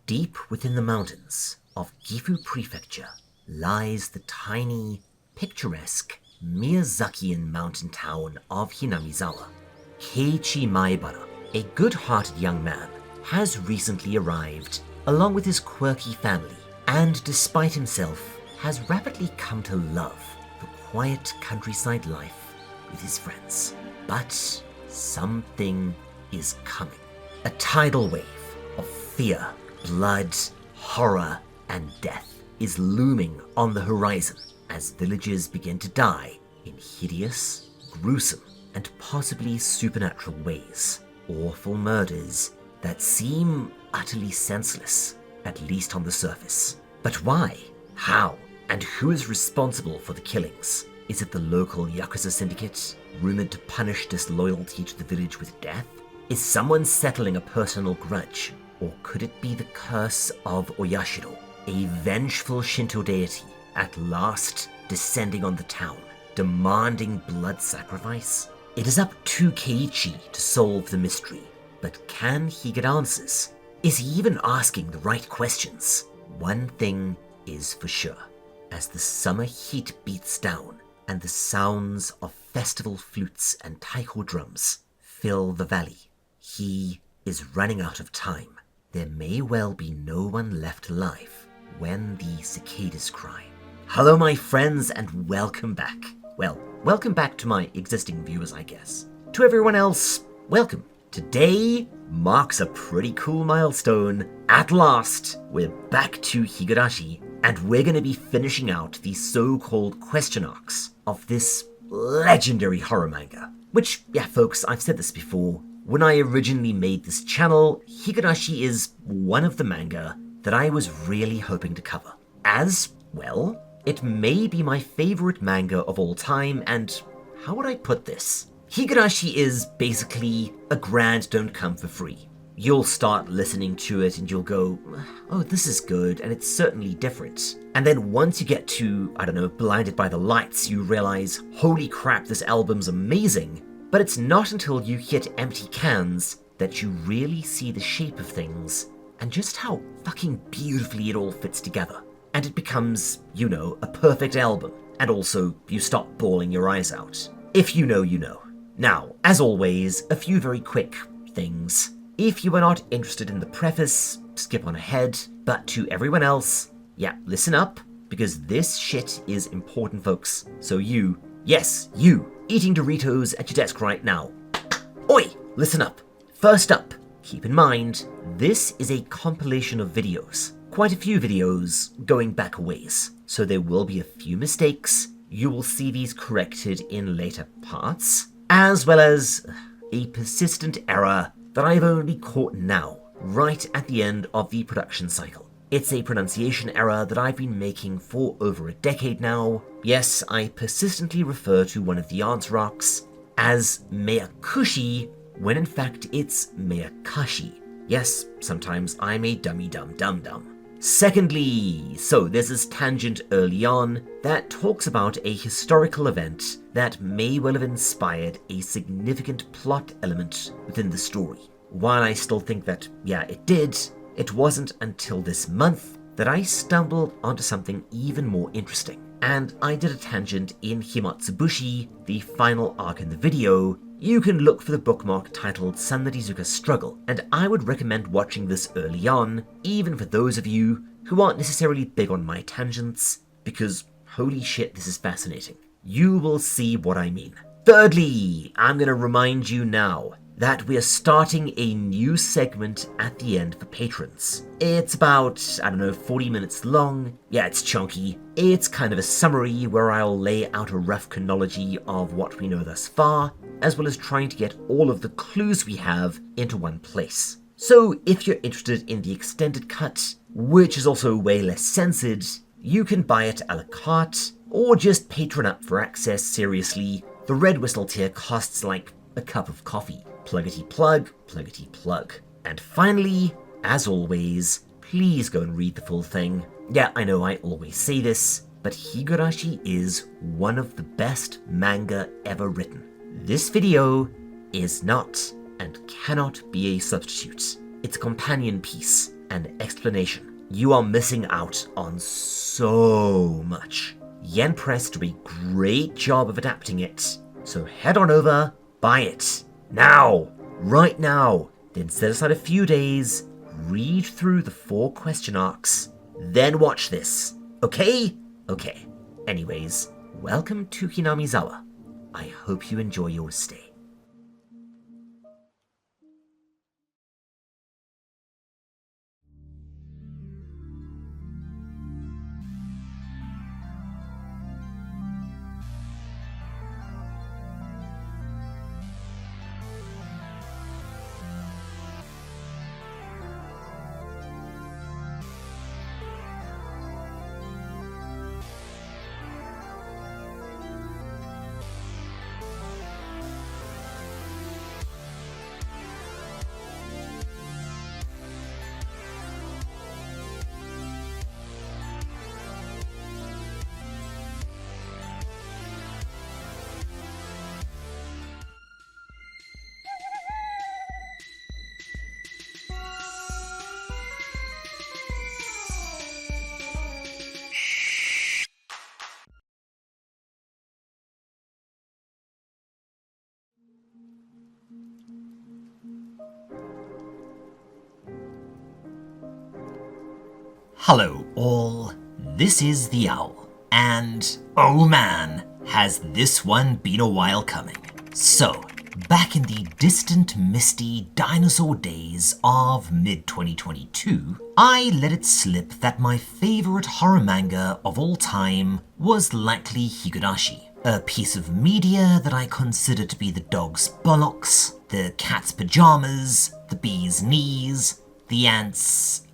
Deep within the mountains of Gifu Prefecture lies the tiny, picturesque Miyazakian mountain town of Hinamizawa. Keichi Maebara, a good-hearted young man, has recently arrived along with his quirky family, and despite himself, has rapidly come to love the quiet countryside life with his friends. But something is coming. A tidal wave of fear, blood, horror, and death is looming on the horizon as villagers begin to die in hideous, gruesome, and possibly supernatural ways. Awful murders that seem utterly senseless, at least on the surface. But why? How? And who is responsible for the killings? Is it the local Yakuza syndicate, rumored to punish disloyalty to the village with death? Is someone settling a personal grudge? Or could it be the curse of Oyashiro, a vengeful Shinto deity, at last descending on the town, demanding blood sacrifice? It is up to Keiichi to solve the mystery, but can he get answers? Is he even asking the right questions? One thing is for sure. As the summer heat beats down and the sounds of festival flutes and taiko drums fill the valley, he is running out of time. There may well be no one left alive when the cicadas cry. Hello, my friends, and welcome back. Well, welcome back to my existing viewers, I guess. To everyone else, welcome. Today marks a pretty cool milestone. At last, we're back to Higurashi, and we're going to be finishing out the so-called question arcs of this legendary horror manga. Which, yeah, folks, I've said this before. When I originally made this channel, Higurashi is one of the manga that I was really hoping to cover. As, well, it may be my favorite manga of all time, and how would I put this? Higurashi is basically a grand don't come for free. You'll start listening to it and you'll go, oh, this is good, and it's certainly different. And then once you get to, I don't know, Blinded by the Lights, you realize, holy crap, this album's amazing. But it's not until you hit Empty Cans that you really see the shape of things and just how fucking beautifully it all fits together. And it becomes, you know, a perfect album. And also, you stop bawling your eyes out. If you know, you know. Now, as always, a few very quick things. If you are not interested in the preface, skip on ahead. But to everyone else, yeah, listen up, because this shit is important, folks. So you, yes, you, eating Doritos at your desk right now. Oi, listen up. First up, keep in mind, this is a compilation of videos. Quite a few videos going back a ways. So there will be a few mistakes. You will see these corrected in later parts, as well as a persistent error that I've only caught now, right at the end of the production cycle. It's a pronunciation error that I've been making for over a decade now. Yes, I persistently refer to one of the answer arcs as Meyakushi, when in fact it's Meyakashi. Yes, sometimes I'm a dummy dum-dum-dum. Secondly, so there's this tangent early on that talks about a historical event that may well have inspired a significant plot element within the story. While I still think that, yeah, it did, it wasn't until this month that I stumbled onto something even more interesting. And I did a tangent in Himatsubushi, the final arc in the video. You can look for the bookmark titled Sanrizuka's Struggle, and I would recommend watching this early on, even for those of you who aren't necessarily big on my tangents, because holy shit, this is fascinating. You will see what I mean. Thirdly, I'm going to remind you now that we are starting a new segment at the end for patrons. It's about, 40 minutes long. Yeah, it's chunky. It's kind of a summary where I'll lay out a rough chronology of what we know thus far, as well as trying to get all of the clues we have into one place. So if you're interested in the extended cut, which is also way less censored, you can buy it a la carte, or just patron up for access. Seriously, the Red Whistle tier costs like a cup of coffee. Pluggity plug, pluggity plug. And finally, as always, please go and read the full thing. Yeah, I know I always say this, but Higurashi is one of the best manga ever written. This video is not and cannot be a substitute. It's a companion piece, and explanation. You are missing out on so much. Yen Press do a great job of adapting it, so head on over, buy it. Now! Right now! Then set aside a few days, read through the 4 question arcs, then watch this. Okay? Okay. Anyways, welcome to Hinamizawa. I hope you enjoy your stay. Hello all, this is the Owl, and oh man, has this one been a while coming. So, back in the distant, misty dinosaur days of mid-2022, I let it slip that my favourite horror manga of all time was likely Higurashi, a piece of media that I consider to be the dog's bollocks, the cat's pyjamas, the bee's knees, the ant's,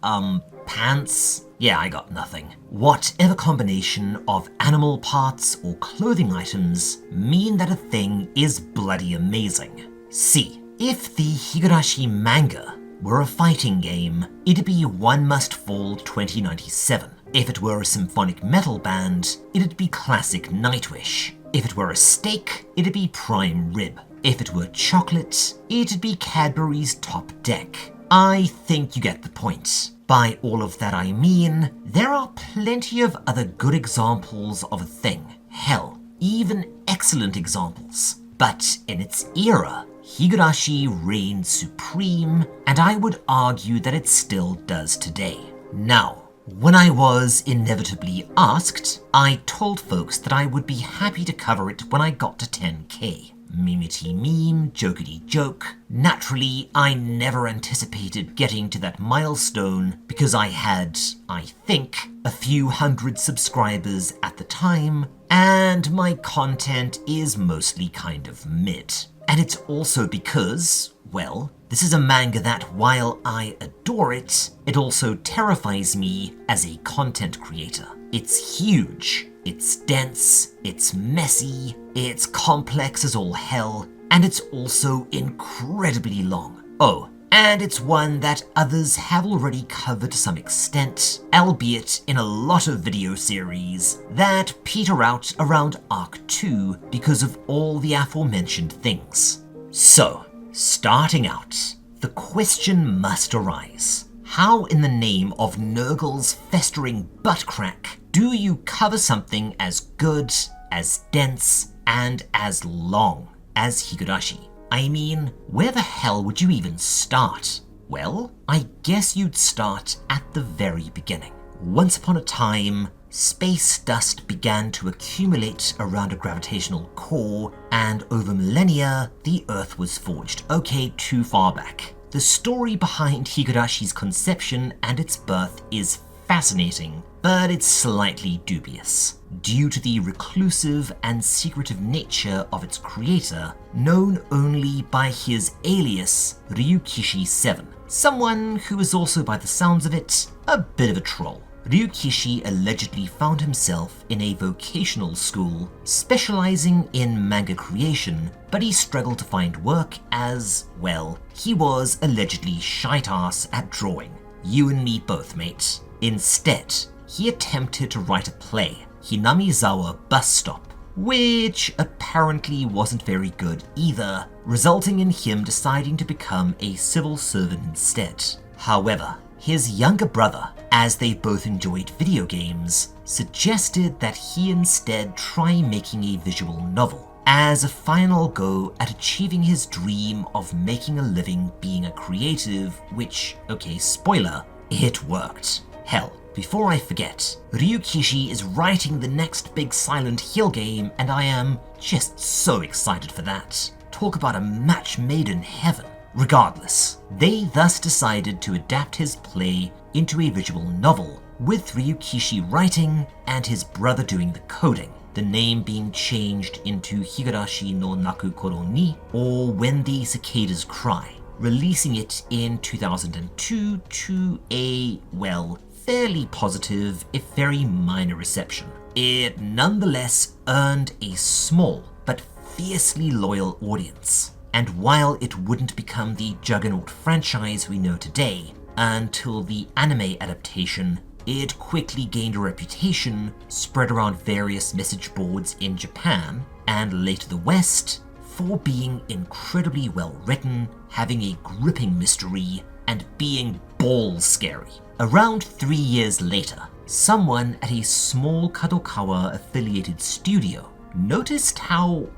pants? Yeah, I got nothing. Whatever combination of animal parts or clothing items mean that a thing is bloody amazing. See, if the Higurashi manga were a fighting game, it'd be One Must Fall 2097. If it were a symphonic metal band, it'd be classic Nightwish. If it were a steak, it'd be prime rib. If it were chocolate, it'd be Cadbury's Top Deck. I think you get the point. By all of that I mean, there are plenty of other good examples of a thing. Hell, even excellent examples. But in its era, Higurashi reigned supreme, and I would argue that it still does today. Now, when I was inevitably asked, I told folks that I would be happy to cover it when I got to 10k. Mimity meme, jokety joke. Naturally, I never anticipated getting to that milestone because I had, I think, a few hundred subscribers at the time, and my content is mostly kind of mid. And it's also because, well, this is a manga that, while I adore it, it also terrifies me as a content creator. It's huge. It's dense, it's messy, it's complex as all hell, and it's also incredibly long. Oh, and it's one that others have already covered to some extent, albeit in a lot of video series that peter out around Arc 2 because of all the aforementioned things. So, starting out, the question must arise. How in the name of Nurgle's festering butt crack do you cover something as good, as dense, and as long as Higurashi? I mean, where the hell would you even start? Well, I guess you'd start at the very beginning. Once upon a time, space dust began to accumulate around a gravitational core, and over millennia, the Earth was forged. Okay, too far back. The story behind Higurashi's conception and its birth is fascinating, but it's slightly dubious, due to the reclusive and secretive nature of its creator, known only by his alias Ryukishi 7, someone who is also, by the sounds of it, a bit of a troll. Ryukishi allegedly found himself in a vocational school specializing in manga creation, but he struggled to find work as, well, he was allegedly shite-ass at drawing. You and me both, mate. Instead, he attempted to write a play, Hinamizawa Bus Stop, which apparently wasn't very good either, resulting in him deciding to become a civil servant instead. However, his younger brother, as they both enjoyed video games, suggested that he instead try making a visual novel as a final go at achieving his dream of making a living being a creative, which, okay, spoiler, it worked. Hell, before I forget, Ryukishi is writing the next big Silent Hill game, and I am just so excited for that. Talk about a match made in heaven. Regardless, they thus decided to adapt his play into a visual novel, with Ryukishi writing and his brother doing the coding, the name being changed into Higurashi no Naku Koro ni, or When the Cicadas Cry, releasing it in 2002 to a, well, fairly positive, if very minor reception. It nonetheless earned a small but fiercely loyal audience, and while it wouldn't become the juggernaut franchise we know today until the anime adaptation, it quickly gained a reputation spread around various message boards in Japan and later the West for being incredibly well written, having a gripping mystery, and being balls scary. Around 3 years later, someone at a small Kadokawa affiliated studio noticed how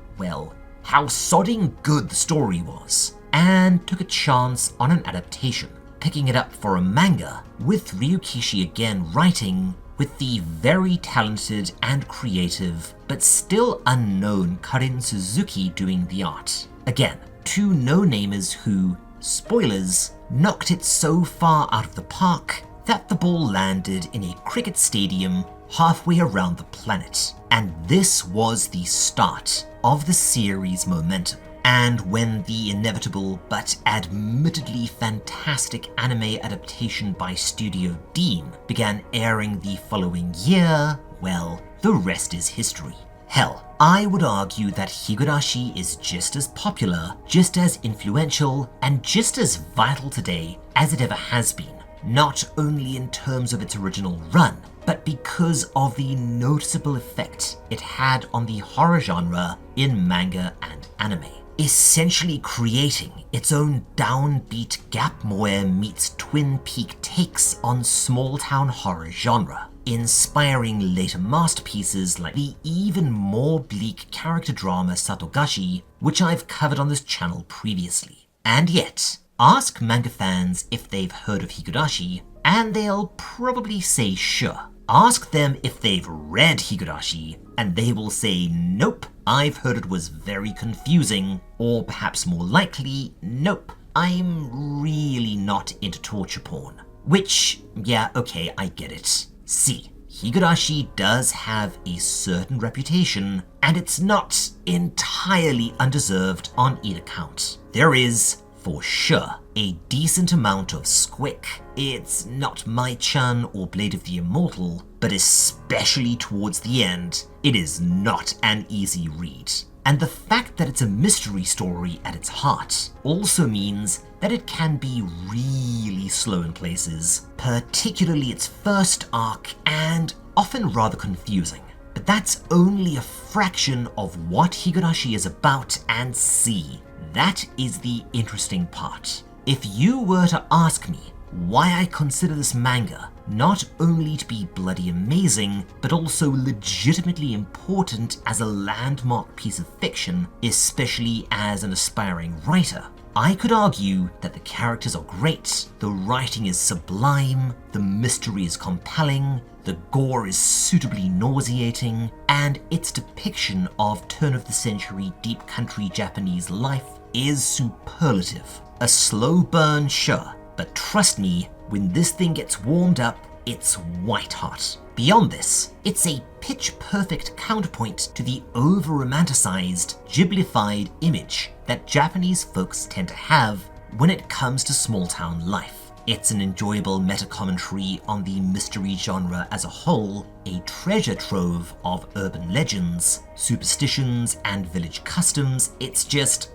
sodding good the story was, and took a chance on an adaptation, picking it up for a manga, with Ryukishi again writing, with the very talented and creative, but still unknown Karin Suzuki doing the art. Again, two no-namers who, spoilers, knocked it so far out of the park that the ball landed in a cricket stadium halfway around the planet. And this was the start of the series' momentum. And when the inevitable but admittedly fantastic anime adaptation by Studio Dean began airing the following year, well, the rest is history. Hell, I would argue that Higurashi is just as popular, just as influential, and just as vital today as it ever has been. Not only in terms of its original run, but because of the noticeable effect it had on the horror genre in manga and anime, essentially creating its own downbeat Gap Moe meets Twin Peak takes on small-town horror genre, inspiring later masterpieces like the even more bleak character drama Satogashi, which I've covered on this channel previously. And yet, ask manga fans if they've heard of Higurashi, and they'll probably say sure. Ask them if they've read Higurashi, and they will say nope, I've heard it was very confusing, or perhaps more likely, nope, I'm really not into torture porn. Which, yeah, okay, I get it. See, Higurashi does have a certain reputation, and it's not entirely undeserved on either count. There is, for sure, a decent amount of squick. It's not Mai-chan or Blade of the Immortal, but especially towards the end, it is not an easy read. And the fact that it's a mystery story at its heart also means that it can be really slow in places, particularly its first arc, and often rather confusing. But that's only a fraction of what Higurashi is about, and see, that is the interesting part. If you were to ask me why I consider this manga not only to be bloody amazing, but also legitimately important as a landmark piece of fiction, especially as an aspiring writer, I could argue that the characters are great, the writing is sublime, the mystery is compelling, the gore is suitably nauseating, and its depiction of turn-of-the-century deep country Japanese life is superlative. A slow burn, sure, but trust me, when this thing gets warmed up, it's white hot. Beyond this, it's a pitch-perfect counterpoint to the over-romanticized, Ghiblified image that Japanese folks tend to have when it comes to small-town life. It's an enjoyable meta-commentary on the mystery genre as a whole, a treasure trove of urban legends, superstitions, and village customs. It's just,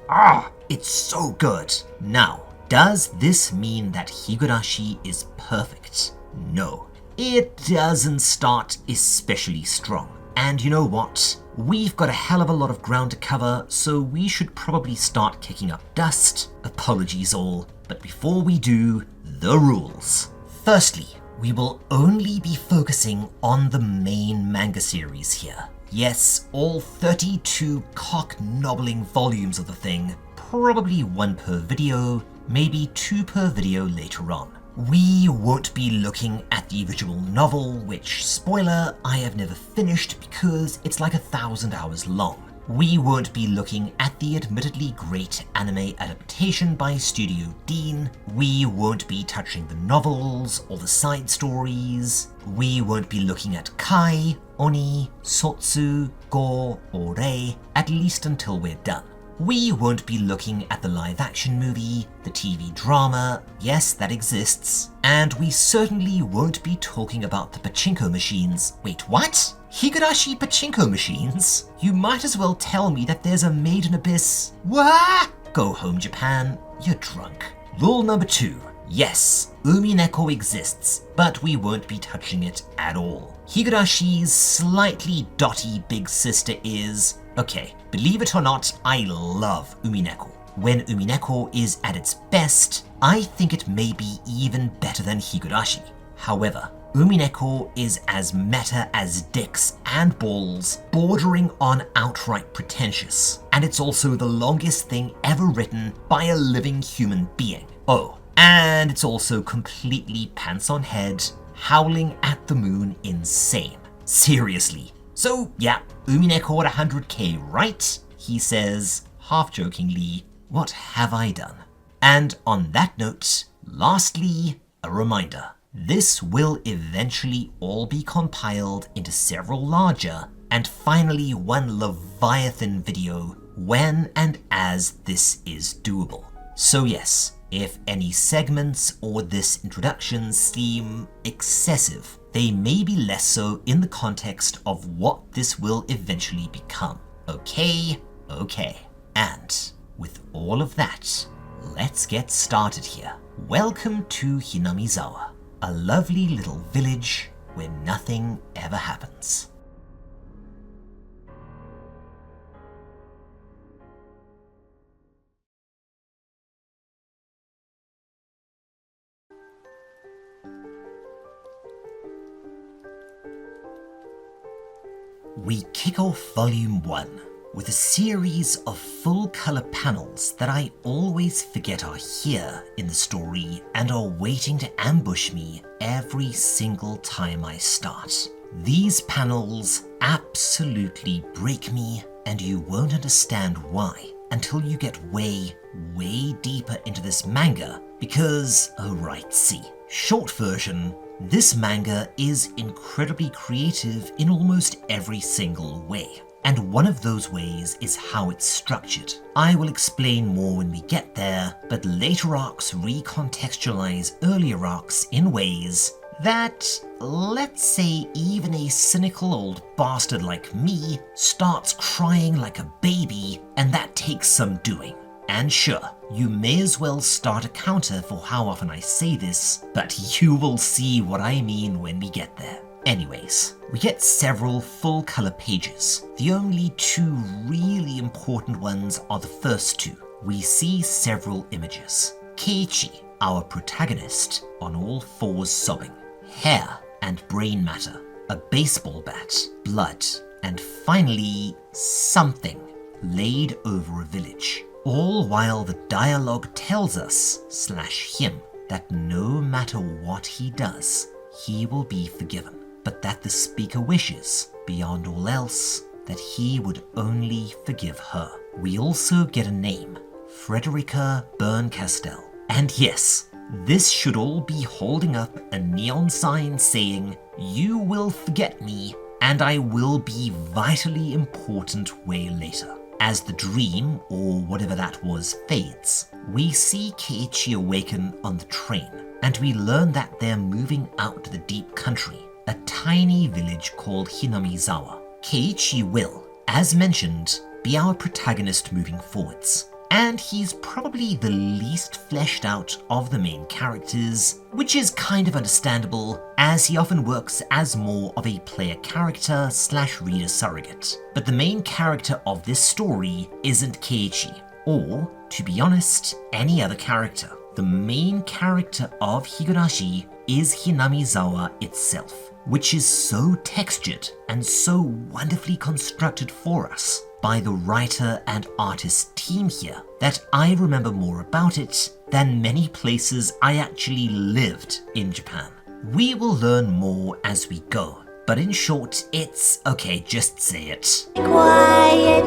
it's so good. Now, does this mean that Higurashi is perfect? No. It doesn't start especially strong. And you know what? We've got a hell of a lot of ground to cover, so we should probably start kicking up dust. Apologies all, but before we do, the rules. Firstly, we will only be focusing on the main manga series here. Yes, all 32 cock-nobbling volumes of the thing, probably one per video, maybe two per video later on. We won't be looking at the original novel, which, spoiler, I have never finished because it's like 1,000 hours long. We won't be looking at the admittedly great anime adaptation by Studio Dean. We won't be touching the novels or the side stories. We won't be looking at Kai, Oni, Sotsu, Go, or Rei, at least until we're done. We won't be looking at the live-action movie, the TV drama, yes, that exists, and we certainly won't be talking about the pachinko machines. Wait, what? Higurashi pachinko machines? You might as well tell me that there's a Maid in Abyss. What? Go home, Japan. You're drunk. Rule number 2. Yes, Umineko exists, but we won't be touching it at all. Higurashi's slightly dotty big sister is... Okay, believe it or not, I love Umineko. When Umineko is at its best, I think it may be even better than Higurashi. However, Umineko is as meta as dicks and balls, bordering on outright pretentious. And it's also the longest thing ever written by a living human being. Oh, and it's also completely pants on head, howling at the moon insane. Seriously. So, yeah, Umineko at 100k, right? He says, half-jokingly, what have I done? And on that note, lastly, a reminder. This will eventually all be compiled into several larger, and finally one Leviathan video when and as this is doable. So yes, if any segments or this introduction seem excessive, they may be less so in the context of what this will eventually become. Okay. And with all of that, let's get started here. Welcome to Hinamizawa, a lovely little village where nothing ever happens. We kick off Volume 1 with a series of full-colour panels that I always forget are here in the story and are waiting to ambush me every single time I start. These panels absolutely break me, and you won't understand why until you get way deeper into this manga because, oh right, see, short version, this manga is incredibly creative in almost every single way, and one of those ways is how it's structured. I will explain more when we get there, but later arcs recontextualize earlier arcs in ways that, let's say, even a cynical old bastard like me starts crying like a baby, and that takes some doing. And sure, you may as well start a counter for how often I say this, but you will see what I mean when we get there. Anyways, we get several full-colour pages. The only two really important ones are the first two. We see several images. Keiichi, our protagonist, on all fours sobbing. Hair and brain matter. A baseball bat. Blood. And finally, something laid over a village. All while the dialogue tells us, /him, that no matter what he does, he will be forgiven, but that the speaker wishes, beyond all else, that he would only forgive her. We also get a name, Frederica Berncastel. And yes, this should all be holding up a neon sign saying, "You will forget me, and I will be vitally important way later." As the dream, or whatever that was, fades, we see Keiichi awaken on the train, and we learn that they're moving out to the deep country, a tiny village called Hinamizawa. Keiichi will, as mentioned, be our protagonist moving forwards, and he's probably the least fleshed out of the main characters, which is kind of understandable, as he often works as more of a player character / reader surrogate. But the main character of this story isn't Keiichi, or, to be honest, any other character. The main character of Higurashi is Hinamizawa itself, which is so textured and so wonderfully constructed for us by the writer and artist team here that I remember more about it than many places I actually lived in Japan. We will learn more as we go, but in short, it's okay, just say it. Quiet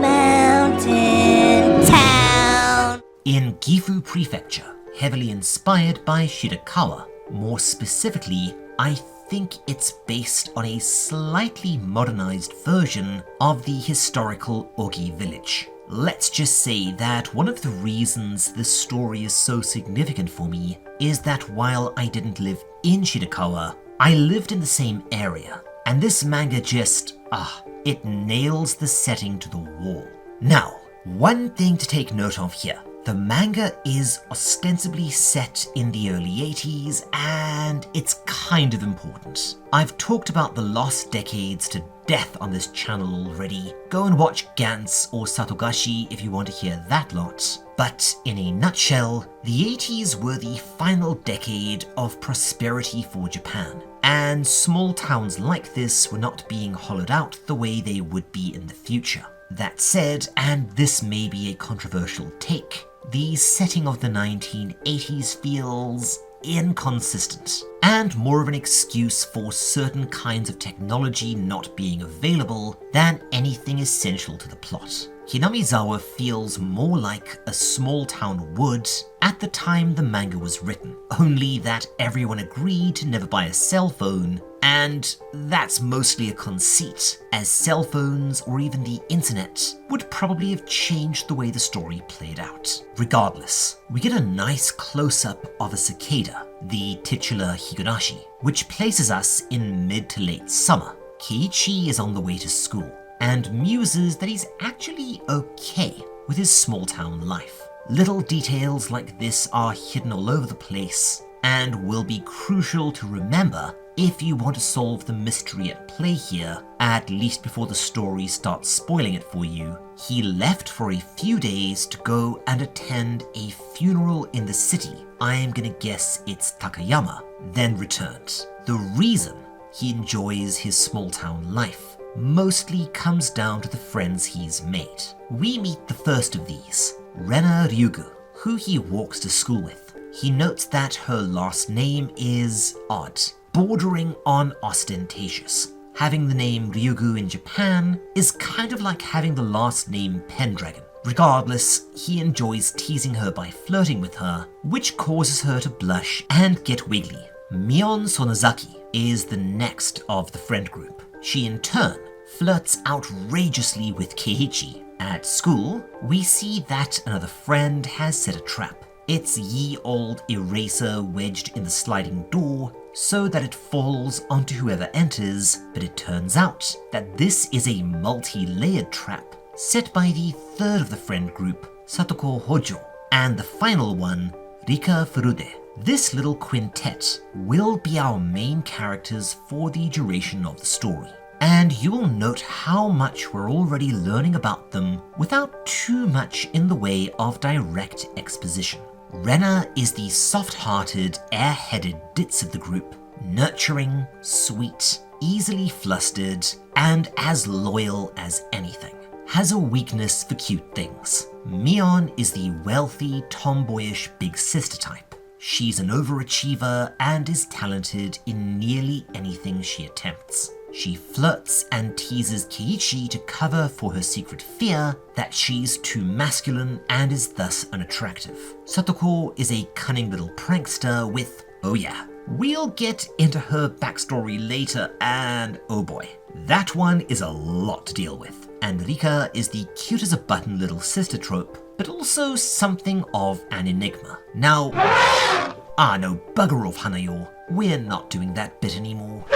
mountain town. In Gifu Prefecture, heavily inspired by Shirakawa, more specifically, I think it's based on a slightly modernized version of the historical Ogi village. Let's just say that one of the reasons this story is so significant for me is that while I didn't live in Shirakawa, I lived in the same area, and this manga just, it nails the setting to the wall. Now, one thing to take note of here. The manga is ostensibly set in the early 80s, and it's kind of important. I've talked about the lost decades to death on this channel already. Go and watch Gantz or Satogashi if you want to hear that lot. But in a nutshell, the 80s were the final decade of prosperity for Japan, and small towns like this were not being hollowed out the way they would be in the future. That said, and this may be a controversial take, the setting of the 1980s feels inconsistent, and more of an excuse for certain kinds of technology not being available than anything essential to the plot. Hinamizawa feels more like a small town would at the time the manga was written, only that everyone agreed to never buy a cell phone, and that's mostly a conceit, as cell phones or even the internet would probably have changed the way the story played out. Regardless, we get a nice close-up of a cicada, the titular Higurashi, which places us in mid to late summer. Keiichi is on the way to school, and muses that he's actually okay with his small-town life. Little details like this are hidden all over the place, and will be crucial to remember if you want to solve the mystery at play here, at least before the story starts spoiling it for you. He left for a few days to go and attend a funeral in the city. I'm gonna guess it's Takayama, then returned. The reason he enjoys his small town life mostly comes down to the friends he's made. We meet the first of these, Rena Ryugu, who he walks to school with. He notes that her last name is odd, bordering on ostentatious. Having the name Ryugu in Japan is kind of like having the last name Pendragon. Regardless, he enjoys teasing her by flirting with her, which causes her to blush and get wiggly. Mion Sonozaki is the next of the friend group. She in turn flirts outrageously with Keiichi. At school, we see that another friend has set a trap. It's ye old eraser wedged in the sliding door so that it falls onto whoever enters, but it turns out that this is a multi-layered trap set by the third of the friend group, Satoko Hojo, and the final one, Rika Furude. This little quintet will be our main characters for the duration of the story, and you will note how much we're already learning about them without too much in the way of direct exposition. Rena is the soft-hearted, air-headed ditz of the group, nurturing, sweet, easily flustered, and as loyal as anything. Has a weakness for cute things. Mion is the wealthy, tomboyish big sister type. She's an overachiever and is talented in nearly anything she attempts. She flirts and teases Keiichi to cover for her secret fear that she's too masculine and is thus unattractive. Satoko is a cunning little prankster with, oh yeah, we'll get into her backstory later, and oh boy, that one is a lot to deal with. And Rika is the cute as a button little sister trope, but also something of an enigma. Now, no, bugger off Hanayo, we're not doing that bit anymore.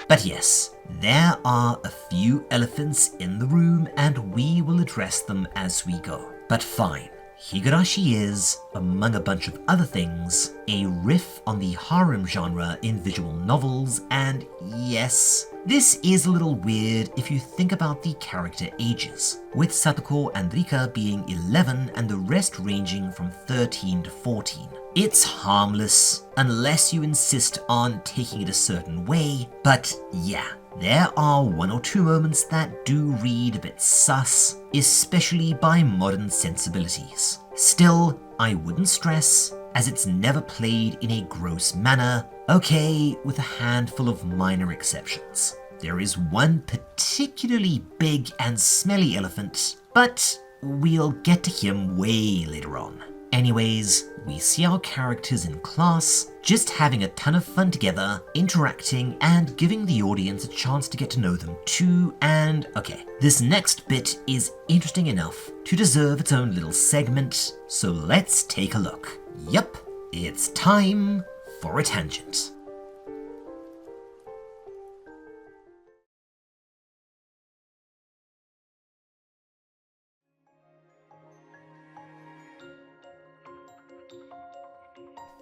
But yes, there are a few elephants in the room and we will address them as we go. But fine, Higurashi is, among a bunch of other things, a riff on the harem genre in visual novels, and yes, this is a little weird if you think about the character ages, with Satako and Rika being 11 and the rest ranging from 13 to 14. It's harmless, unless you insist on taking it a certain way, but yeah, there are one or two moments that do read a bit sus, especially by modern sensibilities. Still, I wouldn't stress, as it's never played in a gross manner, okay, with a handful of minor exceptions. There is one particularly big and smelly elephant, but we'll get to him way later on. Anyways, we see our characters in class, just having a ton of fun together, interacting and giving the audience a chance to get to know them too, and okay, this next bit is interesting enough to deserve its own little segment, so let's take a look. Yup, it's time for a tangent.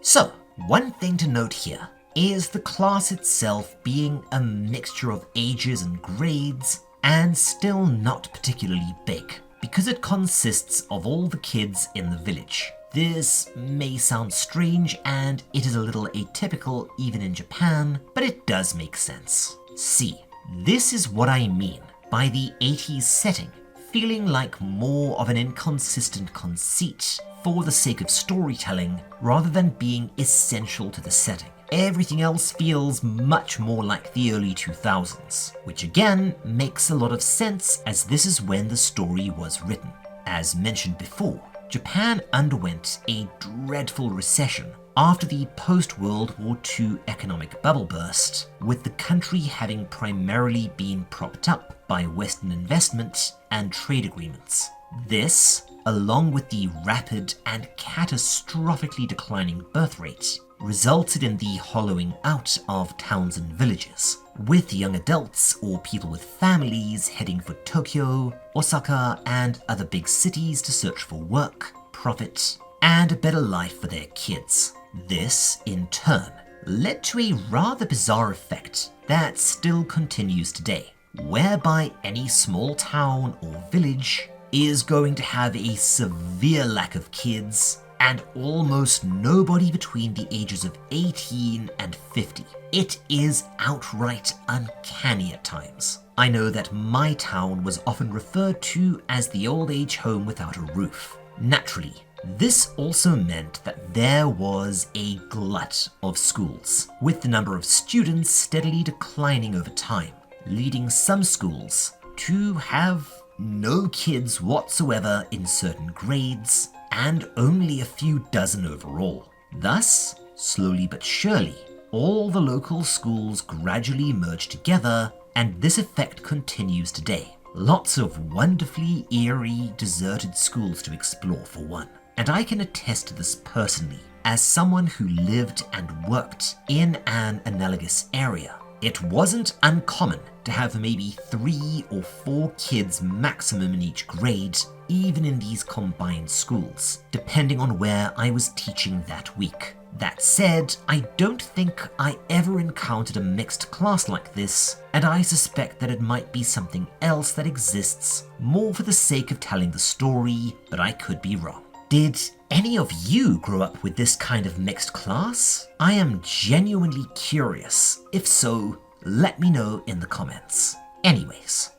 So, one thing to note here is the class itself being a mixture of ages and grades, and still not particularly big, because it consists of all the kids in the village. This may sound strange, and it is a little atypical even in Japan, but it does make sense. See, this is what I mean by the 80s setting feeling like more of an inconsistent conceit for the sake of storytelling rather than being essential to the setting. Everything else feels much more like the early 2000s, which again makes a lot of sense as this is when the story was written. As mentioned before, Japan underwent a dreadful recession after the post-World War II economic bubble burst, with the country having primarily been propped up by Western investment and trade agreements. This, along with the rapid and catastrophically declining birth rate, resulted in the hollowing out of towns and villages, with young adults or people with families heading for Tokyo, Osaka, and other big cities to search for work, profit, and a better life for their kids. This, in turn, led to a rather bizarre effect that still continues today, whereby any small town or village is going to have a severe lack of kids and almost nobody between the ages of 18 and 50. It is outright uncanny at times. I know that my town was often referred to as the old age home without a roof. Naturally, this also meant that there was a glut of schools, with the number of students steadily declining over time, leading some schools to have no kids whatsoever in certain grades, and only a few dozen overall. Thus, slowly but surely, all the local schools gradually merged together, and this effect continues today. Lots of wonderfully eerie, deserted schools to explore for one. And I can attest to this personally, as someone who lived and worked in an analogous area. It wasn't uncommon to have maybe 3 or 4 kids maximum in each grade, even in these combined schools, depending on where I was teaching that week. That said, I don't think I ever encountered a mixed class like this, and I suspect that it might be something else that exists more for the sake of telling the story, but I could be wrong. Did any of you grow up with this kind of mixed class? I am genuinely curious. If so, let me know in the comments. Anyways.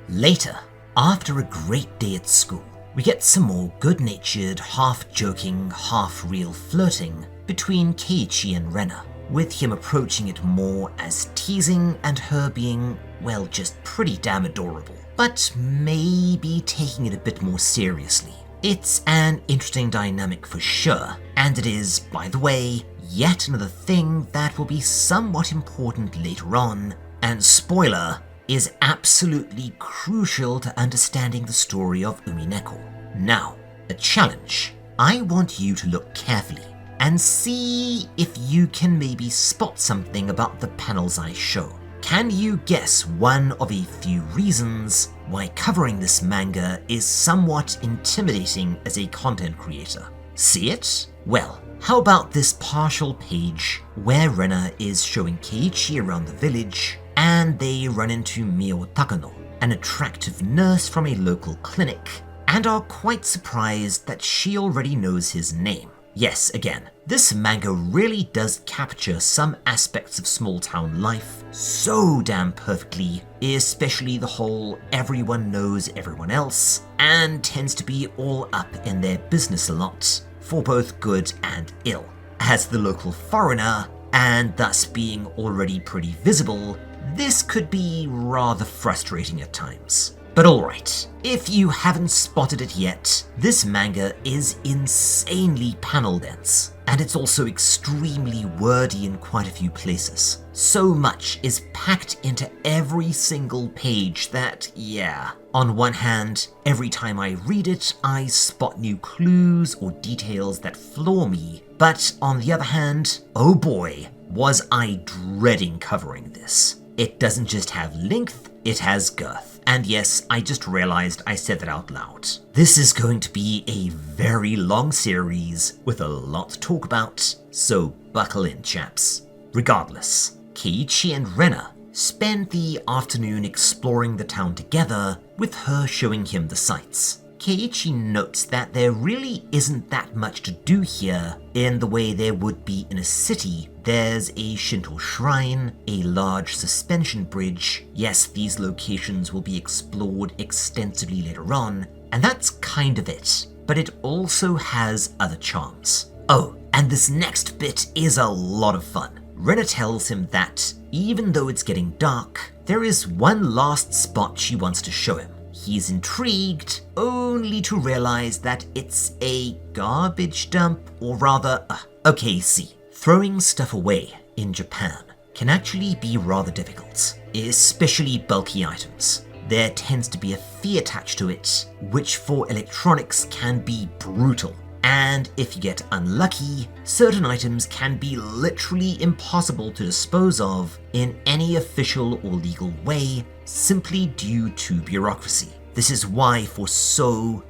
Later, after a great day at school, we get some more good-natured, half-joking, half-real flirting between Keiichi and Rena, with him approaching it more as teasing and her being, well, just pretty damn adorable, but maybe taking it a bit more seriously. It's an interesting dynamic for sure, and it is, by the way, yet another thing that will be somewhat important later on, and spoiler, is absolutely crucial to understanding the story of Umineko. Now, a challenge. I want you to look carefully and see if you can maybe spot something about the panels I show. Can you guess one of a few reasons why covering this manga is somewhat intimidating as a content creator? See it? Well, how about this partial page where Rena is showing Keiichi around the village and they run into Mio Takano, an attractive nurse from a local clinic, and are quite surprised that she already knows his name. Yes, again, this manga really does capture some aspects of small town life so damn perfectly, especially the whole everyone knows everyone else and tends to be all up in their business a lot, for both good and ill. As the local foreigner, and thus being already pretty visible, this could be rather frustrating at times. But alright, if you haven't spotted it yet, this manga is insanely panel dense, and it's also extremely wordy in quite a few places. So much is packed into every single page that, yeah, on one hand, every time I read it, I spot new clues or details that floor me, but on the other hand, oh boy, was I dreading covering this. It doesn't just have length, it has girth. And yes, I just realized I said that out loud. This is going to be a very long series with a lot to talk about, so buckle in, chaps. Regardless, Keiichi and Rena spend the afternoon exploring the town together, with her showing him the sights. Keiichi notes that there really isn't that much to do here in the way there would be in a city. There's a Shinto shrine, a large suspension bridge. Yes, these locations will be explored extensively later on, and that's kind of it. But it also has other charms. Oh, and this next bit is a lot of fun. Rena tells him that, even though it's getting dark, there is one last spot she wants to show him. He's intrigued, only to realize that it's a garbage dump, or rather, okay, see. Throwing stuff away in Japan can actually be rather difficult, especially bulky items. There tends to be a fee attached to it, which for electronics can be brutal. And if you get unlucky, certain items can be literally impossible to dispose of in any official or legal way, simply due to bureaucracy. This is why for so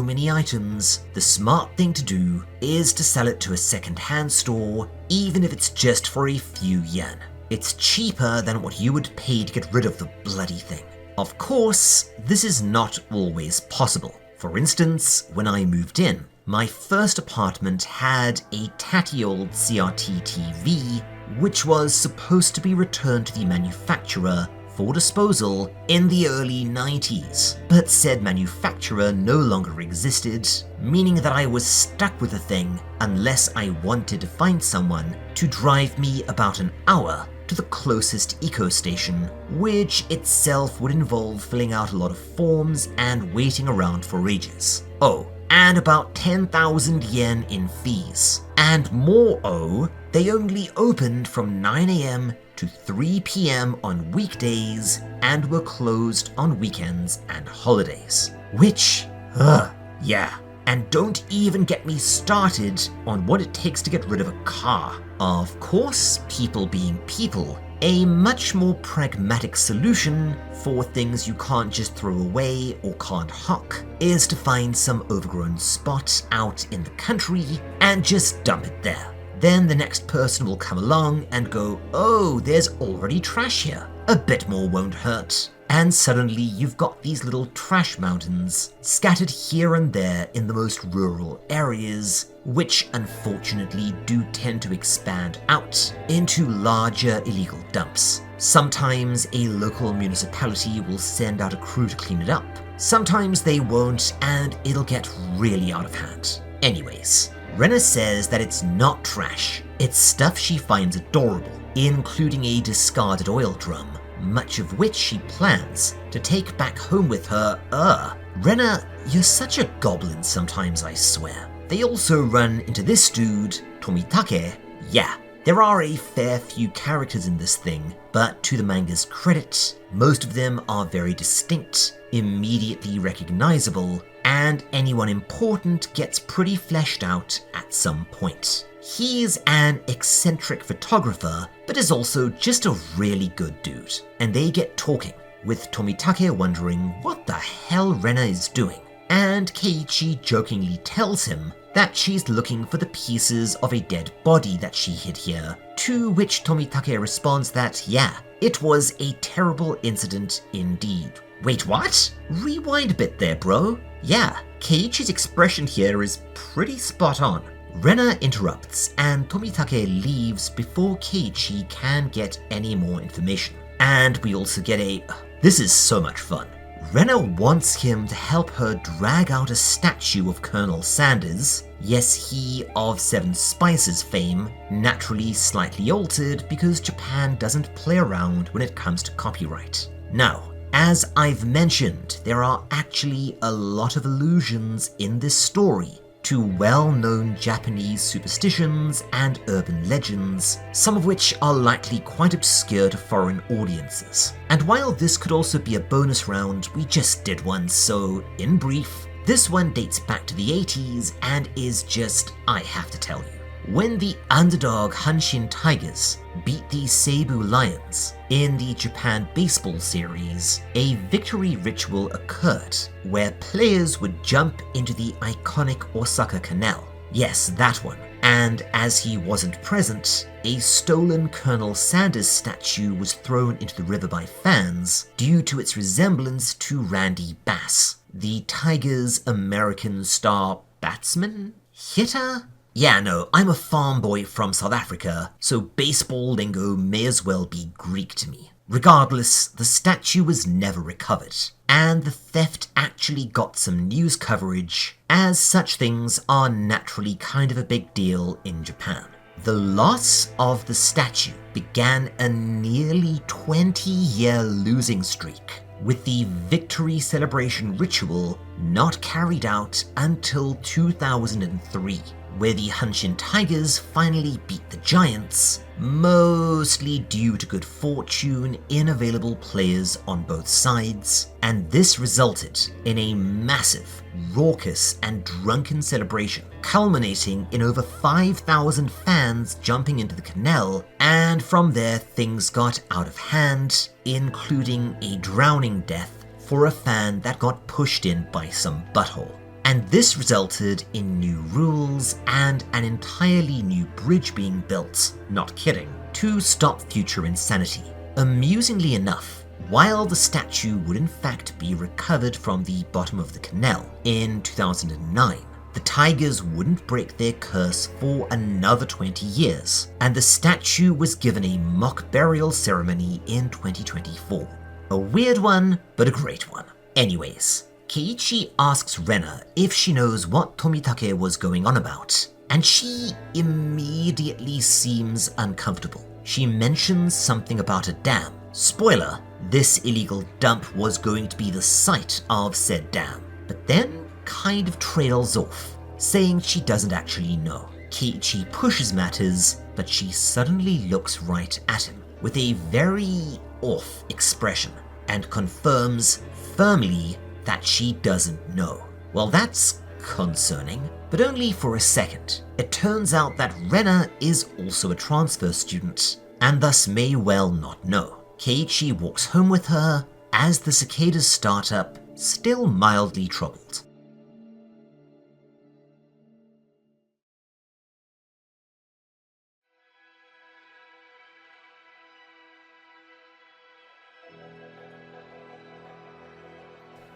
many items, the smart thing to do is to sell it to a second-hand store, even if it's just for a few yen. It's cheaper than what you would pay to get rid of the bloody thing. Of course, this is not always possible. For instance, when I moved in, my first apartment had a tatty old CRT TV, which was supposed to be returned to the manufacturer for disposal in the early 90s, but said manufacturer no longer existed, meaning that I was stuck with the thing unless I wanted to find someone to drive me about an hour to the closest eco station, which itself would involve filling out a lot of forms and waiting around for ages. Oh, and about 10,000 yen in fees. And more, they only opened from 9 AM to 3 PM on weekdays and were closed on weekends and holidays. Which, yeah. And don't even get me started on what it takes to get rid of a car. Of course, people being people, a much more pragmatic solution for things you can't just throw away or can't hock is to find some overgrown spot out in the country and just dump it there. Then the next person will come along and go, oh, there's already trash here. A bit more won't hurt. And suddenly you've got these little trash mountains scattered here and there in the most rural areas, which unfortunately do tend to expand out into larger illegal dumps. Sometimes a local municipality will send out a crew to clean it up. Sometimes they won't, and it'll get really out of hand. Anyways, Rena says that it's not trash. It's stuff she finds adorable, including a discarded oil drum, much of which she plans to take back home with her. Rena, you're such a goblin sometimes, I swear. They also run into this dude, Tomitake. Yeah, there are a fair few characters in this thing, but to the manga's credit, most of them are very distinct, immediately recognizable, and anyone important gets pretty fleshed out at some point. He's an eccentric photographer, but is also just a really good dude. And they get talking, with Tomitake wondering what the hell Rena is doing. And Keiichi jokingly tells him that she's looking for the pieces of a dead body that she hid here, to which Tomitake responds that, yeah, it was a terrible incident indeed. Wait, what? Rewind a bit there, bro. Yeah, Keiichi's expression here is pretty spot on. Rena interrupts and Tomitake leaves before Keiichi can get any more information. And we also get this is so much fun. Rena wants him to help her drag out a statue of Colonel Sanders, yes, he of Seven Spices fame, naturally slightly altered because Japan doesn't play around when it comes to copyright. Now, as I've mentioned, there are actually a lot of allusions in this story to well-known Japanese superstitions and urban legends, some of which are likely quite obscure to foreign audiences. And while this could also be a bonus round, we just did one, so in brief, this one dates back to the 80s and is just, I have to tell you. When the underdog Hanshin Tigers beat the Seibu Lions in the Japan baseball series, a victory ritual occurred where players would jump into the iconic Osaka Canal. Yes, that one. And as he wasn't present, a stolen Colonel Sanders statue was thrown into the river by fans due to its resemblance to Randy Bass, the Tigers' American star batsman? Hitter? Yeah, no, I'm a farm boy from South Africa, so baseball lingo may as well be Greek to me. Regardless, the statue was never recovered, and the theft actually got some news coverage, as such things are naturally kind of a big deal in Japan. The loss of the statue began a nearly 20-year losing streak, with the victory celebration ritual not carried out until 2003. Where the Hanshin Tigers finally beat the Giants, mostly due to good fortune in available players on both sides, and this resulted in a massive, raucous and drunken celebration, culminating in over 5,000 fans jumping into the canal, and from there things got out of hand, including a drowning death for a fan that got pushed in by some butthole. And this resulted in new rules and an entirely new bridge being built, not kidding, to stop future insanity. Amusingly enough, while the statue would in fact be recovered from the bottom of the canal in 2009, the Tigers wouldn't break their curse for another 20 years, and the statue was given a mock burial ceremony in 2024. A weird one, but a great one. Anyways, Keiichi asks Rena if she knows what Tomitake was going on about, and she immediately seems uncomfortable. She mentions something about a dam. Spoiler, this illegal dump was going to be the site of said dam, but then kind of trails off, saying she doesn't actually know. Keiichi pushes matters, but she suddenly looks right at him with a very off expression and confirms firmly that she doesn't know. Well, that's concerning, but only for a second. It turns out that Rena is also a transfer student, and thus may well not know. Keiichi walks home with her as the Cicadas start up, still mildly troubled.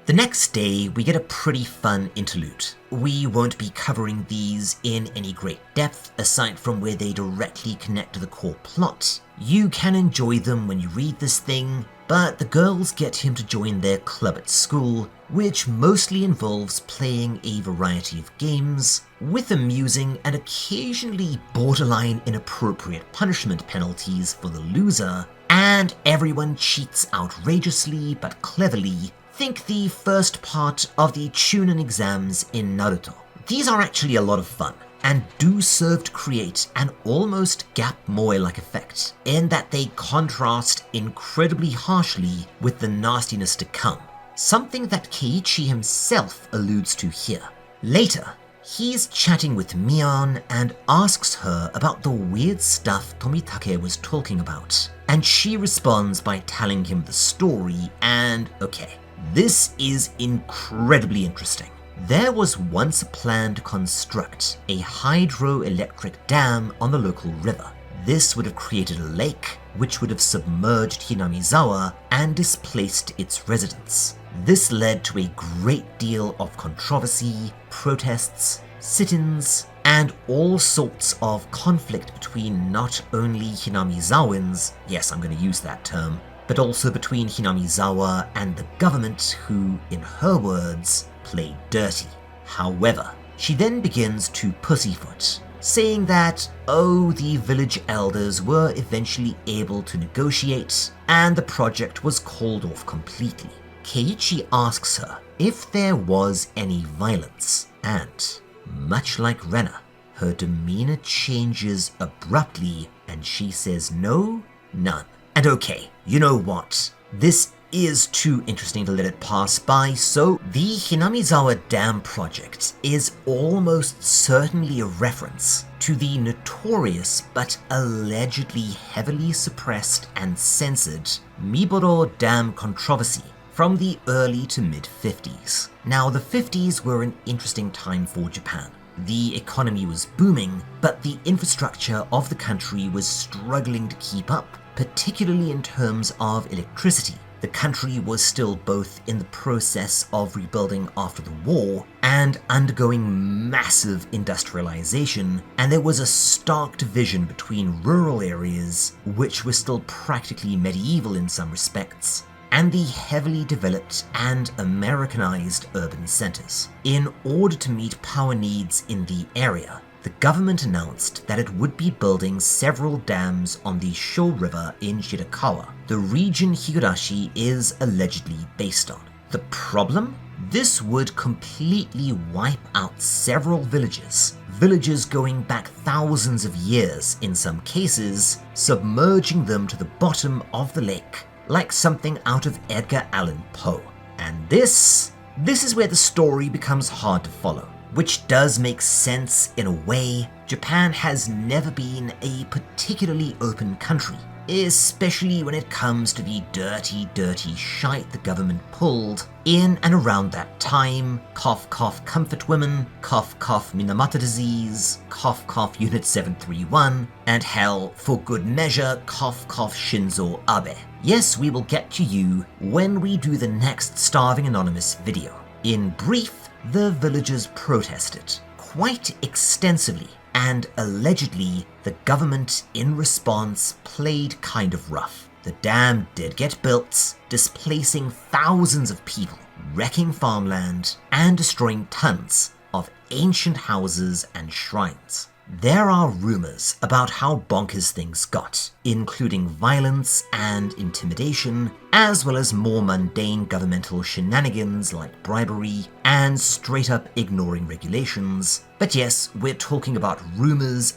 The next day, we get a pretty fun interlude. We won't be covering these in any great depth, aside from where they directly connect to the core plot. You can enjoy them when you read this thing, but the girls get him to join their club at school, which mostly involves playing a variety of games, with amusing and occasionally borderline inappropriate punishment penalties for the loser, and everyone cheats outrageously but cleverly. Think the first part of the Chunin exams in Naruto. These are actually a lot of fun, and do serve to create an almost Gap Moe-like effect, in that they contrast incredibly harshly with the nastiness to come, something that Keiichi himself alludes to here. Later, He's chatting with Mion and asks her about the weird stuff Tomitake was talking about, and she responds by telling him the story, and okay, this is incredibly interesting. There was once a plan to construct a hydroelectric dam on the local river. This would have created a lake which would have submerged Hinamizawa and displaced its residents. This led to a great deal of controversy, protests, sit-ins, and all sorts of conflict between not only Hinamizawans, yes, I'm going to use that term, but also between Hinamizawa and the government who, in her words, played dirty. However, she then begins to pussyfoot, saying that, oh, the village elders were eventually able to negotiate, and the project was called off completely. Keiichi asks her if there was any violence, and, much like Rena, her demeanor changes abruptly, and she says no, none. And okay, you know what? This is too interesting to let it pass by, so the Hinamizawa Dam project is almost certainly a reference to the notorious but allegedly heavily suppressed and censored Miboro Dam controversy from the early to mid-50s. Now, the 50s were an interesting time for Japan. The economy was booming, but the infrastructure of the country was struggling to keep up, particularly in terms of electricity. The country was still both in the process of rebuilding after the war and undergoing massive industrialization, and there was a stark division between rural areas, which were still practically medieval in some respects, and the heavily developed and Americanized urban centers. In order to meet power needs in the area, the government announced that it would be building several dams on the Sho River in Shirakawa, the region Higurashi is allegedly based on. The problem? This would completely wipe out several villages going back thousands of years in some cases, submerging them to the bottom of the lake, like something out of Edgar Allan Poe. And this is where the story becomes hard to follow. Which does make sense in a way. Japan has never been a particularly open country, especially when it comes to the dirty shite the government pulled in and around that time. Cough cough comfort women, cough cough Minamata disease, cough cough Unit 731, and hell, for good measure, cough cough Shinzo Abe. Yes, we will get to you when we do the next Starving Anonymous video. In brief, the villagers protested quite extensively, and allegedly the government in response played kind of rough. The dam did get built, displacing thousands of people, wrecking farmland, and destroying tons of ancient houses and shrines. There are rumors about how bonkers things got, including violence and intimidation, as well as more mundane governmental shenanigans like bribery and straight up ignoring regulations. But yes, we're talking about rumors,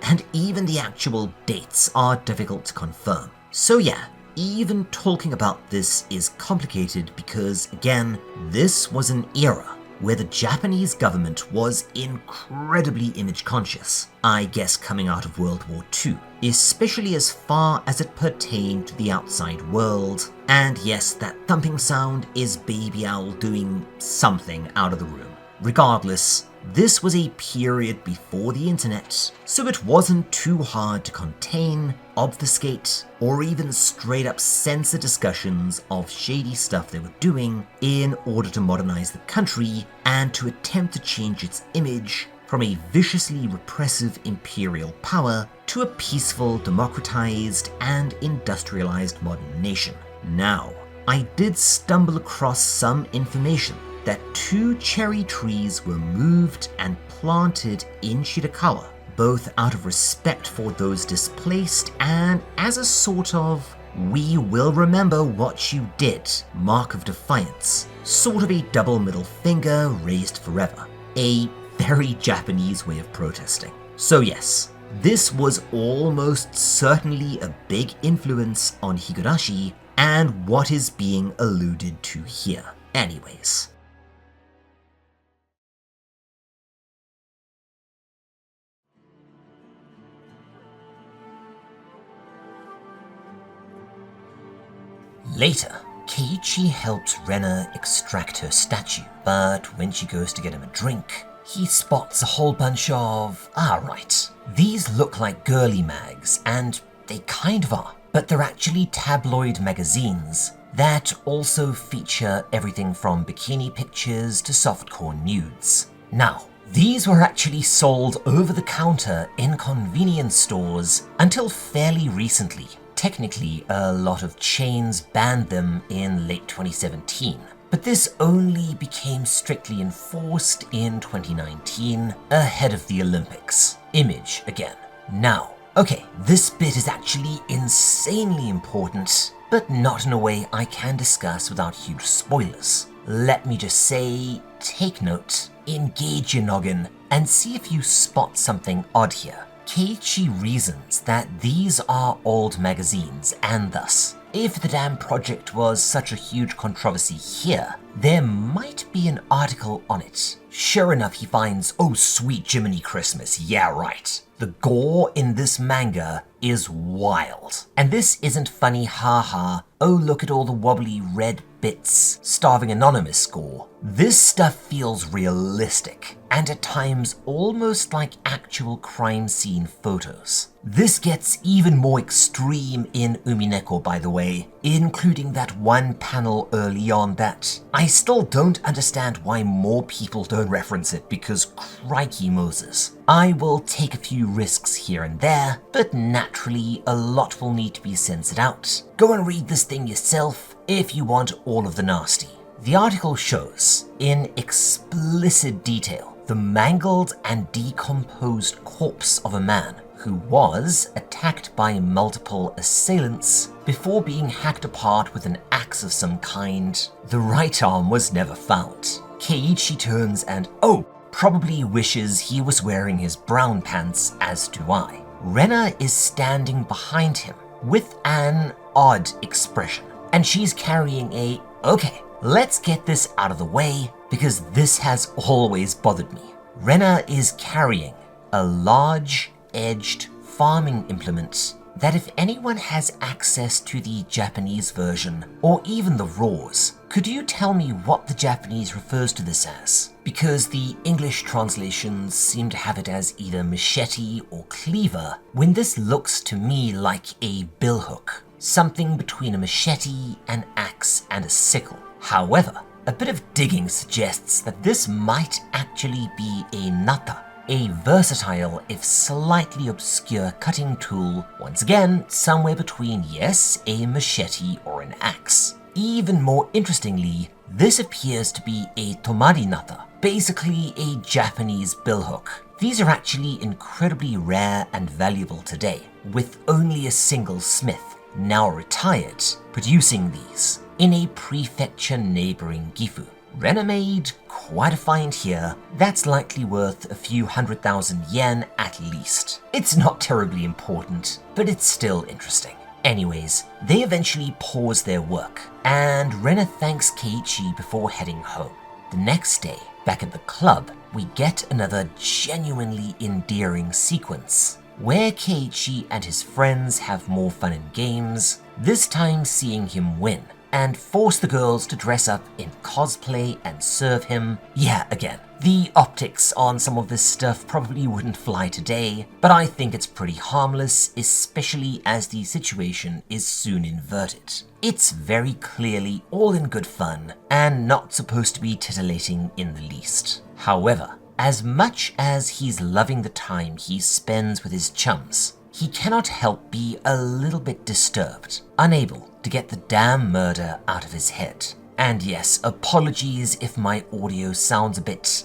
and even the actual dates are difficult to confirm. So yeah, even talking about this is complicated because, again, this was an era where the Japanese government was incredibly image conscious, I guess coming out of World War II, especially as far as it pertained to the outside world. And yes, that thumping sound is Baby Owl doing something out of the room. Regardless, this was a period before the internet, so it wasn't too hard to contain, obfuscate, or even straight up censor discussions of shady stuff they were doing in order to modernize the country and to attempt to change its image from a viciously repressive imperial power to a peaceful, democratized, and industrialized modern nation. Now, I did stumble across some information that 2 cherry trees were moved and planted in Shirakawa, both out of respect for those displaced and as a sort of "we will remember what you did" mark of defiance, sort of a double middle finger raised forever. A very Japanese way of protesting. So yes, this was almost certainly a big influence on Higurashi and what is being alluded to here. Anyways, Later, Keiichi helps Rena extract her statue, but when she goes to get him a drink, he spots a whole bunch of, right, these look like girly mags, and they kind of are, but they're actually tabloid magazines that also feature everything from bikini pictures to softcore nudes. Now, these were actually sold over the counter in convenience stores until fairly recently. Technically, a lot of chains banned them in late 2017, but this only became strictly enforced in 2019, ahead of the Olympics. Image again. Now, okay, this bit is actually insanely important, but not in a way I can discuss without huge spoilers. Let me just say, take note, engage your noggin, and see if you spot something odd here. Keiichi reasons that these are old magazines, and thus, if the damn project was such a huge controversy here, there might be an article on it. Sure enough, he finds, oh sweet Jiminy Christmas, yeah right. The gore in this manga is wild. And this isn't funny haha, oh look at all the wobbly red bits, starving anonymous gore. This stuff feels realistic, and at times almost like actual crime scene photos. This gets even more extreme in Umineko, by the way, including that one panel early on that I still don't understand why more people don't reference it, because crikey Moses. I will take a few risks here and there, but naturally a lot will need to be censored out. Go and read this thing yourself if you want all of the nasty. The article shows, in explicit detail, the mangled and decomposed corpse of a man who was attacked by multiple assailants before being hacked apart with an axe of some kind. The right arm was never found. Keiichi turns and, probably wishes he was wearing his brown pants, as do I. Rena is standing behind him with an odd expression, and she's carrying a, okay, let's get this out of the way because this has always bothered me. Rena is carrying a large, edged farming implement that if anyone has access to the Japanese version, or even the raws, could you tell me what the Japanese refers to this as? Because the English translations seem to have it as either machete or cleaver, when this looks to me like a billhook, something between a machete, an axe, and a sickle. However, a bit of digging suggests that this might actually be a nata, a versatile if slightly obscure cutting tool, once again somewhere between, yes, a machete or an axe. Even more interestingly, this appears to be a tomari nata, basically a Japanese billhook. These are actually incredibly rare and valuable today, with only a single smith, now retired, producing these in a prefecture neighboring Gifu. Rena made quite a find here that's likely worth a few 100,000 yen at least. It's not terribly important, but it's still interesting. Anyways, they eventually pause their work, and Rena thanks Keiichi before heading home. The next day, back at the club, we get another genuinely endearing sequence, where Keiichi and his friends have more fun in games, this time seeing him win, and force the girls to dress up in cosplay and serve him. Yeah, again, the optics on some of this stuff probably wouldn't fly today, but I think it's pretty harmless, especially as the situation is soon inverted. It's very clearly all in good fun, and not supposed to be titillating in the least. However, as much as he's loving the time he spends with his chums, he cannot help be a little bit disturbed, unable to get the damn murder out of his head. And yes, apologies if my audio sounds a bit,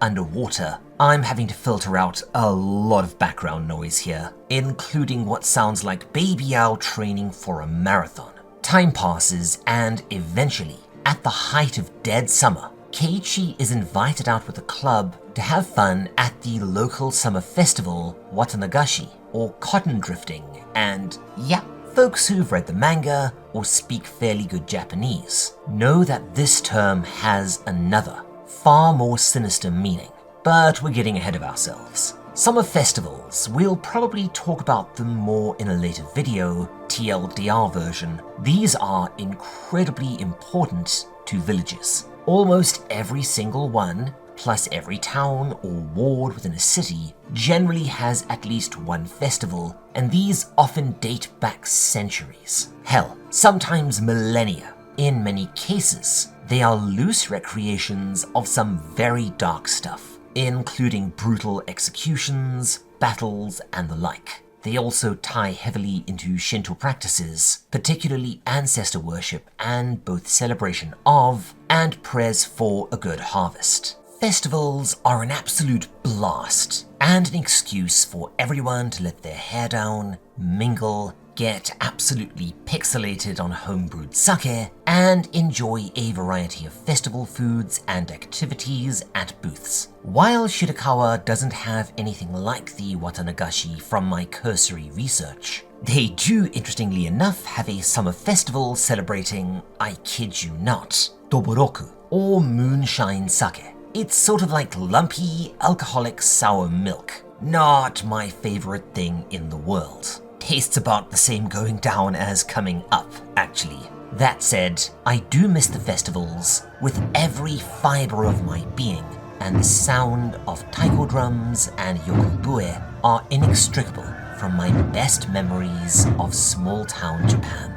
underwater. I'm having to filter out a lot of background noise here, including what sounds like baby owl training for a marathon. Time passes, and eventually, at the height of dead summer, Keiichi is invited out with the club to have fun at the local summer festival, Watanagashi, or cotton drifting, and yeah, folks who've read the manga or speak fairly good Japanese know that this term has another, far more sinister meaning, but we're getting ahead of ourselves. Summer festivals, we'll probably talk about them more in a later video, TLDR version. These are incredibly important to villages. Almost every single one, plus every town or ward within a city, generally has at least one festival, and these often date back centuries. Hell, sometimes millennia. In many cases, they are loose recreations of some very dark stuff, including brutal executions, battles, and the like. They also tie heavily into Shinto practices, particularly ancestor worship and both celebration of and prayers for a good harvest. Festivals are an absolute blast and an excuse for everyone to let their hair down, mingle, get absolutely pixelated on homebrewed sake, and enjoy a variety of festival foods and activities at booths. While Shirakawa doesn't have anything like the Watanagashi from my cursory research, they do, interestingly enough, have a summer festival celebrating, I kid you not, Doboroku, or moonshine sake. It's sort of like lumpy, alcoholic sour milk. Not my favorite thing in the world. Tastes about the same going down as coming up, actually. That said, I do miss the festivals with every fiber of my being, and the sound of taiko drums and yokobue are inextricable from my best memories of small-town Japan.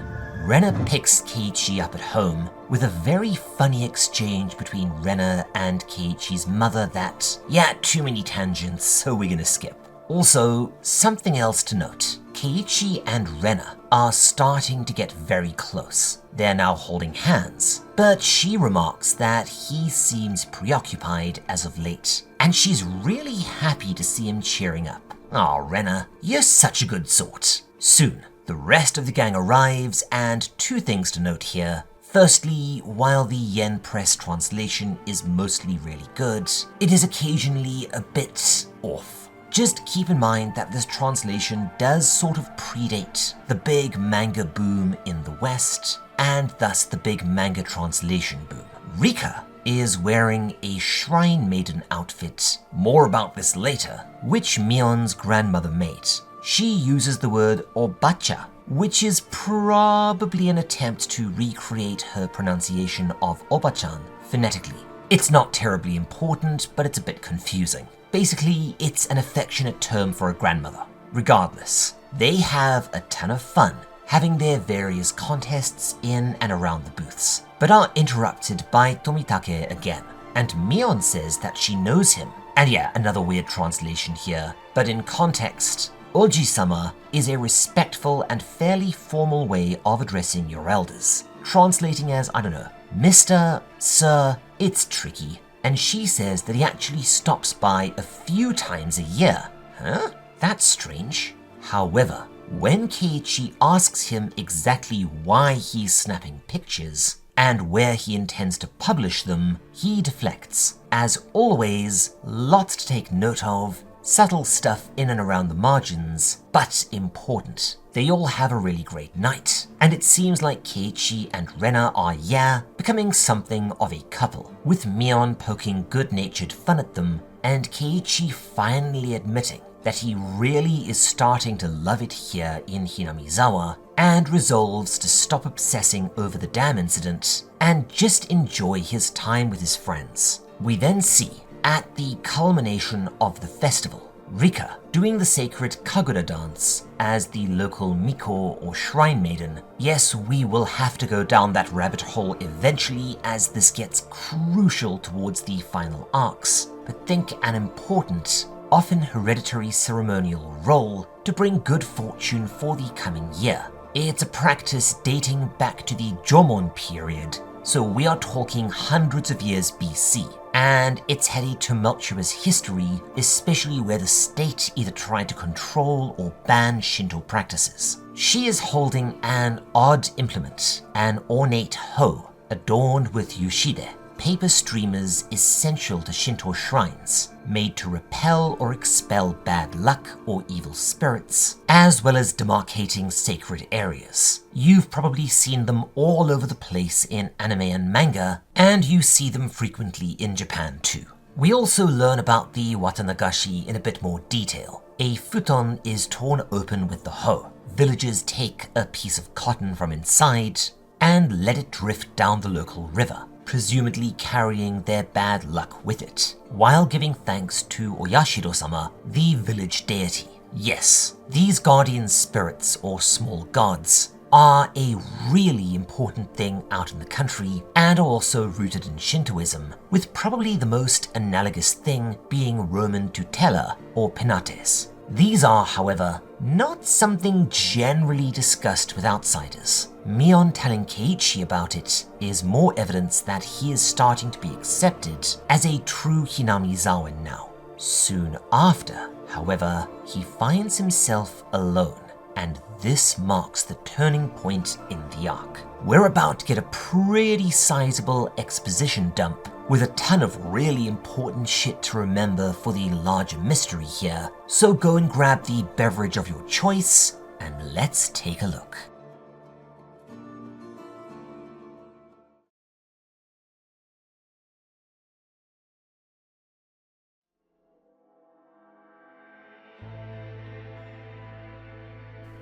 Rena picks Keiichi up at home with a very funny exchange between Rena and Keiichi's mother that, yeah, too many tangents, so we're gonna skip. Also, something else to note. Keiichi and Rena are starting to get very close. They're now holding hands, but she remarks that he seems preoccupied as of late, and she's really happy to see him cheering up. Aw, Rena, you're such a good sort. Soon, the rest of the gang arrives, and two things to note here. Firstly, while the yen press translation is mostly really good, it is occasionally a bit off. Just keep in mind that this translation does sort of predate the big manga boom in the West, and thus the big manga translation boom. Rika is wearing a shrine maiden outfit, more about this later, which Mion's grandmother made. She uses the word obacha, which is probably an attempt to recreate her pronunciation of obachan phonetically. It's not terribly important, but it's a bit confusing. Basically, it's an affectionate term for a grandmother. Regardless, they have a ton of fun having their various contests in and around the booths, but are interrupted by Tomitake again. And Mion says that she knows him. And yeah, another weird translation here, but in context, Oji-sama is a respectful and fairly formal way of addressing your elders. Translating as, I don't know, Mr., Sir, it's tricky. And she says that he actually stops by a few times a year. Huh? That's strange. However, when Keiichi asks him exactly why he's snapping pictures and where he intends to publish them, he deflects. As always, lots to take note of, subtle stuff in and around the margins, but important. They all have a really great night, and it seems like Keiichi and Rena are, becoming something of a couple, with Mion poking good-natured fun at them, and Keiichi finally admitting that he really is starting to love it here in Hinamizawa, and resolves to stop obsessing over the dam incident and just enjoy his time with his friends. We then see, at the culmination of the festival, Rika doing the sacred Kagura dance as the local Miko or shrine maiden. Yes, we will have to go down that rabbit hole eventually as this gets crucial towards the final arcs, but think an important, often hereditary ceremonial role to bring good fortune for the coming year. It's a practice dating back to the Jomon period, so we are talking hundreds of years BC. And it's had a tumultuous history, especially where the state either tried to control or ban Shinto practices. She is holding an odd implement, an ornate hoe, adorned with yushide, paper streamers essential to Shinto shrines, made to repel or expel bad luck or evil spirits, as well as demarcating sacred areas. You've probably seen them all over the place in anime and manga, and you see them frequently in Japan too. We also learn about the Watanagashi in a bit more detail. A futon is torn open with the hoe. Villagers take a piece of cotton from inside and let it drift down the local river, presumably carrying their bad luck with it, while giving thanks to Oyashiro-sama, the village deity. Yes, these guardian spirits, or small gods, are a really important thing out in the country and are also rooted in Shintoism, with probably the most analogous thing being Roman tutela or penates. These are, however, not something generally discussed with outsiders. Mion telling Keiichi about it is more evidence that he is starting to be accepted as a true Hinamizawa now. Soon after, however, he finds himself alone, and this marks the turning point in the arc. We're about to get a pretty sizable exposition dump with a ton of really important shit to remember for the larger mystery here, so go and grab the beverage of your choice and let's take a look.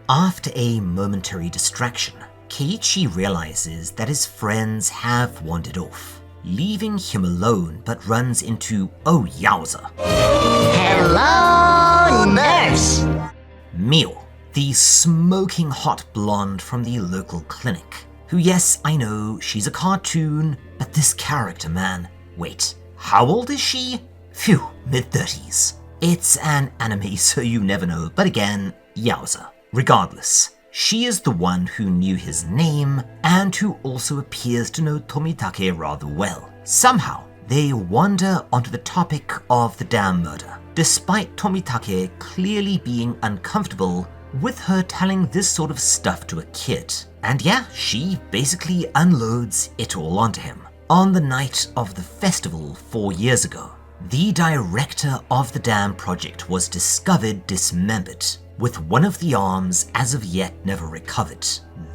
After a momentary distraction, Keiichi realizes that his friends have wandered off, leaving him alone, but runs into, oh yowza, Hello, nurse! Mion, the smoking hot blonde from the local clinic, who, yes, I know, she's a cartoon, but this character, man, wait, how old is she? Phew, mid-30s. It's an anime, so you never know, but again, yowza. Regardless, she is the one who knew his name and who also appears to know Tomitake rather well. Somehow, they wander onto the topic of the dam murder, despite Tomitake clearly being uncomfortable with her telling this sort of stuff to a kid. And yeah, she basically unloads it all onto him. On the night of the festival 4 years ago, the director of the dam project was discovered dismembered, with one of the arms as of yet never recovered.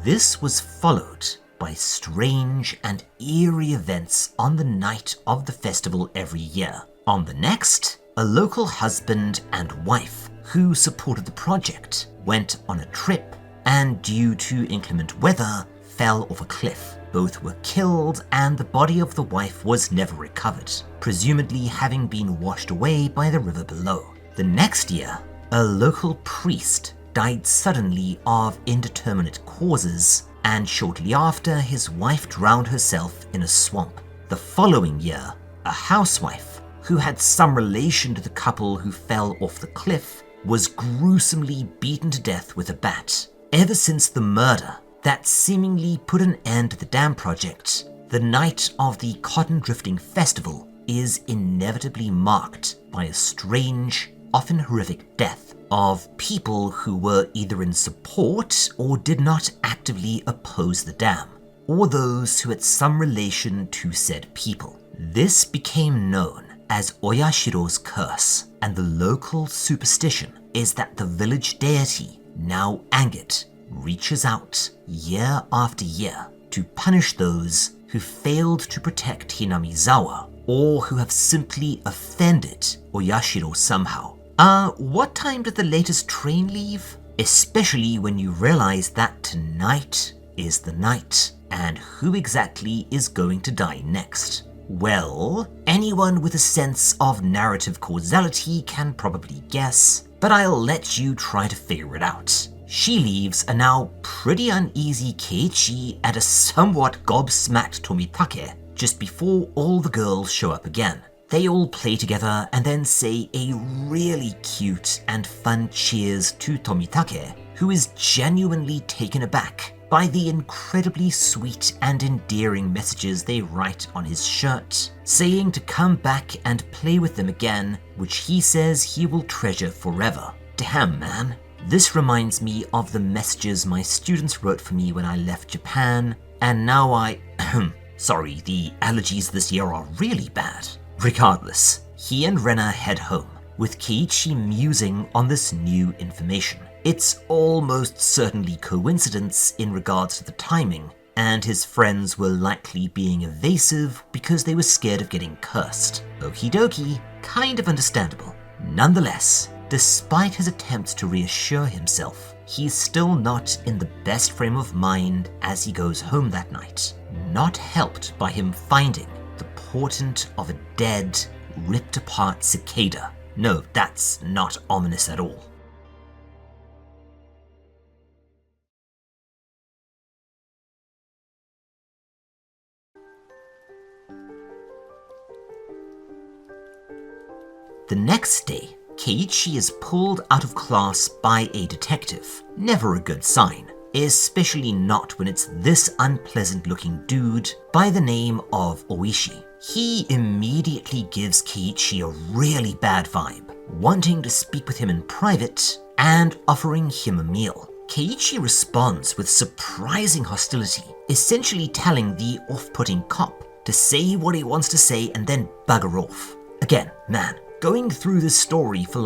This was followed by strange and eerie events on the night of the festival every year. On the next, a local husband and wife who supported the project went on a trip and, due to inclement weather, fell off a cliff. Both were killed and the body of the wife was never recovered, presumably having been washed away by the river below. The next year, a local priest died suddenly of indeterminate causes, and shortly after, his wife drowned herself in a swamp. The following year, a housewife who had some relation to the couple who fell off the cliff was gruesomely beaten to death with a bat. Ever since the murder that seemingly put an end to the dam project, the night of the Cotton Drifting Festival is inevitably marked by a strange, often horrific death of people who were either in support or did not actively oppose the dam, or those who had some relation to said people. This became known as Oyashiro's curse, and the local superstition is that the village deity, now angered, reaches out year after year to punish those who failed to protect Hinamizawa or who have simply offended Oyashiro somehow. What time did the latest train leave? Especially when you realize that tonight is the night, and who exactly is going to die next? Well, anyone with a sense of narrative causality can probably guess, but I'll let you try to figure it out. She leaves a now pretty uneasy Keiichi and a somewhat gobsmacked Tomitake just before all the girls show up again. They all play together and then say a really cute and fun cheers to Tomitake, who is genuinely taken aback by the incredibly sweet and endearing messages they write on his shirt, saying to come back and play with them again, which he says he will treasure forever. Damn, man. This reminds me of the messages my students wrote for me when I left Japan, and now sorry, the allergies this year are really bad. Regardless, he and Rena head home, with Keiichi musing on this new information. It's almost certainly coincidence in regards to the timing, and his friends were likely being evasive because they were scared of getting cursed. Okie dokie, kind of understandable. Nonetheless, despite his attempts to reassure himself, he's still not in the best frame of mind as he goes home that night, not helped by him finding the portent of a dead, ripped apart cicada. No, that's not ominous at all. The next day, Keiichi is pulled out of class by a detective. Never a good sign, especially not when it's this unpleasant-looking dude by the name of Oishi. He immediately gives Keiichi a really bad vibe, wanting to speak with him in private and offering him a meal. Keiichi responds with surprising hostility, essentially telling the off-putting cop to say what he wants to say and then bugger off. Again, man, going through this story for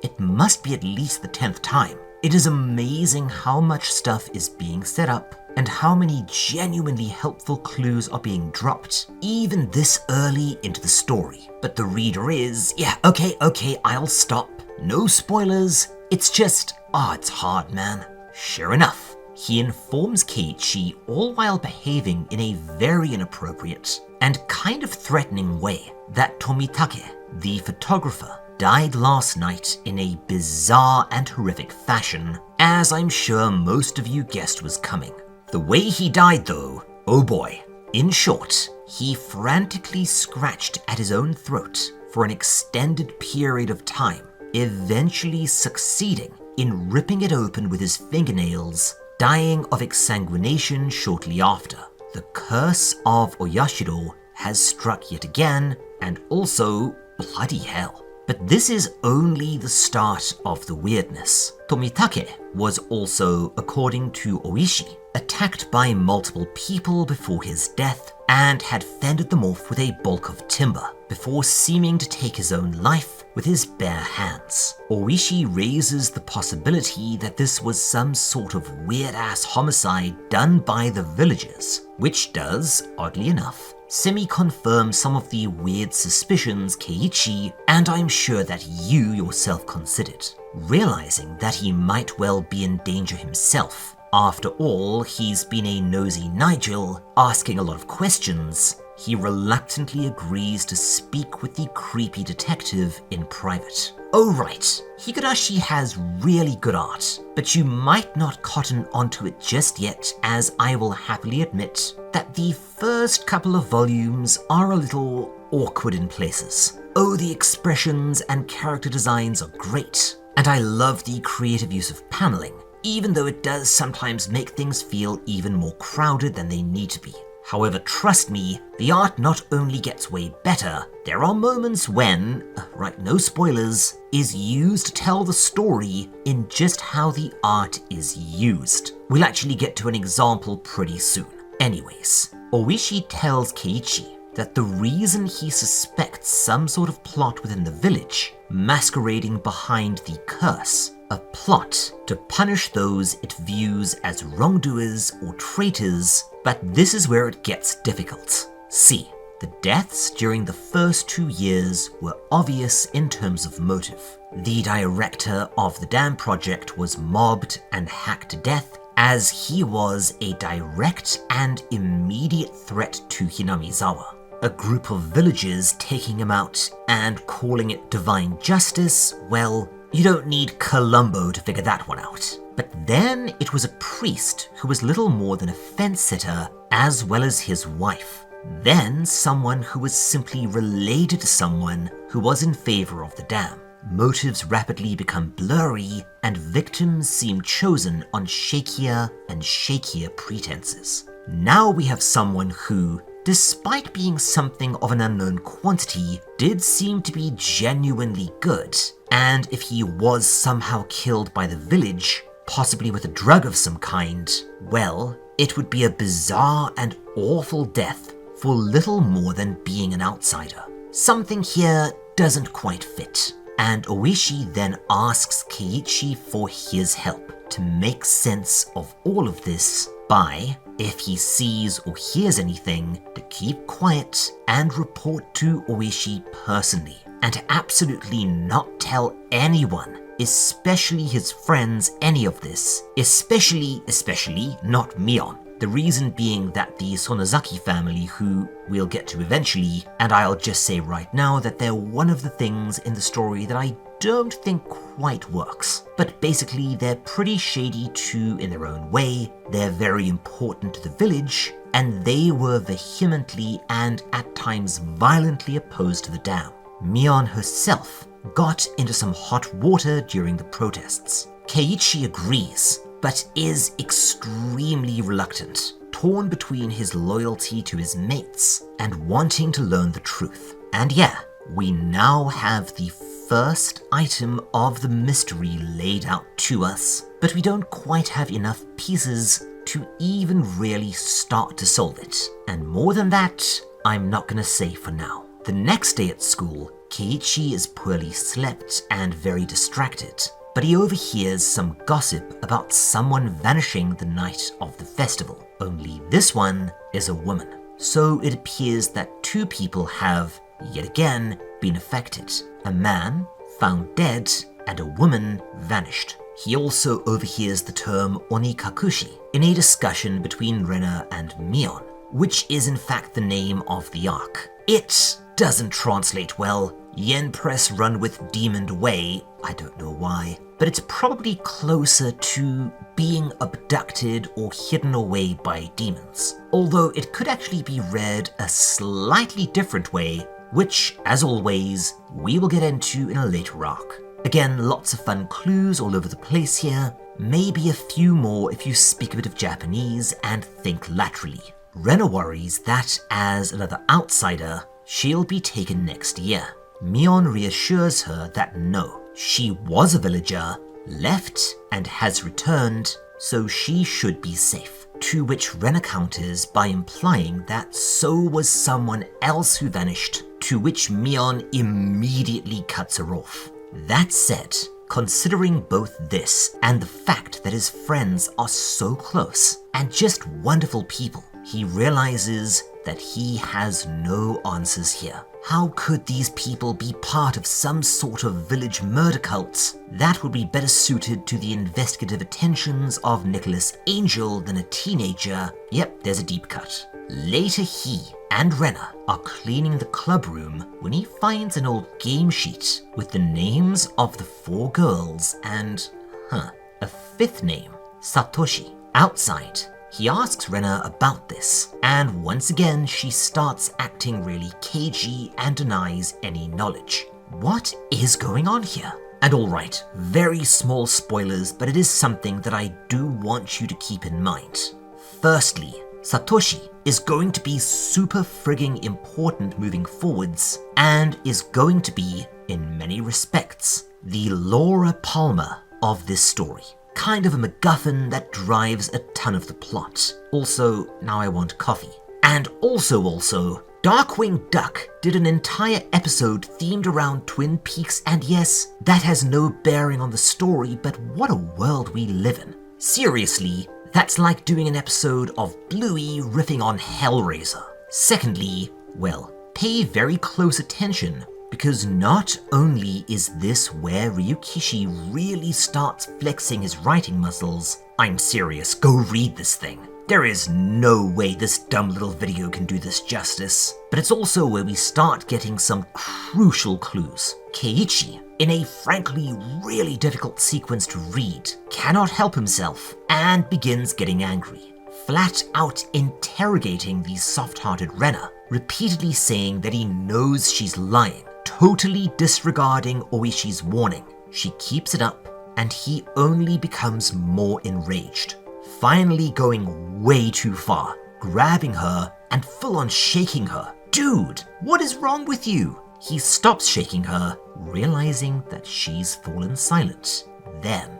it must be at least the 10th time. It is amazing how much stuff is being set up and how many genuinely helpful clues are being dropped, even this early into the story. But the reader is, okay, I'll stop. No spoilers. It's just, it's hard, man. Sure enough, he informs Keiichi all while behaving in a very inappropriate and kind of threatening way that Tomitake, the photographer, died last night in a bizarre and horrific fashion, as I'm sure most of you guessed was coming. The way he died though, oh boy. In short, he frantically scratched at his own throat for an extended period of time, eventually succeeding in ripping it open with his fingernails, dying of exsanguination shortly after. The curse of Oyashiro has struck yet again, and also, bloody hell. But this is only the start of the weirdness. Tomitake was also, according to Oishi, attacked by multiple people before his death and had fended them off with a bulk of timber before seeming to take his own life with his bare hands. Oishi raises the possibility that this was some sort of weird-ass homicide done by the villagers, which does, oddly enough, semi-confirm some of the weird suspicions Keiichi and I'm sure that you yourself considered, realizing that he might well be in danger himself. After all, he's been a nosy Nigel, asking a lot of questions. He reluctantly agrees to speak with the creepy detective in private. Oh right, Higurashi has really good art, but you might not cotton onto it just yet, as I will happily admit that the first couple of volumes are a little awkward in places. Oh, the expressions and character designs are great, and I love the creative use of paneling, even though it does sometimes make things feel even more crowded than they need to be. However, trust me, the art not only gets way better, there are moments when, right, no spoilers, is used to tell the story in just how the art is used. We'll actually get to an example pretty soon. Anyways, Oishi tells Keiichi that the reason he suspects some sort of plot within the village, masquerading behind the curse, a plot to punish those it views as wrongdoers or traitors, but this is where it gets difficult. See, the deaths during the first 2 years were obvious in terms of motive. The director of the dam project was mobbed and hacked to death, as he was a direct and immediate threat to Hinamizawa. A group of villagers taking him out and calling it divine justice, well, you don't need Columbo to figure that one out. But then it was a priest who was little more than a fence-sitter, as well as his wife. Then someone who was simply related to someone who was in favor of the dam. Motives rapidly become blurry, and victims seem chosen on shakier and shakier pretenses. Now we have someone who, despite being something of an unknown quantity, did seem to be genuinely good. And if he was somehow killed by the village, possibly with a drug of some kind, well, it would be a bizarre and awful death for little more than being an outsider. Something here doesn't quite fit, and Oishi then asks Keiichi for his help to make sense of all of this by, if he sees or hears anything, to keep quiet and report to Oishi personally, and to absolutely not tell anyone, especially his friends, any of this, especially not Mion. The reason being that the Sonozaki family, who we'll get to eventually, and I'll just say right now that they're one of the things in the story that I don't think quite works. But basically, they're pretty shady too in their own way, they're very important to the village, and they were vehemently and at times violently opposed to the dam. Mion herself got into some hot water during the protests. Keiichi agrees, but is extremely reluctant, torn between his loyalty to his mates and wanting to learn the truth. And yeah, we now have the first item of the mystery laid out to us, but we don't quite have enough pieces to even really start to solve it. And more than that, I'm not gonna say for now. The next day at school, Keiichi is poorly slept and very distracted, but he overhears some gossip about someone vanishing the night of the festival. Only this one is a woman. So it appears that two people have, yet again, been affected. A man found dead and a woman vanished. He also overhears the term Onikakushi in a discussion between Rena and Mion, which is in fact the name of the arc. It doesn't translate well. Yen Press run with demoned away, I don't know why, but it's probably closer to being abducted or hidden away by demons. Although it could actually be read a slightly different way, which, as always, we will get into in a later arc. Again, lots of fun clues all over the place here, maybe a few more if you speak a bit of Japanese and think laterally. Rena worries that as another outsider, she'll be taken next year. Mion reassures her that no, she was a villager, left, and has returned, so she should be safe. To which Rena counters by implying that so was someone else who vanished, to which Mion immediately cuts her off. That said, considering both this and the fact that his friends are so close and just wonderful people, he realizes that he has no answers here. How could these people be part of some sort of village murder cult that would be better suited to the investigative attentions of Nicholas Angel than a teenager? Yep, there's a deep cut. Later he and Rena are cleaning the club room when he finds an old game sheet with the names of the 4 girls and, a 5th name, Satoshi. Outside, he asks Rena about this, and once again she starts acting really cagey and denies any knowledge. What is going on here? And alright, very small spoilers, but it is something that I do want you to keep in mind. Firstly, Satoshi is going to be super frigging important moving forwards, and is going to be, in many respects, the Laura Palmer of this story. Kind of a MacGuffin that drives a ton of the plot. Also, now I want coffee. And also, Darkwing Duck did an entire episode themed around Twin Peaks, and yes, that has no bearing on the story, but what a world we live in. Seriously, that's like doing an episode of Bluey riffing on Hellraiser. Secondly, well, pay very close attention, because not only is this where Ryukishi really starts flexing his writing muscles, I'm serious, go read this thing. There is no way this dumb little video can do this justice. But it's also where we start getting some crucial clues. Keiichi, in a frankly really difficult sequence to read, cannot help himself and begins getting angry, flat out interrogating the soft-hearted Rena, repeatedly saying that he knows she's lying, totally disregarding Oishi's warning. She keeps it up, and he only becomes more enraged, finally going way too far, grabbing her and full-on shaking her. Dude, what is wrong with you? He stops shaking her, realizing that she's fallen silent. Then,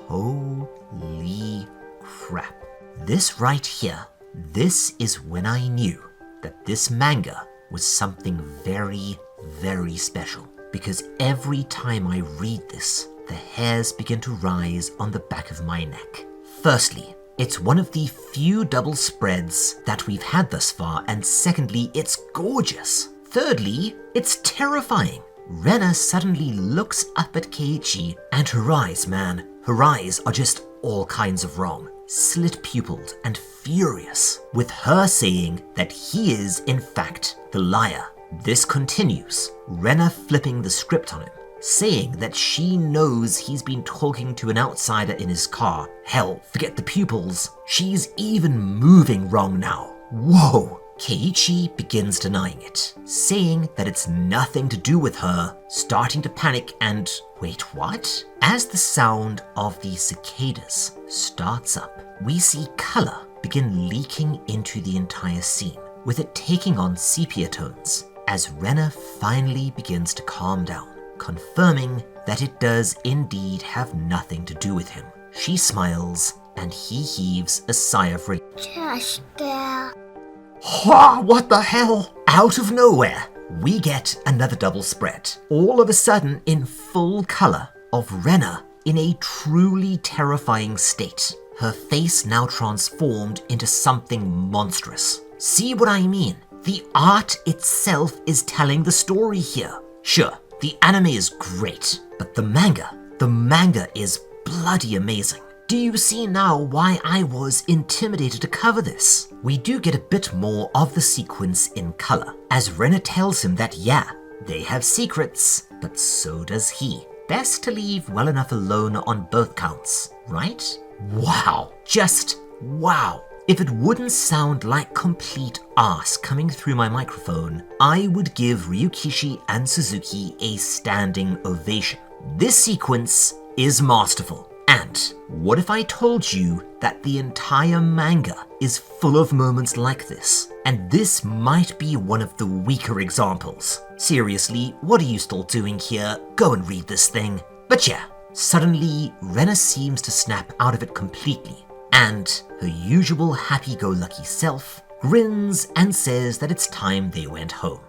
holy crap. This right here, this is when I knew that this manga was something very, very special. Because every time I read this, the hairs begin to rise on the back of my neck. Firstly, it's one of the few double spreads that we've had thus far, and secondly, it's gorgeous. Thirdly, it's terrifying. Rena suddenly looks up at Keiichi, and her eyes, man, her eyes are just all kinds of wrong. Slit-pupiled and furious, with her saying that he is, in fact, the liar. This continues, Rena flipping the script on him, saying that she knows he's been talking to an outsider in his car. Hell, forget the pupils, she's even moving wrong now. Whoa! Keiichi begins denying it, saying that it's nothing to do with her, starting to panic and... wait, what? As the sound of the cicadas starts up, we see color begin leaking into the entire scene, with it taking on sepia tones, as Rena finally begins to calm down, confirming that it does indeed have nothing to do with him. She smiles, and he heaves a sigh of relief. Just there. What the hell? Out of nowhere, we get another double spread, all of a sudden in full color, of Rena in a truly terrifying state. Her face now transformed into something monstrous. See what I mean? The art itself is telling the story here. Sure, the anime is great, but the manga is bloody amazing. Do you see now why I was intimidated to cover this? We do get a bit more of the sequence in color, as Rena tells him that yeah, they have secrets, but so does he. Best to leave well enough alone on both counts, right? Wow, just wow. If it wouldn't sound like complete arse coming through my microphone, I would give Ryukishi and Suzuki a standing ovation. This sequence is masterful. And what if I told you that the entire manga is full of moments like this? And this might be one of the weaker examples. Seriously, what are you still doing here? Go and read this thing. But yeah, suddenly Rena seems to snap out of it completely, and her usual happy-go-lucky self grins and says that it's time they went home.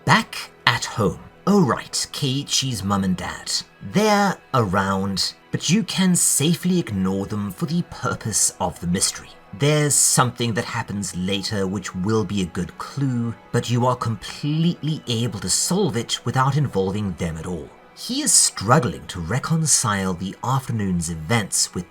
Back at home. Oh right, Keiichi's mum and dad. They're around, but you can safely ignore them for the purpose of the mystery. There's something that happens later which will be a good clue, but you are completely able to solve it without involving them at all. He is struggling to reconcile the afternoon's events with,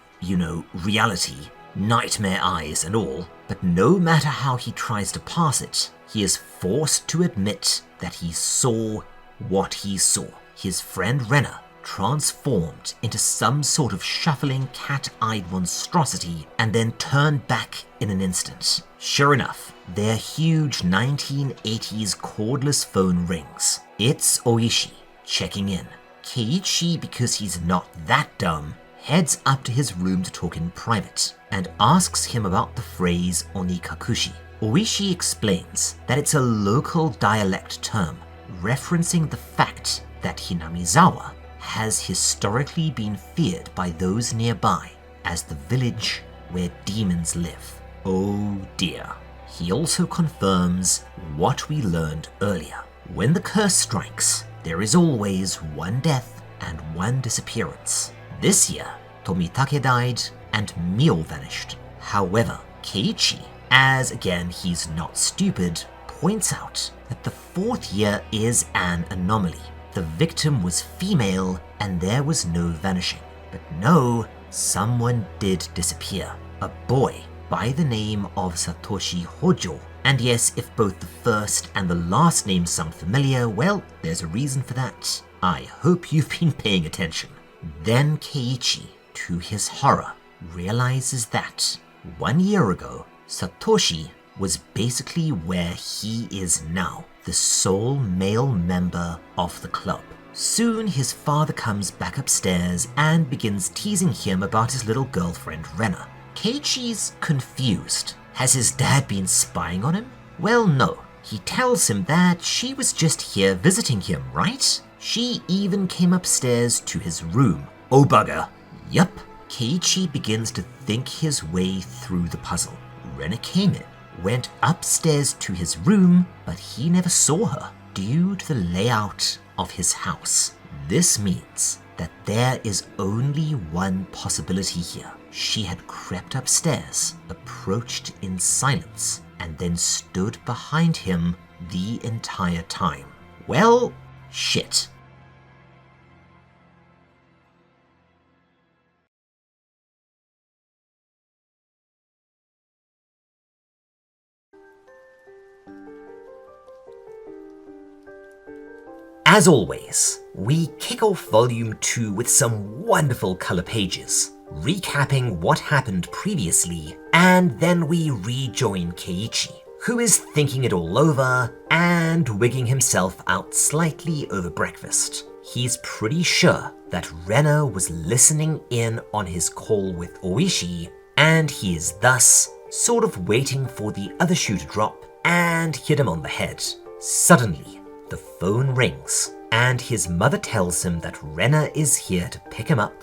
reality, nightmare eyes and all, but no matter how he tries to pass it, he is forced to admit that he saw what he saw. His friend Rena transformed into some sort of shuffling cat-eyed monstrosity and then turned back in an instant. Sure enough, their huge 1980s cordless phone rings. It's Oishi checking in. Keiichi, because he's not that dumb, heads up to his room to talk in private and asks him about the phrase Onikakushi. Oishi explains that it's a local dialect term referencing the fact that Hinamizawa has historically been feared by those nearby as the village where demons live. Oh dear. He also confirms what we learned earlier. When the curse strikes, there is always one death and one disappearance. This year, Tomitake died and Mion vanished. However, Keiichi, as again he's not stupid, points out that the fourth year is an anomaly. The victim was female and there was no vanishing. But no, someone did disappear. A boy by the name of Satoshi Hojo. And yes, if both the first and the last names sound familiar, well, there's a reason for that. I hope you've been paying attention. Then Keiichi, to his horror, realizes that 1 year ago, Satoshi was basically where he is now, the sole male member of the club. Soon his father comes back upstairs and begins teasing him about his little girlfriend Rena. Keiichi's confused. Has his dad been spying on him? Well, no. He tells him that she was just here visiting him, right? She even came upstairs to his room. Oh bugger. Yup. Keiichi begins to think his way through the puzzle. Rena came in, went upstairs to his room, but he never saw her due to the layout of his house. This means that there is only one possibility here. She had crept upstairs, approached in silence, and then stood behind him the entire time. Well, shit. As always, we kick off Volume 2 with some wonderful colour pages, recapping what happened previously, and then we rejoin Keiichi, who is thinking it all over and wigging himself out slightly over breakfast. He's pretty sure that Rena was listening in on his call with Oishi, and he is thus sort of waiting for the other shoe to drop and hit him on the head. Suddenly, the phone rings, and his mother tells him that Rena is here to pick him up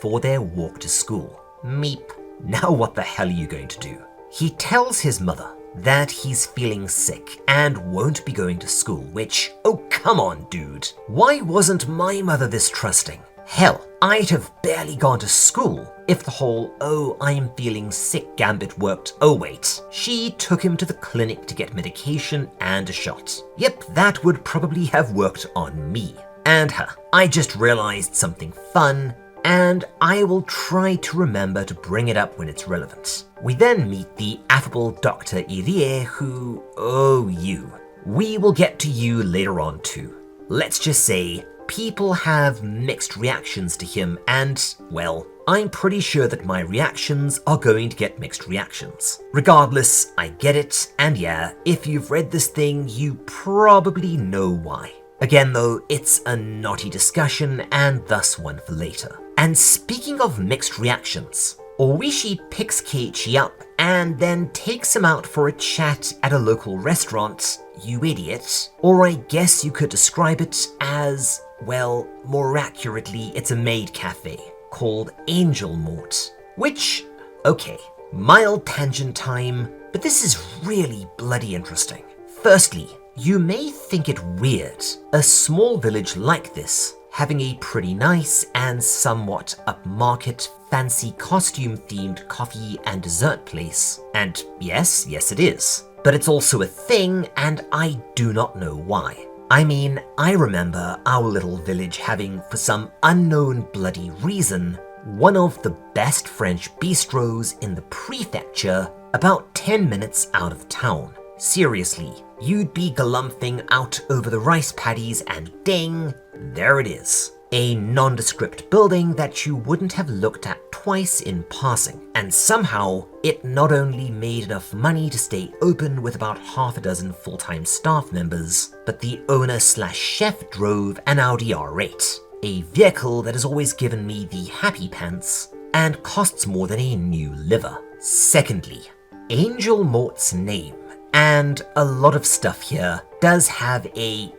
for their walk to school. Meep. Now what the hell are you going to do? He tells his mother that he's feeling sick and won't be going to school, which, oh come on dude, why wasn't my mother this trusting? Hell, I'd have barely gone to school if the whole, oh, I'm feeling sick gambit worked. Oh wait, she took him to the clinic to get medication and a shot. Yep, that would probably have worked on me. And her. I just realized something fun, and I will try to remember to bring it up when it's relevant. We then meet the affable Dr. Irie who, oh you. We will get to you later on too. Let's just say, people have mixed reactions to him and, well, I'm pretty sure that my reactions are going to get mixed reactions. Regardless, I get it, and yeah, if you've read this thing, you probably know why. Again though, it's a naughty discussion and thus one for later. And speaking of mixed reactions, Oishi picks Keiichi up and then takes him out for a chat at a local restaurant, you idiot. Or I guess you could describe it as, well, more accurately, it's a maid cafe called Angel Mort. Which, okay, mild tangent time, but this is really bloody interesting. Firstly, you may think it weird, a small village like this, having a pretty nice and somewhat upmarket, fancy costume-themed coffee and dessert place. And yes, it is. But it's also a thing, and I do not know why. I mean, I remember our little village having, for some unknown bloody reason, one of the best French bistros in the prefecture about 10 minutes out of town. Seriously, you'd be galumphing out over the rice paddies and ding, there it is. A nondescript building that you wouldn't have looked at twice in passing. And somehow, it not only made enough money to stay open with about half a dozen full-time staff members, but the owner/chef drove an Audi R8, a vehicle that has always given me the happy pants and costs more than a new liver. Secondly, Angel Mort's name, and a lot of stuff here, does have a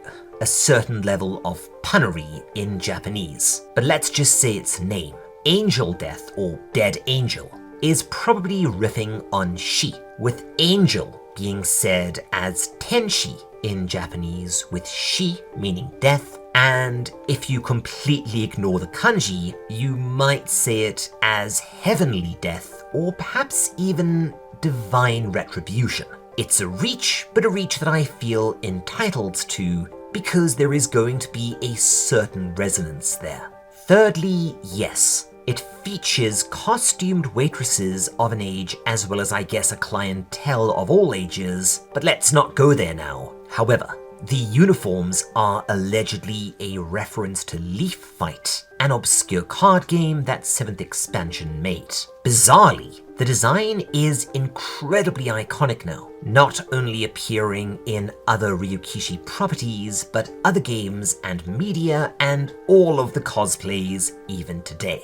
certain level of punnery in Japanese. But let's just say its name, Angel Death or Dead Angel, is probably riffing on shi, with angel being said as tenshi in Japanese, with shi meaning death, and if you completely ignore the kanji, you might say it as heavenly death, or perhaps even divine retribution. It's a reach, but a reach that I feel entitled to because there is going to be a certain resonance there. Thirdly, yes, it features costumed waitresses of an age as well as I guess a clientele of all ages, but let's not go there now. However, the uniforms are allegedly a reference to Leaf Fight, an obscure card game that 7th expansion made. Bizarrely, the design is incredibly iconic now, not only appearing in other Ryukishi properties, but other games and media and all of the cosplays even today.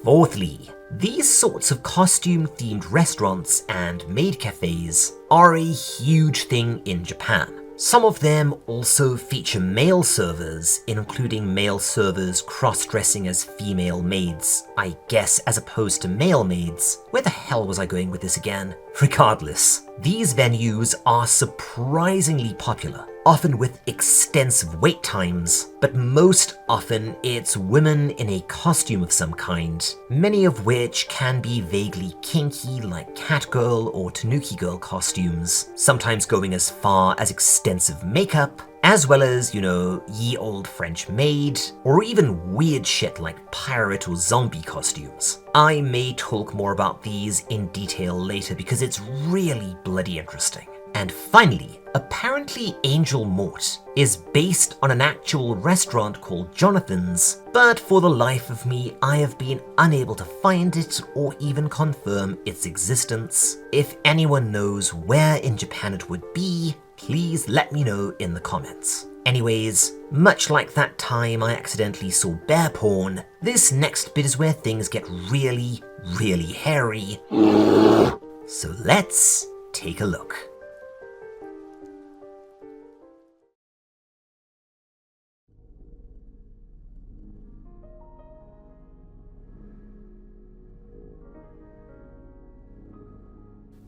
Fourthly, these sorts of costume-themed restaurants and maid cafes are a huge thing in Japan. Some of them also feature male servers, including male servers cross-dressing as female maids, I guess, as opposed to male maids. Where the hell was I going with this again? Regardless, these venues are surprisingly popular, often with extensive wait times, but most often it's women in a costume of some kind, many of which can be vaguely kinky like catgirl or tanuki girl costumes, sometimes going as far as extensive makeup, as well as, ye old French maid, or even weird shit like pirate or zombie costumes. I may talk more about these in detail later because it's really bloody interesting. And finally, apparently Angel Mort is based on an actual restaurant called Jonathan's, but for the life of me, I have been unable to find it or even confirm its existence. If anyone knows where in Japan it would be, please let me know in the comments. Anyways, much like that time I accidentally saw bear porn, this next bit is where things get really, really hairy. So let's take a look.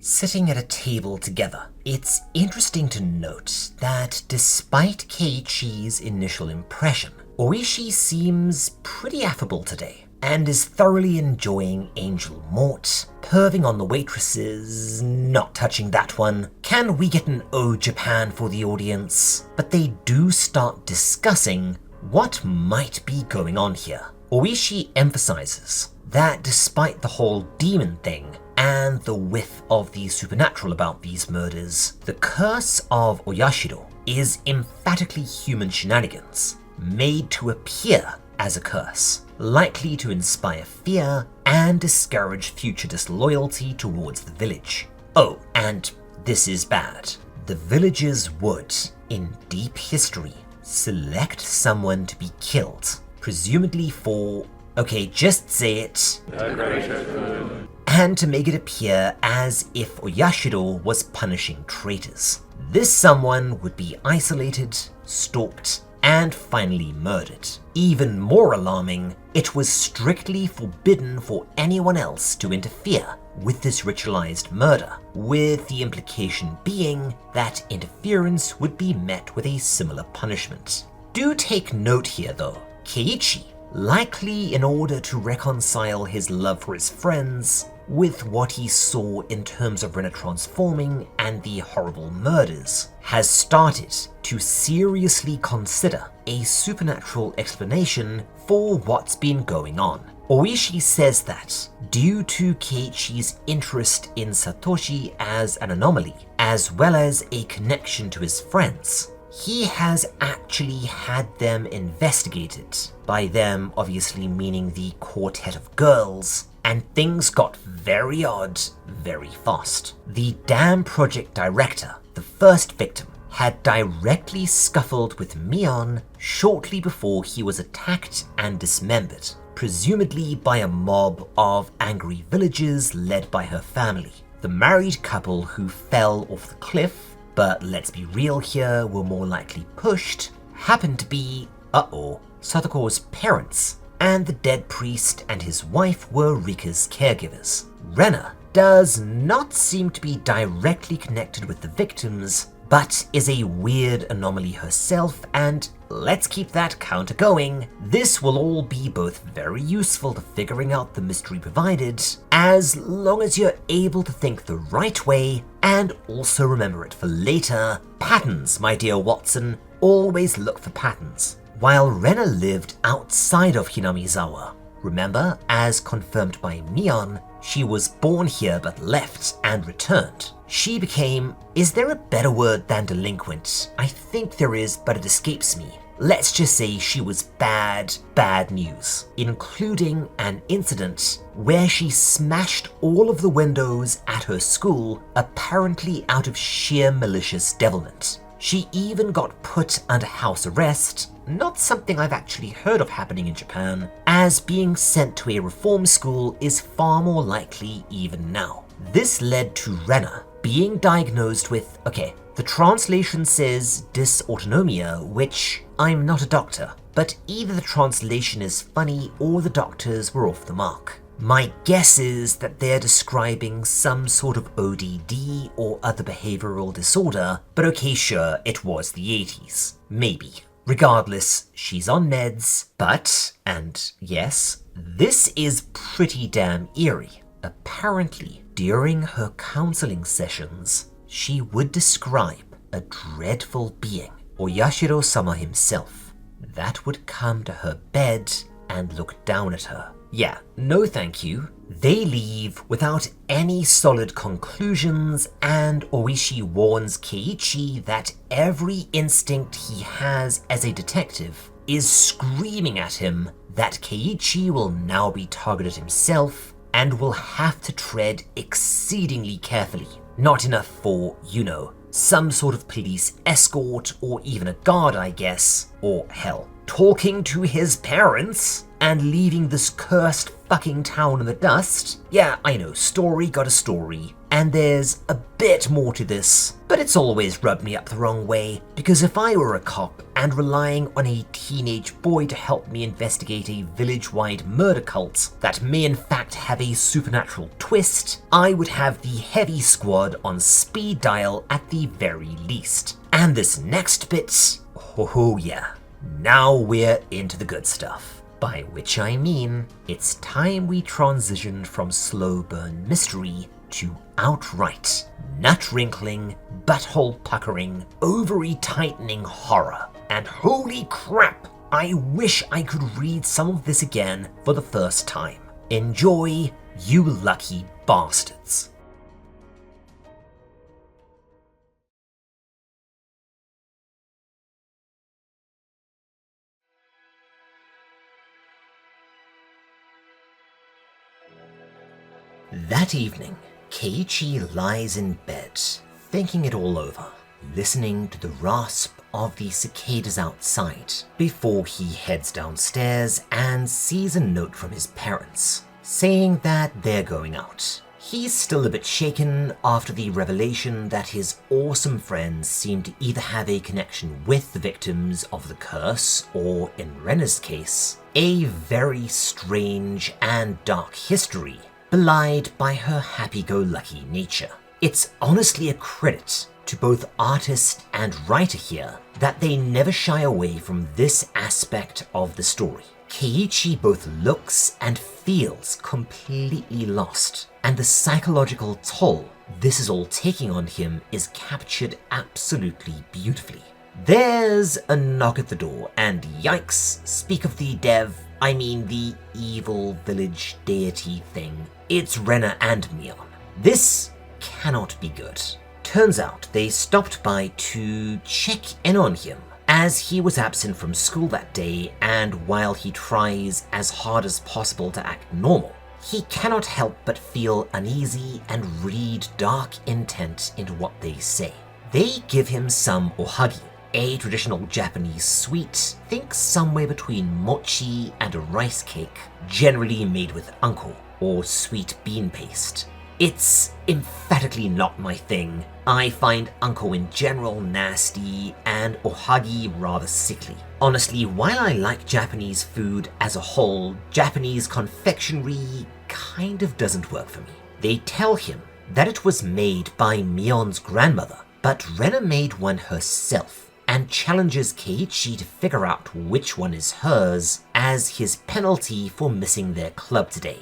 Sitting at a table together, it's interesting to note that despite Keiichi's initial impression, Oishi seems pretty affable today and is thoroughly enjoying Angel Mort, perving on the waitresses, not touching that one. Can we get an "Oh Japan" for the audience? But they do start discussing what might be going on here. Oishi emphasizes that despite the whole demon thing, and the whiff of the supernatural about these murders, the curse of Oyashiro is emphatically human shenanigans, made to appear as a curse, likely to inspire fear and discourage future disloyalty towards the village. Oh, and this is bad. The villagers would, in deep history, select someone to be killed, presumably for, okay, just say it, and to make it appear as if Oyashiro was punishing traitors. This someone would be isolated, stalked, and finally murdered. Even more alarming, it was strictly forbidden for anyone else to interfere with this ritualized murder, with the implication being that interference would be met with a similar punishment. Do take note here though, Keiichi, likely in order to reconcile his love for his friends with what he saw in terms of Rena transforming and the horrible murders, has started to seriously consider a supernatural explanation for what's been going on. Oishi says that, due to Keiichi's interest in Satoshi as an anomaly, as well as a connection to his friends, he has actually had them investigated, by them obviously meaning the quartet of girls, and things got very odd very fast. The damn project director, the first victim, had directly scuffled with Mion shortly before he was attacked and dismembered, presumably by a mob of angry villagers led by her family. The married couple who fell off the cliff, but let's be real here, were more likely pushed, happened to be, Satako's parents, and the dead priest and his wife were Rika's caregivers. Rena does not seem to be directly connected with the victims, but is a weird anomaly herself, and let's keep that counter going. This will all be both very useful to figuring out the mystery provided, as long as you're able to think the right way and also remember it for later. Patterns, my dear Watson, always look for patterns. While Rena lived outside of Hinamizawa, remember, as confirmed by Mion, she was born here but left and returned. She became, is there a better word than delinquent? I think there is, but it escapes me. Let's just say she was bad news, including an incident where she smashed all of the windows at her school, apparently out of sheer malicious devilment. She even got put under house arrest, not something I've actually heard of happening in Japan, as being sent to a reform school is far more likely even now. This led to Rena being diagnosed with, the translation says dysautonomia, which I'm not a doctor, but either the translation is funny or the doctors were off the mark. My guess is that they're describing some sort of ODD or other behavioral disorder, but okay, sure, it was the 80s. Maybe. Regardless, she's on meds, but, and yes, this is pretty damn eerie. Apparently, during her counseling sessions, she would describe a dreadful being, Oyashiro-sama himself, that would come to her bed and look down at her. Yeah, no thank you. They leave without any solid conclusions, and Oishi warns Keiichi that every instinct he has as a detective is screaming at him that Keiichi will now be targeted himself and will have to tread exceedingly carefully. Not enough for, you know, some sort of police escort or even a guard, I guess, or hell, talking to his parents and leaving this cursed fucking town in the dust. Yeah, I know, story got a story, and there's a bit more to this, but it's always rubbed me up the wrong way, because if I were a cop and relying on a teenage boy to help me investigate a village-wide murder cult that may in fact have a supernatural twist, I would have the heavy squad on speed dial at the very least. And this next bit, oh yeah, now we're into the good stuff. By which I mean, it's time we transitioned from slow burn mystery to outright nut-wrinkling, butthole-puckering, ovary-tightening horror. And holy crap, I wish I could read some of this again for the first time. Enjoy, you lucky bastards. That evening, Keiichi lies in bed, thinking it all over, listening to the rasp of the cicadas outside, before he heads downstairs and sees a note from his parents, saying that they're going out. He's still a bit shaken after the revelation that his awesome friends seem to either have a connection with the victims of the curse, or in Rena's case, a very strange and dark history belied by her happy-go-lucky nature. It's honestly a credit to both artist and writer here that they never shy away from this aspect of the story. Keiichi both looks and feels completely lost, and the psychological toll this is all taking on him is captured absolutely beautifully. There's a knock at the door, and yikes, speak of the the evil village deity thing. It's Rena and Mion. This cannot be good. Turns out they stopped by to check in on him, as he was absent from school that day, and while he tries as hard as possible to act normal, he cannot help but feel uneasy and read dark intent into what they say. They give him some ohagi, a traditional Japanese sweet, think somewhere between mochi and a rice cake, generally made with anko, or sweet bean paste. It's emphatically not my thing. I find anko in general nasty, and ohagi rather sickly. Honestly, while I like Japanese food as a whole, Japanese confectionery kind of doesn't work for me. They tell him that it was made by Mion's grandmother, but Rena made one herself, and challenges Keiichi to figure out which one is hers as his penalty for missing their club today.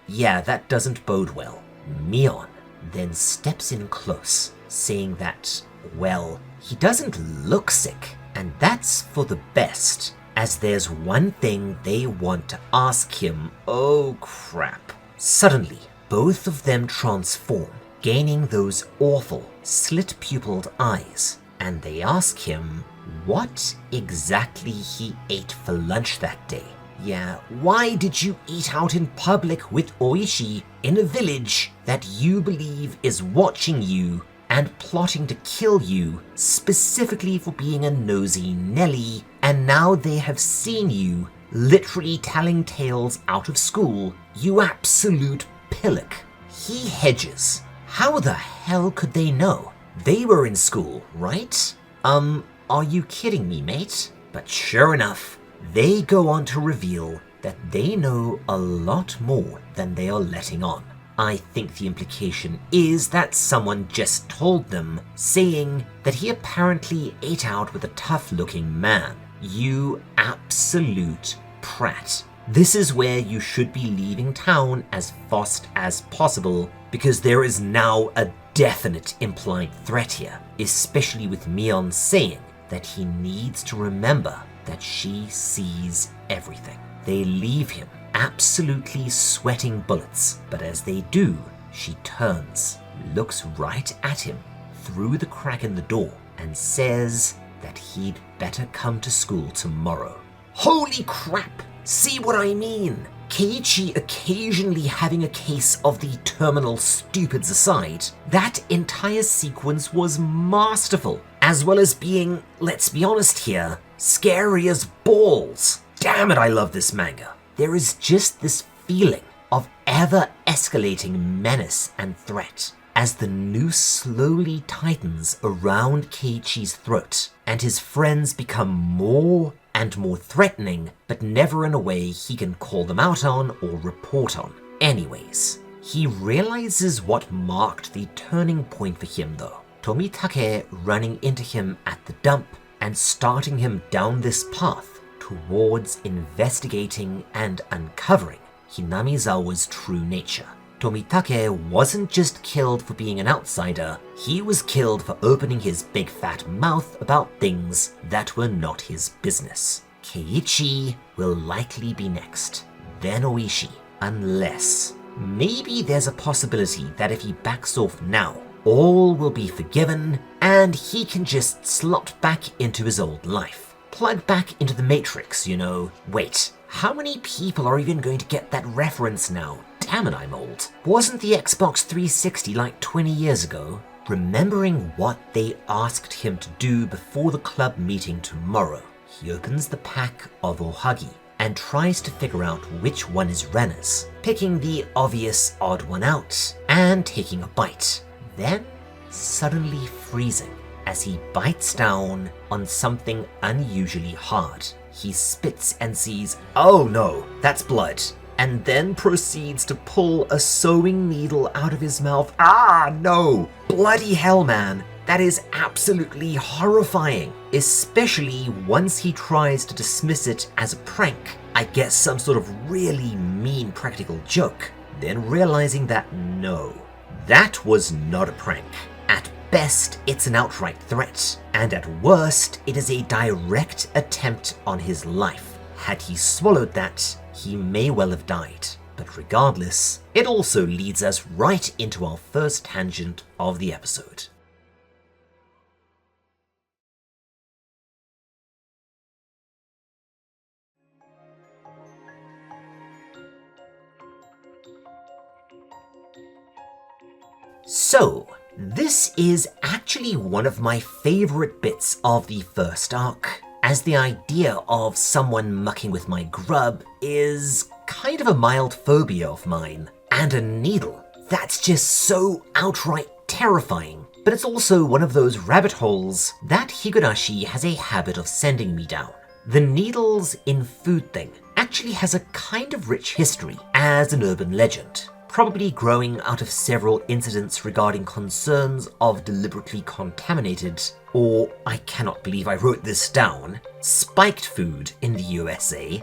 Yeah, that doesn't bode well. Mion then steps in close, saying that, well, he doesn't look sick, and that's for the best, as there's one thing they want to ask him. Oh crap. Suddenly, both of them transform, gaining those awful, slit-pupiled eyes, and they ask him what exactly he ate for lunch that day. Yeah, why did you eat out in public with Oishi in a village that you believe is watching you and plotting to kill you specifically for being a nosy Nelly, and now they have seen you literally telling tales out of school, you absolute pillock. He hedges. How the hell could they know? They were in school, right? Are you kidding me, mate? But sure enough, they go on to reveal that they know a lot more than they are letting on. I think the implication is that someone just told them, saying that he apparently ate out with a tough-looking man. You absolute prat. This is where you should be leaving town as fast as possible, because there is now a definite implied threat here, especially with Mion saying that he needs to remember that she sees everything. They leave him absolutely sweating bullets, but as they do, she turns, looks right at him through the crack in the door, and says that he'd better come to school tomorrow. Holy crap! See what I mean? Keiichi occasionally having a case of the terminal stupids aside, that entire sequence was masterful, as well as being, let's be honest here, scary as balls. Damn it, I love this manga. There is just this feeling of ever-escalating menace and threat as the noose slowly tightens around Keiichi's throat, and his friends become more and more threatening, but never in a way he can call them out on or report on. Anyways, he realizes what marked the turning point for him though. Tomitake running into him at the dump and starting him down this path towards investigating and uncovering Hinamizawa's true nature. Tomitake wasn't just killed for being an outsider, he was killed for opening his big fat mouth about things that were not his business. Keiichi will likely be next, then Oishi, unless maybe there's a possibility that if he backs off now, all will be forgiven and he can just slot back into his old life. Plug back into the Matrix, you know. Wait, how many people are even going to get that reference now? Damn it, I'm old. Wasn't the Xbox 360 like 20 years ago? Remembering what they asked him to do before the club meeting tomorrow, he opens the pack of ohagi and tries to figure out which one is Rena's, picking the obvious odd one out and taking a bite, then suddenly freezing as he bites down on something unusually hard. He spits and sees, oh no, that's blood, and then proceeds to pull a sewing needle out of his mouth. Ah, no! Bloody hell, man! That is absolutely horrifying, especially once he tries to dismiss it as a prank. I guess some sort of really mean practical joke, then realizing that no, that was not a prank. At best, it's an outright threat, and at worst, it is a direct attempt on his life. Had he swallowed that, he may well have died. But regardless, it also leads us right into our first tangent of the episode. So, this is actually one of my favorite bits of the first arc, as the idea of someone mucking with my grub is kind of a mild phobia of mine. And a needle, that's just so outright terrifying. But it's also one of those rabbit holes that Higurashi has a habit of sending me down. The needles in food thing actually has a kind of rich history as an urban legend, probably growing out of several incidents regarding concerns of deliberately contaminated, or I cannot believe I wrote this down, spiked food in the USA,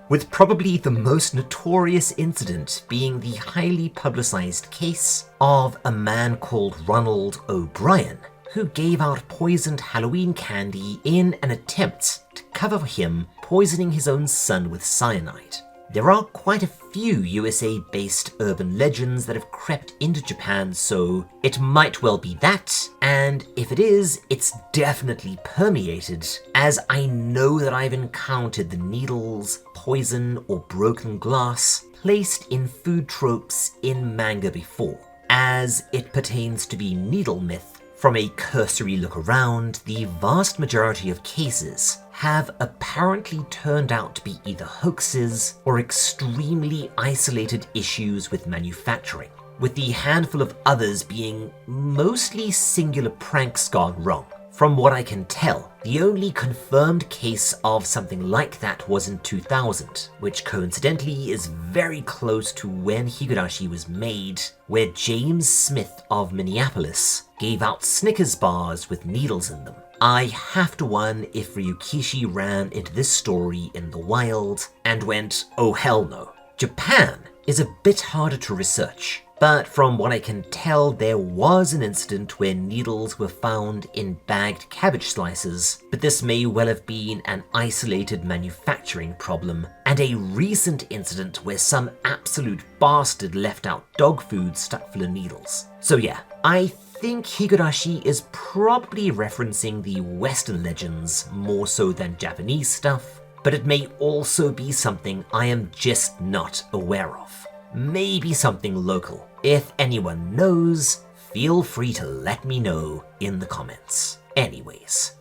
with probably the most notorious incident being the highly publicized case of a man called Ronald O'Brien, who gave out poisoned Halloween candy in an attempt to cover for him poisoning his own son with cyanide. There are quite a few USA-based urban legends that have crept into Japan, so it might well be that, and if it is, it's definitely permeated, as I know that I've encountered the needles, poison, or broken glass placed in food tropes in manga before. As it pertains to the needle myth, from a cursory look around, the vast majority of cases have apparently turned out to be either hoaxes or extremely isolated issues with manufacturing, with the handful of others being mostly singular pranks gone wrong. From what I can tell, the only confirmed case of something like that was in 2000, which coincidentally is very close to when Higurashi was made, where James Smith of Minneapolis gave out Snickers bars with needles in them. I have to wonder if Ryukishi ran into this story in the wild and went, oh hell no. Japan is a bit harder to research, but from what I can tell, there was an incident where needles were found in bagged cabbage slices, but this may well have been an isolated manufacturing problem, and a recent incident where some absolute bastard left out dog food stuck full of needles. So yeah, I think Higurashi is probably referencing the Western legends more so than Japanese stuff, but it may also be something I am just not aware of. Maybe something local. If anyone knows, feel free to let me know in the comments. Anyways.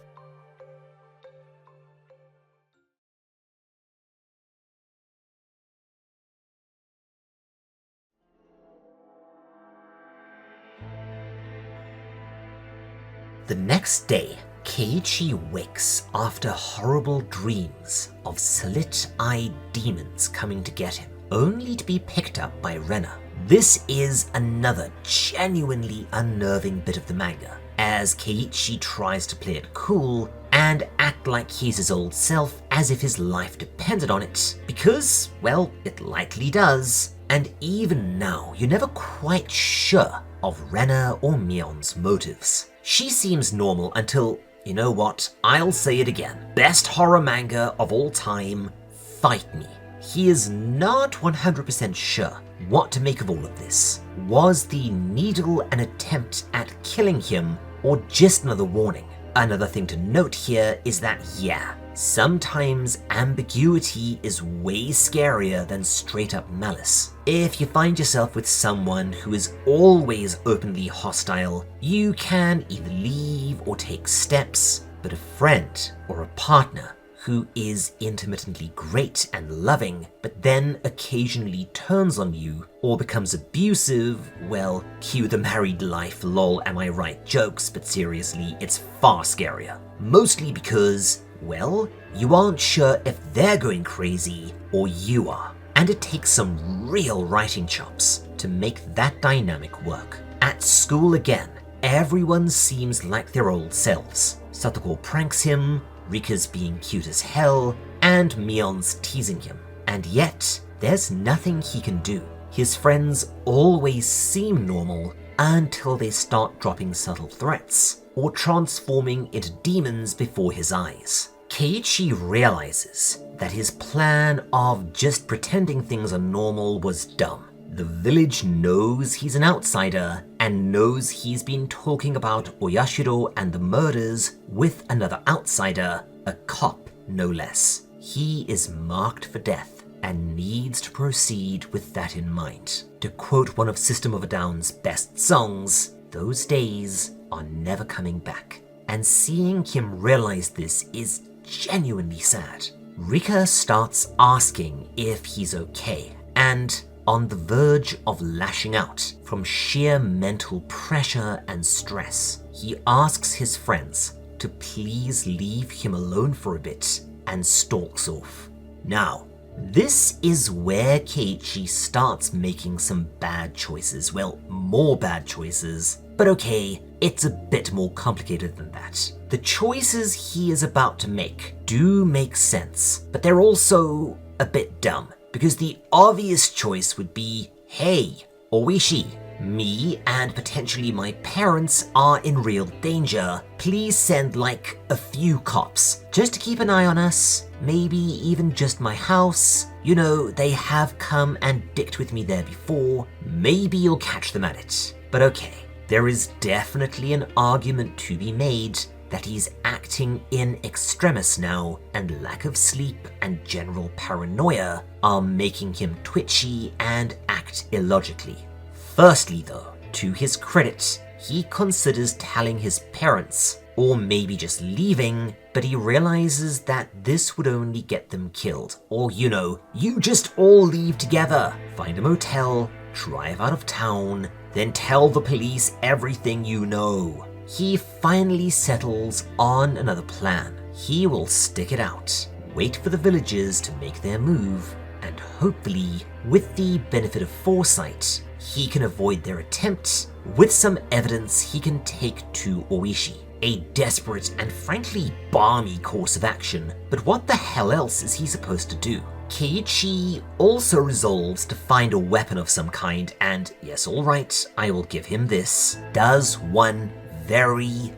The next day, Keiichi wakes after horrible dreams of slit-eyed demons coming to get him, only to be picked up by Rena. This is another genuinely unnerving bit of the manga, as Keiichi tries to play it cool and act like he's his old self as if his life depended on it, because, well, it likely does. And even now, you're never quite sure of Rena or Mion's motives. She seems normal until, you know what, I'll say it again. Best horror manga of all time, fight me. He is not 100% sure what to make of all of this. Was the needle an attempt at killing him or just another warning? Another thing to note here is that, yeah, sometimes ambiguity is way scarier than straight up malice. If you find yourself with someone who is always openly hostile, you can either leave or take steps, but a friend or a partner who is intermittently great and loving, but then occasionally turns on you or becomes abusive, well, cue the married life lol am I right jokes, but seriously, it's far scarier. Mostly because, well, you aren't sure if they're going crazy or you are. And it takes some real writing chops to make that dynamic work. At school again, everyone seems like their old selves. Satako pranks him, Rika's being cute as hell, and Mion's teasing him. And yet, there's nothing he can do. His friends always seem normal until they start dropping subtle threats or transforming into demons before his eyes. Keiichi realizes that his plan of just pretending things are normal was dumb. The village knows he's an outsider and knows he's been talking about Oyashiro and the murders with another outsider, a cop no less. He is marked for death and needs to proceed with that in mind. To quote one of System of a Down's best songs, those days are never coming back. And seeing him realize this is genuinely sad. Rika starts asking if he's okay, and on the verge of lashing out from sheer mental pressure and stress, he asks his friends to please leave him alone for a bit and stalks off. Now, this is where Keiichi starts making some bad choices. Well, more bad choices. But okay, it's a bit more complicated than that. The choices he is about to make do make sense, but they're also a bit dumb. Because the obvious choice would be, hey, Oishi, me and potentially my parents are in real danger. Please send like a few cops just to keep an eye on us. Maybe even just my house. You know, they have come and dicked with me there before. Maybe you'll catch them at it. But okay, there is definitely an argument to be made that he's acting in extremis now, and lack of sleep and general paranoia are making him twitchy and act illogically. Firstly though, to his credit, he considers telling his parents, or maybe just leaving, but he realizes that this would only get them killed. Or, you know, you just all leave together, find a motel, drive out of town, then tell the police everything you know. he finally settles on another plan. He will stick it out, wait for the villagers to make their move, and hopefully, with the benefit of foresight, he can avoid their attempt with some evidence he can take to Oishi. A desperate and frankly balmy course of action, but what the hell else is he supposed to do? Keiichi also resolves to find a weapon of some kind and, yes, alright, I will give him this, does one very,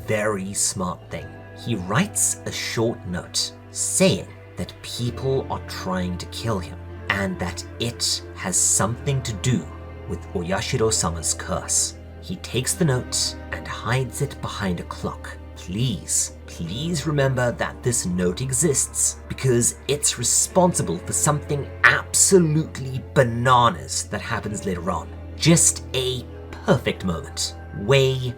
very smart thing. He writes a short note saying that people are trying to kill him and that it has something to do with Oyashiro-sama's curse. He takes the note and hides it behind a clock. Please remember that this note exists because it's responsible for something absolutely bananas that happens later on. Just a perfect moment. Way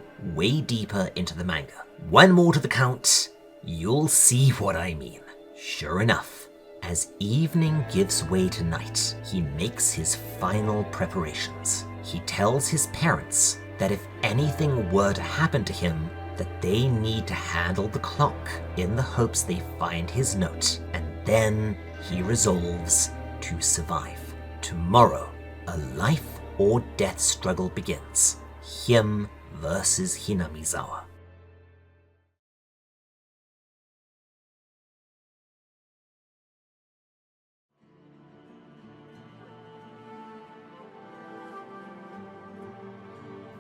deeper into the manga. One more to the count, you'll see what I mean. Sure enough, as evening gives way to night, he makes his final preparations. He tells his parents that if anything were to happen to him, that they need to handle the clock in the hopes they find his note, and then he resolves to survive. Tomorrow, a life or death struggle begins. Him versus Hinamizawa.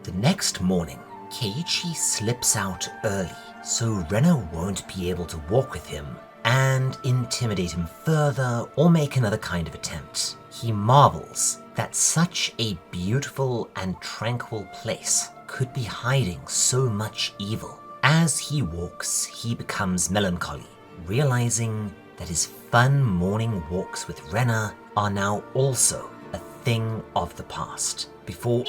The next morning, Keiichi slips out early so Rena won't be able to walk with him and intimidate him further or make another kind of attempt. He marvels that such a beautiful and tranquil place could be hiding so much evil. As he walks, he becomes melancholy, realizing that his fun morning walks with Rena are now also a thing of the past. Before...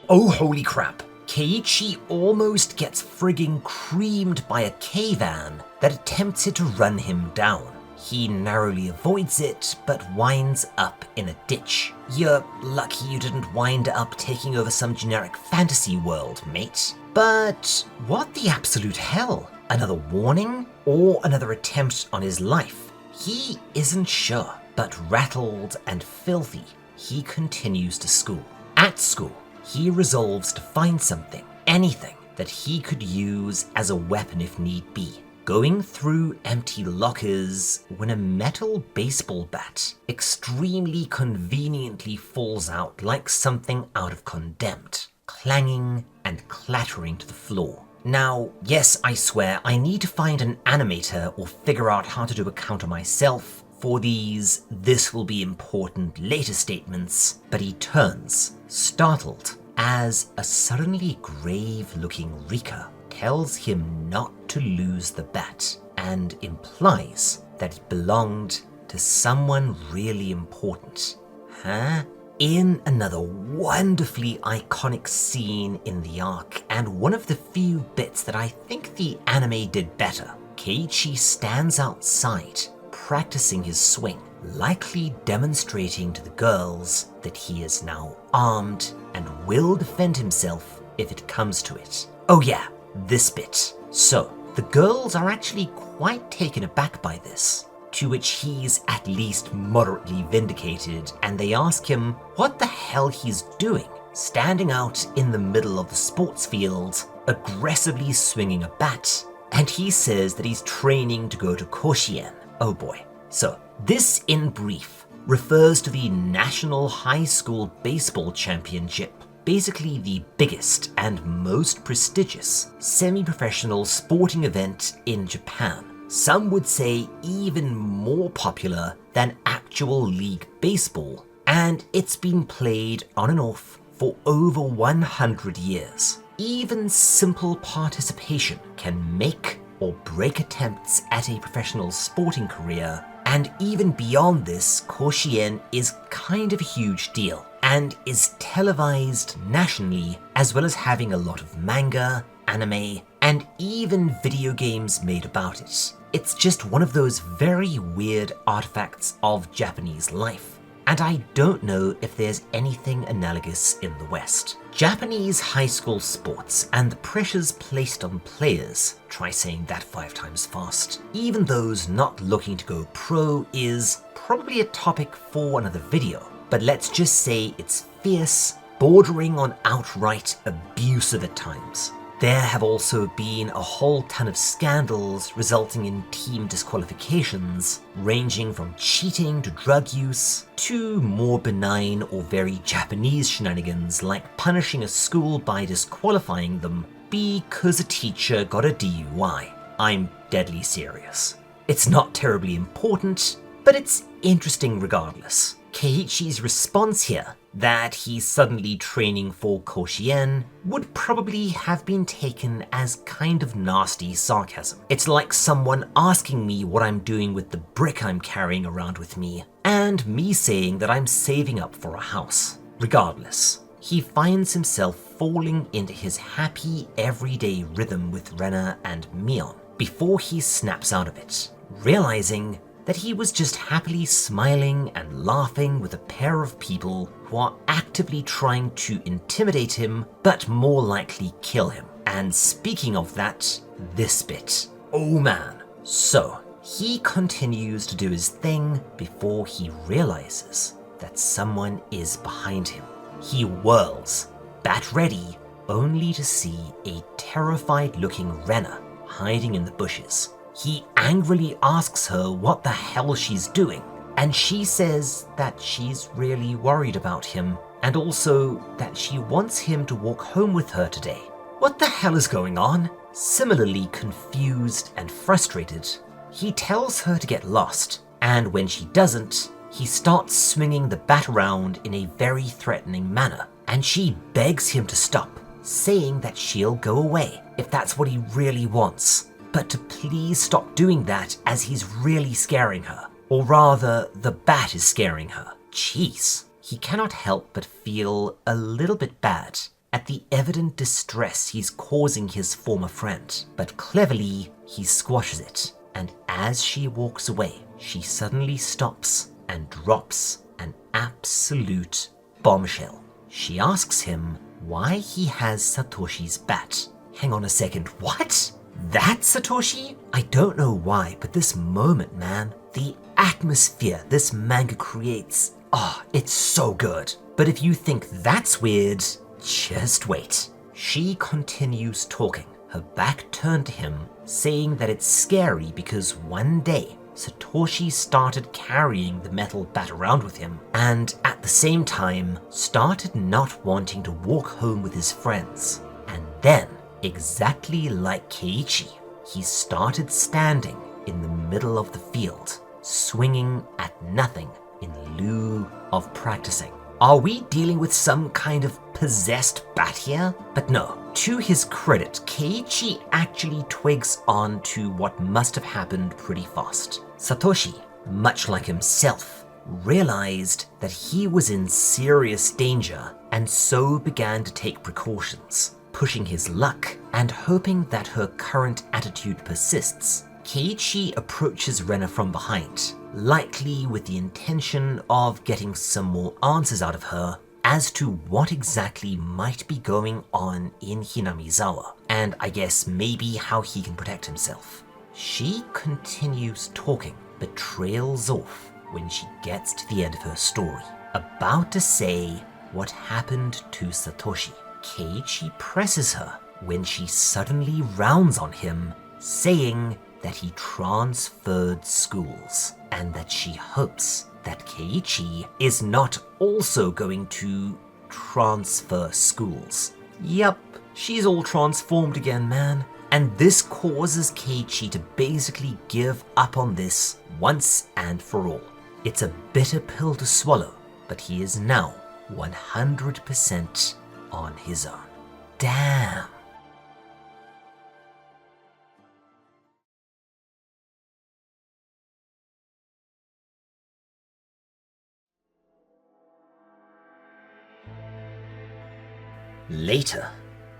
Oh, holy crap! Keiichi almost gets frigging creamed by a K-van that attempted to run him down. He narrowly avoids it, but winds up in a ditch. You're lucky you didn't wind up taking over some generic fantasy world, mate. But what the absolute hell? Another warning? Or another attempt on his life? He isn't sure, but rattled and filthy, he continues to school. At school, he resolves to find something, anything, that he could use as a weapon if need be. Going through empty lockers when a metal baseball bat extremely conveniently falls out like something out of Condemned, clanging and clattering to the floor. Now, yes, I swear, I need to find an animator or figure out how to do a counter myself for these "this will be important" later statements, but he turns, startled, as a suddenly grave-looking Rika tells him not to lose the bat and implies that it belonged to someone really important. Huh? In another wonderfully iconic scene in the arc, and one of the few bits that I think the anime did better, Keiichi stands outside, practicing his swing, likely demonstrating to the girls that he is now armed and will defend himself if it comes to it. Oh yeah, this bit. So, the girls are actually quite taken aback by this, to which he's at least moderately vindicated, and they ask him what the hell he's doing, standing out in the middle of the sports field, aggressively swinging a bat, and he says that he's training to go to Koshien. Oh boy. So, this in brief refers to the National High School Baseball Championship, basically the biggest and most prestigious semi-professional sporting event in Japan. Some would say even more popular than actual league baseball, and it's been played on and off for over 100 years. Even simple participation can make or break attempts at a professional sporting career, and even beyond this, Koshien is kind of a huge deal, and is televised nationally, as well as having a lot of manga, anime, and even video games made about it. It's just one of those very weird artifacts of Japanese life. and I don't know if there's anything analogous in the West. Japanese high school sports and the pressures placed on players, try saying that 5 times fast, even those not looking to go pro, is probably a topic for another video, but let's just say it's fierce, bordering on outright abusive at times. There have also been a whole ton of scandals resulting in team disqualifications, ranging from cheating to drug use, to more benign or very Japanese shenanigans like punishing a school by disqualifying them because a teacher got a DUI. I'm deadly serious. It's not terribly important, but it's interesting regardless. Keiichi's response here, that he's suddenly training for Koshien, would probably have been taken as kind of nasty sarcasm. It's like someone asking me what I'm doing with the brick I'm carrying around with me, and me saying that I'm saving up for a house. Regardless, he finds himself falling into his happy everyday rhythm with Rena and Mion before he snaps out of it, realizing that he was just happily smiling and laughing with a pair of people who are actively trying to intimidate him, but more likely kill him. And speaking of that, this bit. Oh man. So, he continues to do his thing before he realizes that someone is behind him. He whirls, bat ready, only to see a terrified-looking Rena hiding in the bushes. He angrily asks her what the hell she's doing, and she says that she's really worried about him, and also that she wants him to walk home with her today. What the hell is going on? Similarly confused and frustrated, he tells her to get lost, and when she doesn't, he starts swinging the bat around in a very threatening manner, and she begs him to stop, saying that she'll go away if that's what he really wants, but to please stop doing that as he's really scaring her. Or rather, the bat is scaring her. Jeez. He cannot help but feel a little bit bad at the evident distress he's causing his former friend, but cleverly, he squashes it, and as she walks away, she suddenly stops and drops an absolute bombshell. She asks him why he has Satoshi's bat. Hang on a second, what? That's Satoshi? I don't know why, but this moment, man, the atmosphere this manga creates, it's so good. But if you think that's weird, just wait. She continues talking, her back turned to him, saying that it's scary because one day, Satoshi started carrying the metal bat around with him, and at the same time, started not wanting to walk home with his friends. And then, exactly like Keiichi, he started standing in the middle of the field, swinging at nothing in lieu of practicing. Are we dealing with some kind of possessed bat here? But no, to his credit, Keiichi actually twigs on to what must have happened pretty fast. Satoshi, much like himself, realized that he was in serious danger and so began to take precautions, pushing his luck and hoping that her current attitude persists. Keiichi approaches Rena from behind, likely with the intention of getting some more answers out of her as to what exactly might be going on in Hinamizawa, and I guess maybe how he can protect himself. She continues talking, but trails off when she gets to the end of her story, about to say what happened to Satoshi. Keiichi presses her when she suddenly rounds on him, saying that he transferred schools, and that she hopes that Keiichi is not also going to transfer schools. Yup, she's all transformed again, man. And this causes Keiichi to basically give up on this once and for all. It's a bitter pill to swallow, but he is now 100% on his own. Damn. Later,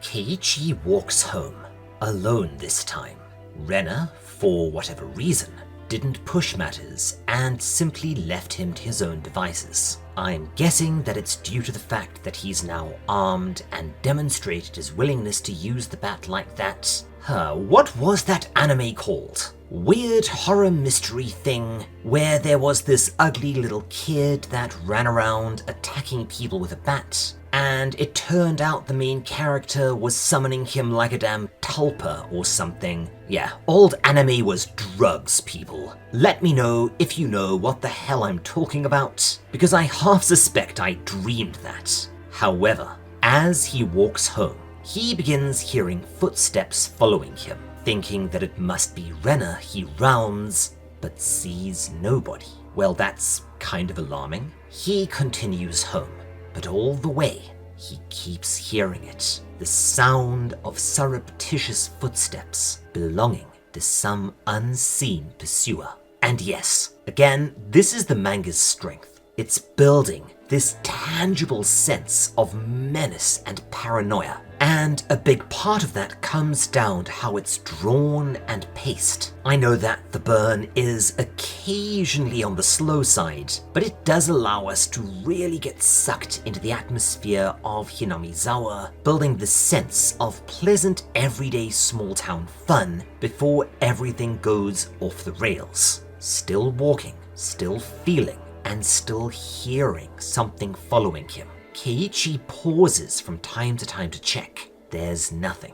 Keiichi walks home, alone this time. Rena, for whatever reason, didn't push matters and simply left him to his own devices. I'm guessing that it's due to the fact that he's now armed and demonstrated his willingness to use the bat like that. What was that anime called? Weird horror mystery thing where there was this ugly little kid that ran around attacking people with a bat, and it turned out the main character was summoning him like a damn tulpa or something. Yeah, old anime was drugs, people. Let me know if you know what the hell I'm talking about, because I half suspect I dreamed that. However, as he walks home, he begins hearing footsteps following him. Thinking that it must be Rena, he rounds, but sees nobody. Well, that's kind of alarming. He continues home, but all the way, he keeps hearing it. The sound of surreptitious footsteps belonging to some unseen pursuer. And yes, again, this is the manga's strength. It's building this tangible sense of menace and paranoia. And a big part of that comes down to how it's drawn and paced. I know that the burn is occasionally on the slow side, but it does allow us to really get sucked into the atmosphere of Hinamizawa, building the sense of pleasant everyday small town fun before everything goes off the rails. Still walking, still feeling, and still hearing something following him. Keiichi pauses from time to time to check. There's nothing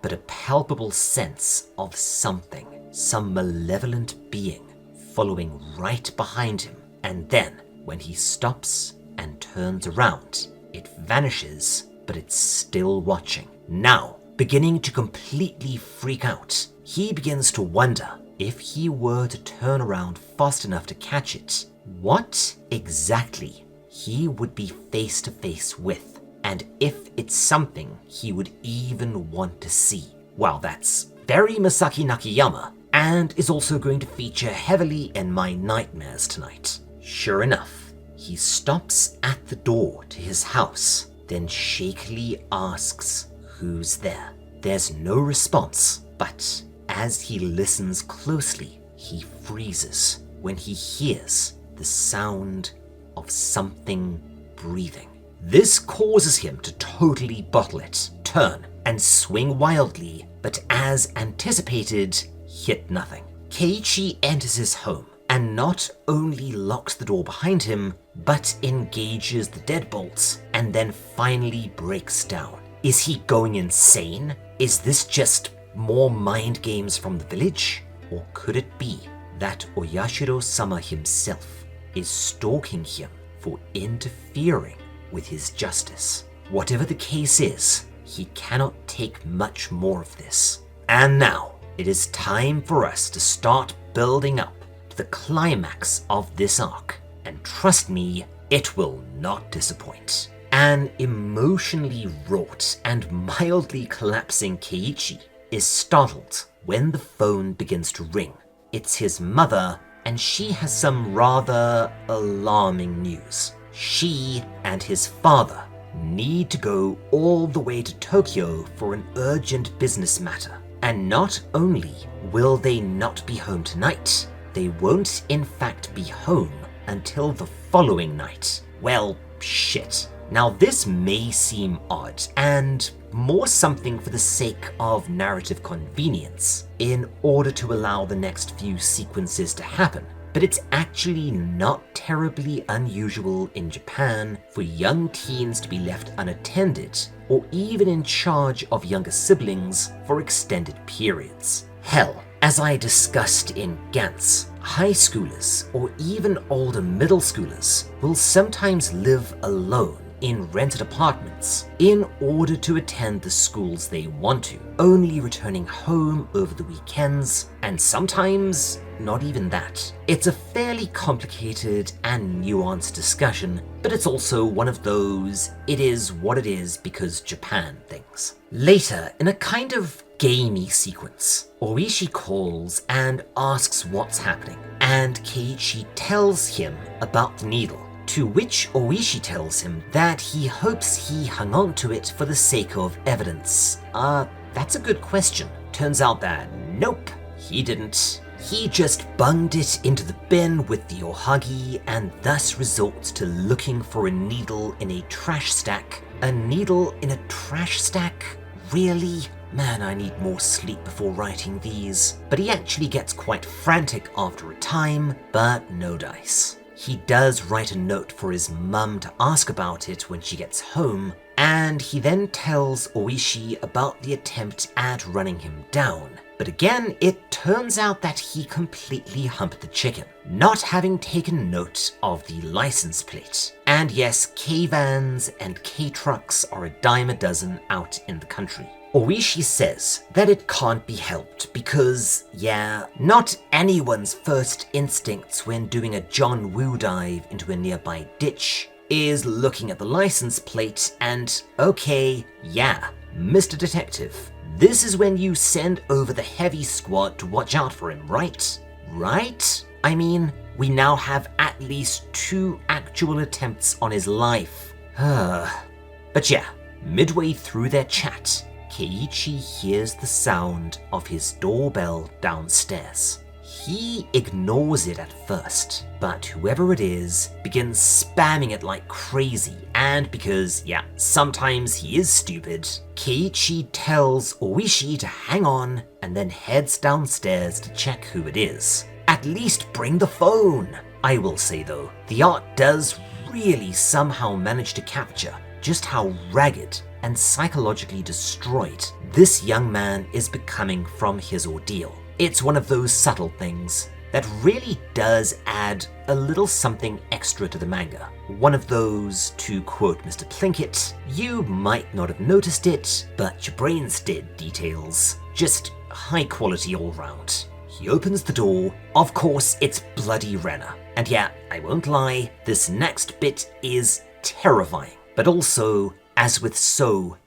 but a palpable sense of something, some malevolent being following right behind him. And then, when he stops and turns around, it vanishes, but it's still watching. Now, beginning to completely freak out, he begins to wonder if he were to turn around fast enough to catch it, what exactly he would be face to face with, and if it's something he would even want to see. Well, that's very Masaki Nakayama, and is also going to feature heavily in my nightmares tonight. Sure enough, he stops at the door to his house, then shakily asks who's there. There's no response, but as he listens closely, he freezes when he hears the sound of something breathing. This causes him to totally bottle it, turn, and swing wildly, but as anticipated, hit nothing. Keiichi enters his home, and not only locks the door behind him, but engages the deadbolts, and then finally breaks down. Is he going insane? Is this just more mind games from the village? Or could it be that Oyashiro-sama himself is stalking him for interfering with his justice? Whatever the case is, he cannot take much more of this. And now, it is time for us to start building up to the climax of this arc. And trust me, it will not disappoint. An emotionally wrought and mildly collapsing Keiichi is startled when the phone begins to ring. It's his mother, and she has some rather alarming news. She and his father need to go all the way to Tokyo for an urgent business matter. And not only will they not be home tonight, they won't in fact be home until the following night. Well, shit. Now this may seem odd, and more something for the sake of narrative convenience, in order to allow the next few sequences to happen. But it's actually not terribly unusual in Japan for young teens to be left unattended, or even in charge of younger siblings for extended periods. Hell, as I discussed in Gantz, high schoolers or even older middle schoolers will sometimes live alone in rented apartments in order to attend the schools they want to, only returning home over the weekends, and sometimes not even that. It's a fairly complicated and nuanced discussion, but it's also one of those it is what it is because Japan things. Later, in a kind of gamey sequence, Oishi calls and asks what's happening, and Keiichi tells him about the needle. To which Oishi tells him that he hopes he hung on to it for the sake of evidence. That's a good question. Turns out that nope, he didn't. He just bunged it into the bin with the ohagi and thus resorts to looking for a needle in a trash stack. A needle in a trash stack? Really? Man, I need more sleep before writing these. But he actually gets quite frantic after a time, but no dice. He does write a note for his mum to ask about it when she gets home, and he then tells Oishi about the attempt at running him down. But again, it turns out that he completely humped the chicken, not having taken note of the license plate. And yes, K-vans and K-trucks are a dime a dozen out in the country. Oishi says that it can't be helped because, yeah, not anyone's first instincts when doing a John Woo dive into a nearby ditch is looking at the license plate and, okay, yeah, Mr. Detective, this is when you send over the heavy squad to watch out for him, right? Right? I mean, we now have at least 2 actual attempts on his life. But yeah, midway through their chat, Keiichi hears the sound of his doorbell downstairs. He ignores it at first, but whoever it is begins spamming it like crazy, and because, yeah, sometimes he is stupid, Keiichi tells Oishi to hang on and then heads downstairs to check who it is. At least bring the phone! I will say though, the art does really somehow manage to capture just how ragged and psychologically destroyed this young man is becoming from his ordeal. It's one of those subtle things that really does add a little something extra to the manga. One of those, to quote Mr. Plinkett, you might not have noticed it, but your brains did details. Just high quality all round. He opens the door, of course it's bloody Rena. And yeah, I won't lie, this next bit is terrifying. But also, as with so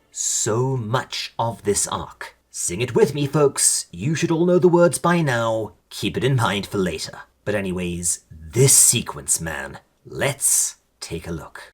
much of this arc. Sing it with me, folks. You should all know the words by now. Keep it in mind for later. But anyways, this sequence, man. Let's take a look.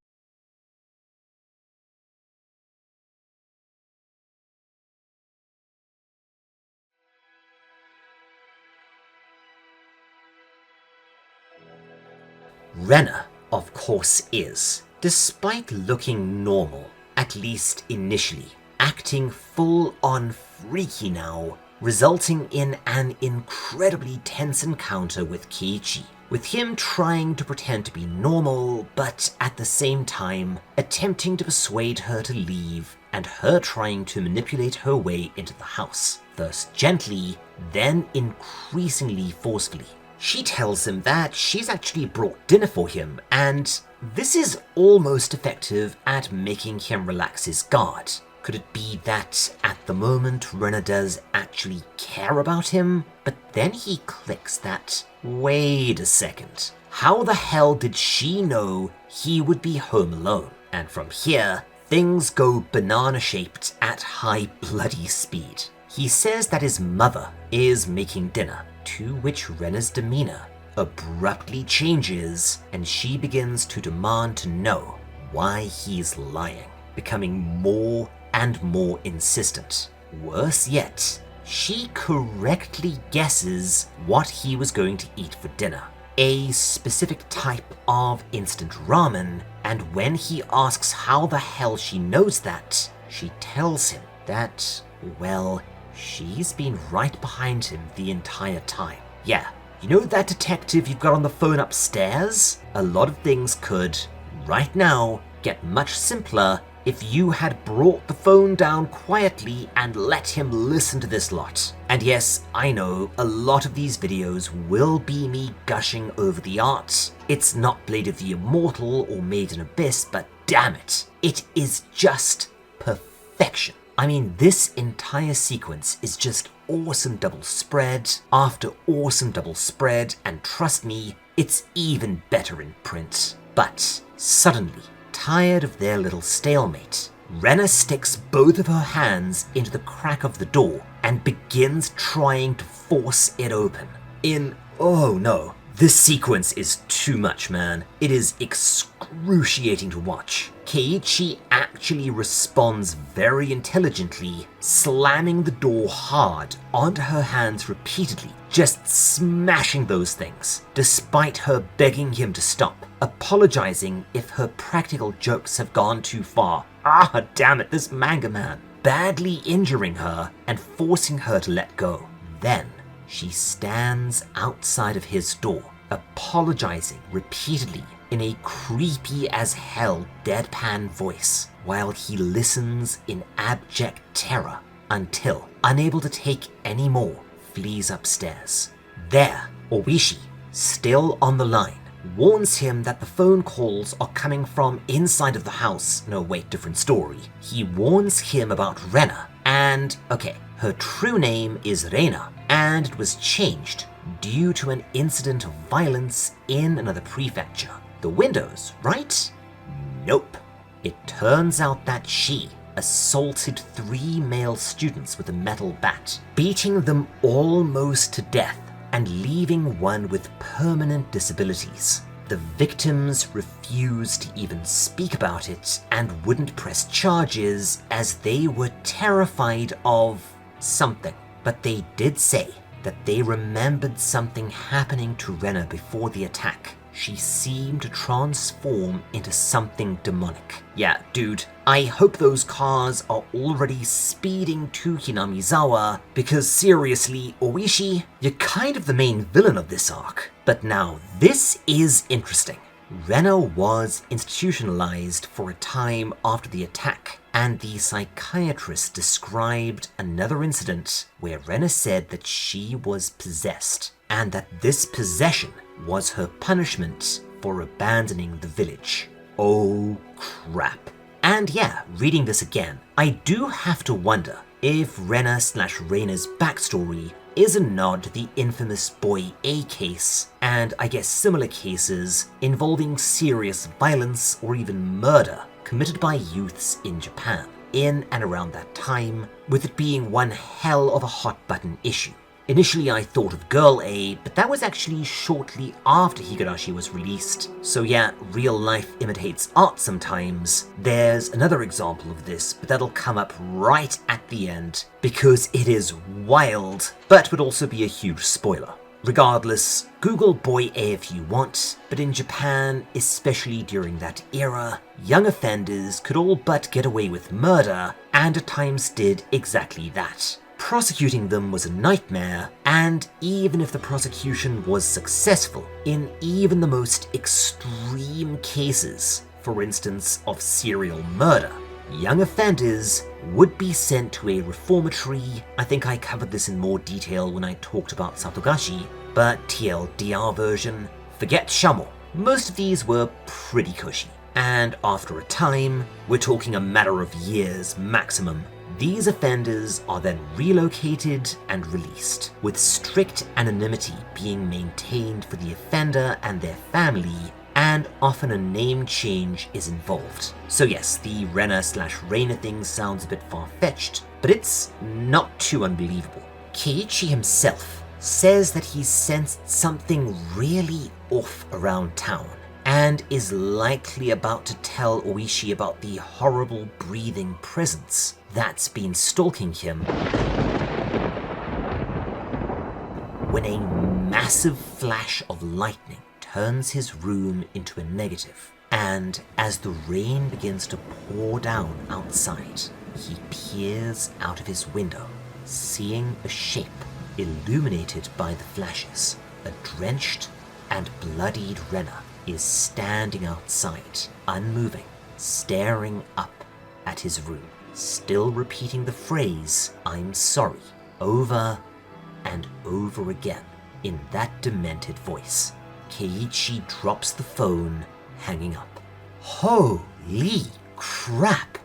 Rena, of course, is, despite looking normal, at least initially, acting full-on freaky now, resulting in an incredibly tense encounter with Keiichi, with him trying to pretend to be normal, but at the same time attempting to persuade her to leave, and her trying to manipulate her way into the house, first gently, then increasingly forcefully. She tells him that she's actually brought dinner for him, and this is almost effective at making him relax his guard. Could it be that at the moment Rena does actually care about him? But then he clicks that, wait a second, how the hell did she know he would be home alone? And from here, things go banana-shaped at high bloody speed. He says that his mother is making dinner, to which Rena's demeanor abruptly changes and she begins to demand to know why he's lying, becoming more and more insistent. Worse yet, she correctly guesses what he was going to eat for dinner, a specific type of instant ramen, and when he asks how the hell she knows that, she tells him that, well, she's been right behind him the entire time. Yeah, you know that detective you've got on the phone upstairs? A lot of things could, right now, get much simpler if you had brought the phone down quietly and let him listen to this lot. And yes, I know a lot of these videos will be me gushing over the art. It's not Blade of the Immortal or Made in Abyss, but damn it, it is just perfection. I mean, this entire sequence is just awesome double spread after awesome double spread, and trust me, it's even better in print. But suddenly, tired of their little stalemate, Rena sticks both of her hands into the crack of the door and begins trying to force it open. In, oh no, This sequence is too much, man. It is excruciating to watch. Keiichi actually responds very intelligently, slamming the door hard onto her hands repeatedly, just smashing those things, despite her begging him to stop, apologizing if her practical jokes have gone too far. Ah, damn it, this manga man. Badly injuring her and forcing her to let go. Then she stands outside of his door, apologizing repeatedly in a creepy as hell deadpan voice, while he listens in abject terror until, unable to take any more, flees upstairs. There, Oishi, still on the line, warns him that the phone calls are coming from inside of the house. No, wait, different story. He warns him about Rena, and, okay, her true name is Rena, and it was changed due to an incident of violence in another prefecture. The windows, right? Nope. It turns out that she assaulted 3 male students with a metal bat, beating them almost to death and leaving one with permanent disabilities. The victims refused to even speak about it and wouldn't press charges as they were terrified of something. But they did say that they remembered something happening to Rena before the attack. She seemed to transform into something demonic. Yeah, dude, I hope those cars are already speeding to Hinamizawa, because seriously, Oishi, you're kind of the main villain of this arc. But now, this is interesting. Rena was institutionalized for a time after the attack, and the psychiatrist described another incident where Rena said that she was possessed, and that this possession was her punishment for abandoning the village. Oh crap. And yeah, reading this again, I do have to wonder if Rena/Rena's backstory is a nod to the infamous Boy A case, and I guess similar cases involving serious violence or even murder committed by youths in Japan in and around that time, with it being one hell of a hot button issue. Initially I thought of Girl A, but that was actually shortly after Higurashi was released. So yeah, real life imitates art sometimes. There's another example of this, but that'll come up right at the end, because it is wild, but would also be a huge spoiler. Regardless, Google Boy A if you want, but in Japan, especially during that era, young offenders could all but get away with murder, and at times did exactly that. Prosecuting them was a nightmare, and even if the prosecution was successful, in even the most extreme cases, for instance of serial murder, young offenders would be sent to a reformatory. I think I covered this in more detail when I talked about Satogashi, but TLDR version, forget Shamo. Most of these were pretty cushy, and after a time, we're talking a matter of years maximum, these offenders are then relocated and released, with strict anonymity being maintained for the offender and their family, and often a name change is involved. So yes, the Rena/Rena thing sounds a bit far-fetched, but it's not too unbelievable. Keiichi himself says that he sensed something really off around town, and is likely about to tell Oishi about the horrible breathing presence that's been stalking him, when a massive flash of lightning turns his room into a negative, and as the rain begins to pour down outside, he peers out of his window, seeing a shape illuminated by the flashes. A drenched and bloodied Rena is standing outside, unmoving, staring up at his room, still repeating the phrase, "I'm sorry," over and over again in that demented voice. Keiichi drops the phone, hanging up. Holy crap!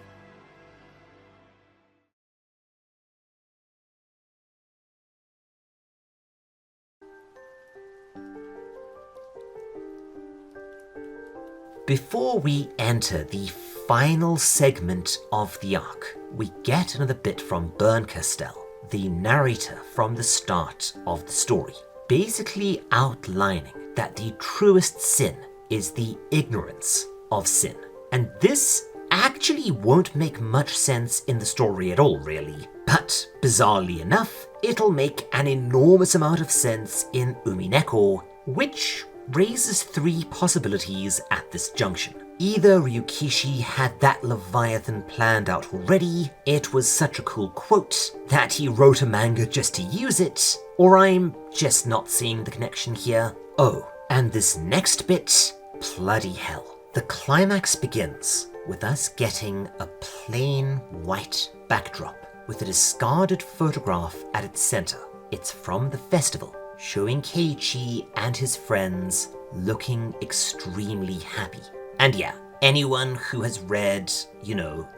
Before we enter the final segment of the arc, we get another bit from Berncastel, the narrator from the start of the story, basically outlining that the truest sin is the ignorance of sin. And this actually won't make much sense in the story at all, really. But bizarrely enough, it'll make an enormous amount of sense in Umineko, which raises 3 possibilities at this junction. Either Ryukishi had that Leviathan planned out already, it was such a cool quote that he wrote a manga just to use it, or I'm just not seeing the connection here. Oh, and this next bit, bloody hell. The climax begins with us getting a plain white backdrop with a discarded photograph at its center. It's from the festival, showing Keiichi and his friends looking extremely happy. And yeah, anyone who has read,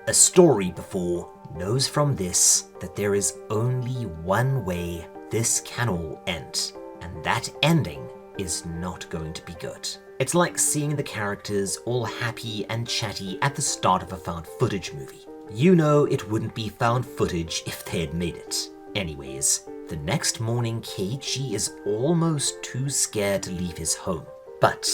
a story before knows from this that there is only one way this can all end, and that ending is not going to be good. It's like seeing the characters all happy and chatty at the start of a found footage movie. You know it wouldn't be found footage if they had made it. Anyways, the next morning Keiichi is almost too scared to leave his home. But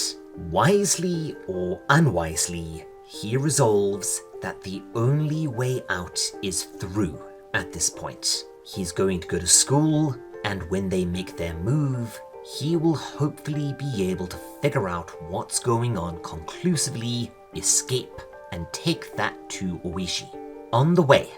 wisely or unwisely, he resolves that the only way out is through at this point. He's going to go to school, and when they make their move, he will hopefully be able to figure out what's going on conclusively, escape, and take that to Oishi. On the way,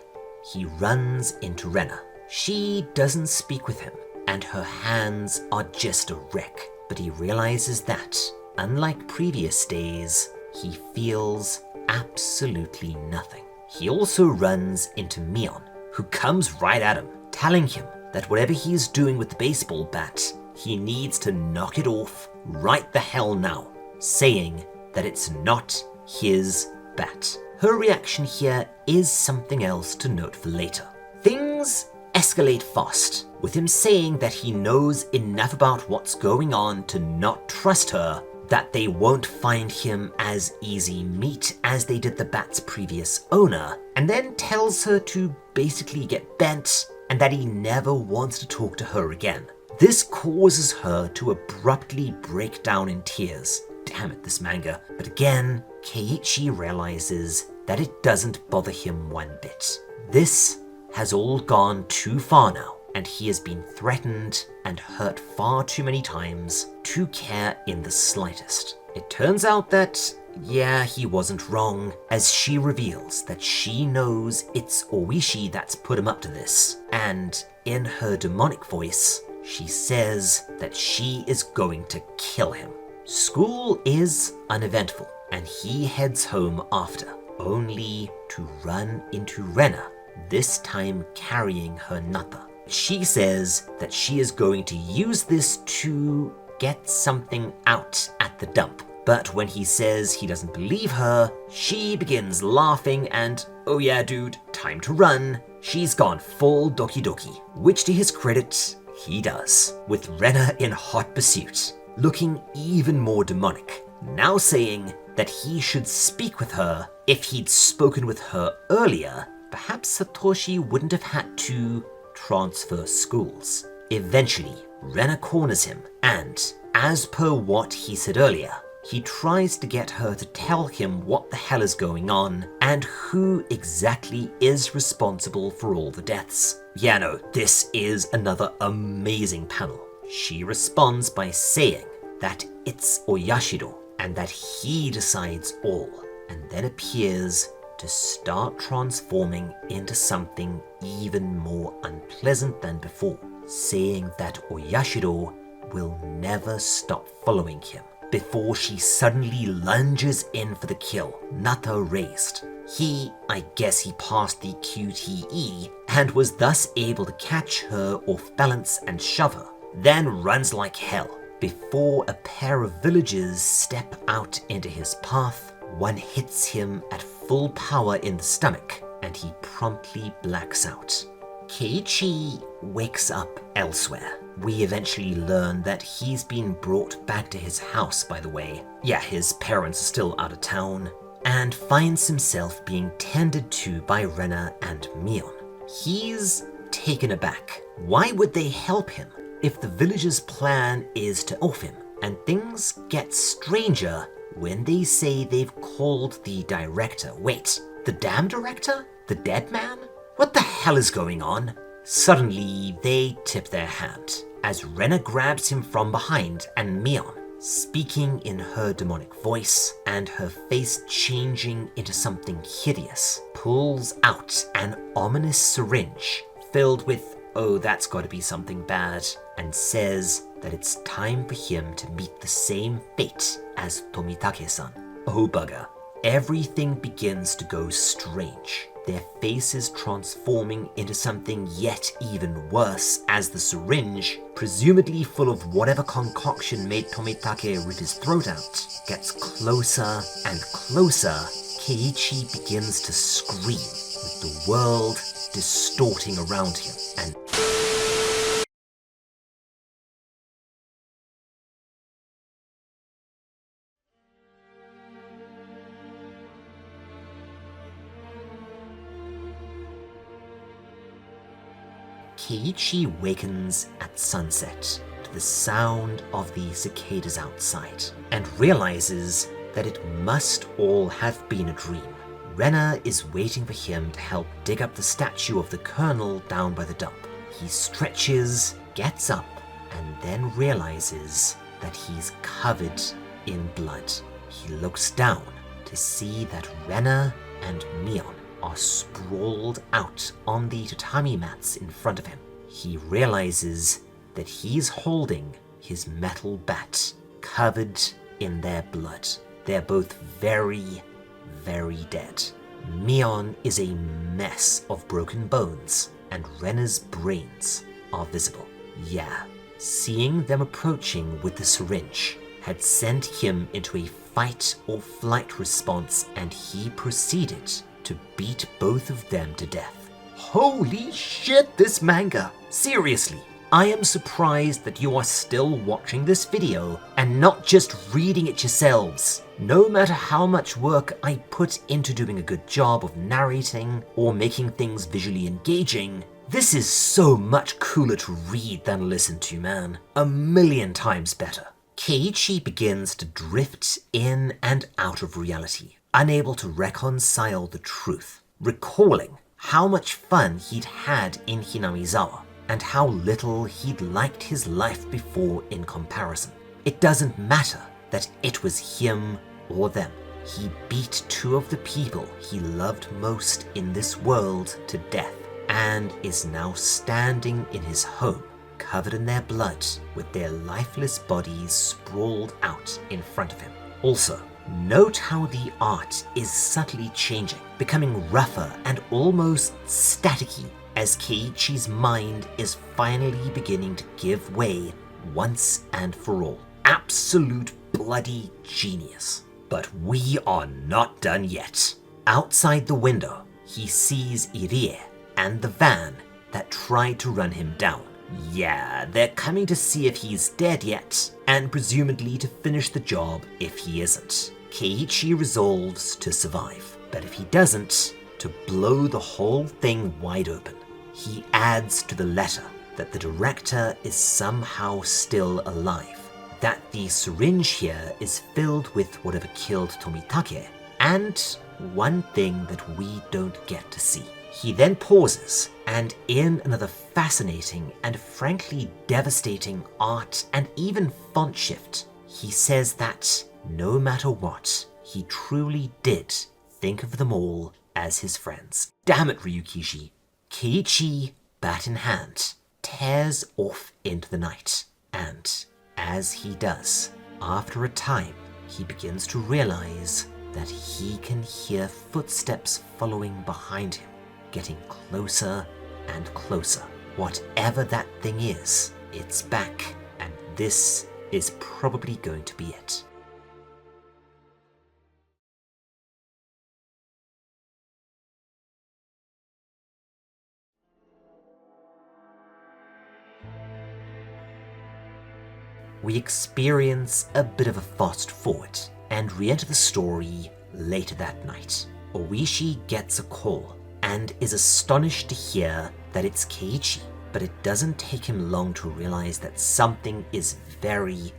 he runs into Rena. She doesn't speak with him, and her hands are just a wreck, but he realizes that, unlike previous days, he feels absolutely nothing. He also runs into Mion, who comes right at him, telling him that whatever he is doing with the baseball bat, he needs to knock it off right the hell now, saying that it's not his bat. Her reaction here is something else to note for later. Things escalate fast, with him saying that he knows enough about what's going on to not trust her, that they won't find him as easy meat as they did the bat's previous owner, and then tells her to basically get bent and that he never wants to talk to her again. This causes her to abruptly break down in tears. Damn it, this manga. But again, Keiichi realizes that it doesn't bother him one bit. This has all gone too far now, and he has been threatened and hurt far too many times to care in the slightest. It turns out that, yeah, he wasn't wrong, as she reveals that she knows it's Oishi that's put him up to this, and in her demonic voice, she says that she is going to kill him. School is uneventful, and he heads home after, only to run into Rena, this time carrying her nata. She says that she is going to use this to get something out at the dump. But when he says he doesn't believe her, she begins laughing and, oh yeah dude, time to run. She's gone full Doki Doki, which to his credit, he does, with Rena in hot pursuit, looking even more demonic, now saying that he should speak with her. If he'd spoken with her earlier, perhaps Satoshi wouldn't have had to transfer schools. Eventually, Rena corners him, and, as per what he said earlier, he tries to get her to tell him what the hell is going on and who exactly is responsible for all the deaths. Yeah, no, this is another amazing panel. She responds by saying that it's Oyashiro and that he decides all, and then appears to start transforming into something even more unpleasant than before, saying that Oyashiro will never stop following him, before she suddenly lunges in for the kill, nata raised. I guess he passed the QTE and was thus able to catch her off balance and shove her, then runs like hell, before a pair of villagers step out into his path. One hits him at full power in the stomach, and he promptly blacks out. Keiichi wakes up elsewhere. We eventually learn that he's been brought back to his house, by the way. Yeah, his parents are still out of town, and finds himself being tended to by Rena and Mion. He's taken aback. Why would they help him if the villagers' plan is to off him And things get stranger when they say they've called the director. Wait, the damn director? The dead man? What the hell is going on? Suddenly, they tip their hand as Rena grabs him from behind and Mion, speaking in her demonic voice and her face changing into something hideous, pulls out an ominous syringe filled with, oh, that's gotta be something bad, and says that it's time for him to meet the same fate as Tomitake-san. Oh bugger. Everything begins to go strange, their faces transforming into something yet even worse as the syringe, presumably full of whatever concoction made Tomitake rip his throat out, gets closer and closer. Keiichi begins to scream, with the world distorting around him, and Keiichi wakens at sunset to the sound of the cicadas outside and realizes that it must all have been a dream. Rena is waiting for him to help dig up the statue of the colonel down by the dump. He stretches, gets up, and then realizes that he's covered in blood. He looks down to see that Rena and Mion are sprawled out on the tatami mats in front of him. He realizes that he's holding his metal bat, covered in their blood. They're both very, very dead. Mion is a mess of broken bones, and Rena's brains are visible. Yeah, seeing them approaching with the syringe had sent him into a fight or flight response, and he proceeded to beat both of them to death. Holy shit, this manga! Seriously, I am surprised that you are still watching this video and not just reading it yourselves. No matter how much work I put into doing a good job of narrating or making things visually engaging, this is so much cooler to read than listen to, man. A million times better. Keiichi begins to drift in and out of reality, unable to reconcile the truth, recalling how much fun he'd had in Hinamizawa and how little he'd liked his life before in comparison. It doesn't matter that it was him or them. He beat two of the people he loved most in this world to death and is now standing in his home, covered in their blood, with their lifeless bodies sprawled out in front of him. Also, note how the art is subtly changing, becoming rougher and almost staticky as Keiichi's mind is finally beginning to give way once and for all. Absolute bloody genius. But we are not done yet. Outside the window, he sees Irie and the van that tried to run him down. Yeah, they're coming to see if he's dead yet, and presumably to finish the job if he isn't. Keiichi resolves to survive, but if he doesn't, to blow the whole thing wide open. He adds to the letter that the director is somehow still alive, that the syringe here is filled with whatever killed Tomitake, and one thing that we don't get to see. He then pauses, and in another fascinating and frankly devastating art and even font shift, he says that no matter what, he truly did think of them all as his friends. Damn it, Ryukishi. Keiichi, bat in hand, tears off into the night, and as he does, after a time, he begins to realize that he can hear footsteps following behind him, getting closer and closer. Whatever that thing is, it's back, and this is probably going to be it. We experience a bit of a fast forward and re-enter the story later that night. Oishi gets a call and is astonished to hear that it's Keiichi, but it doesn't take him long to realize that something is very,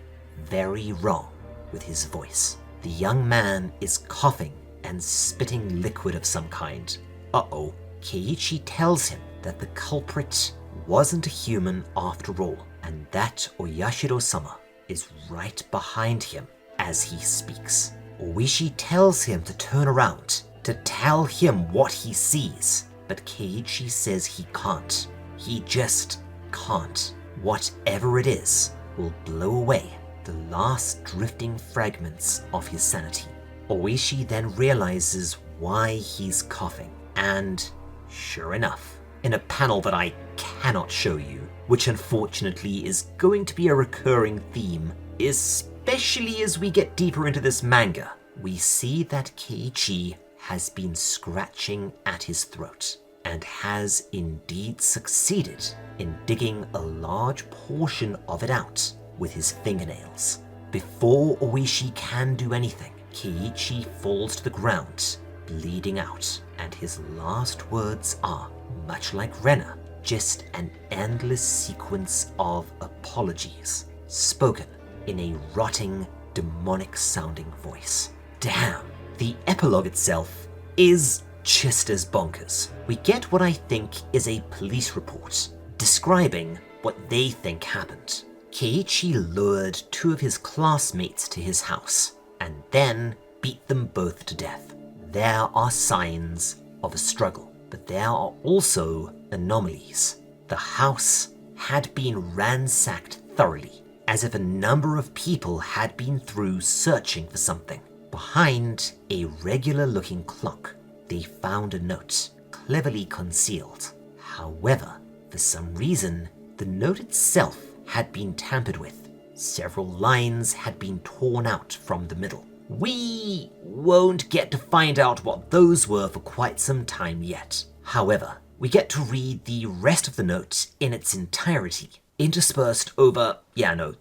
very wrong with his voice. The young man is coughing and spitting liquid of some kind. Uh-oh. Keiichi tells him that the culprit wasn't a human after all, and that Oyashiro-sama is right behind him as he speaks. Oishi tells him to turn around, to tell him what he sees, but Keiichi says he can't. He just can't. Whatever it is will blow away the last drifting fragments of his sanity. Oishi then realizes why he's coughing, and sure enough, in a panel that I cannot show you, which unfortunately is going to be a recurring theme, especially as we get deeper into this manga, we see that Keiichi has been scratching at his throat, and has indeed succeeded in digging a large portion of it out with his fingernails. Before Oishi can do anything, Keiichi falls to the ground, bleeding out, and his last words are, much like Rena, just an endless sequence of apologies, spoken in a rotting, demonic-sounding voice. Damn, the epilogue itself is just as bonkers. We get what I think is a police report, describing what they think happened. Keiichi lured two of his classmates to his house, and then beat them both to death. There are signs of a struggle, but there are also anomalies. The house had been ransacked thoroughly, as if a number of people had been through searching for something. Behind a regular-looking clock, they found a note, cleverly concealed. However, for some reason, the note itself had been tampered with. Several lines had been torn out from the middle. We won't get to find out what those were for quite some time yet. However, we get to read the rest of the note in its entirety, interspersed over,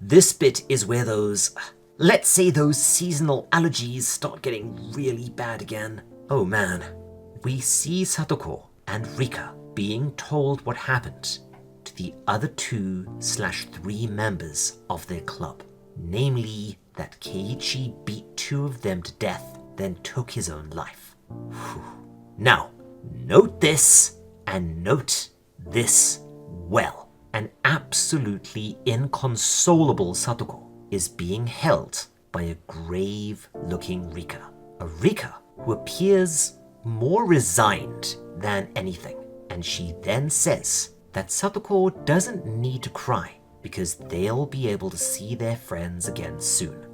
this bit is where those, let's say those seasonal allergies start getting really bad again. Oh man. We see Satako and Rika being told what happened to the other 2/3 members of their club, namely that Keiichi beat 2 of them to death, then took his own life. Whew. Now, note this, and note this well. An absolutely inconsolable Satako is being held by a grave-looking Rika. A Rika who appears more resigned than anything, and she then says that Satako doesn't need to cry because they'll be able to see their friends again soon.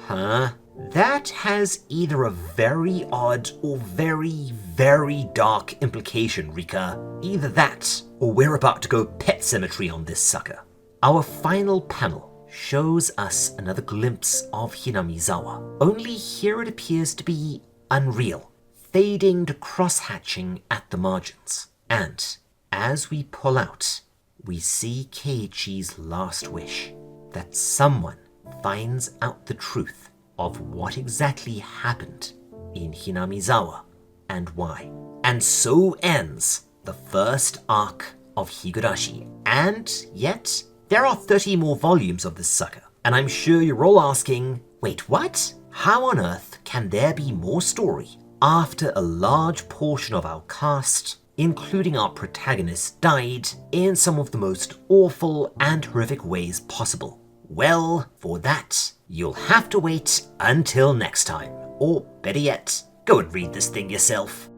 Huh? That has either a very odd or very, very dark implication, Rika. Either that, or we're about to go pet cemetery on this sucker. Our final panel shows us another glimpse of Hinamizawa, only here it appears to be unreal, fading to cross-hatching at the margins. And as we pull out, we see Keiichi's last wish, that someone finds out the truth of what exactly happened in Hinamizawa and why. And so ends the first arc of Higurashi. And yet, there are 30 more volumes of this sucker. And I'm sure you're all asking, wait, what? How on earth can there be more story after a large portion of our cast, including our protagonist, died in some of the most awful and horrific ways possible? Well, for that, you'll have to wait until next time. Or better yet, go and read this thing yourself.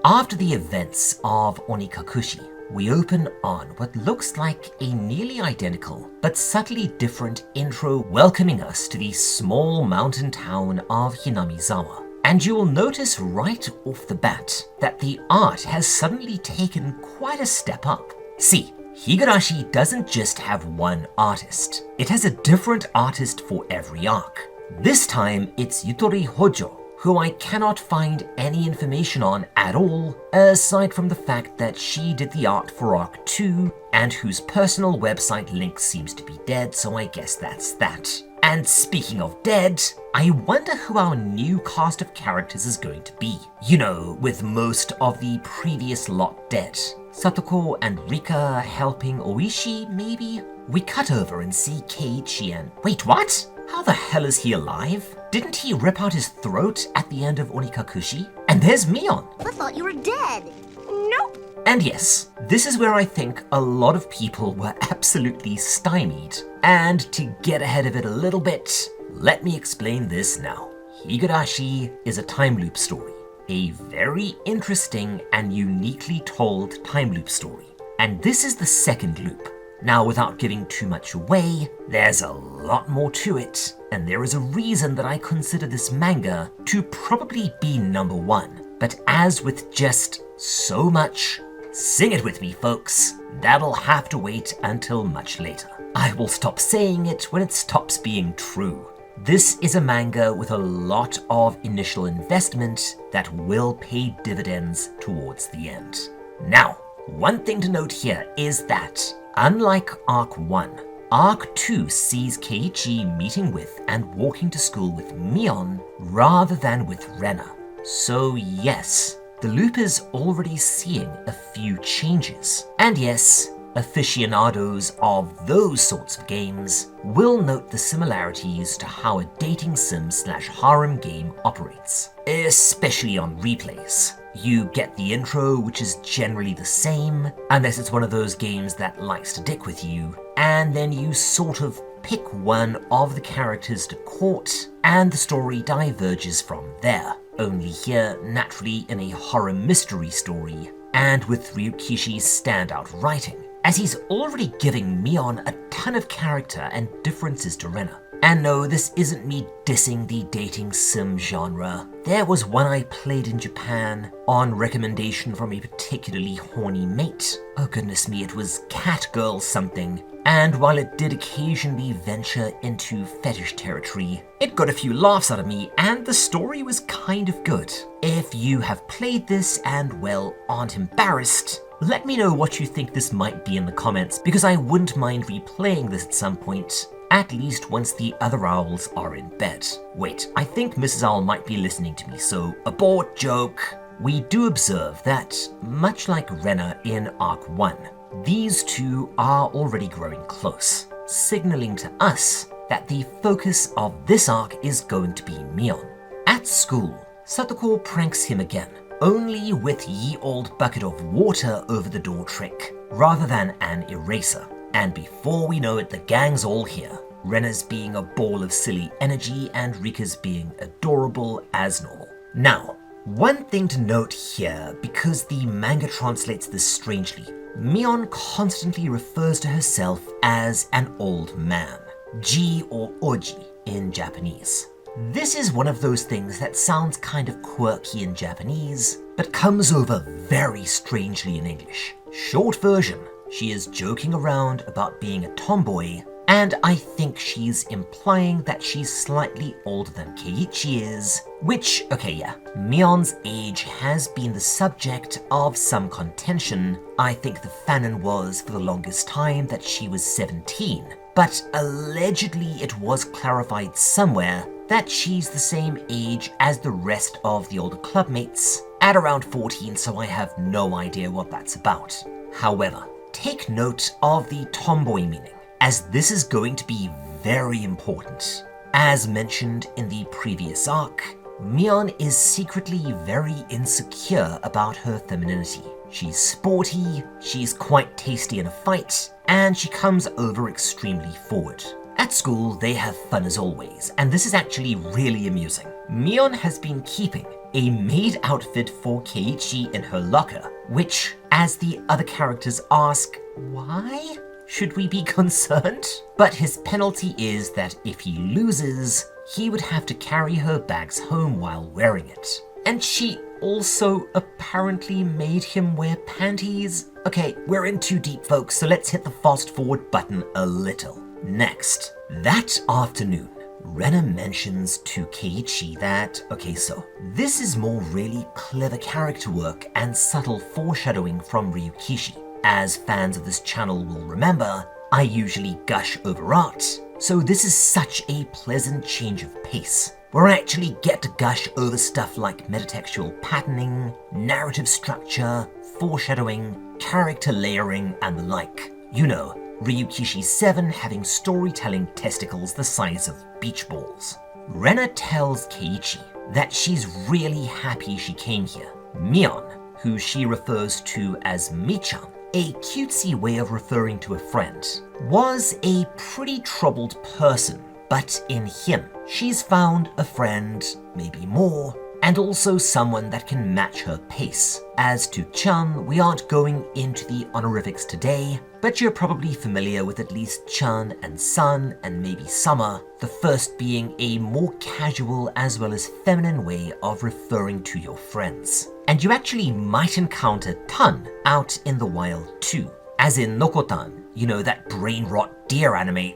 After the events of Onikakushi, we open on what looks like a nearly identical but subtly different intro welcoming us to the small mountain town of Hinamizawa. And you will notice right off the bat that the art has suddenly taken quite a step up. See, Higurashi doesn't just have one artist. It has a different artist for every arc. This time it's Yutori Hojo, who I cannot find any information on at all, aside from the fact that she did the art for Arc 2, and whose personal website link seems to be dead, so I guess that's that. And speaking of dead, I wonder who our new cast of characters is going to be. You know, with most of the previous lot dead. Satako and Rika helping Oishi, maybe? We cut over and see Keiichi and... Wait, what? How the hell is he alive? Didn't he rip out his throat at the end of Onikakushi? And there's Mion! I thought you were dead. Nope. And yes, this is where I think a lot of people were absolutely stymied. And to get ahead of it a little bit, let me explain this now. Higurashi is a time loop story. A very interesting and uniquely told time loop story. And this is the second loop. Now, without giving too much away, there's a lot more to it, and there is a reason that I consider this manga to probably be number one. But as with just so much, sing it with me, folks, that'll have to wait until much later. I will stop saying it when it stops being true. This is a manga with a lot of initial investment that will pay dividends towards the end. Now, one thing to note here is that, unlike Arc 1, Arc 2 sees Keiichi meeting with and walking to school with Mion rather than with Rena. So yes, the loop is already seeing a few changes. And yes, aficionados of those sorts of games will note the similarities to how a dating sim/harem game operates, especially on replays. You get the intro, which is generally the same, unless it's one of those games that likes to dick with you, and then you sort of pick one of the characters to court, and the story diverges from there. Only here, naturally, in a horror mystery story, and with Ryukishi's standout writing, as he's already giving Mion a ton of character and differences to Rena. And no, this isn't me dissing the dating sim genre. There was one I played in Japan on recommendation from a particularly horny mate. Oh goodness me, it was Cat Girl something. And while it did occasionally venture into fetish territory, it got a few laughs out of me, and the story was kind of good. If you have played this and, well, aren't embarrassed, let me know what you think this might be in the comments, because I wouldn't mind replaying this at some point, at least once the other owls are in bed. Wait, I think Mrs. Owl might be listening to me, so abort joke. We do observe that, much like Rena in Arc 1, these two are already growing close, signaling to us that the focus of this arc is going to be Mion. At school, Satako pranks him again, only with ye old bucket of water over the door trick, rather than an eraser. And before we know it, the gang's all here. Rena's being a ball of silly energy and Rika's being adorable as normal. Now, one thing to note here, because the manga translates this strangely, Mion constantly refers to herself as an old man, ji or oji in Japanese. This is one of those things that sounds kind of quirky in Japanese, but comes over very strangely in English. Short version, she is joking around about being a tomboy, and I think she's implying that she's slightly older than Keiichi is, which, okay yeah, Mion's age has been the subject of some contention. I think the fanon was for the longest time that she was 17, but allegedly it was clarified somewhere that she's the same age as the rest of the older clubmates, at around 14, so I have no idea what that's about. However, take note of the tomboy meaning, as this is going to be very important. As mentioned in the previous arc, Mion is secretly very insecure about her femininity. She's sporty, she's quite tasty in a fight, and she comes over extremely forward. At school, they have fun as always, and this is actually really amusing. Mion has been keeping a maid outfit for Keiichi in her locker, which, as the other characters ask, why should we be concerned? But his penalty is that if he loses, he would have to carry her bags home while wearing it. And she also apparently made him wear panties. Okay, we're in too deep, folks, so let's hit the fast forward button a little. Next, that afternoon, Rena mentions to Keiichi that, okay, so this is more really clever character work and subtle foreshadowing from Ryukishi. As fans of this channel will remember, I usually gush over art, so this is such a pleasant change of pace, where I actually get to gush over stuff like metatextual patterning, narrative structure, foreshadowing, character layering, and the like. You know, Ryukishi 7 having storytelling testicles the size of beach balls. Rena tells Keiichi that she's really happy she came here. Mion, who she refers to as Michan, a cutesy way of referring to a friend, was a pretty troubled person, but in him, she's found a friend, maybe more, and also someone that can match her pace. As to Chun, we aren't going into the honorifics today, but you're probably familiar with at least Chun and Sun and maybe Summer, the first being a more casual as well as feminine way of referring to your friends. And you actually might encounter Tan out in the wild too, as in Nokotan, you know, that brain rot deer anime.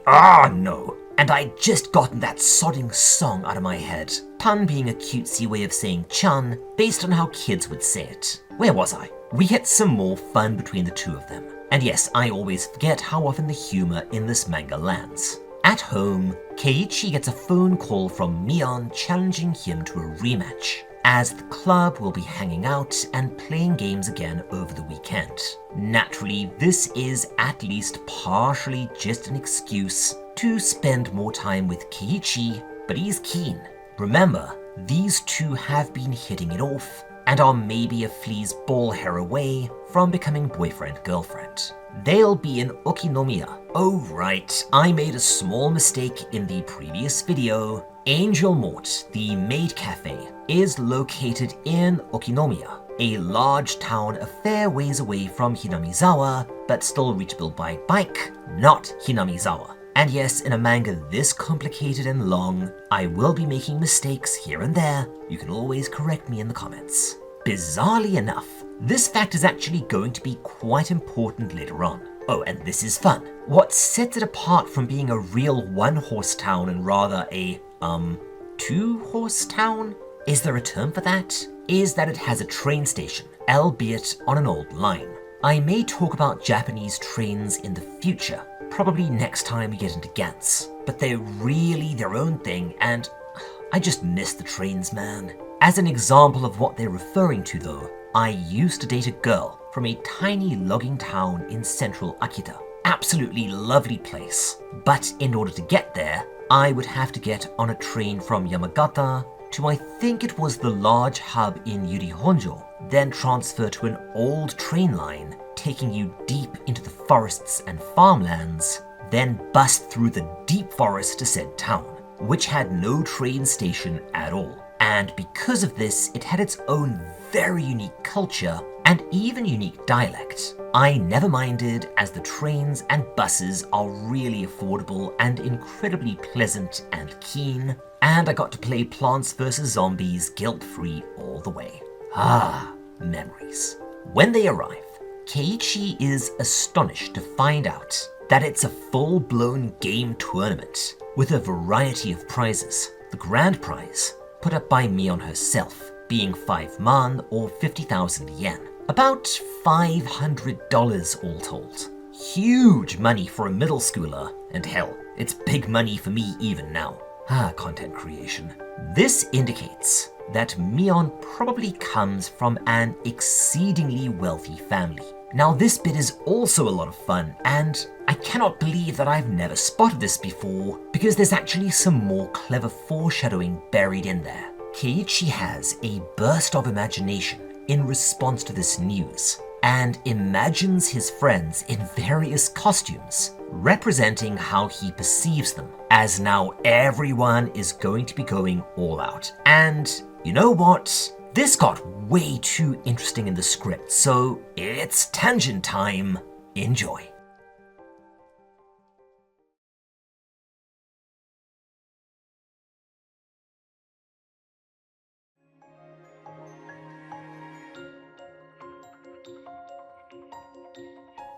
No. And I'd just gotten that sodding song out of my head. Tan being a cutesy way of saying Chun, based on how kids would say it. Where was I? We had some more fun between the two of them. And yes, I always forget how often the humor in this manga lands. At home, Keiichi gets a phone call from Mion challenging him to a rematch, as the club will be hanging out and playing games again over the weekend. Naturally, this is at least partially just an excuse to spend more time with Keiichi, but he's keen. Remember, these two have been hitting it off and are maybe a flea's ball hair away from becoming boyfriend-girlfriend. They'll be in Okinomiya. Oh right, I made a small mistake in the previous video. Angel Mort, the Maid Cafe, is located in Okinomiya, a large town a fair ways away from Hinamizawa, but still reachable by bike, not Hinamizawa. And yes, in a manga this complicated and long, I will be making mistakes here and there. You can always correct me in the comments. Bizarrely enough, this fact is actually going to be quite important later on. Oh, and this is fun. What sets it apart from being a real one-horse town and rather a, two-horse town? Is there a term for that? Is that it has a train station, albeit on an old line. I may talk about Japanese trains in the future, probably next time we get into Gantz, but they're really their own thing and I just miss the trains, man. As an example of what they're referring to though, I used to date a girl from a tiny logging town in central Akita. Absolutely lovely place, but in order to get there, I would have to get on a train from Yamagata to I think it was the large hub in Yurihonjo, then transfer to an old train line taking you deep into the forests and farmlands, then bust through the deep forest to said town, which had no train station at all. And because of this, it had its own very unique culture and even unique dialect. I never minded, as the trains and buses are really affordable and incredibly pleasant and keen, and I got to play Plants vs. Zombies guilt-free all the way. Memories. When they arrive, Keiichi is astonished to find out that it's a full-blown game tournament with a variety of prizes. The grand prize, put up by Mion herself, being 5 man or 50,000 yen, about $500 all told. Huge money for a middle schooler, and hell, it's big money for me even now. Content creation. This indicates that Mion probably comes from an exceedingly wealthy family. Now this bit is also a lot of fun, and I cannot believe that I've never spotted this before, because there's actually some more clever foreshadowing buried in there. Keiichi has a burst of imagination in response to this news, and imagines his friends in various costumes, representing how he perceives them, as now everyone is going to be going all out. And you know what? This got way too interesting in the script, so it's tangent time. Enjoy.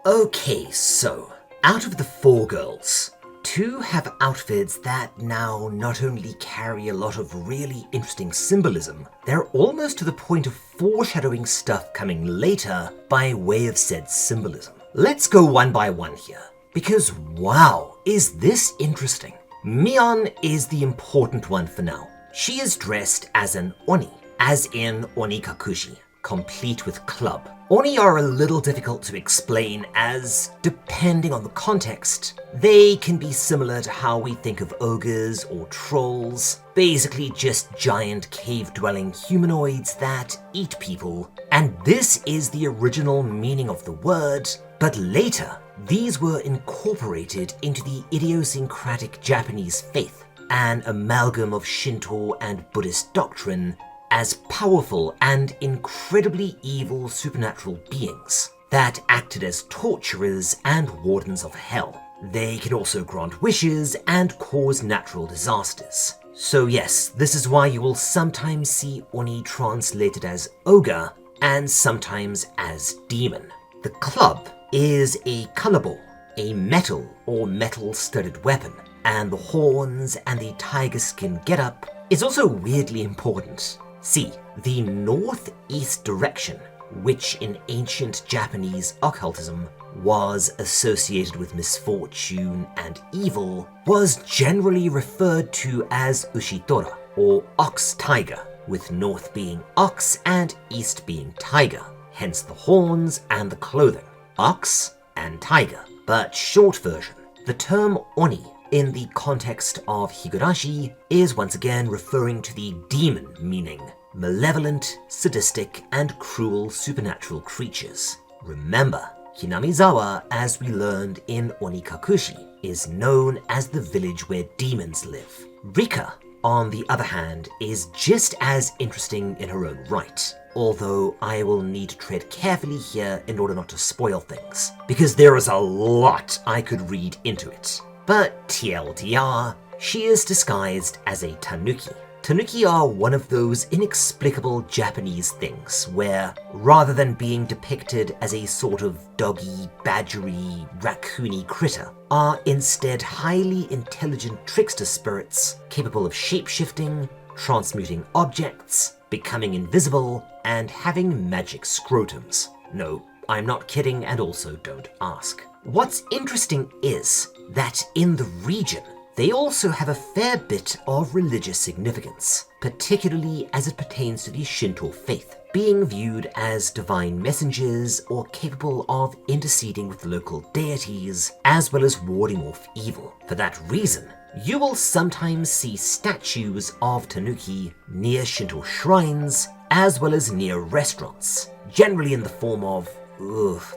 Okay, so out of the 4 girls, 2 have outfits that now not only carry a lot of really interesting symbolism, they're almost to the point of foreshadowing stuff coming later by way of said symbolism. Let's go one by one here, because wow, is this interesting. Mion is the important one for now. She is dressed as an Oni, as in Onikakushi, complete with club. Oni are a little difficult to explain as, depending on the context, they can be similar to how we think of ogres or trolls, basically just giant cave-dwelling humanoids that eat people. And this is the original meaning of the word, but later, these were incorporated into the idiosyncratic Japanese faith, an amalgam of Shinto and Buddhist doctrine, as powerful and incredibly evil supernatural beings that acted as torturers and wardens of hell. They can also grant wishes and cause natural disasters. So yes, this is why you will sometimes see Oni translated as ogre and sometimes as demon. The club is a kanabo, a metal or metal-studded weapon, and the horns and the tiger skin getup is also weirdly important. See, the northeast direction, which in ancient Japanese occultism was associated with misfortune and evil, was generally referred to as Ushitora, or ox-tiger, with north being ox and east being tiger, hence the horns and the clothing, ox and tiger. But short version, the term Oni in the context of Higurashi is once again referring to the demon meaning malevolent, sadistic, and cruel supernatural creatures. Remember, Hinamizawa, as we learned in Onikakushi, is known as the village where demons live. Rika, on the other hand, is just as interesting in her own right, although I will need to tread carefully here in order not to spoil things, because there is a lot I could read into it. But TLDR, she is disguised as a tanuki. Tanuki are one of those inexplicable Japanese things where, rather than being depicted as a sort of doggy, badgery, raccoony critter, are instead highly intelligent trickster spirits capable of shape-shifting, transmuting objects, becoming invisible, and having magic scrotums. No, I'm not kidding, and also don't ask. What's interesting is that in the region, they also have a fair bit of religious significance, particularly as it pertains to the Shinto faith, being viewed as divine messengers or capable of interceding with the local deities, as well as warding off evil. For that reason, you will sometimes see statues of tanuki near Shinto shrines, as well as near restaurants, generally in the form of,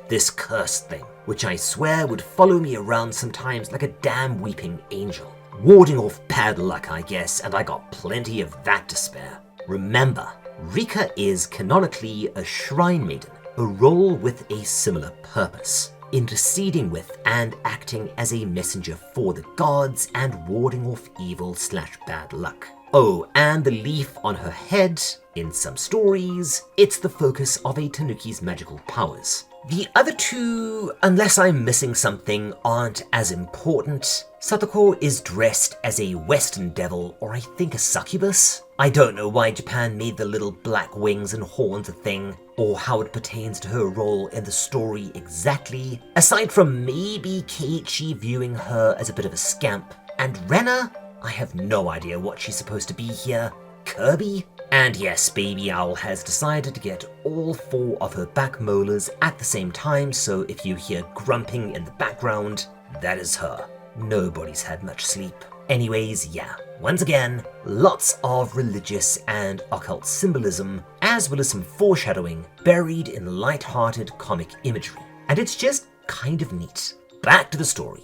this cursed thing, which I swear would follow me around sometimes like a damn weeping angel. Warding off bad luck, I guess, and I got plenty of that to spare. Remember, Rika is canonically a shrine maiden, a role with a similar purpose, interceding with and acting as a messenger for the gods and warding off evil/bad luck. Oh, and the leaf on her head, in some stories, it's the focus of a tanuki's magical powers. The other two, unless I'm missing something, aren't as important. Satako is dressed as a western devil, or I think a succubus. I don't know why Japan made the little black wings and horns a thing, or how it pertains to her role in the story exactly, aside from maybe Keiichi viewing her as a bit of a scamp. And Rena? I have no idea what she's supposed to be here. Kirby? And yes, Baby Owl has decided to get all 4 of her back molars at the same time, so if you hear grumping in the background, that is her. Nobody's had much sleep. Anyways, yeah, once again, lots of religious and occult symbolism, as well as some foreshadowing buried in light-hearted comic imagery. And it's just kind of neat. Back to the story.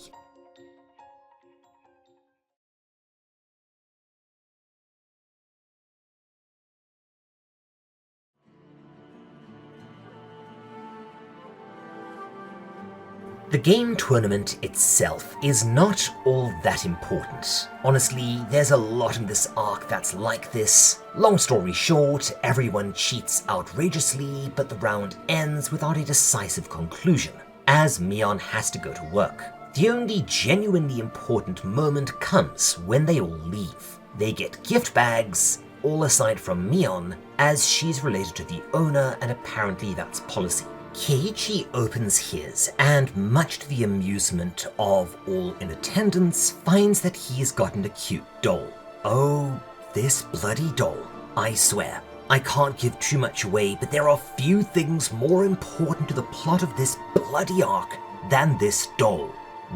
The game tournament itself is not all that important. Honestly, there's a lot in this arc that's like this. Long story short, everyone cheats outrageously, but the round ends without a decisive conclusion, as Mion has to go to work. The only genuinely important moment comes when they all leave. They get gift bags, all aside from Mion, as she's related to the owner and apparently that's policy. Keiichi opens his, and much to the amusement of all in attendance, finds that he's gotten a cute doll. Oh, this bloody doll. I swear, I can't give too much away, but there are few things more important to the plot of this bloody arc than this doll.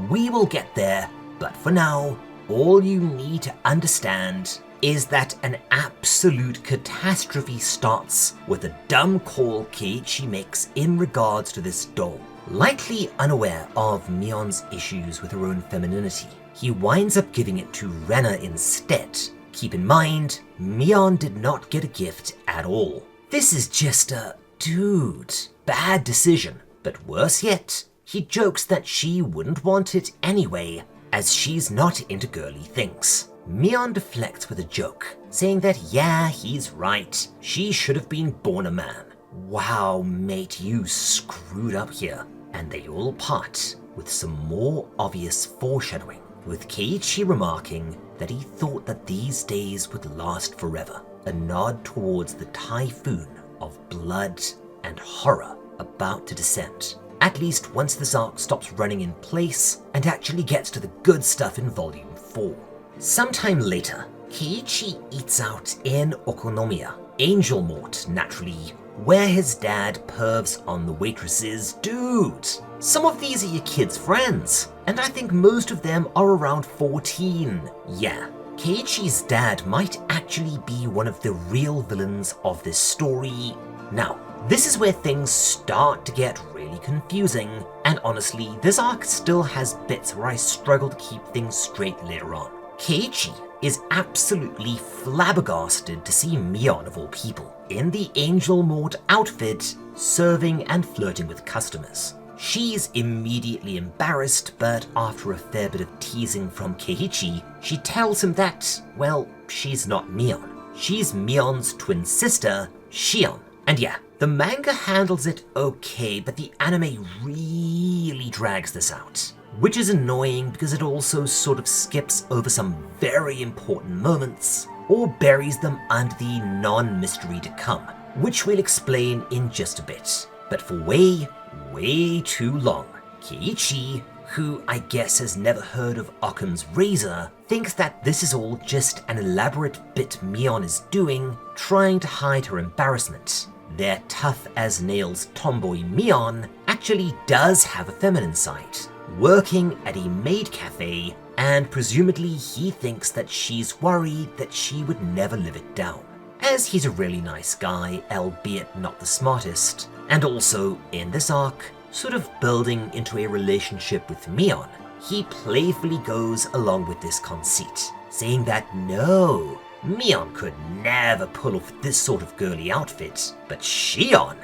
We will get there, but for now, all you need to understand is that an absolute catastrophe starts with a dumb call Keiichi makes in regards to this doll. Likely unaware of Mion's issues with her own femininity, he winds up giving it to Rena instead. Keep in mind, Mion did not get a gift at all. This is just a dude, bad decision. But worse yet, he jokes that she wouldn't want it anyway, as she's not into girly things. Mion deflects with a joke, saying that yeah, he's right, she should have been born a man. Wow, mate, you screwed up here. And they all part with some more obvious foreshadowing, with Keiichi remarking that he thought that these days would last forever, a nod towards the typhoon of blood and horror about to descend, at least once this arc stops running in place and actually gets to the good stuff in Volume 4. Sometime later, Keiichi eats out in Okonomiya, Angel Mort naturally, where his dad pervs on the waitresses. Dude, some of these are your kids' friends, and I think most of them are around 14. Yeah, Keiichi's dad might actually be one of the real villains of this story. Now, this is where things start to get really confusing, and honestly, this arc still has bits where I struggle to keep things straight later on. Keiichi is absolutely flabbergasted to see Mion, of all people, in the Angel Mort outfit, serving and flirting with customers. She's immediately embarrassed, but after a fair bit of teasing from Keiichi, she tells him that, well, she's not Mion. She's Mion's twin sister, Shion. And yeah, the manga handles it okay, but the anime really drags this out. Which is annoying because it also sort of skips over some very important moments, or buries them under the non-mystery to come, which we'll explain in just a bit. But for way too long, Keiichi, who I guess has never heard of Occam's razor, thinks that this is all just an elaborate bit Mion is doing, trying to hide her embarrassment. Their tough-as-nails tomboy Mion actually does have a feminine side, working at a maid cafe, and presumably he thinks that she's worried that she would never live it down, as he's a really nice guy, albeit not the smartest, and also, in this arc, sort of building into a relationship with Mion. He playfully goes along with this conceit, saying that no, Mion could never pull off this sort of girly outfit, but Shion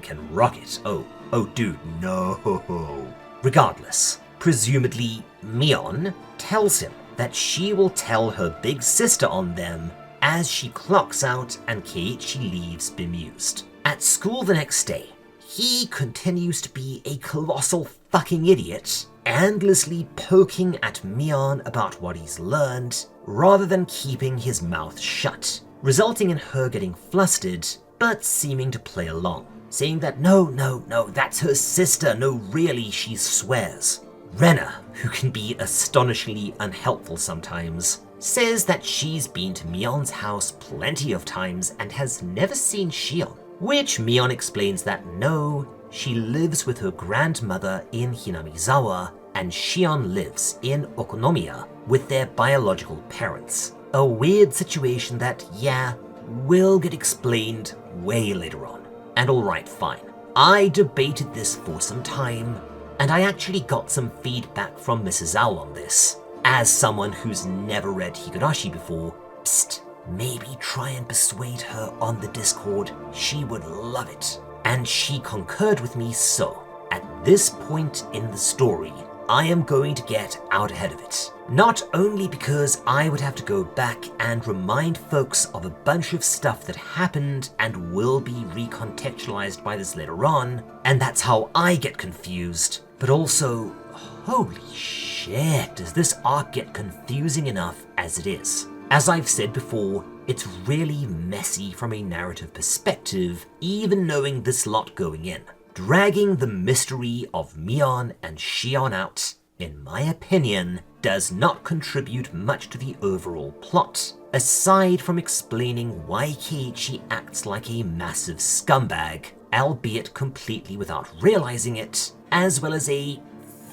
can rock it. Oh dude, no. Regardless, presumably Mion tells him that she will tell her big sister on them as she clocks out and Keiichi leaves bemused. At school the next day, he continues to be a colossal fucking idiot, endlessly poking at Mion about what he's learned, rather than keeping his mouth shut, resulting in her getting flustered, but seeming to play along, saying that no, that's her sister, no really, she swears. Rena, who can be astonishingly unhelpful sometimes, says that she's been to Mion's house plenty of times and has never seen Shion, which Mion explains that no, she lives with her grandmother in Hinamizawa, and Shion lives in Okonomiya with their biological parents. A weird situation that, yeah, will get explained way later on. And alright, fine. I debated this for some time, and I actually got some feedback from Mrs. Owl on this. As someone who's never read Higurashi before, psst, maybe try and persuade her on the Discord, she would love it. And she concurred with me, so at this point in the story, I am going to get out ahead of it. Not only because I would have to go back and remind folks of a bunch of stuff that happened and will be recontextualized by this later on, and that's how I get confused, but also, holy shit, does this arc get confusing enough as it is. As I've said before, it's really messy from a narrative perspective, even knowing this lot going in. dragging the mystery of Mion and Shion out, in my opinion, does not contribute much to the overall plot, aside from explaining why Keiichi acts like a massive scumbag, albeit completely without realizing it, as well as a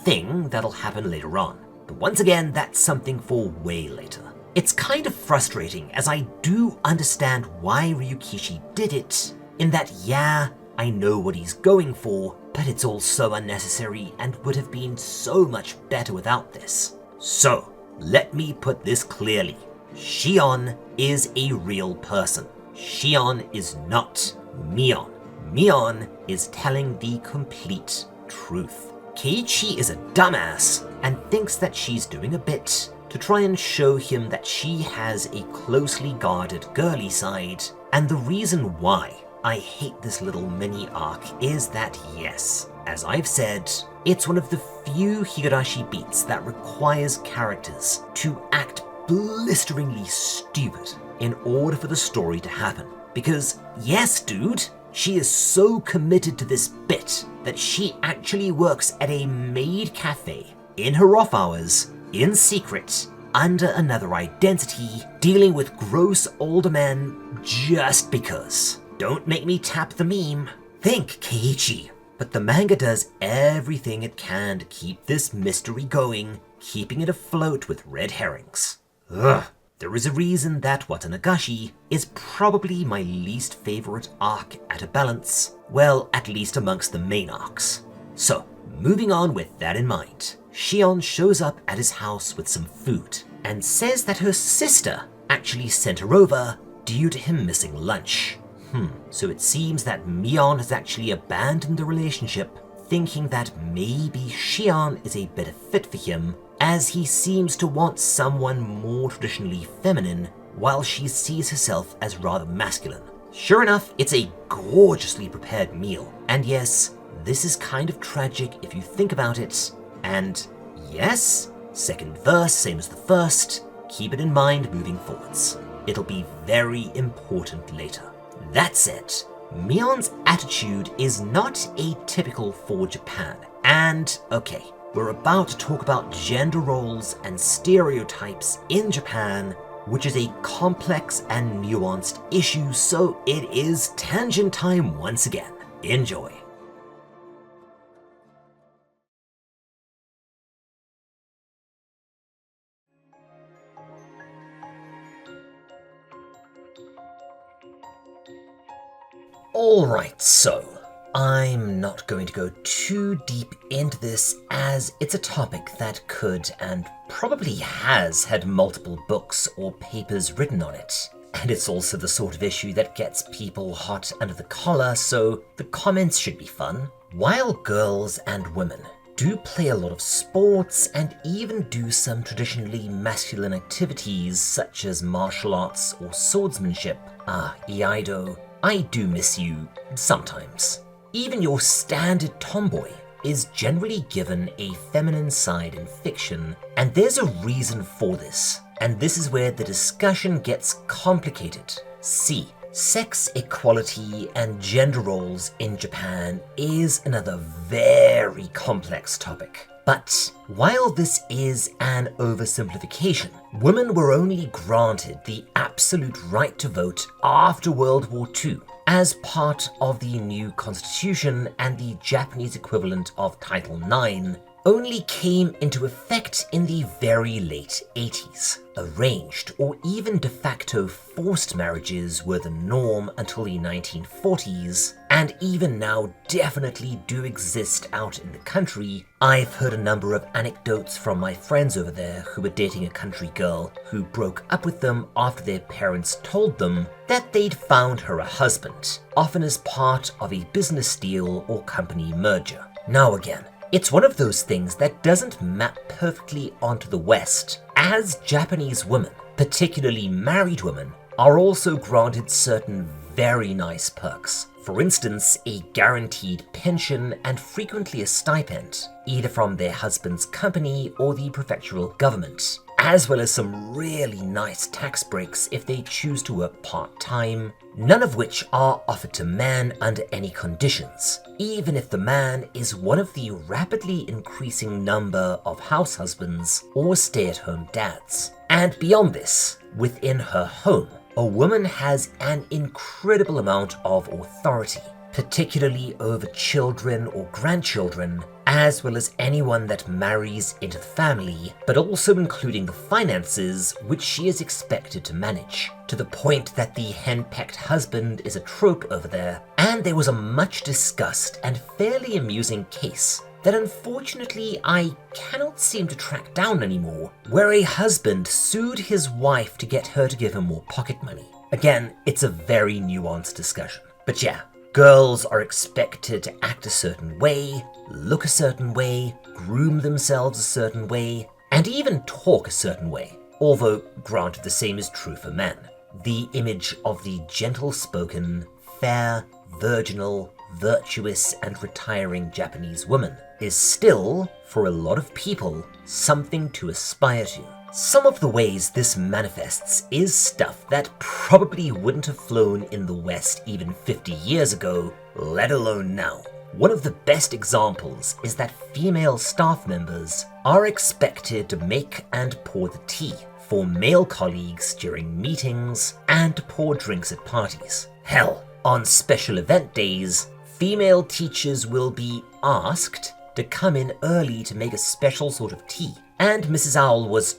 thing that'll happen later on. But once again, that's something for way later. It's kind of frustrating, as I do understand why Ryukishi did it, in that, yeah, I know what he's going for, but it's all so unnecessary and would have been so much better without this. So, let me put this clearly. Shion is a real person. Shion is not Mion. Mion is telling the complete truth. Keiichi is a dumbass and thinks that she's doing a bit to try and show him that she has a closely guarded girly side, and the reason why I hate this little mini arc is that, yes, as I've said, it's one of the few Higurashi beats that requires characters to act blisteringly stupid in order for the story to happen. Because, yes dude, she is so committed to this bit that she actually works at a Maid cafe in her off hours, in secret, under another identity, dealing with gross older men just because. Don't make me tap the meme. Think, Keiichi. But the manga does everything it can to keep this mystery going, keeping it afloat with red herrings. Ugh. There is a reason that Watanagashi is probably my least favorite arc at a balance, well, at least amongst the main arcs. So, moving on with that in mind, Shion shows up at his house with some food, and says that her sister actually sent her over due to him missing lunch. So it seems that Mion has actually abandoned the relationship, thinking that maybe Shion is a better fit for him, as he seems to want someone more traditionally feminine, while she sees herself as rather masculine. Sure enough, it's a gorgeously prepared meal, and yes, this is kind of tragic if you think about it, and yes, second verse, same as the first, keep it in mind moving forwards. It'll be very important later. That said, Mion's attitude is not atypical for Japan, and okay, we're about to talk about gender roles and stereotypes in Japan, which is a complex and nuanced issue, so it is tangent time once again. Enjoy. Alright, so I'm not going to go too deep into this, as it's a topic that could and probably has had multiple books or papers written on it. And it's also the sort of issue that gets people hot under the collar, so the comments should be fun. While girls and women do play a lot of sports and even do some traditionally masculine activities such as martial arts or swordsmanship, Iaido, I do miss you sometimes. Even your standard tomboy is generally given a feminine side in fiction, and there's a reason for this. And this is where the discussion gets complicated. See, sex equality and gender roles in Japan is another very complex topic. But while this is an oversimplification, women were only granted the absolute right to vote after World War II as part of the new constitution, and the Japanese equivalent of Title IX only came into effect in the very late 80s. Arranged or even de facto forced marriages were the norm until the 1940s, and even now definitely do exist out in the country. I've heard a number of anecdotes from my friends over there who were dating a country girl who broke up with them after their parents told them that they'd found her a husband, often as part of a business deal or company merger. Now again, it's one of those things that doesn't map perfectly onto the West, as Japanese women, particularly married women, are also granted certain very nice perks. For instance, a guaranteed pension and frequently a stipend, either from their husband's company or the prefectural government, as well as some really nice tax breaks if they choose to work part-time, none of which are offered to man under any conditions, even if the man is one of the rapidly increasing number of house husbands or stay-at-home dads. And beyond this, within her home, a woman has an incredible amount of authority, particularly over children or grandchildren, as well as anyone that marries into the family, but also including the finances, which she is expected to manage, to the point that the henpecked husband is a trope over there. And there was a much discussed and fairly amusing case that unfortunately I cannot seem to track down anymore, where a husband sued his wife to get her to give him more pocket money. Again, it's a very nuanced discussion. But yeah, girls are expected to act a certain way, look a certain way, groom themselves a certain way, and even talk a certain way. Although, granted, the same is true for men. The image of the gentle-spoken, fair, virginal, virtuous, and retiring Japanese woman is still, for a lot of people, something to aspire to. Some of the ways this manifests is stuff that probably wouldn't have flown in the West even 50 years ago, let alone now. One of the best examples is that female staff members are expected to make and pour the tea for male colleagues during meetings and to pour drinks at parties. Hell, on special event days, female teachers will be asked to come in early to make a special sort of tea. And Mrs. Owl was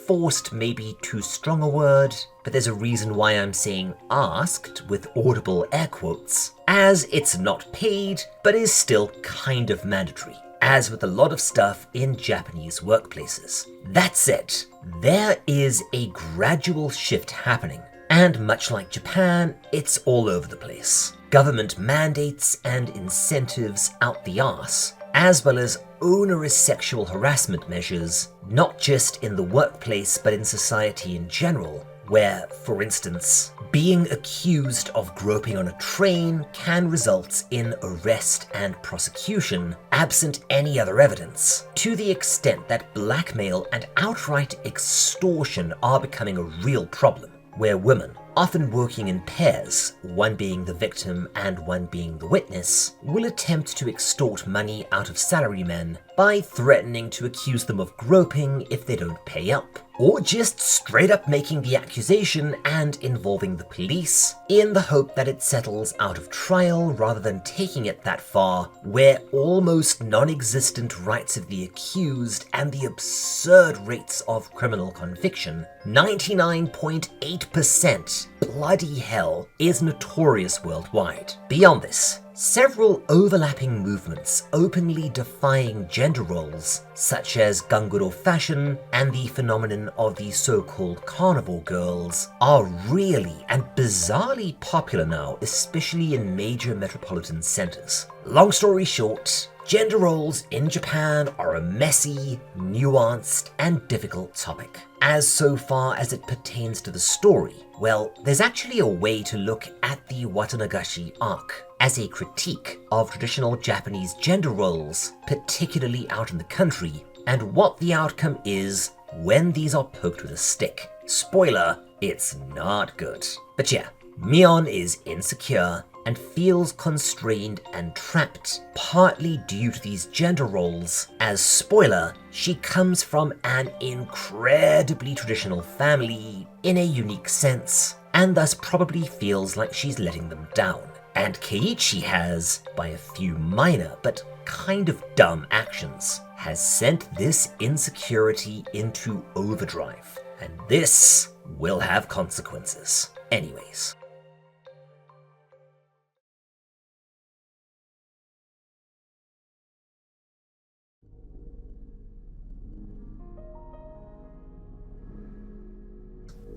forced may be too strong a word, but there's a reason why I'm saying asked with audible air quotes, as it's not paid, but is still kind of mandatory, as with a lot of stuff in Japanese workplaces. That said, there is a gradual shift happening, and much like Japan, it's all over the place. Government mandates and incentives out the arse, as well as onerous sexual harassment measures, not just in the workplace but in society in general, where, for instance, being accused of groping on a train can result in arrest and prosecution absent any other evidence, to the extent that blackmail and outright extortion are becoming a real problem, where women, often working in pairs, one being the victim and one being the witness, will attempt to extort money out of salarymen by threatening to accuse them of groping if they don't pay up, or just straight up making the accusation and involving the police in the hope that it settles out of trial rather than taking it that far, where almost non-existent rights of the accused and the absurd rates of criminal conviction, 99.8%, bloody hell, is notorious worldwide. Beyond this, several overlapping movements openly defying gender roles, such as Ganguro fashion and the phenomenon of the so-called carnival girls, are really and bizarrely popular now, especially in major metropolitan centers. Long story short, gender roles in Japan are a messy, nuanced, and difficult topic. As so far as it pertains to the story, well, there's actually a way to look at the Watanagashi arc as a critique of traditional Japanese gender roles, particularly out in the country, and what the outcome is when these are poked with a stick. Spoiler, it's not good. But yeah, Mion is insecure and feels constrained and trapped, partly due to these gender roles. As spoiler, she comes from an incredibly traditional family in a unique sense, and thus probably feels like she's letting them down. And Keiichi has, by a few minor but kind of dumb actions, has sent this insecurity into overdrive. And this will have consequences. Anyways.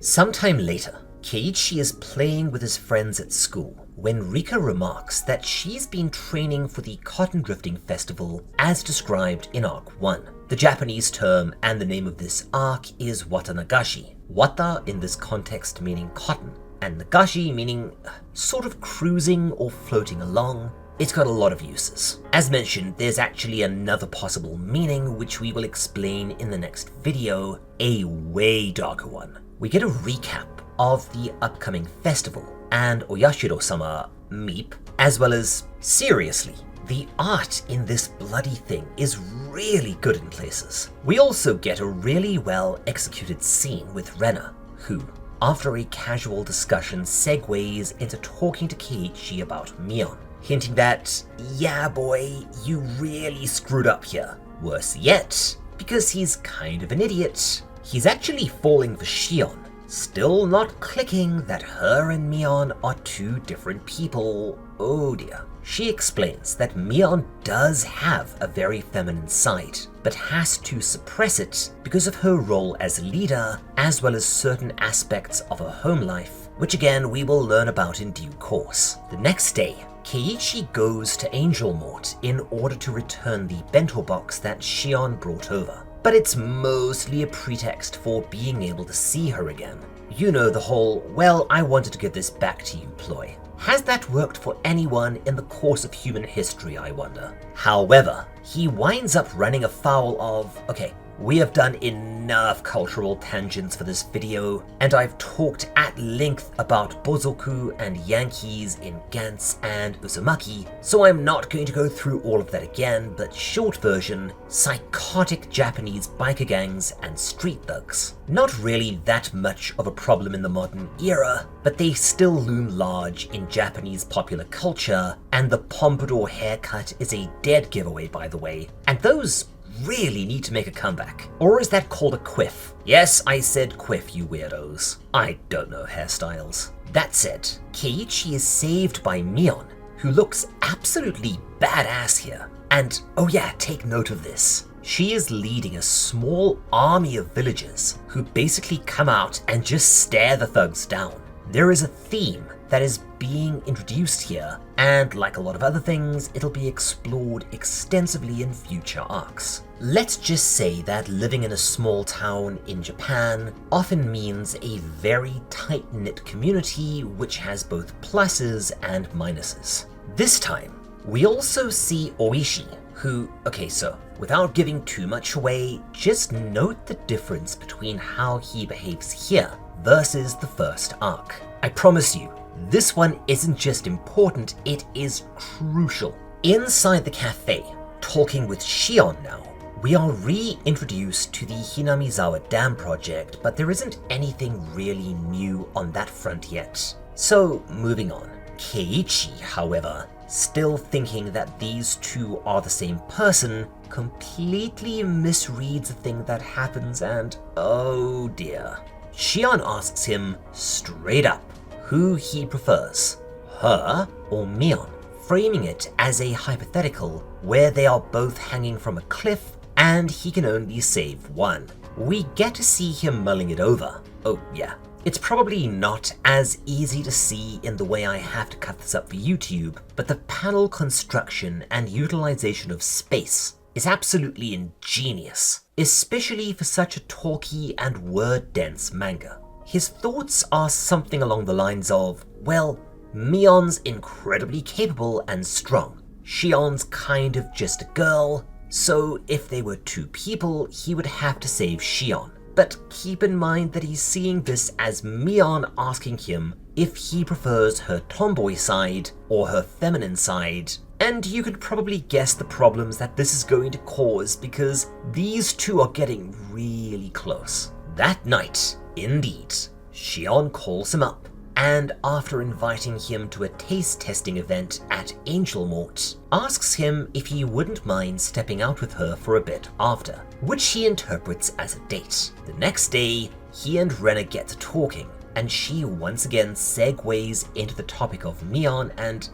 Sometime later, Keiichi is playing with his friends at school when Rika remarks that she's been training for the cotton drifting festival as described in Arc 1. The Japanese term and the name of this arc is Watanagashi, wata in this context meaning cotton, and Nagashi meaning sort of cruising or floating along. It's got a lot of uses. As mentioned, there's actually another possible meaning which we will explain in the next video, a way darker one. We get a recap of the upcoming festival and Oyashiro-sama, Meep, as well as, seriously, the art in this bloody thing is really good in places. We also get a really well executed scene with Rena, who, after a casual discussion, segues into talking to Keiichi about Mion, hinting that, yeah boy, you really screwed up here. Worse yet, because he's kind of an idiot, he's actually falling for Shion, still not clicking that her and Mion are two different people. Oh dear. She explains that Mion does have a very feminine side, but has to suppress it because of her role as leader, as well as certain aspects of her home life, which again we will learn about in due course. The next day, Keiichi goes to Angel Mort in order to return the bento box that Shion brought over, but it's mostly a pretext for being able to see her again. You know, the whole, well, I wanted to give this back to you ploy. Has that worked for anyone in the course of human history, I wonder? However, he winds up running afoul of, okay, we have done enough cultural tangents for this video, and I've talked at length about Bozoku and Yankees in Gantz and Uzumaki, so I'm not going to go through all of that again, but short version, psychotic Japanese biker gangs and street thugs. Not really that much of a problem in the modern era, but they still loom large in Japanese popular culture, and the pompadour haircut is a dead giveaway, by the way, and those really need to make a comeback. Or is that called a quiff? Yes, I said quiff, you weirdos. I don't know hairstyles. That said, Keiichi is saved by Mion, who looks absolutely badass here. And oh yeah, take note of this. She is leading a small army of villagers who basically come out and just stare the thugs down. There is a theme that is being introduced here, and like a lot of other things, it'll be explored extensively in future arcs. Let's just say that living in a small town in Japan often means a very tight-knit community which has both pluses and minuses. This time, we also see Oishi, who, okay, so without giving too much away, just note the difference between how he behaves here versus the first arc. I promise you, this one isn't just important, it is crucial. Inside the cafe, talking with Shion now, we are reintroduced to the Hinamizawa Dam project, but there isn't anything really new on that front yet. So, moving on. Keiichi, however, still thinking that these two are the same person, completely misreads a thing that happens and oh dear. Shion asks him straight up who he prefers, her or Mion, framing it as a hypothetical where they are both hanging from a cliff and he can only save one. We get to see him mulling it over. Oh yeah, it's probably not as easy to see in the way I have to cut this up for YouTube, but the panel construction and utilization of space is absolutely ingenious, especially for such a talky and word-dense manga. His thoughts are something along the lines of, well, Mion's incredibly capable and strong. Shion's kind of just a girl, so if they were two people, he would have to save Shion. But keep in mind that he's seeing this as Mion asking him if he prefers her tomboy side or her feminine side, and you could probably guess the problems that this is going to cause because these two are getting really close. That night, indeed, Shion calls him up, and after inviting him to a taste testing event at Angel Mort, asks him if he wouldn't mind stepping out with her for a bit after, which he interprets as a date. The next day, he and Rena get to talking, and she once again segues into the topic of Mion and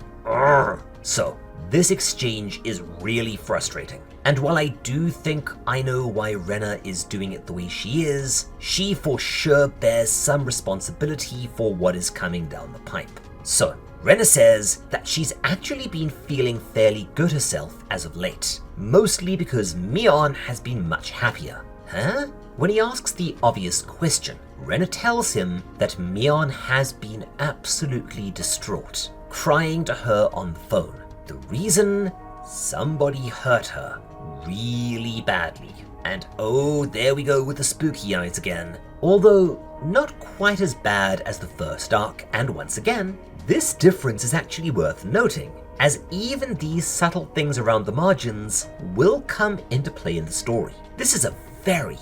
so this exchange is really frustrating. And while I do think I know why Rena is doing it the way she is, she for sure bears some responsibility for what is coming down the pipe. So, Rena says that she's actually been feeling fairly good herself as of late, mostly because Mion has been much happier. Huh? When he asks the obvious question, Rena tells him that Mion has been absolutely distraught, crying to her on the phone. The reason? Somebody hurt her really badly. And oh, there we go with the spooky eyes again. Although not quite as bad as the first arc, and once again, this difference is actually worth noting, as even these subtle things around the margins will come into play in the story. This is a very,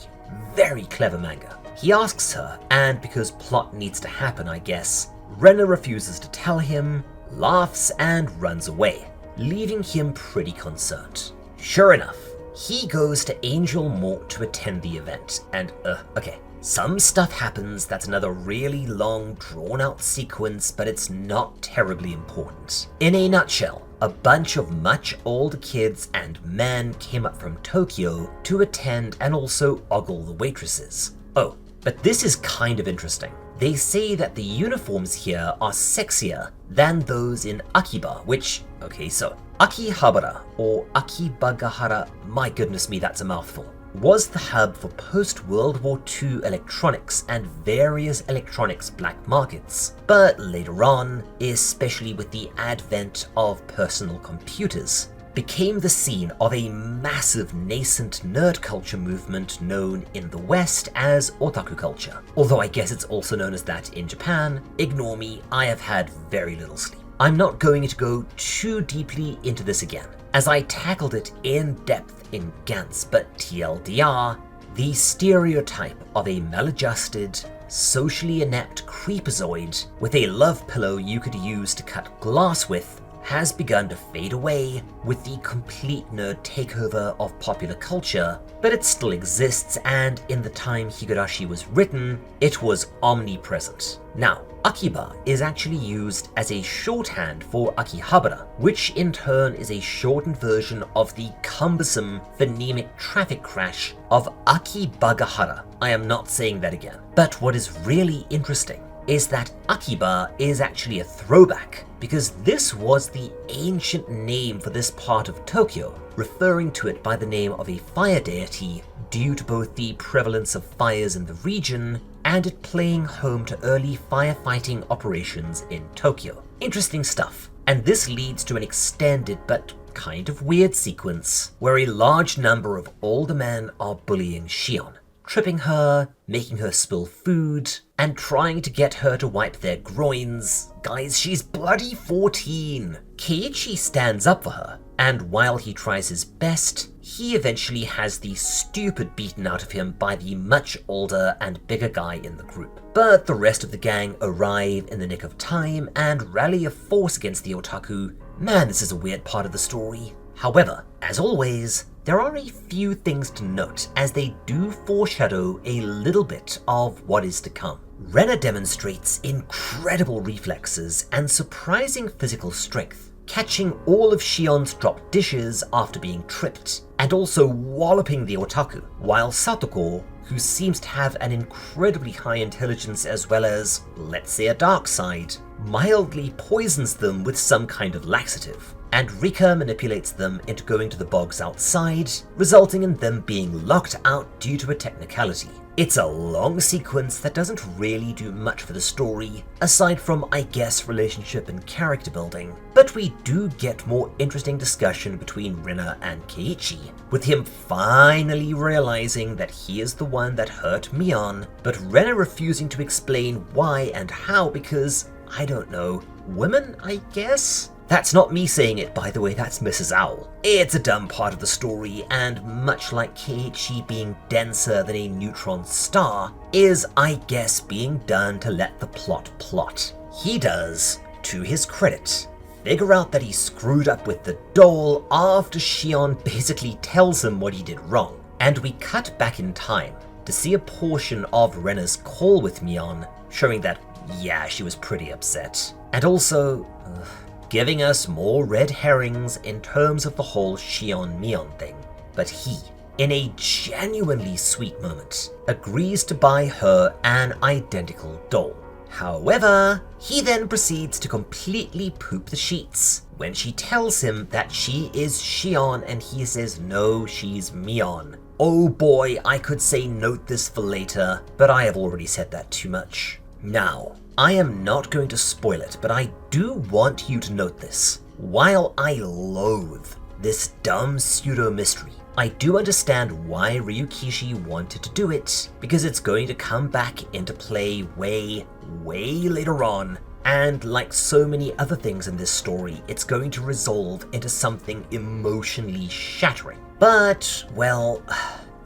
very clever manga. He asks her, and because plot needs to happen, I guess, Rena refuses to tell him, laughs, and runs away, leaving him pretty concerned. Sure enough, he goes to Angel Mort to attend the event, and okay, some stuff happens that's another really long, drawn-out sequence, but it's not terribly important. In a nutshell, a bunch of much older kids and men came up from Tokyo to attend and also ogle the waitresses. Oh, but this is kind of interesting. They say that the uniforms here are sexier than those in Akiba, which, okay, so Akihabara, or Akibagahara, my goodness me, that's a mouthful, was the hub for post-World War II electronics and various electronics black markets. But later on, especially with the advent of personal computers, became the scene of a massive nascent nerd culture movement known in the West as otaku culture. Although I guess it's also known as that in Japan. Ignore me, I have had very little sleep. I'm not going to go too deeply into this again, as I tackled it in depth in Gantz, but TLDR, the stereotype of a maladjusted, socially inept creepazoid with a love pillow you could use to cut glass with has begun to fade away with the complete nerd takeover of popular culture, but it still exists, and in the time Higurashi was written, it was omnipresent. Now, Akiba is actually used as a shorthand for Akihabara, which in turn is a shortened version of the cumbersome phonemic traffic crash of Akibagahara. I am not saying that again. But what is really interesting is that Akiba is actually a throwback, because this was the ancient name for this part of Tokyo, referring to it by the name of a fire deity due to both the prevalence of fires in the region and it playing home to early firefighting operations in Tokyo. Interesting stuff, and this leads to an extended but kind of weird sequence where a large number of older men are bullying Shion, tripping her, making her spill food, and trying to get her to wipe their groins. Guys, she's bloody 14! Keiichi stands up for her, and while he tries his best, he eventually has the stupid beaten out of him by the much older and bigger guy in the group. But the rest of the gang arrive in the nick of time and rally a force against the otaku. Man, this is a weird part of the story. However, as always, there are a few things to note as they do foreshadow a little bit of what is to come. Rena demonstrates incredible reflexes and surprising physical strength, catching all of Shion's dropped dishes after being tripped, and also walloping the otaku, while Satako, who seems to have an incredibly high intelligence as well as, let's say, a dark side, mildly poisons them with some kind of laxative, and Rika manipulates them into going to the bogs outside, resulting in them being locked out due to a technicality. It's a long sequence that doesn't really do much for the story, aside from, I guess, relationship and character building, but we do get more interesting discussion between Rena and Keiichi, with him finally realizing that he is the one that hurt Mion, but Rena refusing to explain why and how because, I don't know, women, I guess? That's not me saying it, by the way, that's Mrs. Owl. It's a dumb part of the story, and much like Keiichi being denser than a neutron star, is, I guess, being done to let the plot. He does, to his credit, figure out that he screwed up with the doll after Shion basically tells him what he did wrong. And we cut back in time to see a portion of Rena's call with Mion, showing that, yeah, she was pretty upset. And also, giving us more red herrings in terms of the whole Shion-Mion thing. But he, in a genuinely sweet moment, agrees to buy her an identical doll. However, he then proceeds to completely poop the sheets when she tells him that she is Shion and he says no, she's Mion. oh boy, I could say note this for later, but I have already said that too much. Now, I am not going to spoil it, but I do want you to note this. While I loathe this dumb pseudo-mystery, I do understand why Ryukishi wanted to do it, because it's going to come back into play way later on, and like so many other things in this story, it's going to resolve into something emotionally shattering. But, well,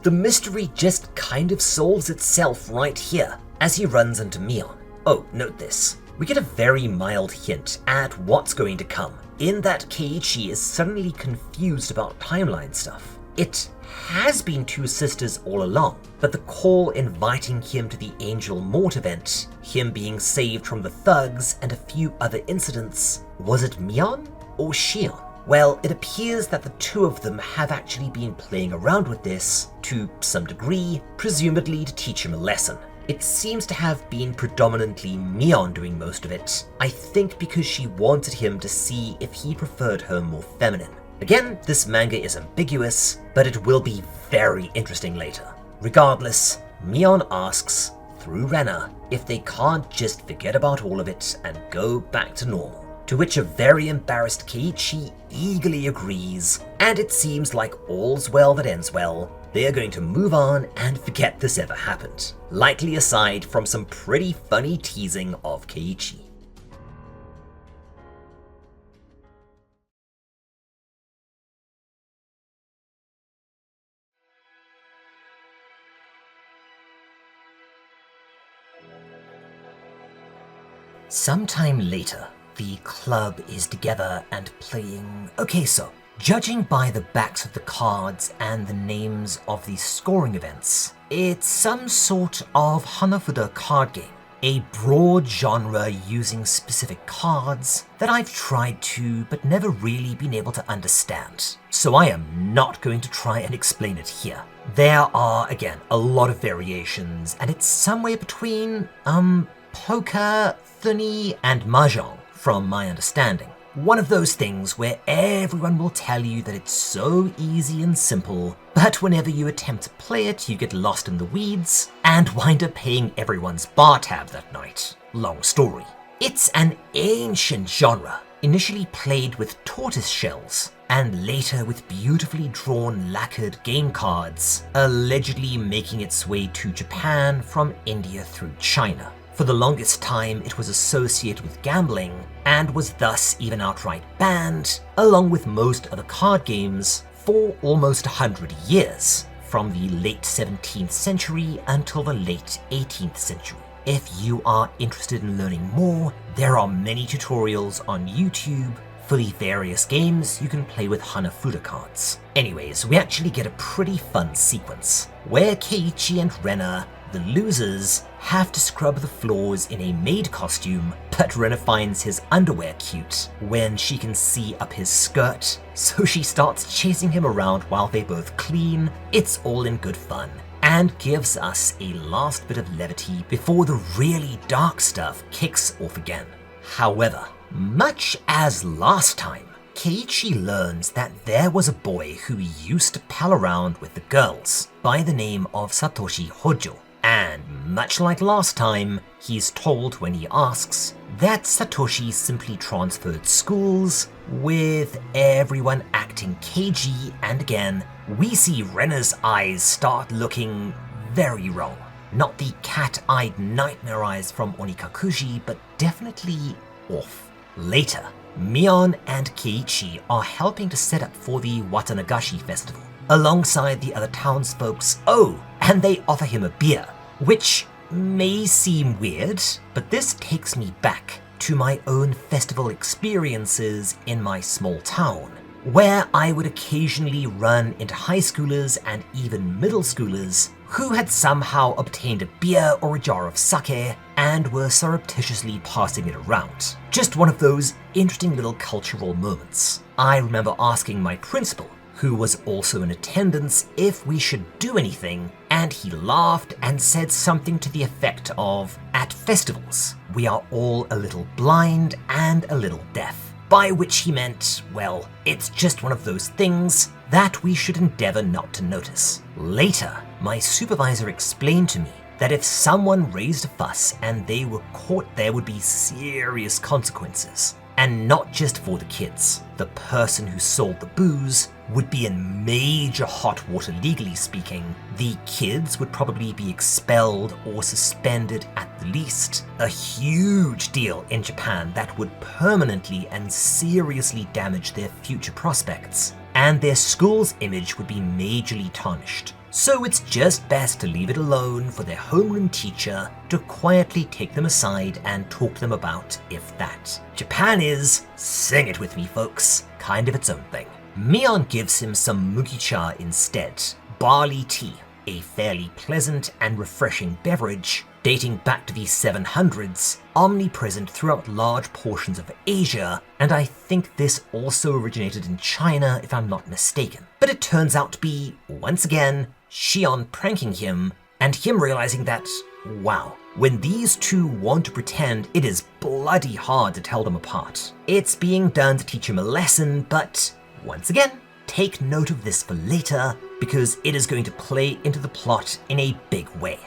the mystery just kind of solves itself right here, as he runs into Mion. Oh, note this. We get a very mild hint at what's going to come, in that Keiichi is suddenly confused about timeline stuff. It has been two sisters all along, but the call inviting him to the Angel Mort event, him being saved from the thugs, and a few other incidents, was it Mion or Shion? Well, it appears that the two of them have actually been playing around with this to some degree, presumably to teach him a lesson. It seems to have been predominantly Mion doing most of it, I think because she wanted him to see if he preferred her more feminine. Again, this manga is ambiguous, but it will be very interesting later. Regardless, Mion asks, through Rena, if they can't just forget about all of it and go back to normal. To which a very embarrassed Keiichi eagerly agrees, and it seems like all's well that ends well. They are going to move on and forget this ever happened, likely aside from some pretty funny teasing of Keiichi. Sometime later, the club is together and playing. Okay, so judging by the backs of the cards and the names of the scoring events, it's some sort of Hanafuda card game, a broad genre using specific cards that I've tried to but never really been able to understand. So I am not going to try and explain it here. There are, again, a lot of variations, and it's somewhere between, poker, thuni, and mahjong, from my understanding. One of those things where everyone will tell you that it's so easy and simple, but whenever you attempt to play it, you get lost in the weeds and wind up paying everyone's bar tab that night. Long story. It's an ancient genre, initially played with tortoise shells, and later with beautifully drawn lacquered game cards, allegedly making its way to Japan from India through China. For the longest time, it was associated with gambling, and was thus even outright banned, along with most other card games, for almost 100 years, from the late 17th century until the late 18th century. If you are interested in learning more, there are many tutorials on YouTube for the various games you can play with Hanafuda cards. Anyways, we actually get a pretty fun sequence, where Keiichi and Rena, the losers, have to scrub the floors in a maid costume, but Rena finds his underwear cute when she can see up his skirt, so she starts chasing him around while they both clean. It's all in good fun, and gives us a last bit of levity before the really dark stuff kicks off again. However, much as last time, Keiichi learns that there was a boy who used to pal around with the girls by the name of Satoshi Hojo. And much like last time, he's told when he asks that Satoshi simply transferred schools, with everyone acting cagey, and again, we see Rena's eyes start looking very wrong. Not the cat-eyed nightmare eyes from Onikakushi, but definitely off. Later, Mion and Keiichi are helping to set up for the Watanagashi festival, alongside the other townsfolks. Oh, and they offer him a beer, which may seem weird, but this takes me back to my own festival experiences in my small town, where I would occasionally run into high schoolers and even middle schoolers who had somehow obtained a beer or a jar of sake and were surreptitiously passing it around. Just one of those interesting little cultural moments. I remember asking my principal, who was also in attendance, if we should do anything, and he laughed and said something to the effect of, "At festivals, we are all a little blind and a little deaf." by which he meant, well, it's just one of those things that we should endeavor not to notice. Later, my supervisor explained to me that if someone raised a fuss and they were caught, there would be serious consequences. And not just for the kids. The person who sold the booze would be in major hot water legally speaking. The kids would probably be expelled or suspended at the least. A huge deal in Japan that would permanently and seriously damage their future prospects. And their school's image would be majorly tarnished. So it's just best to leave it alone for their homeroom teacher to quietly take them aside and talk to them about, if that. Japan is, sing it with me folks, kind of its own thing. Mion gives him some mugicha instead, barley tea, a fairly pleasant and refreshing beverage dating back to the 700s, omnipresent throughout large portions of Asia, and I think this also originated in China if I'm not mistaken. But it turns out to be, once again, Shion pranking him, and him realizing that, wow, when these two want to pretend, it is bloody hard to tell them apart. It's being done to teach him a lesson, but once again, take note of this for later, because it is going to play into the plot in a big way.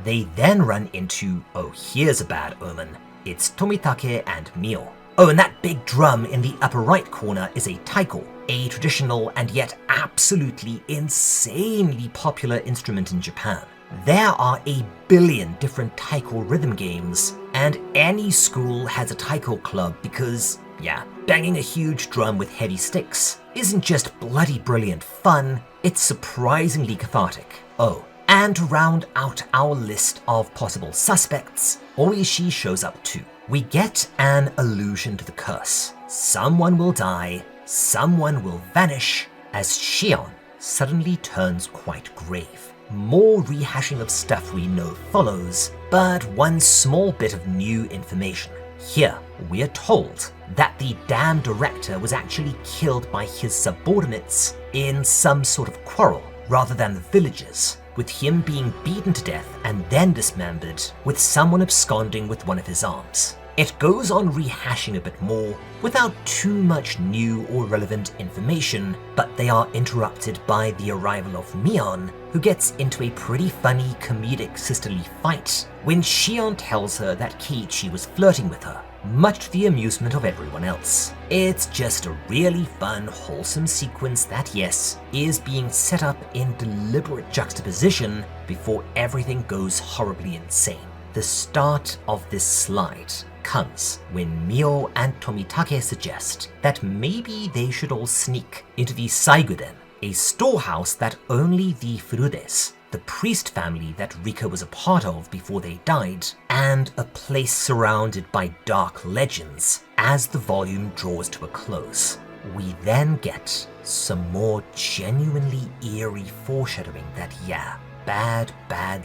They then run into, oh here's a bad omen, it's Tomitake and Mio. Oh, and that big drum in the upper right corner is a taiko, a traditional and yet absolutely insanely popular instrument in Japan. There are a billion different taiko rhythm games, and any school has a taiko club because, yeah, banging a huge drum with heavy sticks isn't just bloody brilliant fun, it's surprisingly cathartic. Oh, and to round out our list of possible suspects, Oishi shows up too. We get an allusion to the curse. Someone will die, someone will vanish, as Shion suddenly turns quite grave. More rehashing of stuff we know follows, but one small bit of new information. Here, we are told that the dam director was actually killed by his subordinates in some sort of quarrel, rather than the villagers, with him being beaten to death and then dismembered, with someone absconding with one of his arms. It goes on rehashing a bit more, without too much new or relevant information, but they are interrupted by the arrival of Mion, who gets into a pretty funny comedic sisterly fight when Shion tells her that Keiichi was flirting with her, much to the amusement of everyone else. It's just a really fun, wholesome sequence that, yes, is being set up in deliberate juxtaposition before everything goes horribly insane. The start of this slide comes when Mio and Tomitake suggest that maybe they should all sneak into the Saiguden, a storehouse that only the Furudes, the priest family that Rika was a part of before they died, and a place surrounded by dark legends as the volume draws to a close. We then get some more genuinely eerie foreshadowing that, yeah, bad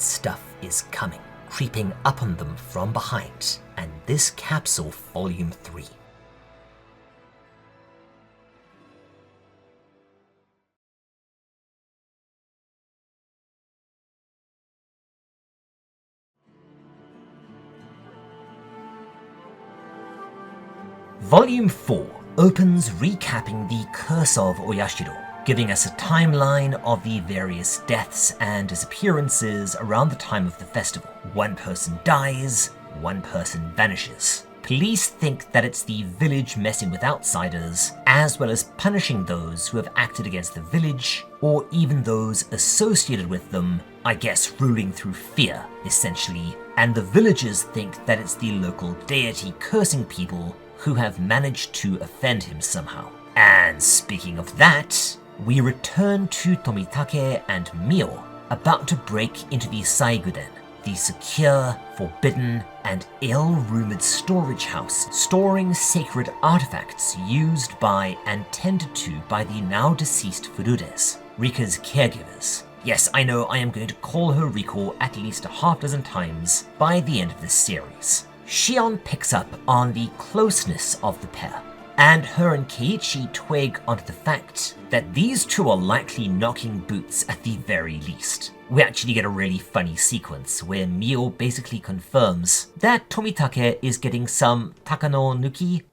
stuff is coming, creeping up on them from behind, and this caps off Volume 3. Volume 4 opens recapping the Curse of Oyashiro, giving us a timeline of the various deaths and disappearances around the time of the festival. One person dies, one person vanishes. Police think that it's the village messing with outsiders, as well as punishing those who have acted against the village, or even those associated with them, I guess ruling through fear, essentially. And the villagers think that it's the local deity cursing people who have managed to offend him somehow. And speaking of that, we return to Tomitake and Mio, about to break into the Saiguden, the secure, forbidden, and ill-rumored storage house storing sacred artifacts used by and tended to by the now-deceased Furudes, Rika's caregivers. Yes, I know I am going to call her Riko at least a half dozen times by the end of this series. Shion picks up on the closeness of the pair, and her and Keiichi twig onto the fact that these two are likely knocking boots at the very least. we actually get a really funny sequence where Mio basically confirms that Tomitake is getting some Takanookie?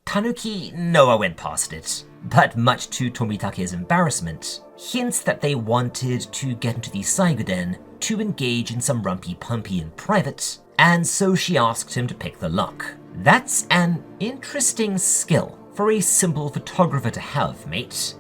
Tanuki? No, I went past it. But much to Tomitake's embarrassment, hints that they wanted to get into the Saiguden to engage in some rumpy-pumpy in private, and so she asked him to pick the lock. That's an interesting skill for a simple photographer to have, mate.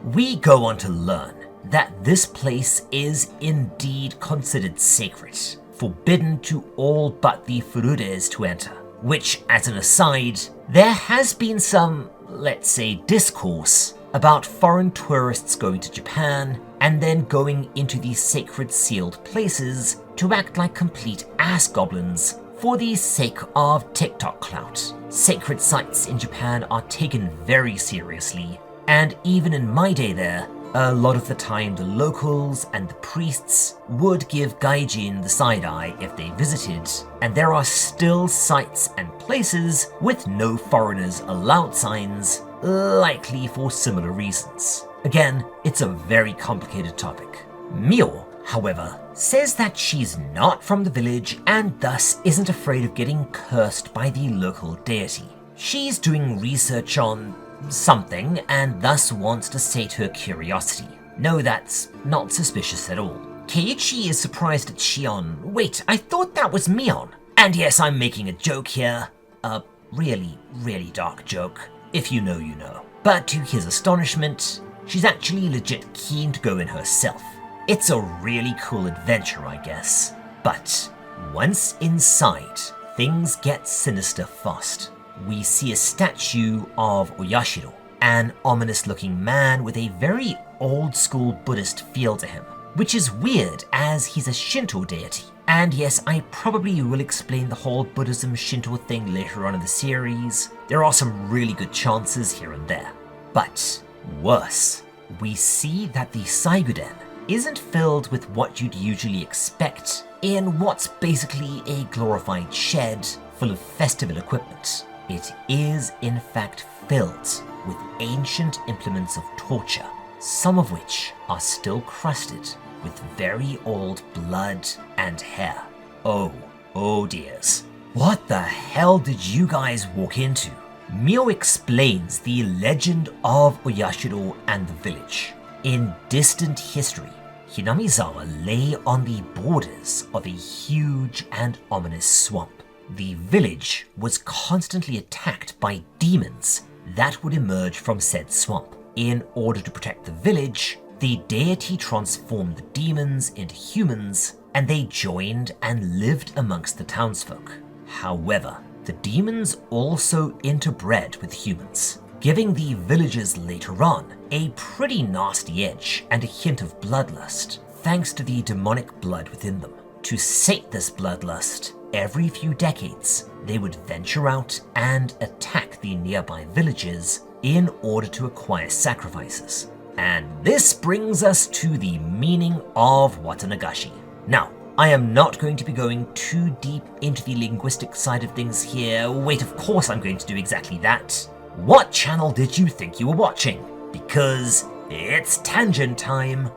We go on to learn that this place is indeed considered sacred, forbidden to all but the Furudes to enter, which, as an aside, there has been some, let's say, discourse about foreign tourists going to Japan and then going into these sacred sealed places to act like complete ass goblins for the sake of TikTok clout. Sacred sites in Japan are taken very seriously, and even in my day there, a lot of the time the locals and the priests would give gaijin the side eye if they visited, and there are still sites and places with no foreigners allowed signs, likely for similar reasons. Again, it's a very complicated topic. Mio, however, says that she's not from the village and thus isn't afraid of getting cursed by the local deity. She's doing research on something and thus wants to sate her curiosity. No, that's not suspicious at all. Keiichi is surprised at Shion. Wait, I thought that was Mion. And yes, I'm making a joke here. A really, really dark joke. If you know, you know. But to his astonishment, she's actually legit keen to go in herself. It's a really cool adventure, I guess. But once inside, things get sinister fast. We see a statue of Oyashiro, an ominous-looking man with a very old-school Buddhist feel to him, which is weird as he's a Shinto deity. And yes, I probably will explain the whole Buddhism-Shinto thing later on in the series. There are some really good chances here and there. But worse, we see that the Saiguden isn't filled with what you'd usually expect in what's basically a glorified shed full of festival equipment. It is, in fact, filled with ancient implements of torture, some of which are still crusted with very old blood and hair. Oh dears. What the hell did you guys walk into? Mio explains the legend of Oyashiro and the village. In distant history, Hinamizawa lay on the borders of a huge and ominous swamp. The village was constantly attacked by demons that would emerge from said swamp. In order to protect the village, the deity transformed the demons into humans, and they joined and lived amongst the townsfolk. However, the demons also interbred with humans, giving the villagers later on a pretty nasty edge and a hint of bloodlust, thanks to the demonic blood within them. To sate this bloodlust, every few decades, they would venture out and attack the nearby villages in order to acquire sacrifices. And this brings us to the meaning of Watanagashi. Now, I am not going to be going too deep into the linguistic side of things here. Wait, of course I'm going to do exactly that. What channel did you think you were watching? Because it's tangent time.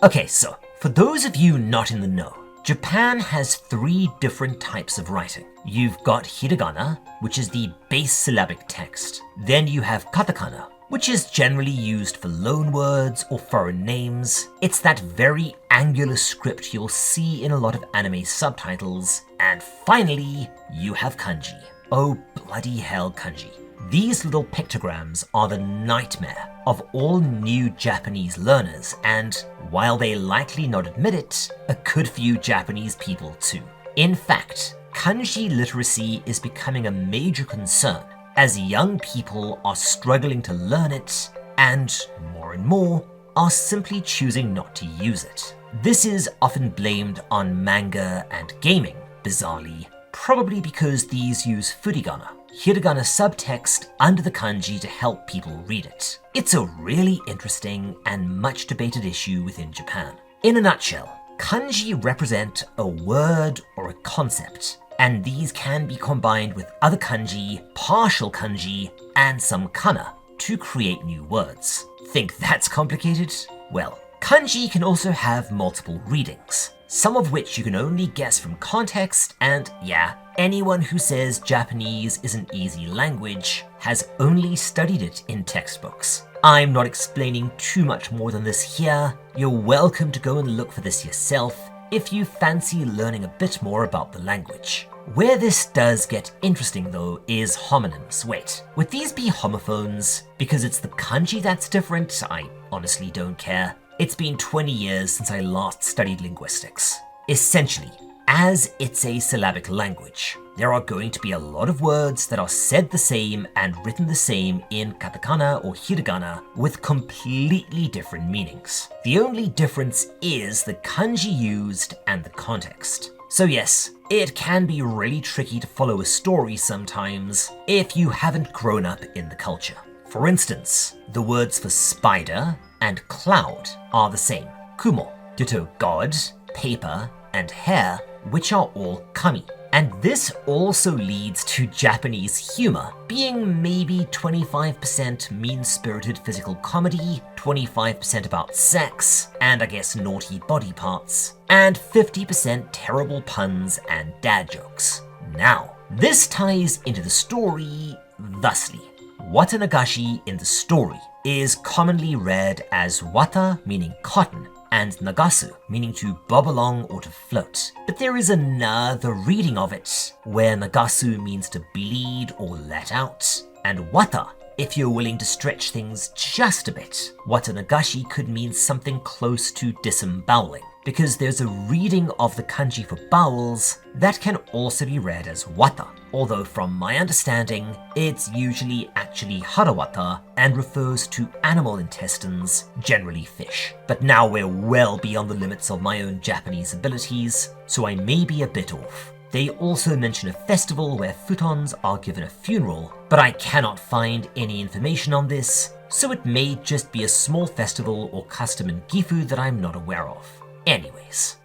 Okay, so for those of you not in the know, Japan has 3 different types of writing. You've got hiragana, which is the base syllabic text. Then you have katakana, which is generally used for loanwords or foreign names. It's that very angular script you'll see in a lot of anime subtitles. And finally, you have kanji. Oh bloody hell, kanji. These little pictograms are the nightmare of all new Japanese learners, and while they likely not admit it, a good few Japanese people too. In fact, kanji literacy is becoming a major concern as young people are struggling to learn it and more are simply choosing not to use it. This is often blamed on manga and gaming, bizarrely, probably because these use furigana, hiragana subtext under the kanji to help people read it. It's a really interesting and much debated issue within Japan. In a nutshell, Kanji represent a word or a concept, and these can be combined with other kanji, partial kanji, and some kana to create new words. Think that's complicated? Well, kanji can also have multiple readings, some of which you can only guess from context, and yeah, anyone who says Japanese is an easy language has only studied it in textbooks. I'm not explaining too much more than this here. You're welcome to go and look for this yourself if you fancy learning a bit more about the language. Where this does get interesting though is homonyms. Wait, would these be homophones? Because it's the kanji that's different? I honestly don't care. It's been 20 years since I last studied linguistics. Essentially, as it's a syllabic language, there are going to be a lot of words that are said the same and written the same in katakana or hiragana with completely different meanings. The only difference is the kanji used and the context. So yes, it can be really tricky to follow a story sometimes if you haven't grown up in the culture. For instance, the words for spider and cloud are the same. Kumo, ditto god, paper, and hair, which are all kami. And this also leads to Japanese humor being maybe 25% mean-spirited physical comedy, 25% about sex, and I guess naughty body parts, and 50% terrible puns and dad jokes. Now, this ties into the story thusly. Watanagashi in the story is commonly read as wata, meaning cotton, and nagasu, meaning to bob along or to float. But there is another reading of it, where nagasu means to bleed or let out, and wata, if you're willing to stretch things just a bit, watanagashi could mean something close to disemboweling, because there's a reading of the kanji for bowels that can also be read as wata, although from my understanding, it's usually actually harawata and refers to animal intestines, generally fish. But now we're well beyond the limits of my own Japanese abilities, so I may be a bit off. They also mention a festival where futons are given a funeral, but I cannot find any information on this, so it may just be a small festival or custom in Gifu that I'm not aware of. Anyways.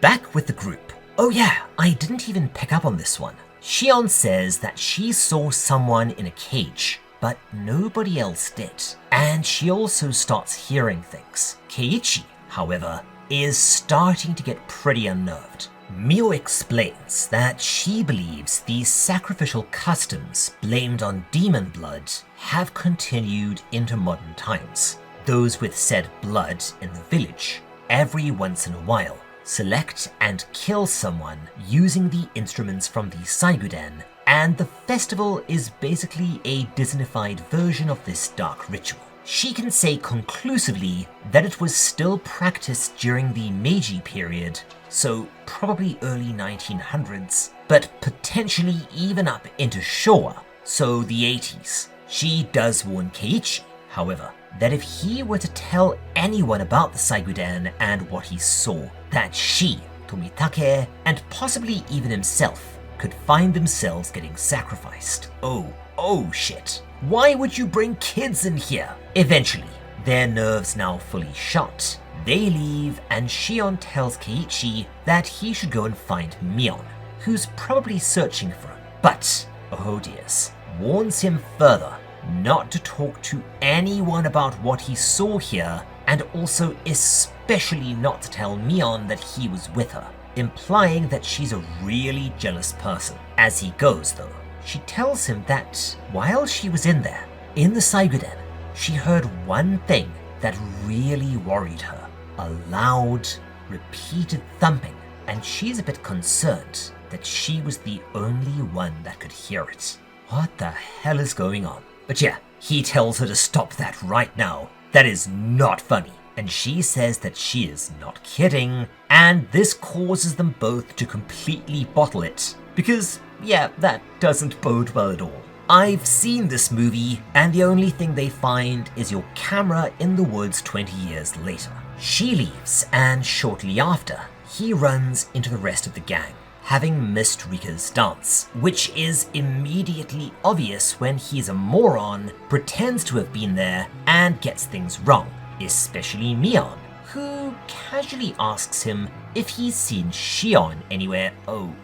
Back with the group. Oh yeah, I didn't even pick up on this one. Shion says that she saw someone in a cage, but nobody else did. And she also starts hearing things. Keiichi, however, is starting to get pretty unnerved. Mio explains that she believes these sacrificial customs blamed on demon blood have continued into modern times. Those with said blood in the village, every once in a while, select and kill someone using the instruments from the Saiguden, and the festival is basically a Disneyfied version of this dark ritual. She can say conclusively that it was still practiced during the Meiji period, so probably early 1900s, but potentially even up into Showa, so the 80s. She does warn Keiichi, however, that if he were to tell anyone about the Saiguden and what he saw, that she, Tomitake, and possibly even himself could find themselves getting sacrificed. Oh shit. Why would you bring kids in here? Eventually, their nerves now fully shot, they leave and Shion tells Keiichi that he should go and find Mion, who's probably searching for him, but, oh dears, warns him further not to talk to anyone about what he saw here, and also especially not to tell Mion that he was with her, implying that she's a really jealous person. As he goes though, she tells him that while she was in there, in the Saiguden, she heard one thing that really worried her. A loud, repeated thumping, and she's a bit concerned that she was the only one that could hear it. What the hell is going on? But yeah, he tells her to stop that right now. That is not funny. And she says that she is not kidding, and this causes them both to completely bottle it. Because, yeah, that doesn't bode well at all. I've seen this movie, and the only thing they find is your camera in the woods 20 years later. She leaves, and shortly after, he runs into the rest of the gang, having missed Rika's dance, which is immediately obvious when he's a moron, pretends to have been there, and gets things wrong, especially Mion, who casually asks him if he's seen Shion anywhere. Oh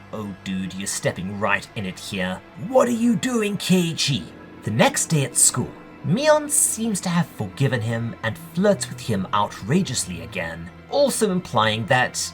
dude, you're stepping right in it here. What are you doing, Keiichi? The next day at school, Mion seems to have forgiven him and flirts with him outrageously again, also implying that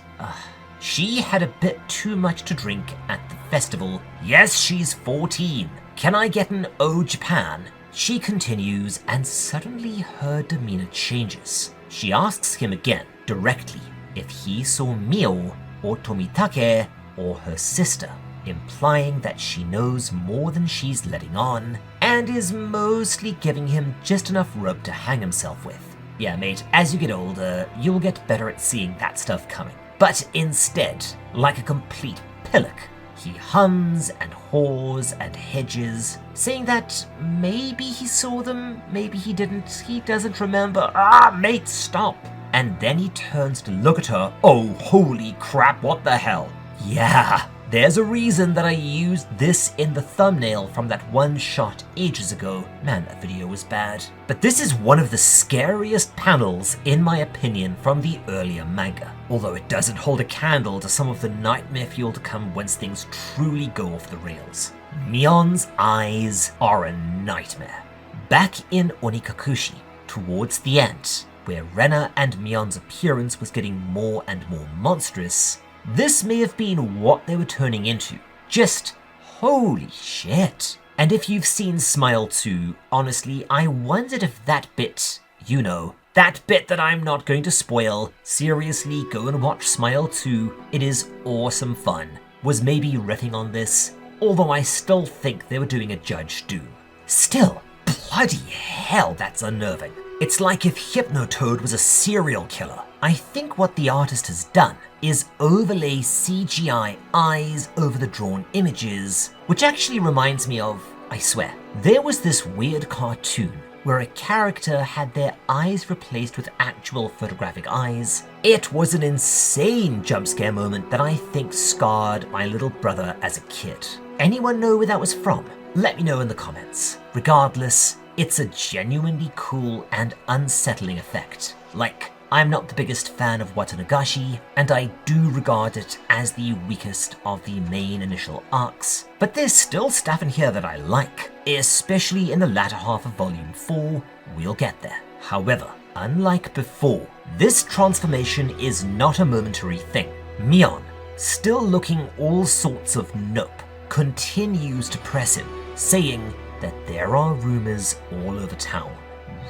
she had a bit too much to drink at the festival. Yes, she's 14. Can I get an "Oh Japan"? She continues, and suddenly her demeanor changes. She asks him again, directly, if he saw Mio or Tomitake or her sister, implying that she knows more than she's letting on, and is mostly giving him just enough rope to hang himself with. Yeah, mate, as you get older, you'll get better at seeing that stuff coming. But instead, like a complete pillock, he hums and haws and hedges, saying that maybe he saw them, maybe he didn't, he doesn't remember. Mate, stop! And then he turns to look at her. Oh, holy crap, what the hell? Yeah, there's a reason that I used this in the thumbnail from that one shot ages ago. Man, that video was bad. But this is one of the scariest panels, in my opinion, from the earlier manga. Although it doesn't hold a candle to some of the nightmare fuel to come once things truly go off the rails. Mion's eyes are a nightmare. Back in Onikakushi, towards the end, where Rena and Mion's appearance was getting more and more monstrous, this may have been what they were turning into. Just holy shit. And if you've seen Smile 2, honestly, I wondered if that bit, you know, that bit that I'm not going to spoil, seriously, go and watch Smile 2, it is awesome fun, was maybe riffing on this, although I still think they were doing a Judge Doom. Still, bloody hell, that's unnerving. It's like if Hypnotoad was a serial killer. I think what the artist has done is overlay CGI eyes over the drawn images, which actually reminds me of, I swear, there was this weird cartoon where a character had their eyes replaced with actual photographic eyes. It was an insane jump scare moment that I think scarred my little brother as a kid. Anyone know where that was from? Let me know in the comments. Regardless, it's a genuinely cool and unsettling effect. Like, I'm not the biggest fan of Watanagashi, and I do regard it as the weakest of the main initial arcs, but there's still stuff in here that I like, especially in the latter half of Volume 4, we'll get there. However, unlike before, this transformation is not a momentary thing. Mion, still looking all sorts of nope, continues to press him, saying that there are rumors all over town,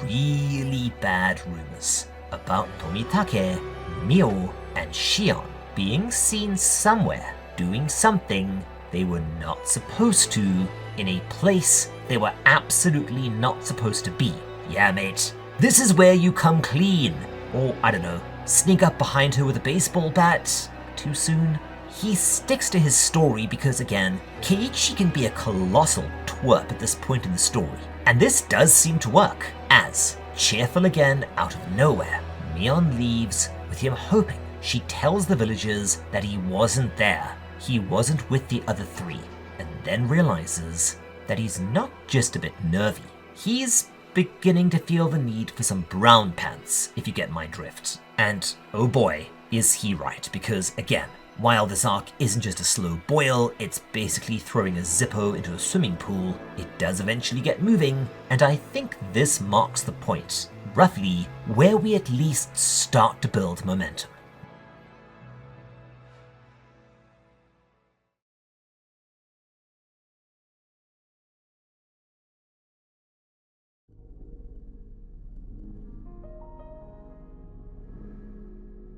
really bad rumors, about Tomitake, Mio, and Shion being seen somewhere doing something they were not supposed to in a place they were absolutely not supposed to be. Yeah, mate, this is where you come clean. Or, I don't know, sneak up behind her with a baseball bat. Too soon? He sticks to his story because, again, Keiichi can be a colossal twerp at this point in the story. And this does seem to work, as, cheerful again out of nowhere, Mion leaves with him hoping she tells the villagers that he wasn't there, he wasn't with the other three, and then realizes that he's not just a bit nervy, he's beginning to feel the need for some brown pants, if you get my drift. And oh boy, is he right, because again, while this arc isn't just a slow boil, it's basically throwing a Zippo into a swimming pool, it does eventually get moving, and I think this marks the point, roughly, where we at least start to build momentum.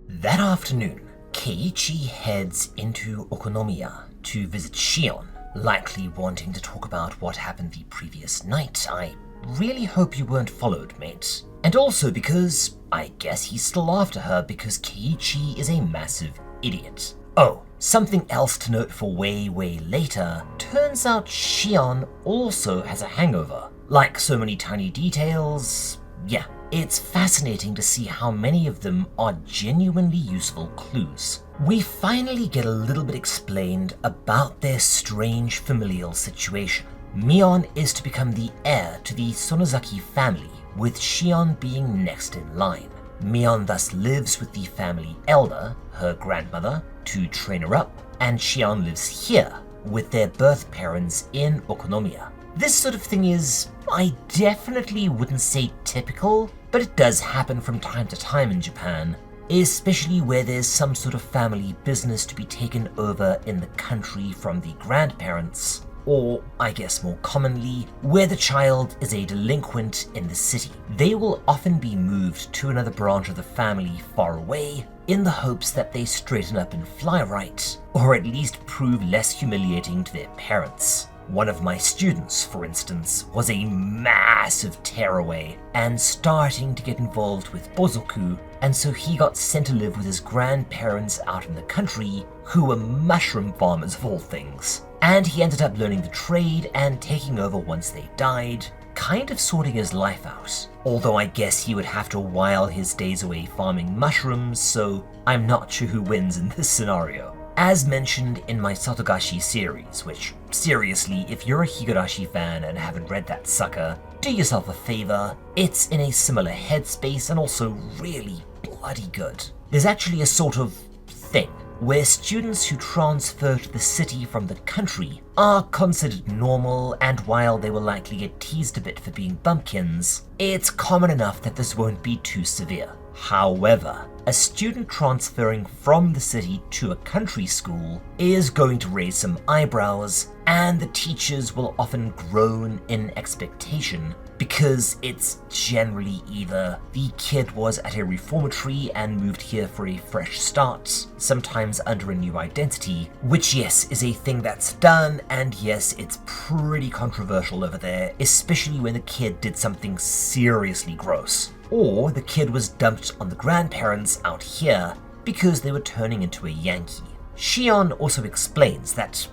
That afternoon, Keiichi heads into Okonomiya to visit Shion, likely wanting to talk about what happened the previous night. I really hope you weren't followed, mate. And also because I guess he's still after her because Keiichi is a massive idiot. Oh, something else to note for way later. Turns out Shion also has a hangover. Like so many tiny details, yeah, It's fascinating to see how many of them are genuinely useful clues. We finally get a little bit explained about their strange familial situation. Mion is to become the heir to the Sonozaki family, with Shion being next in line. Mion thus lives with the family elder, her grandmother, to train her up, and Shion lives here with their birth parents in Okonomiya. This sort of thing is, I definitely wouldn't say typical, but it does happen from time to time in Japan, especially where there's some sort of family business to be taken over in the country from the grandparents, or, I guess more commonly, where the child is a delinquent in the city. They will often be moved to another branch of the family far away, in the hopes that they straighten up and fly right, or at least prove less humiliating to their parents. One of my students, for instance, was a massive tearaway and starting to get involved with bozoku, and so he got sent to live with his grandparents out in the country, who were mushroom farmers of all things. And he ended up learning the trade and taking over once they died, kind of sorting his life out. Although I guess he would have to while his days away farming mushrooms, so I'm not sure who wins in this scenario. As mentioned in my Satogashi series, which, seriously, if you're a Higurashi fan and haven't read that sucker, do yourself a favor. It's in a similar headspace and also really bloody good. There's actually a sort of thing where students who transfer to the city from the country are considered normal, and while they will likely get teased a bit for being bumpkins, it's common enough that this won't be too severe. However, a student transferring from the city to a country school is going to raise some eyebrows, and the teachers will often groan in expectation, because it's generally either the kid was at a reformatory and moved here for a fresh start, sometimes under a new identity, which yes, is a thing that's done, and yes, it's pretty controversial over there, especially when the kid did something seriously gross. Or the kid was dumped on the grandparents out here because they were turning into a Yankee. Shion also explains that,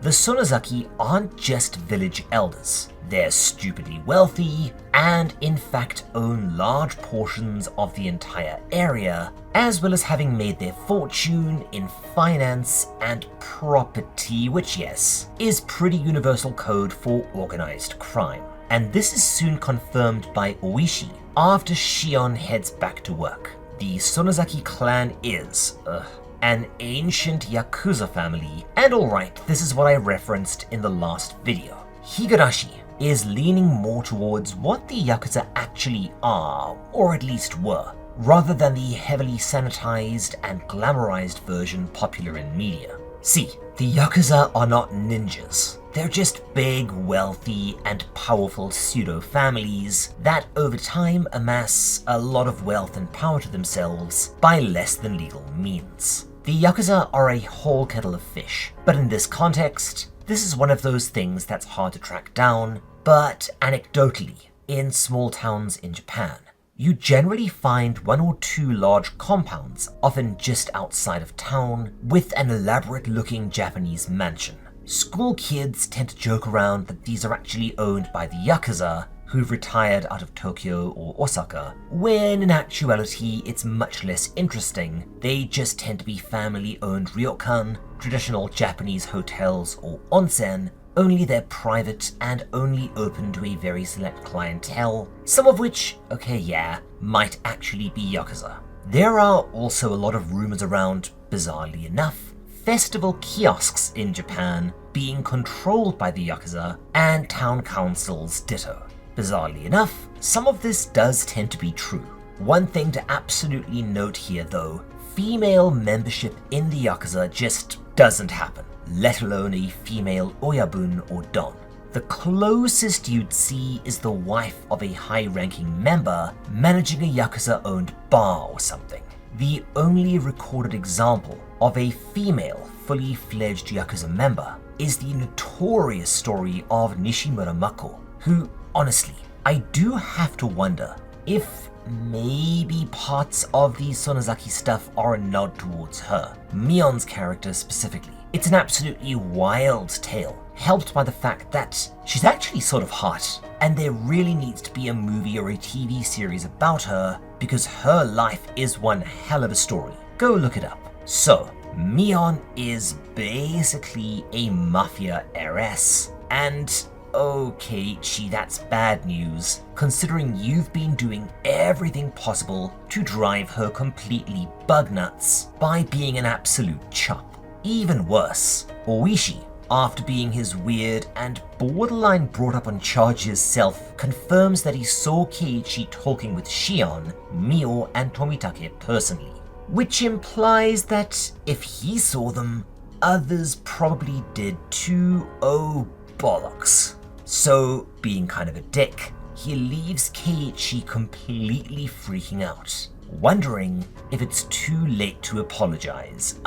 the Sonozaki aren't just village elders. They're stupidly wealthy, and in fact own large portions of the entire area, as well as having made their fortune in finance and property, which yes, is pretty universal code for organized crime. And this is soon confirmed by Oishi after Shion heads back to work. The Sonozaki clan is, an ancient Yakuza family, and alright, this is what I referenced in the last video. Higurashi is leaning more towards what the Yakuza actually are, or at least were, rather than the heavily sanitized and glamorized version popular in media. See, the Yakuza are not ninjas. They're just big, wealthy, and powerful pseudo-families that over time amass a lot of wealth and power to themselves by less than legal means. The Yakuza are a whole kettle of fish, but in this context, this is one of those things that's hard to track down, but anecdotally, in small towns in Japan, you generally find one or two large compounds, often just outside of town, with an elaborate-looking Japanese mansion. School kids tend to joke around that these are actually owned by the Yakuza, who've retired out of Tokyo or Osaka, when in actuality it's much less interesting. They just tend to be family-owned ryokan, traditional Japanese hotels or onsen, only they're private and only open to a very select clientele, some of which, might actually be Yakuza. There are also a lot of rumors around, bizarrely enough, festival kiosks in Japan being controlled by the Yakuza, and town councils ditto. Bizarrely enough, some of this does tend to be true. One thing to absolutely note here though, female membership in the Yakuza just doesn't happen, let alone a female oyabun or don. The closest you'd see is the wife of a high-ranking member managing a Yakuza-owned bar or something. The only recorded example of a female fully fledged Yakuza member is the notorious story of Nishimura Mako, who, honestly, I do have to wonder if maybe parts of the Sonozaki stuff are a nod towards her, Mion's character specifically. It's an absolutely wild tale, helped by the fact that she's actually sort of hot, and there really needs to be a movie or a TV series about her because her life is one hell of a story. Go look it up. So, Mion is basically a mafia heiress, and okay, that's bad news, considering you've been doing everything possible to drive her completely bug nuts by being an absolute chump. Even worse, Oishi, after being his weird and borderline brought up on charges self, confirms that he saw Keiichi talking with Shion, Mio, and Tomitake personally, which implies that if he saw them, others probably did too. Oh bollocks. So, being kind of a dick, he leaves Keiichi completely freaking out, wondering if it's too late to apologize.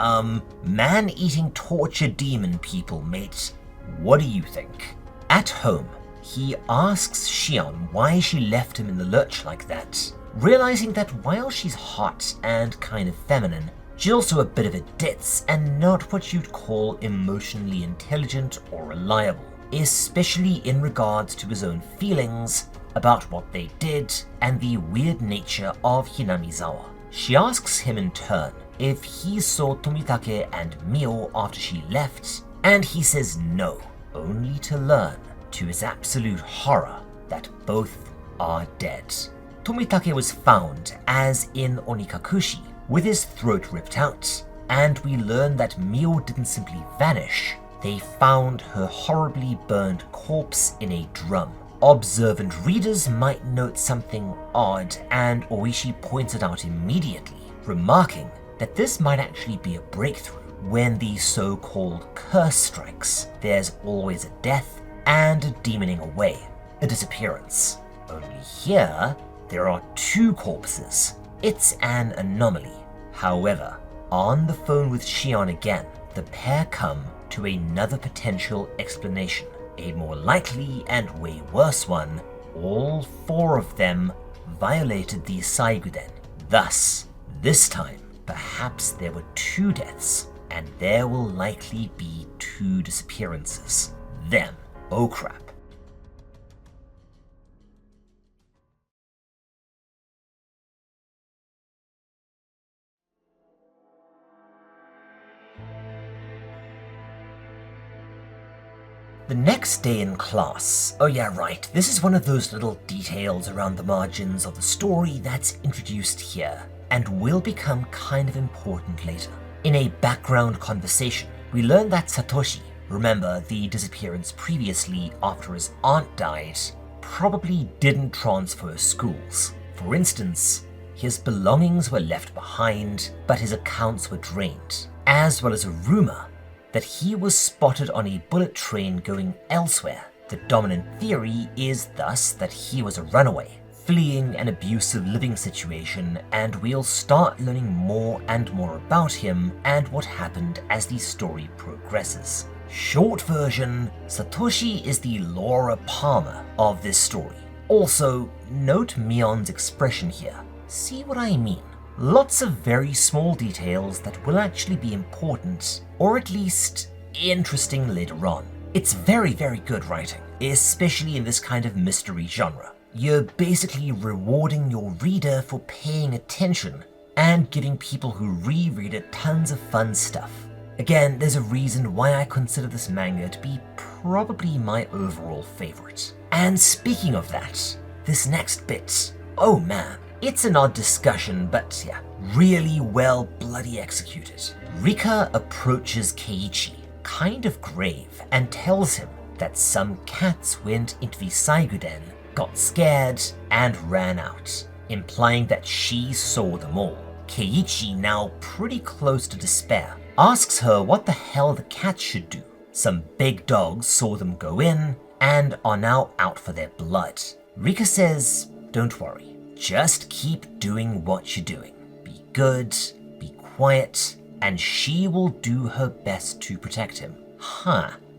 Man-eating torture demon people, mate. What do you think? At home, he asks Shion why she left him in the lurch like that, realizing that while she's hot and kind of feminine, she's also a bit of a ditz and not what you'd call emotionally intelligent or reliable, especially in regards to his own feelings about what they did and the weird nature of Hinamizawa. She asks him in turn if he saw Tomitake and Mio after she left, and he says no, only to learn, to his absolute horror, that both are dead. Tomitake was found, as in Onikakushi, with his throat ripped out, and we learn that Mio didn't simply vanish. They found her horribly burned corpse in a drum. Observant readers might note something odd, and Oishi points it out immediately, remarking that this might actually be a breakthrough. When the so-called curse strikes, there's always a death and a demoning away, a disappearance. Only here, there are two corpses. It's an anomaly. However, on the phone with Shion again, the pair come to another potential explanation, a more likely and way worse one. All four of them violated the Saiguden. Thus, this time, perhaps there were two deaths, and there will likely be two disappearances. Them. Oh crap. The next day in class, oh yeah right, this is one of those little details around the margins of the story that's introduced here, and will become kind of important later. In a background conversation, we learn that Satoshi, remember the disappearance previously after his aunt died, probably didn't transfer schools. For instance, his belongings were left behind, but his accounts were drained, as well as a rumor that he was spotted on a bullet train going elsewhere. The dominant theory is thus that he was a runaway, fleeing an abusive living situation, and we'll start learning more and more about him and what happened as the story progresses. Short version, Satoshi is the Laura Palmer of this story. Also, note Mion's expression here. See what I mean? Lots of very small details that will actually be important, or at least interesting later on. It's very, very good writing, especially in this kind of mystery genre. You're basically rewarding your reader for paying attention and giving people who reread it tons of fun stuff. Again, there's a reason why I consider this manga to be probably my overall favorite. And speaking of that, this next bit, oh man, it's an odd discussion, but yeah, really well bloody executed. Rika approaches Keiichi, kind of grave, and tells him that some cats went into the Saiguden, got scared, and ran out, implying that she saw them all. Keiichi, now pretty close to despair, asks her what the hell the cats should do. Some big dogs saw them go in and are now out for their blood. Rika says, don't worry. Just keep doing what you're doing. Be good, be quiet, and she will do her best to protect him.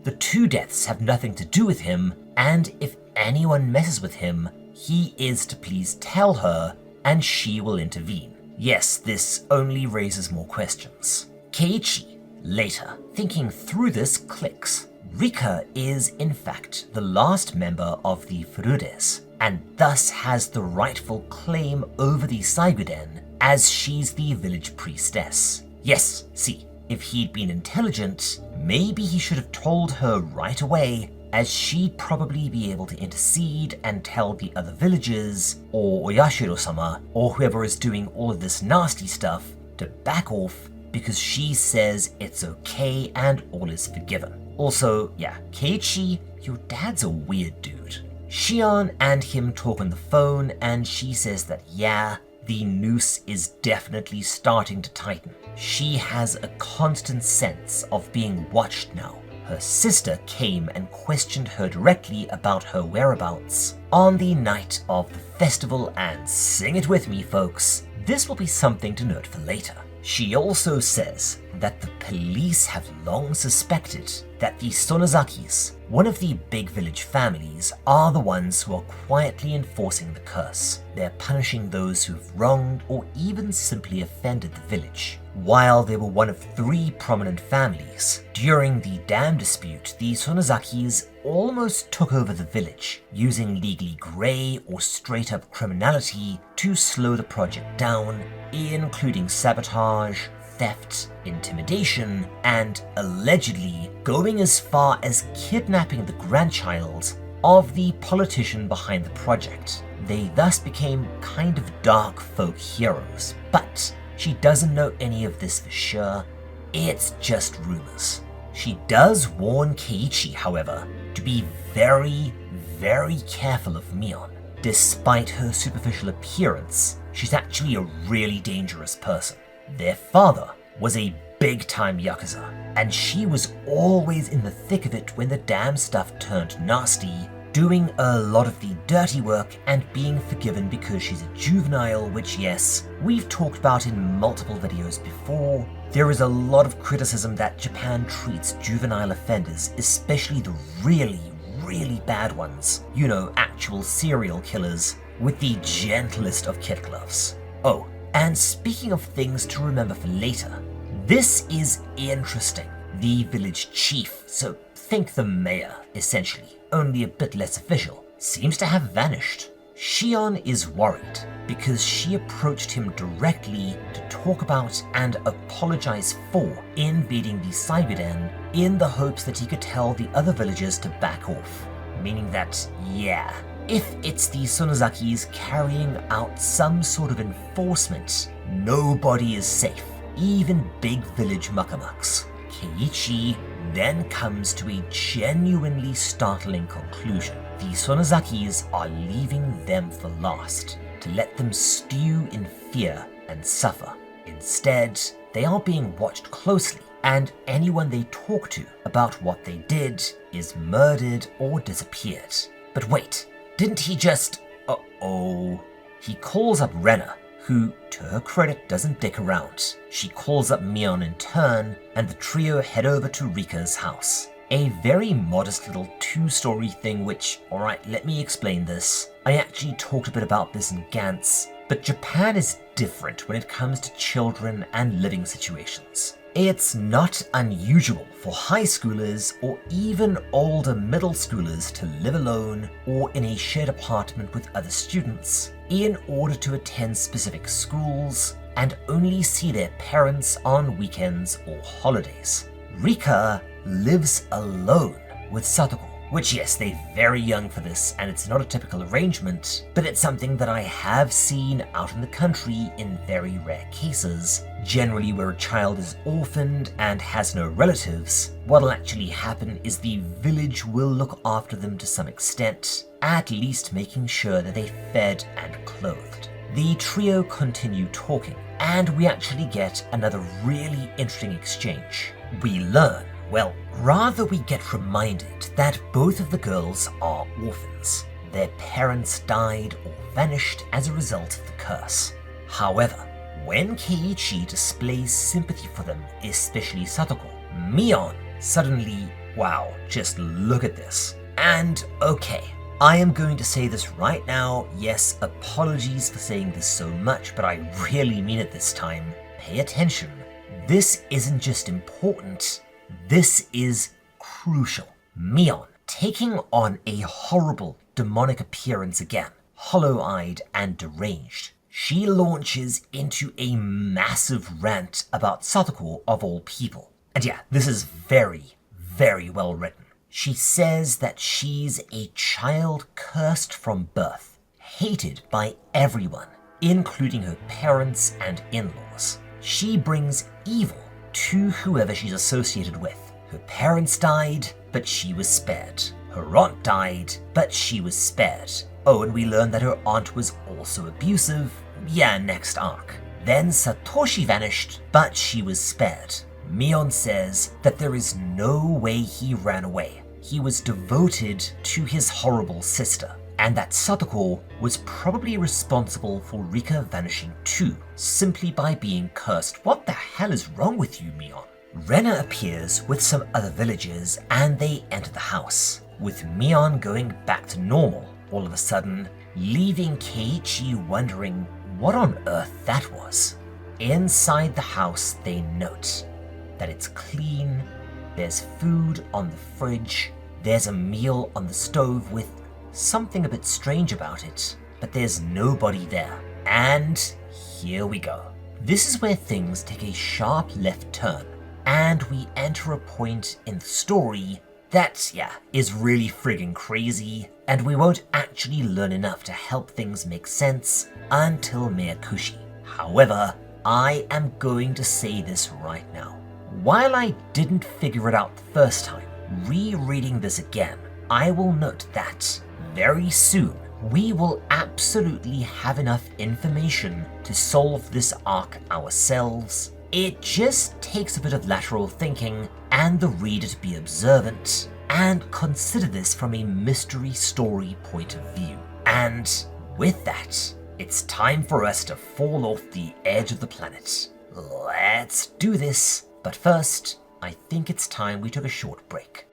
The two deaths have nothing to do with him, and if anyone messes with him, he is to please tell her, and she will intervene. Yes, this only raises more questions. Keiichi, later, thinking through this, clicks. Rika is, in fact, the last member of the Furudes, and thus has the rightful claim over the Saiguden, as she's the village priestess. Yes, see, if he'd been intelligent, maybe he should have told her right away, as she'd probably be able to intercede and tell the other villagers, or Oyashiro-sama, or whoever is doing all of this nasty stuff, to back off, because she says it's okay and all is forgiven. Also, yeah, Keiichi, your dad's a weird dude. Shion and him talk on the phone, and she says that yeah, the noose is definitely starting to tighten. She has a constant sense of being watched now. Her sister came and questioned her directly about her whereabouts on the night of the festival, and sing it with me, folks, this will be something to note for later. She also says that the police have long suspected that the Sonozakis, one of the big village families, are the ones who are quietly enforcing the curse. They're punishing those who've wronged or even simply offended the village. While they were one of 3 prominent families, during the dam dispute, the Sonozakis almost took over the village, using legally grey or straight up criminality to slow the project down, including sabotage, theft, intimidation, and allegedly going as far as kidnapping the grandchild of the politician behind the project. They thus became kind of dark folk heroes, but she doesn't know any of this for sure. It's just rumors. She does warn Keiichi, however, to be very, very careful of Mion. Despite her superficial appearance, she's actually a really dangerous person. Their father was a big-time Yakuza, and she was always in the thick of it when the damn stuff turned nasty, doing a lot of the dirty work and being forgiven because she's a juvenile, which yes, we've talked about in multiple videos before. There is a lot of criticism that Japan treats juvenile offenders, especially the really, really bad ones, you know, actual serial killers, with the gentlest of kid gloves. Oh, and speaking of things to remember for later, this is interesting. The village chief, so think the mayor, essentially, only a bit less official, seems to have vanished. Shion is worried because she approached him directly to talk about and apologize for invading the Saiguden in the hopes that he could tell the other villagers to back off. Meaning that, yeah, if it's the Sonozakis carrying out some sort of enforcement, nobody is safe, even big village muckamucks. Keiichi then comes to a genuinely startling conclusion. The Sonozakis are leaving them for last, to let them stew in fear and suffer. Instead, they are being watched closely, and anyone they talk to about what they did is murdered or disappeared. But wait, didn't he just... uh-oh. He calls up Rena, who, to her credit, doesn't dick around. She calls up Mion in turn, and the trio head over to Rika's house. A very modest little 2-story thing which, alright, let me explain this. I actually talked a bit about this in Gantz, but Japan is different when it comes to children and living situations. It's not unusual for high schoolers or even older middle schoolers to live alone or in a shared apartment with other students in order to attend specific schools and only see their parents on weekends or holidays. Rika lives alone with Satako, which yes, they're very young for this and it's not a typical arrangement, but it's something that I have seen out in the country in very rare cases. Generally where a child is orphaned and has no relatives, what'll actually happen is the village will look after them to some extent, at least making sure that they're fed and clothed. The trio continue talking, and we actually get another really interesting exchange. We learn, well, rather we get reminded that both of the girls are orphans. Their parents died or vanished as a result of the curse. However, when Keiichi displays sympathy for them, especially Satako, Mion suddenly, wow, just look at this. And okay, I am going to say this right now, yes, apologies for saying this so much, but I really mean it this time. Pay attention. This isn't just important, this is crucial. Mion, taking on a horrible demonic appearance again, hollow-eyed and deranged, she launches into a massive rant about Satako of all people. And yeah, this is very, very well written. She says that she's a child cursed from birth, hated by everyone, including her parents and in-laws. She brings evil to whoever she's associated with. Her parents died, but she was spared. Her aunt died, but she was spared. Oh, and we learned that her aunt was also abusive. Yeah, next arc. Then Satoshi vanished, but she was spared. Mion says that there is no way he ran away. He was devoted to his horrible sister, and that Satako was probably responsible for Rika vanishing too, simply by being cursed. What the hell is wrong with you, Mion? Rena appears with some other villagers and they enter the house, with Mion going back to normal all of a sudden, leaving Keiichi wondering what on earth that was. Inside the house they note that it's clean, there's food on the fridge, there's a meal on the stove with something a bit strange about it, but there's nobody there. And here we go. This is where things take a sharp left turn, and we enter a point in the story that, is really friggin' crazy, and we won't actually learn enough to help things make sense until Miyakushi. However, I am going to say this right now. While I didn't figure it out the first time, rereading this again, I will note that very soon we will absolutely have enough information to solve this arc ourselves. It just takes a bit of lateral thinking and the reader to be observant and consider this from a mystery story point of view. And with that, it's time for us to fall off the edge of the planet. Let's do this. But first, I think it's time we took a short break.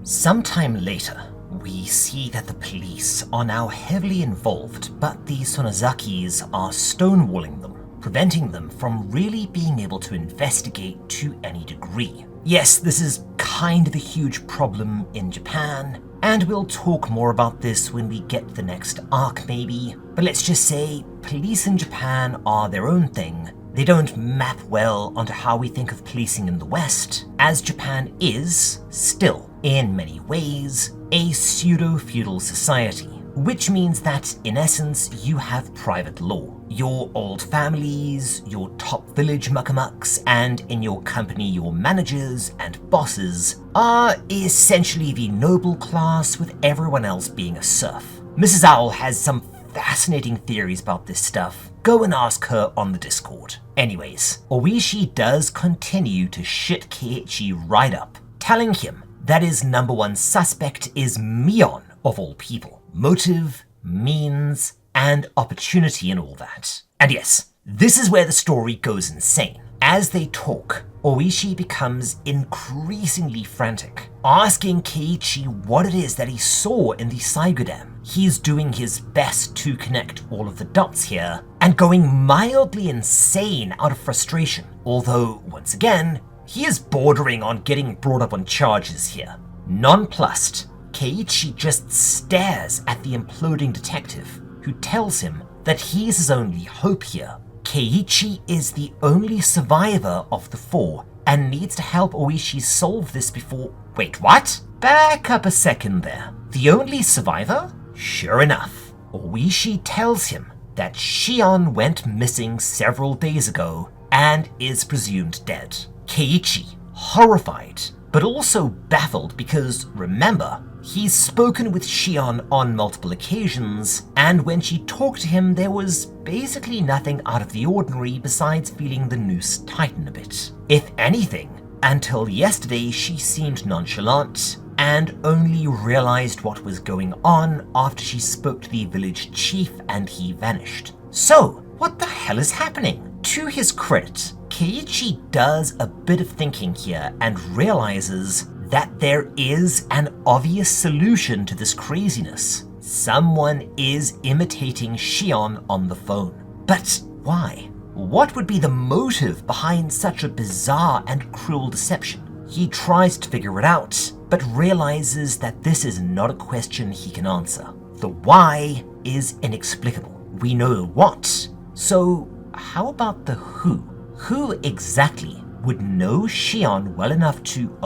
Sometime later, we see that the police are now heavily involved, but the Sonozakis are stonewalling them, preventing them from really being able to investigate to any degree. Yes, this is kind of a huge problem in Japan, and we'll talk more about this when we get to the next arc maybe, but let's just say police in Japan are their own thing. They don't map well onto how we think of policing in the West, as Japan is, still, in many ways, a pseudo-feudal society, which means that, in essence, you have private law. Your old families, your top village muckamucks, and in your company your managers and bosses are essentially the noble class, with everyone else being a serf. Mrs. Owl has some fascinating theories about this stuff. Go and ask her on the Discord. Anyways, Oishi does continue to shit Keiichi right up, telling him that his number one suspect is Mion, of all people. Motive, means, and opportunity and all that. And yes, this is where the story goes insane. As they talk, Oishi becomes increasingly frantic, asking Keiichi what it is that he saw in the Saigodam. He's doing his best to connect all of the dots here, and going mildly insane out of frustration, although, once again, he is bordering on getting brought up on charges here. Nonplussed, Keiichi just stares at the imploding detective, who tells him that he's his only hope here. Keiichi is the only survivor of the four, and needs to help Oishi solve this before— Wait, what? Back up a second there. The only survivor? Sure enough, Oishi tells him that Shion went missing several days ago and is presumed dead. Keiichi, horrified, but also baffled because, remember, he's spoken with Shion on multiple occasions, and when she talked to him there was basically nothing out of the ordinary besides feeling the noose tighten a bit. If anything, until yesterday she seemed nonchalant, and only realized what was going on after she spoke to the village chief and he vanished. So, what the hell is happening? To his credit, Keiichi does a bit of thinking here and realizes that there is an obvious solution to this craziness. Someone is imitating Shion on the phone. But why? What would be the motive behind such a bizarre and cruel deception? He tries to figure it out, but realizes that this is not a question he can answer. The why is inexplicable. We know the what. So how about the who? Who exactly would know Shion well enough to...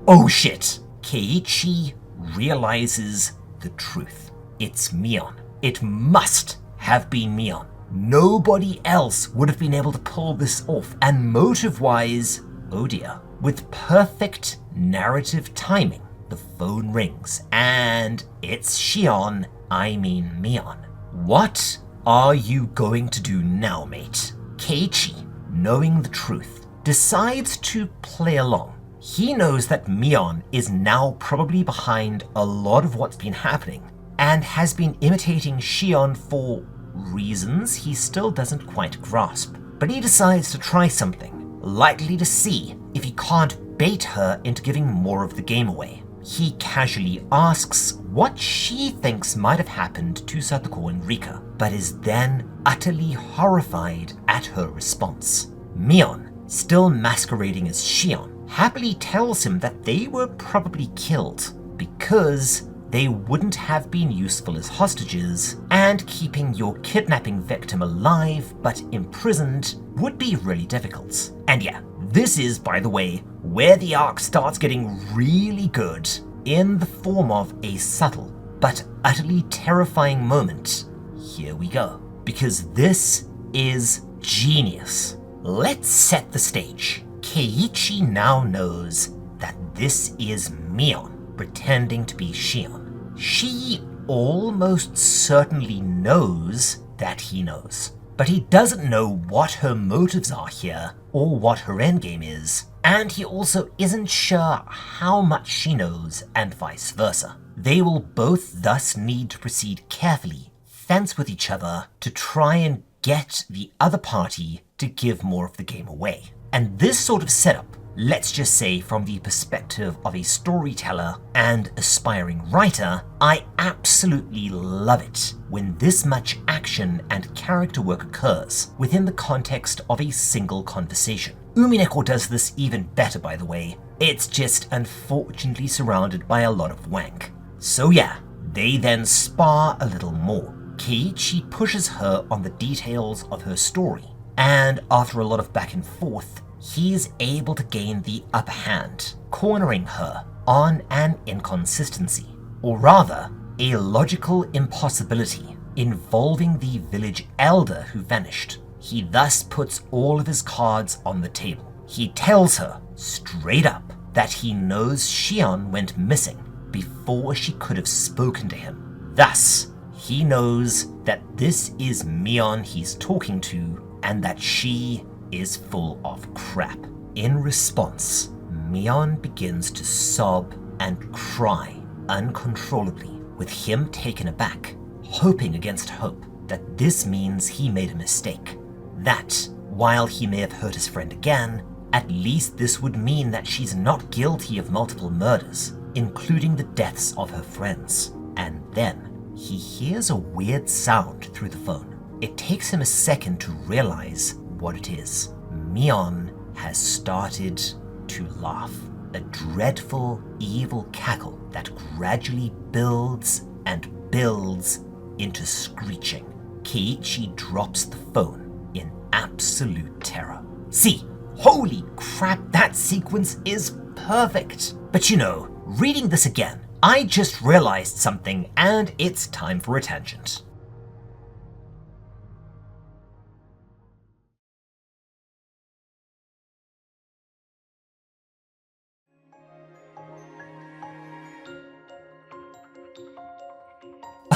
Oh shit! Keiichi realizes the truth. It's Mion. It must have been Mion. Nobody else would have been able to pull this off, and motive-wise, oh dear, with perfect narrative timing, the phone rings, and it's Shion, Mion. What are you going to do now, mate? Keiichi, knowing the truth, decides to play along. He knows that Mion is now probably behind a lot of what's been happening, and has been imitating Shion for reasons he still doesn't quite grasp. But he decides to try something, likely to see if he can't bait her into giving more of the game away. He casually asks what she thinks might have happened to Satako and Rika, but is then utterly horrified at her response. Mion, still masquerading as Shion, happily tells him that they were probably killed because they wouldn't have been useful as hostages, and keeping your kidnapping victim alive but imprisoned would be really difficult. And yeah, this is, by the way, where the arc starts getting really good, in the form of a subtle but utterly terrifying moment. Here we go. Because this is genius. Let's set the stage. Keiichi now knows that this is Mion pretending to be Shion. She almost certainly knows that he knows, but he doesn't know what her motives are here or what her endgame is, and he also isn't sure how much she knows and vice versa. They will both thus need to proceed carefully, fence with each other, to try and get the other party to give more of the game away. And this sort of setup, let's just say from the perspective of a storyteller and aspiring writer, I absolutely love it when this much action and character work occurs within the context of a single conversation. Umineko does this even better, by the way. It's just unfortunately surrounded by a lot of wank. So yeah, they then spar a little more. Keiichi pushes her on the details of her story, and after a lot of back and forth, he's able to gain the upper hand, cornering her on an inconsistency, or rather, a logical impossibility involving the village elder who vanished. He thus puts all of his cards on the table. He tells her, straight up, that he knows Shion went missing before she could have spoken to him. Thus, he knows that this is Mion he's talking to, and that she is full of crap. In response, Mion begins to sob and cry uncontrollably, with him taken aback, hoping against hope that this means he made a mistake. That, while he may have hurt his friend again, at least this would mean that she's not guilty of multiple murders, including the deaths of her friends. And then, he hears a weird sound through the phone. It takes him a second to realize what it is. Mion has started to laugh. A dreadful, evil cackle that gradually builds and builds into screeching. Keiichi drops the phone in absolute terror. See, holy crap, that sequence is perfect. But you know, reading this again, I just realized something, and it's time for a tangent.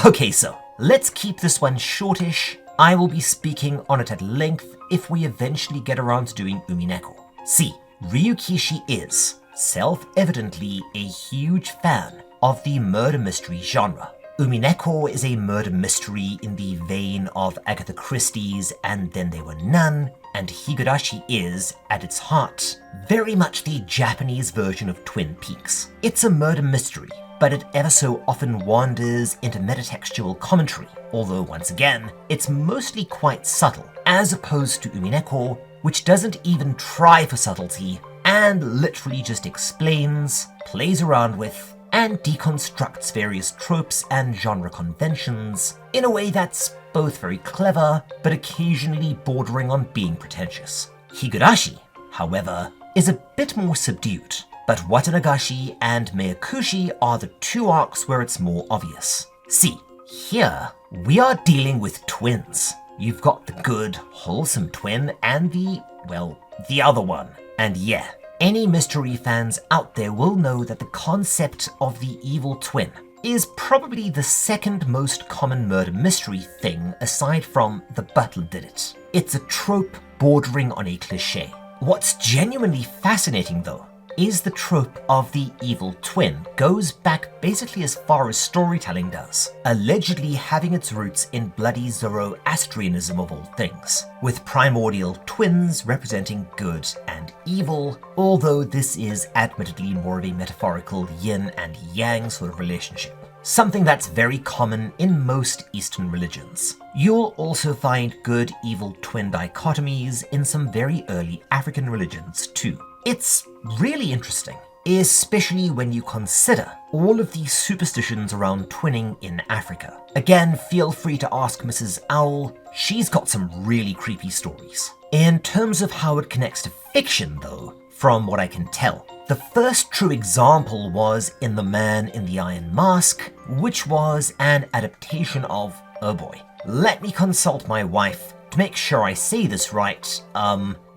Okay, so let's keep this one shortish. I will be speaking on it at length if we eventually get around to doing Umineko. See, Ryukishi is, self-evidently, a huge fan of the murder mystery genre. Umineko is a murder mystery in the vein of Agatha Christie's And Then There Were None, and Higurashi is, at its heart, very much the Japanese version of Twin Peaks. It's a murder mystery, but it ever so often wanders into metatextual commentary, although once again, it's mostly quite subtle, as opposed to Umineko, which doesn't even try for subtlety, and literally just explains, plays around with, and deconstructs various tropes and genre conventions in a way that's both very clever, but occasionally bordering on being pretentious. Higurashi, however, is a bit more subdued, but Watanagashi and Meikushi are the two arcs where it's more obvious. See, here, we are dealing with twins. You've got the good, wholesome twin and the other one. And yeah, any mystery fans out there will know that the concept of the evil twin is probably the second most common murder mystery thing aside from The Butler Did It. It's a trope bordering on a cliché. What's genuinely fascinating though is the trope of the evil twin goes back basically as far as storytelling does, allegedly having its roots in bloody Zoroastrianism of all things, with primordial twins representing good and evil, although this is admittedly more of a metaphorical yin and yang sort of relationship. Something that's very common in most Eastern religions. You'll also find good-evil twin dichotomies in some very early African religions too. It's really interesting, especially when you consider all of these superstitions around twinning in Africa. Again, feel free to ask Mrs. Owl, she's got some really creepy stories. In terms of how it connects to fiction though, from what I can tell, the first true example was in The Man in the Iron Mask, which was an adaptation of, oh boy, let me consult my wife to make sure I say this right,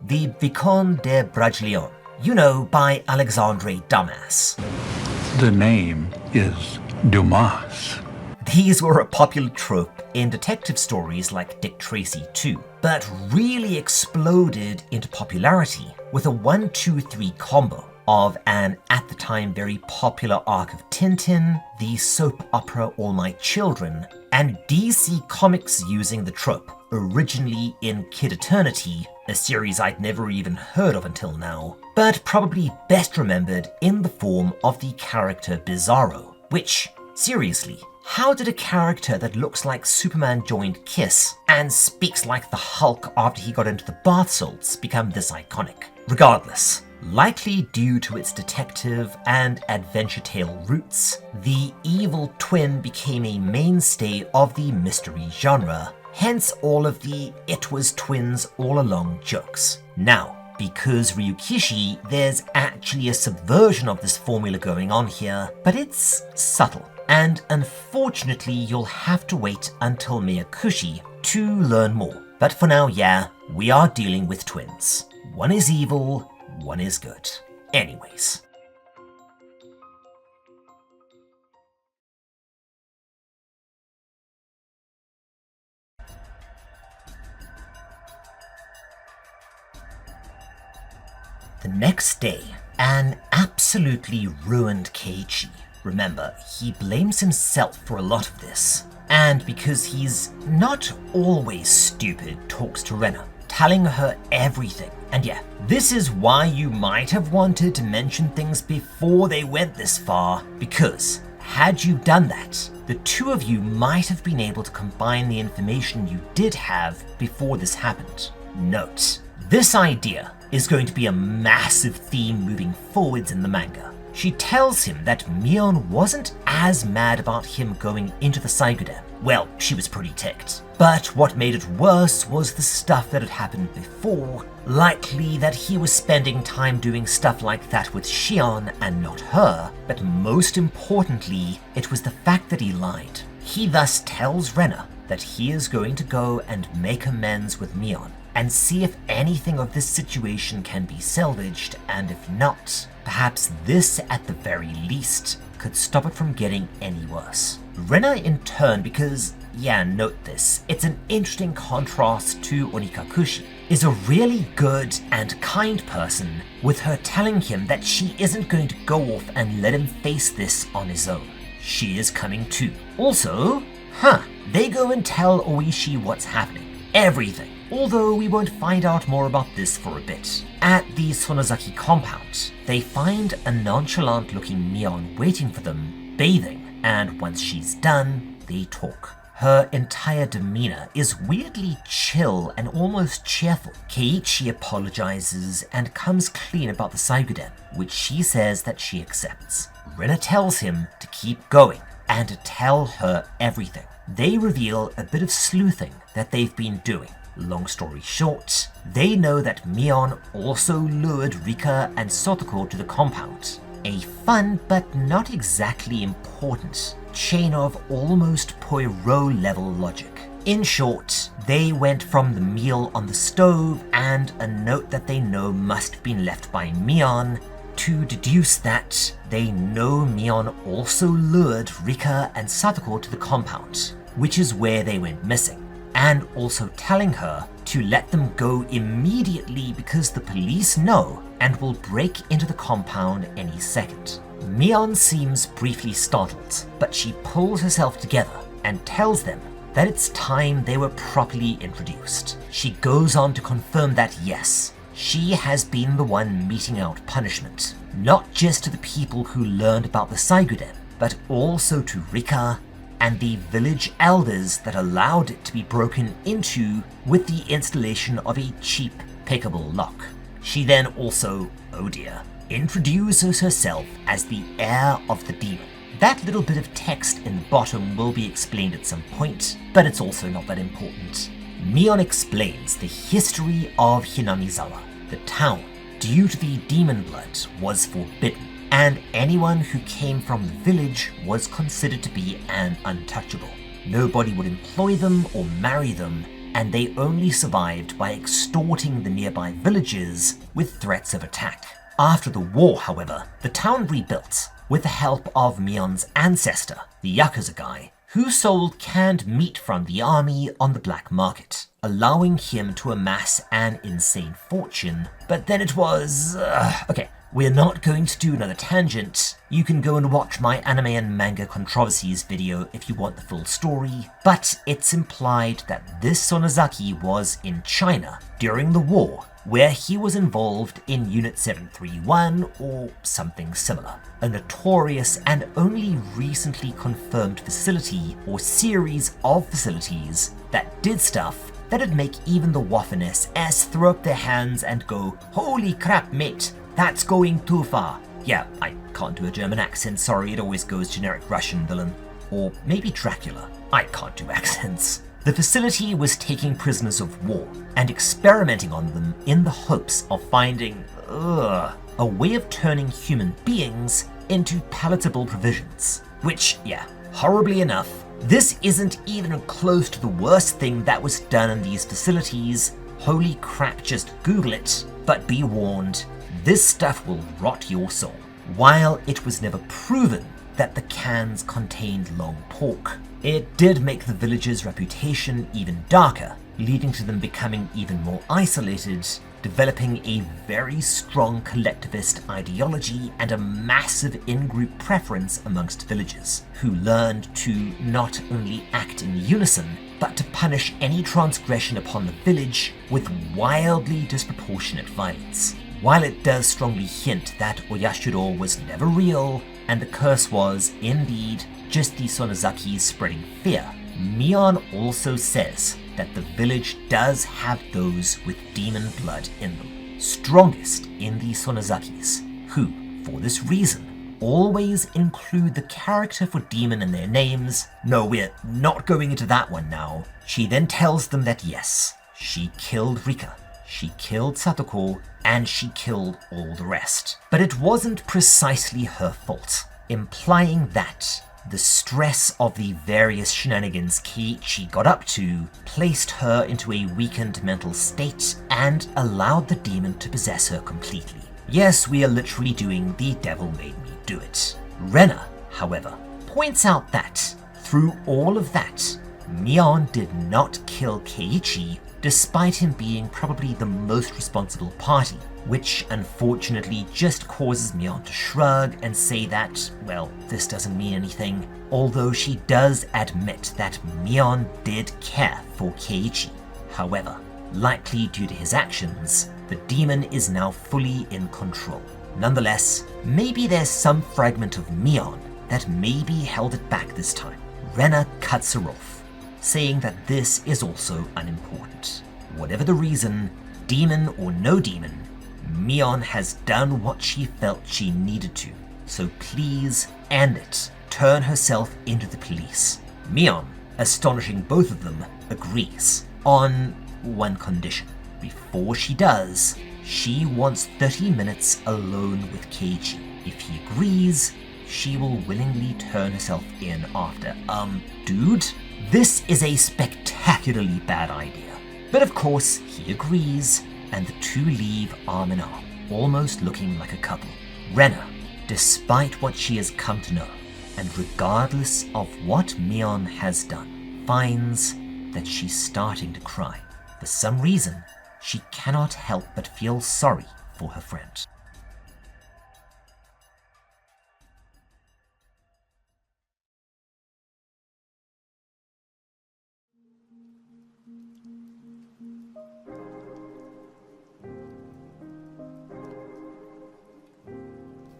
the Vicomte de Bragelonne, you know, by Alexandre Dumas. The name is Dumas. These were a popular trope in detective stories like Dick Tracy too, but really exploded into popularity with a 1-2-3 combo of an, at the time, very popular arc of Tintin, the soap opera All My Children, and DC Comics using the trope, originally in Kid Eternity, a series I'd never even heard of until now, but probably best remembered in the form of the character Bizarro, which, seriously, how did a character that looks like Superman joined Kiss and speaks like the Hulk after he got into the bath salts become this iconic? Regardless, likely due to its detective and adventure tale roots, the evil twin became a mainstay of the mystery genre, hence all of the "it was twins all along" jokes. Now, because Ryukishi, there's actually a subversion of this formula going on here, but it's subtle. And unfortunately, you'll have to wait until Miyakushi to learn more. But for now, yeah, we are dealing with twins. One is evil, one is good. Anyways. The next day, an absolutely ruined Keiichi. Remember, he blames himself for a lot of this. And because he's not always stupid, talks to Rena, telling her everything. And yeah, this is why you might have wanted to mention things before they went this far, because had you done that, the two of you might have been able to combine the information you did have before this happened. Note, this idea is going to be a massive theme moving forwards in the manga. She tells him that Mion wasn't as mad about him going into the Saiguden. Well, she was pretty ticked. But what made it worse was the stuff that had happened before, likely that he was spending time doing stuff like that with Shion and not her, but most importantly, it was the fact that he lied. He thus tells Rena that he is going to go and make amends with Mion, and see if anything of this situation can be salvaged, and if not, perhaps this at the very least could stop it from getting any worse. Rena in turn, because, yeah, note this, it's an interesting contrast to Onikakushi, is a really good and kind person, with her telling him that she isn't going to go off and let him face this on his own. she is coming too. Also, they go and tell Oishi what's happening. Everything. Although we won't find out more about this for a bit. At the Sonozaki compound, they find a nonchalant-looking Mion waiting for them, bathing, and once she's done, they talk. Her entire demeanor is weirdly chill and almost cheerful. Keiichi apologizes and comes clean about the Saiguden, which she says that she accepts. Rena tells him to keep going and to tell her everything. They reveal a bit of sleuthing that they've been doing. Long story short, they know that Mion also lured Rika and Satako to the compound. A fun but not exactly important chain of almost Poirot-level logic. In short, they went from the meal on the stove and a note that they know must have been left by Mion to deduce that they know Mion also lured Rika and Satako to the compound, which is where they went missing, and also telling her to let them go immediately because the police know and will break into the compound any second. Mion seems briefly startled, but she pulls herself together and tells them that it's time they were properly introduced. She goes on to confirm that yes, she has been the one meting out punishment, not just to the people who learned about the Saiguden, but also to Rika and the village elders that allowed it to be broken into with the installation of a cheap, pickable lock. She then also, oh dear, introduces herself as the heir of the demon. That little bit of text in the bottom will be explained at some point, but it's also not that important. Mion explains the history of Hinamizawa. The town, due to the demon blood, was forbidden, and anyone who came from the village was considered to be an untouchable. Nobody would employ them or marry them, and they only survived by extorting the nearby villagers with threats of attack. After the war, however, the town rebuilt with the help of Mion's ancestor, the Yakuza guy, who sold canned meat from the army on the black market, allowing him to amass an insane fortune. But then it was... okay, we're not going to do another tangent. You can go and watch my anime and manga controversies video if you want the full story, but it's implied that this Sonozaki was in China during the war, where he was involved in Unit 731 or something similar, a notorious and only recently confirmed facility or series of facilities that did stuff that'd make even the Waffen-SS throw up their hands and go, "Holy crap, mate, that's going too far." Yeah, I can't do a German accent, sorry, it always goes generic Russian villain. Or maybe Dracula. I can't do accents. The facility was taking prisoners of war and experimenting on them in the hopes of finding, a way of turning human beings into palatable provisions. Which, yeah, horribly enough, this isn't even close to the worst thing that was done in these facilities. Holy crap, just Google it. But be warned, this stuff will rot your soul. While it was never proven that the cans contained long pork, it did make the villagers' reputation even darker, leading to them becoming even more isolated, developing a very strong collectivist ideology and a massive in-group preference amongst villagers, who learned to not only act in unison, but to punish any transgression upon the village with wildly disproportionate violence. While it does strongly hint that Oyashiro was never real, and the curse was, indeed, just the Sonozakis spreading fear, Mion also says that the village does have those with demon blood in them, strongest in the Sonozakis, who, for this reason, always include the character for demon in their names. No, we're not going into that one now. She then tells them that yes, she killed Rika, she killed Satako, and she killed all the rest. But it wasn't precisely her fault, implying that the stress of the various shenanigans Keiichi got up to placed her into a weakened mental state and allowed the demon to possess her completely. Yes, we are literally doing the devil made me do it. Rena, however, points out that through all of that, Mion did not kill Keiichi despite him being probably the most responsible party, which unfortunately just causes Mion to shrug and say that, well, this doesn't mean anything, although she does admit that Mion did care for Keiichi. However, likely due to his actions, the demon is now fully in control. Nonetheless, maybe there's some fragment of Mion that maybe held it back this time. Rena cuts her off, saying that this is also unimportant. Whatever the reason, demon or no demon, Mion has done what she felt she needed to, so please end it. Turn herself into the police. Mion, astonishing both of them, agrees, on one condition. Before she does, she wants 30 minutes alone with Keiichi. If he agrees, she will willingly turn herself in after. Dude, this is a spectacularly bad idea. But of course, he agrees, and the two leave arm in arm, almost looking like a couple. Rena, despite what she has come to know, and regardless of what Mion has done, finds that she's starting to cry. For some reason, she cannot help but feel sorry for her friend.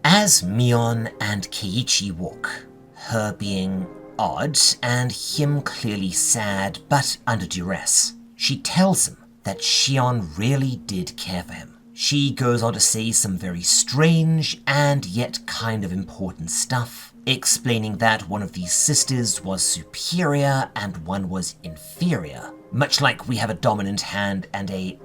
As Mion and Keiichi walk, her being odd and him clearly sad but under duress, she tells him that Shion really did care for him. She goes on to say some very strange and yet kind of important stuff, explaining that one of these sisters was superior and one was inferior, much like we have a dominant hand and a,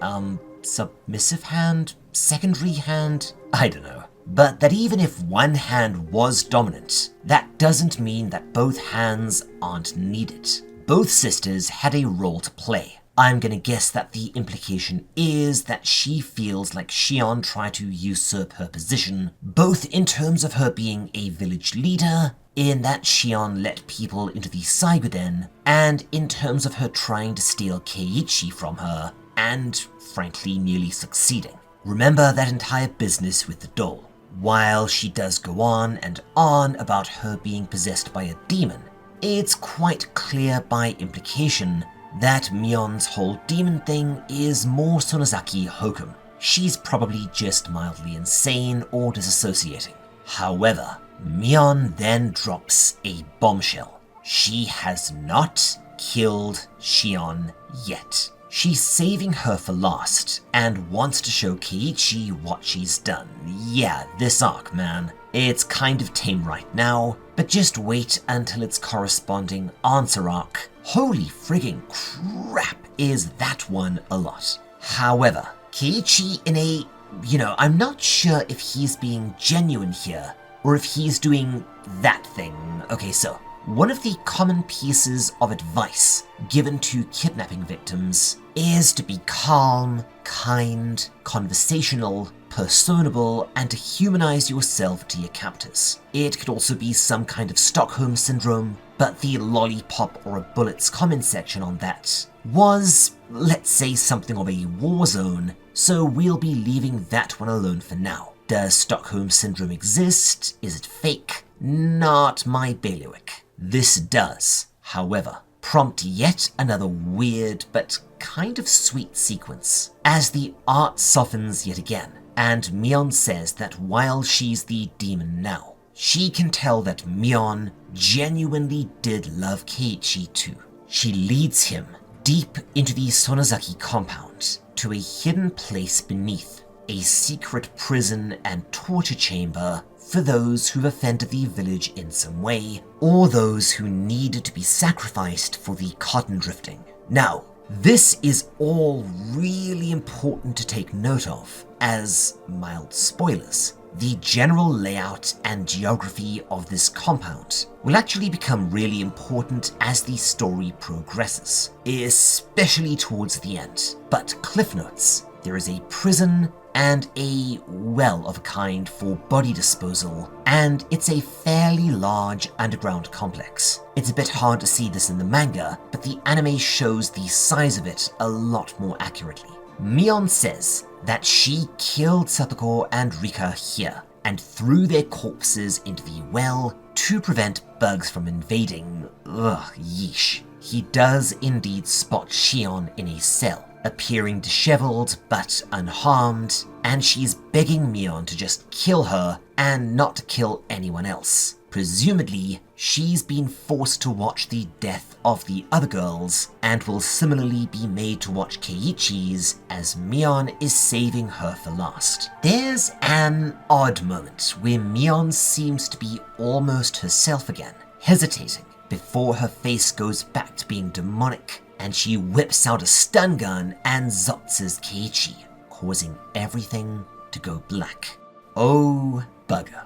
submissive hand? Secondary hand? I don't know. But that even if one hand was dominant, that doesn't mean that both hands aren't needed. Both sisters had a role to play. I'm gonna guess that the implication is that she feels like Shion tried to usurp her position, both in terms of her being a village leader, in that Shion let people into the Saiguden, and in terms of her trying to steal Keiichi from her, and frankly nearly succeeding. Remember that entire business with the doll. While she does go on and on about her being possessed by a demon, it's quite clear by implication that Mion's whole demon thing is more Sonozaki hokum. She's probably just mildly insane or disassociating. However, Mion then drops a bombshell. She has not killed Shion yet. She's saving her for last, and wants to show Keiichi what she's done. Yeah, this arc, man. It's kind of tame right now, but just wait until its corresponding answer arc. Holy frigging crap, is that one a lot. However, Keiichi in a, I'm not sure if he's being genuine here, or if he's doing that thing. Okay, so one of the common pieces of advice given to kidnapping victims is to be calm, kind, conversational, personable, and to humanize yourself to your captors. It could also be some kind of Stockholm syndrome, but the lollipop or a bullets comment section on that was, let's say, something of a war zone, so we'll be leaving that one alone for now. Does Stockholm syndrome exist? Is it fake? Not my bailiwick. This does, however, prompt yet another weird but kind of sweet sequence, as the art softens yet again, and Mion says that while she's the demon now, she can tell that Mion genuinely did love Keiichi too. She leads him deep into the Sonozaki compound, to a hidden place beneath, a secret prison and torture chamber for those who've offended the village in some way, or those who needed to be sacrificed for the cotton drifting. Now, this is all really important to take note of, as mild spoilers. The general layout and geography of this compound will actually become really important as the story progresses, especially towards the end. But cliff notes, there is a prison and a well of a kind for body disposal, and it's a fairly large underground complex. It's a bit hard to see this in the manga, but the anime shows the size of it a lot more accurately. Mion says that she killed Satako and Rika here, and threw their corpses into the well to prevent bugs from invading. Ugh, yeesh. He does indeed spot Shion in a cell, appearing disheveled but unharmed, and she's begging Mion to just kill her and not to kill anyone else. Presumably, she's been forced to watch the death of the other girls and will similarly be made to watch Keiichi's as Mion is saving her for last. There's an odd moment where Mion seems to be almost herself again, hesitating before her face goes back to being demonic, and she whips out a stun gun and zotzes Keiichi, causing everything to go black. Oh, bugger.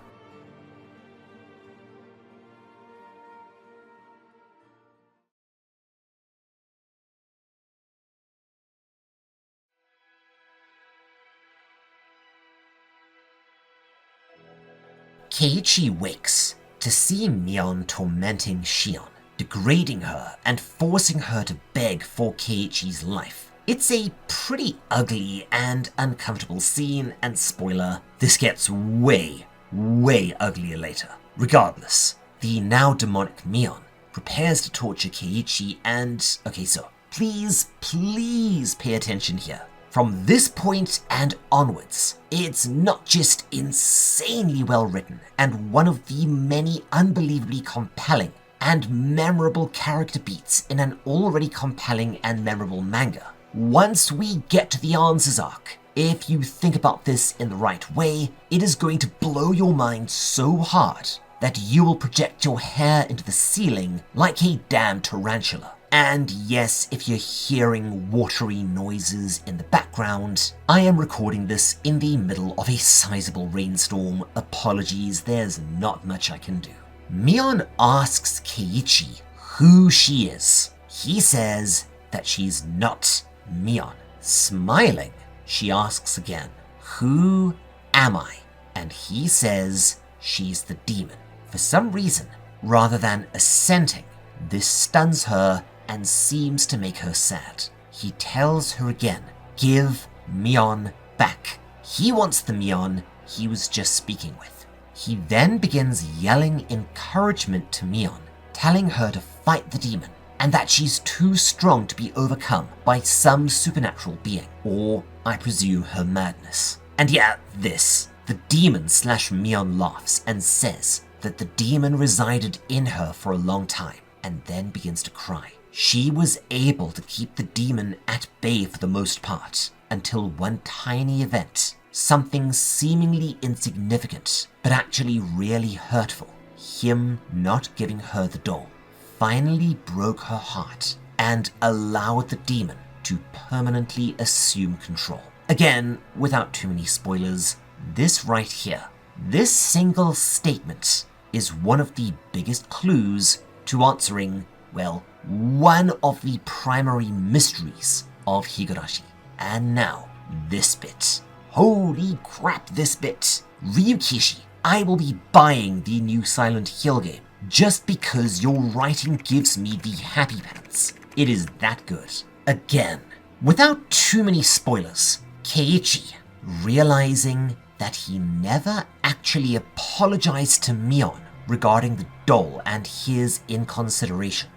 Keiichi wakes to see Mion tormenting Shion, degrading her and forcing her to beg for Keiichi's life. It's a pretty ugly and uncomfortable scene, and spoiler, this gets way, way uglier later. Regardless, the now demonic Mion prepares to torture Keiichi and, okay, so please pay attention here. From this point and onwards, it's not just insanely well written and one of the many unbelievably compelling and memorable character beats in an already compelling and memorable manga. Once we get to the answers arc, if you think about this in the right way, it is going to blow your mind so hard that you will project your hair into the ceiling like a damn tarantula. And yes, if you're hearing watery noises in the background, I am recording this in the middle of a sizable rainstorm. Apologies, there's not much I can do. Mion asks Keiichi who she is. He says that she's not Mion. Smiling, she asks again, "Who am I?" And he says she's the demon. For some reason, rather than assenting, this stuns her and seems to make her sad. He tells her again, give Mion back. He wants the Mion he was just speaking with. He then begins yelling encouragement to Mion, telling her to fight the demon, and that she's too strong to be overcome by some supernatural being, or, I presume, her madness. And yeah, this. The demon Mion laughs and says that the demon resided in her for a long time, and then begins to cry. She was able to keep the demon at bay for the most part, until one tiny event, something seemingly insignificant, but actually really hurtful, him not giving her the doll, finally broke her heart and allowed the demon to permanently assume control. Again, without too many spoilers, this right here, this single statement is one of the biggest clues to answering, well, one of the primary mysteries of Higurashi. And now, this bit. Holy crap, this bit. Ryukishi, I will be buying the new Silent Hill game just because your writing gives me the happy pants. It is that good. Again, without too many spoilers, Keiichi, realizing that he never actually apologized to Mion regarding the doll and his inconsideration,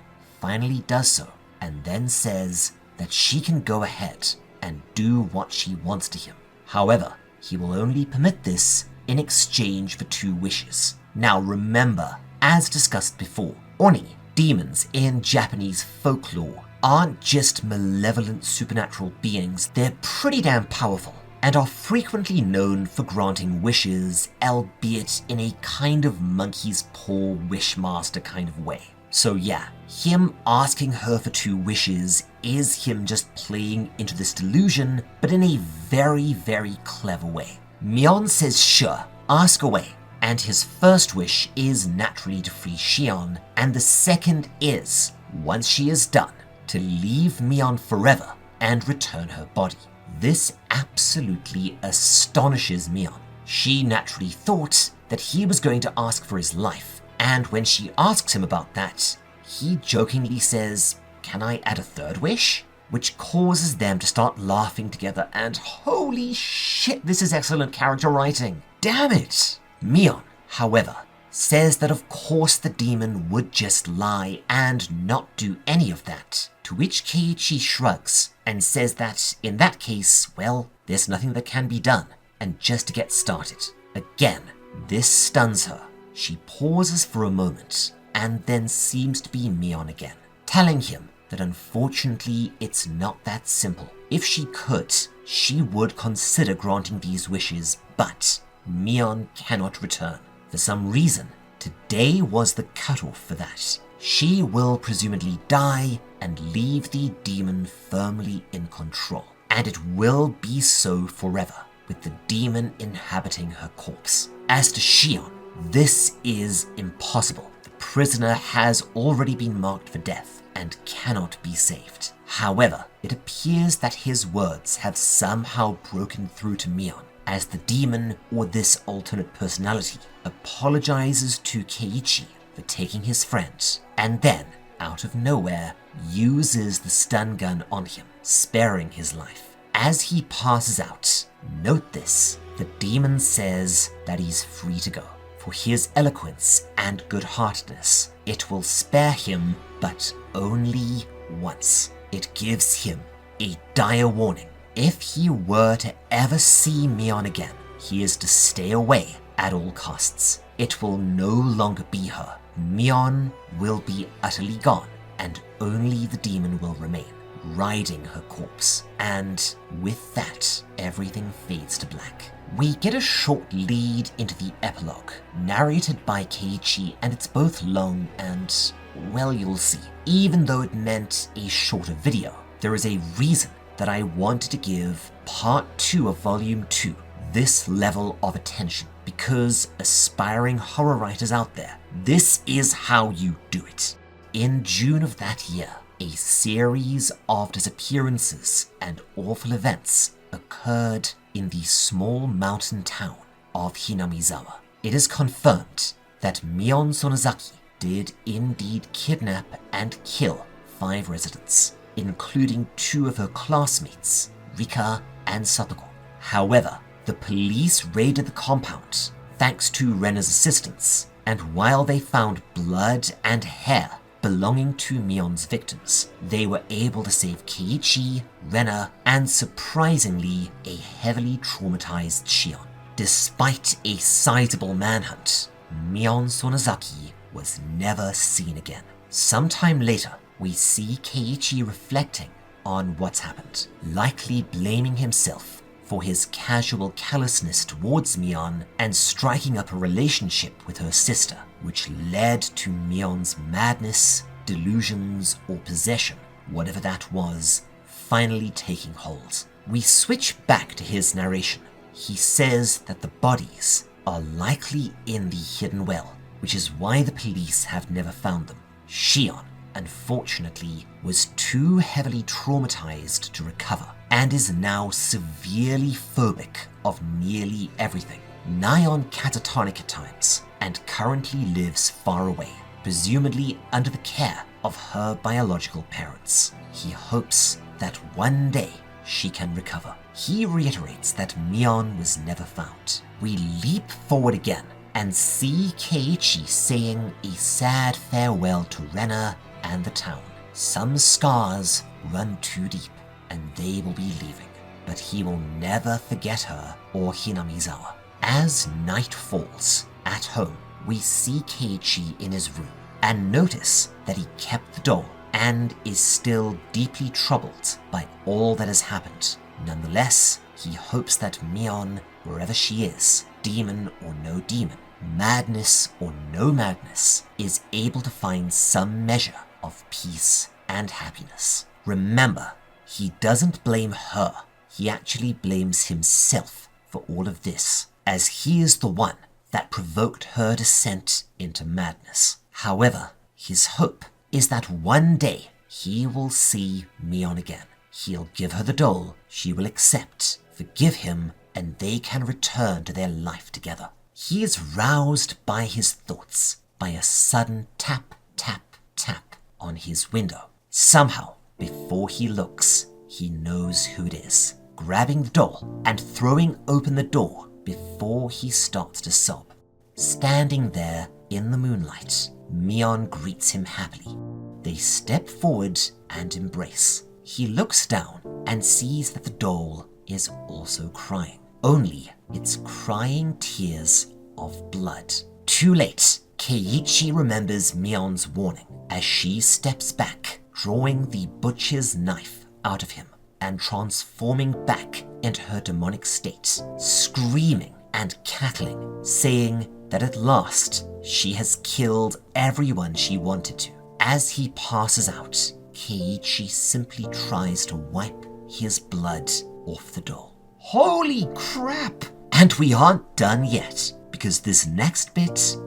finally does so, and then says that she can go ahead and do what she wants to him. However, he will only permit this in exchange for 2 wishes. Now remember, as discussed before, Oni, demons in Japanese folklore, aren't just malevolent supernatural beings, they're pretty damn powerful, and are frequently known for granting wishes, albeit in a kind of monkey's paw wishmaster kind of way. So yeah, him asking her for 2 wishes is him just playing into this delusion, but in a very, very clever way. Mion says sure, ask away, and his first wish is naturally to free Shion, and the second is, once she is done, to leave Mion forever and return her body. This absolutely astonishes Mion. She naturally thought that he was going to ask for his life, and when she asks him about that, he jokingly says, "Can I add a third wish?" Which causes them to start laughing together, and holy shit, this is excellent character writing. Damn it! Mion, however, says that of course the demon would just lie and not do any of that, to which Keiichi shrugs and says that in that case, well, there's nothing that can be done, and just to get started. Again, this stuns her. She pauses for a moment and then seems to be Mion again, telling him that unfortunately it's not that simple. If she could, she would consider granting these wishes, but Mion cannot return. For some reason, today was the cutoff for that. She will presumably die and leave the demon firmly in control. And it will be so forever, with the demon inhabiting her corpse. As to Shion, this is impossible. The prisoner has already been marked for death and cannot be saved. However, it appears that his words have somehow broken through to Mion, as the demon, or this alternate personality, apologizes to Keiichi for taking his friend, and then, out of nowhere, uses the stun gun on him, sparing his life. As he passes out, note this, the demon says that he's free to go. For his eloquence and good-heartedness, it will spare him, but only once. It gives him a dire warning. If he were to ever see Mion again, he is to stay away at all costs. It will no longer be her. Mion will be utterly gone, and only the demon will remain, riding her corpse. And with that, everything fades to black. We get a short lead into the epilogue, narrated by Keiichi, and it's both long and, well, you'll see. Even though it meant a shorter video, there is a reason that I wanted to give Part 2 of Volume 2 this level of attention, because aspiring horror writers out there, this is how you do it. In June of that year, a series of disappearances and awful events occurred in the small mountain town of Hinamizawa. It is confirmed that Mion Sonozaki did indeed kidnap and kill 5 residents, including 2 of her classmates, Rika and Satako. However, the police raided the compound thanks to Rena's assistance, and while they found blood and hair belonging to Mion's victims, they were able to save Keiichi, Rena, and surprisingly, a heavily traumatized Shion. Despite a sizable manhunt, Mion Sonozaki was never seen again. Sometime later, we see Keiichi reflecting on what's happened, likely blaming himself for his casual callousness towards Mion and striking up a relationship with her sister, which led to Mion's madness, delusions, or possession, whatever that was, finally taking hold. We switch back to his narration. He says that the bodies are likely in the hidden well, which is why the police have never found them. Shion, unfortunately, was too heavily traumatized to recover and is now severely phobic of nearly everything, nigh on catatonic at times, and currently lives far away, presumably under the care of her biological parents. He hopes that one day she can recover. He reiterates that Mion was never found. We leap forward again and see Keiichi saying a sad farewell to Rena and the town. Some scars run too deep, and they will be leaving, but he will never forget her or Hinamizawa. As night falls, at home, we see Keiichi in his room and notice that he kept the doll and is still deeply troubled by all that has happened. Nonetheless, he hopes that Mion, wherever she is, demon or no demon, madness or no madness, is able to find some measure of peace and happiness. Remember, he doesn't blame her. He actually blames himself for all of this, as he is the one that provoked her descent into madness. However, his hope is that one day he will see Mion again. He'll give her the doll, she will accept, forgive him, and they can return to their life together. He is roused by his thoughts, by a sudden tap, tap, tap on his window. Somehow, before he looks, he knows who it is, grabbing the doll and throwing open the door before he starts to sob. Standing there in the moonlight, Mion greets him happily. They step forward and embrace. He looks down and sees that the doll is also crying. Only it's crying tears of blood. Too late, Keiichi remembers Mion's warning as she steps back, drawing the butcher's knife out of him and transforming back into her demonic state, screaming and cackling, saying that at last she has killed everyone she wanted to. As he passes out, Keiichi simply tries to wipe his blood off the doll. Holy crap! And we aren't done yet, because this next bit,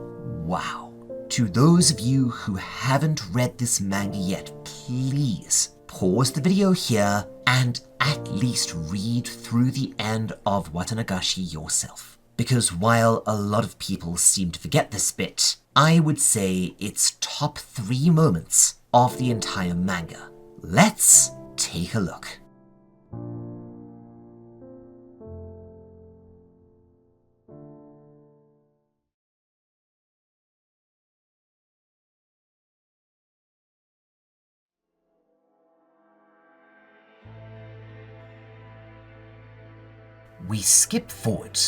wow. To those of you who haven't read this manga yet, please pause the video here and at least read through the end of Watanagashi yourself. Because while a lot of people seem to forget this bit, I would say it's top 3 moments of the entire manga. Let's take a look. We skip forward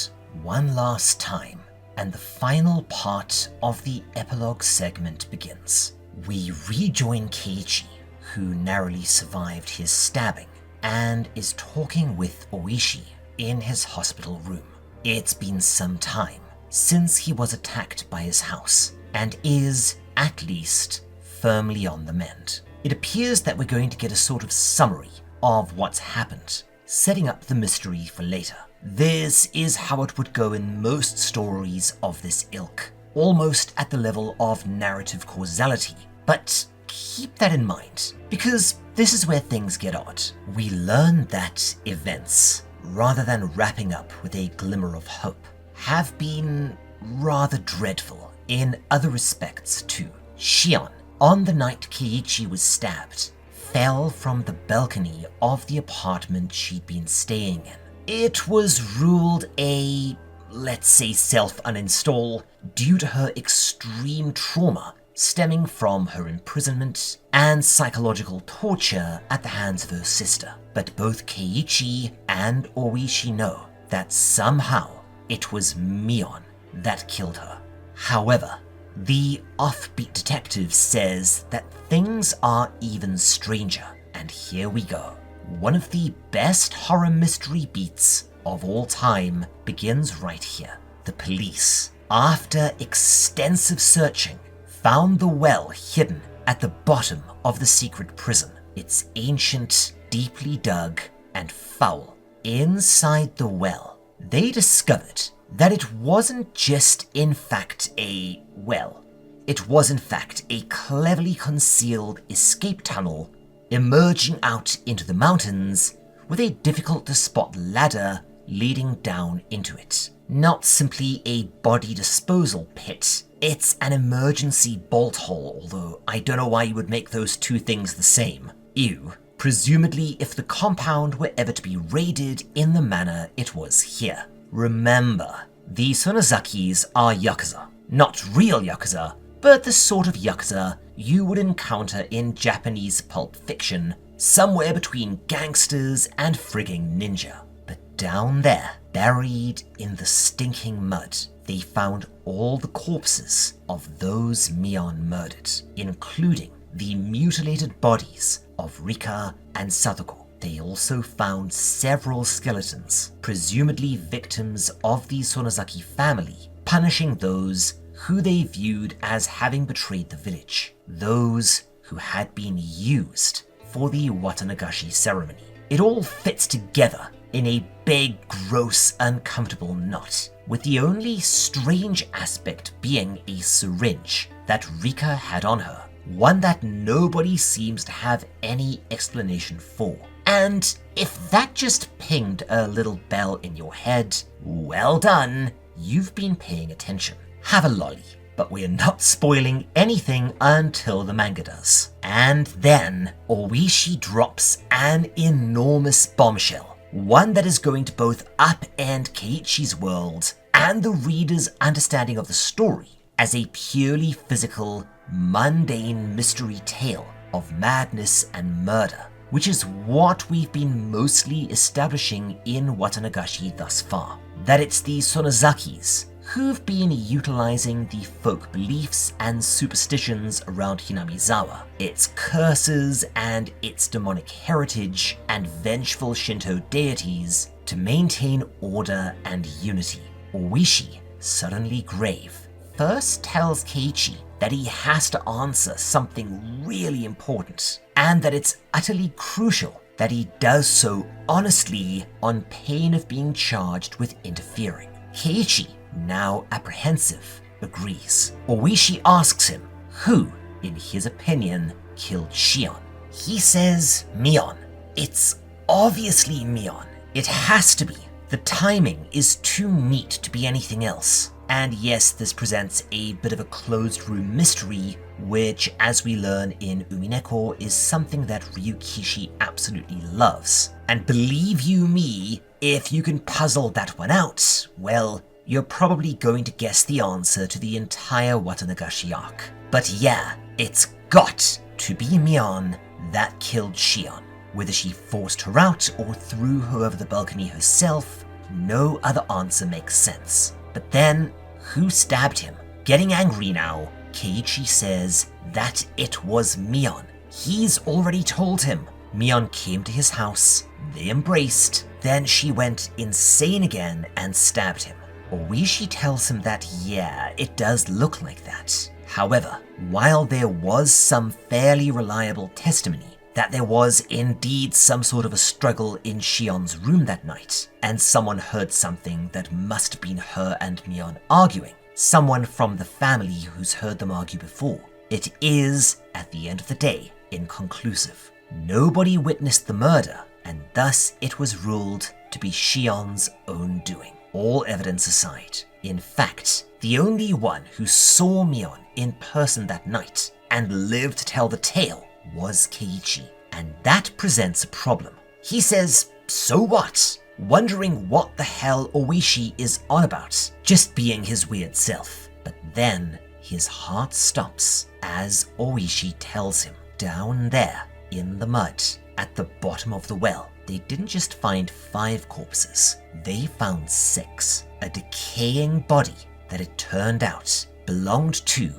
one last time, and the final part of the epilogue segment begins. We rejoin Keiichi, who narrowly survived his stabbing, and is talking with Oishi in his hospital room. It's been some time since he was attacked by his house, and is, at least, firmly on the mend. It appears that we're going to get a sort of summary of what's happened, setting up the mystery for later. This is how it would go in most stories of this ilk, almost at the level of narrative causality. But keep that in mind, because this is where things get odd. We learn that events, rather than wrapping up with a glimmer of hope, have been rather dreadful in other respects too. Shion, on the night Keiichi was stabbed, fell from the balcony of the apartment she'd been staying in. It was ruled a, let's say, self-uninstall due to her extreme trauma stemming from her imprisonment and psychological torture at the hands of her sister. But both Keiichi and Oishi know that somehow it was Mion that killed her. However, the offbeat detective says that things are even stranger, and here we go. One of the best horror mystery beats of all time begins right here. The police, after extensive searching, found the well hidden at the bottom of the secret prison. It's ancient, deeply dug, and foul. Inside the well, they discovered that it wasn't just in fact a well. It was in fact a cleverly concealed escape tunnel emerging out into the mountains with a difficult-to-spot ladder leading down into it. Not simply a body disposal pit, it's an emergency bolt hole, although I don't know why you would make those two things the same. Ew. Presumably if the compound were ever to be raided in the manner it was here. Remember, the Sonozakis are Yakuza. Not real Yakuza, but the sort of Yakuza you would encounter in Japanese pulp fiction, somewhere between gangsters and frigging ninja. But down there, buried in the stinking mud, they found all the corpses of those Mion murdered, including the mutilated bodies of Rika and Satako. They also found several skeletons, presumably victims of the Sonozaki family, punishing those who they viewed as having betrayed the village, those who had been used for the Watanagashi ceremony. It all fits together in a big, gross, uncomfortable knot, with the only strange aspect being a syringe that Rika had on her, one that nobody seems to have any explanation for. And if that just pinged a little bell in your head, well done, you've been paying attention. Have a lolly. But we're not spoiling anything until the manga does. And then Oishi drops an enormous bombshell. One that is going to both upend Keiichi's world and the reader's understanding of the story as a purely physical, mundane mystery tale of madness and murder, which is what we've been mostly establishing in Watanagashi thus far. That it's the Sonozakis who've been utilizing the folk beliefs and superstitions around Hinamizawa, its curses and its demonic heritage and vengeful Shinto deities to maintain order and unity. Oishi, suddenly grave, first tells Keiichi that he has to answer something really important, and that it's utterly crucial that he does so honestly on pain of being charged with interfering. Keiichi, now apprehensive, agrees. Oishi asks him who, in his opinion, killed Shion. He says Mion. It's obviously Mion. It has to be. The timing is too neat to be anything else. And yes, this presents a bit of a closed room mystery, which, as we learn in Umineko, is something that Ryukishi absolutely loves. And believe you me, if you can puzzle that one out, well, you're probably going to guess the answer to the entire Watanagashi arc. But yeah, it's got to be Mion that killed Shion. Whether she forced her out or threw her over the balcony herself, no other answer makes sense. But then, who stabbed him? Getting angry now, Keiichi says that it was Mion. He's already told him. Mion came to his house, they embraced, then she went insane again and stabbed him. Oishi tells him that yeah, it does look like that. However, while there was some fairly reliable testimony that there was indeed some sort of a struggle in Shion's room that night, and someone heard something that must have been her and Mion arguing, someone from the family who's heard them argue before, it is, at the end of the day, inconclusive. Nobody witnessed the murder, and thus it was ruled to be Shion's own doing. All evidence aside. In fact, the only one who saw Mion in person that night and lived to tell the tale was Keiichi, and that presents a problem. He says, so what? Wondering what the hell Oishi is on about, just being his weird self. But then his heart stops as Oishi tells him, down there in the mud at the bottom of the well, they didn't just find 5 corpses, they found 6. A decaying body that it turned out belonged to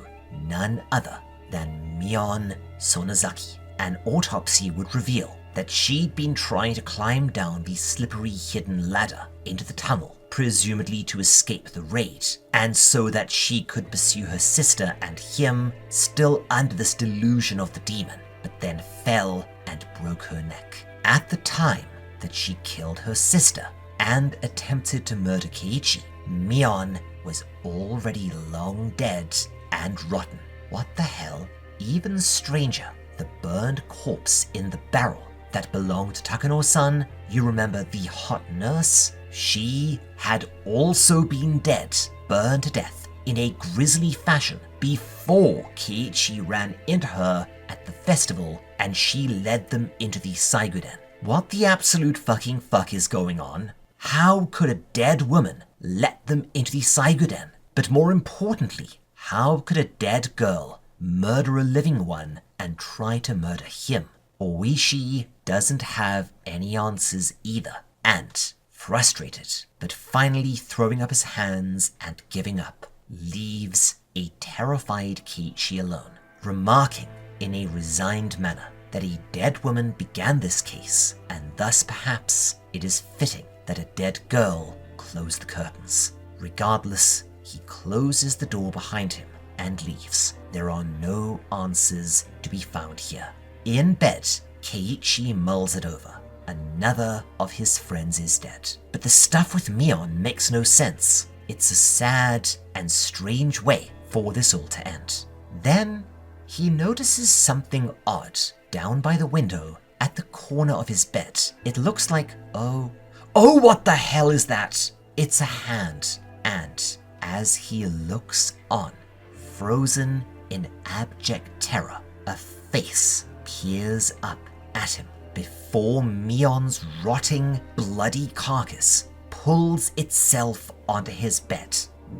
none other than Mion Sonozaki. An autopsy would reveal that she'd been trying to climb down the slippery hidden ladder into the tunnel, presumably to escape the raid, and so that she could pursue her sister and him, still under this delusion of the demon, but then fell and broke her neck. At the time that she killed her sister and attempted to murder Keiichi, Mion was already long dead and rotten. What the hell? Even stranger, the burned corpse in the barrel that belonged to Takano-san, you remember the hot nurse? She had also been dead, burned to death in a grisly fashion before Keiichi ran into her at the festival and she led them into the Saiguden. What the absolute fucking fuck is going on? How could a dead woman let them into the Saiguden? But more importantly, how could a dead girl murder a living one and try to murder him? Oishi doesn't have any answers either, and, frustrated, but finally throwing up his hands and giving up, leaves a terrified Keiichi alone, remarking in a resigned manner that a dead woman began this case, and thus perhaps it is fitting that a dead girl close the curtains. Regardless, he closes the door behind him and leaves. There are no answers to be found here. In bed, Keiichi mulls it over. Another of his friends is dead. But the stuff with Mion makes no sense. It's a sad and strange way for this all to end. Then he notices something odd down by the window at the corner of his bed. It looks like, oh, what the hell is that? It's a hand. And as he looks on, frozen in abject terror, a face peers up at him before Mion's rotting, bloody carcass pulls itself onto his bed,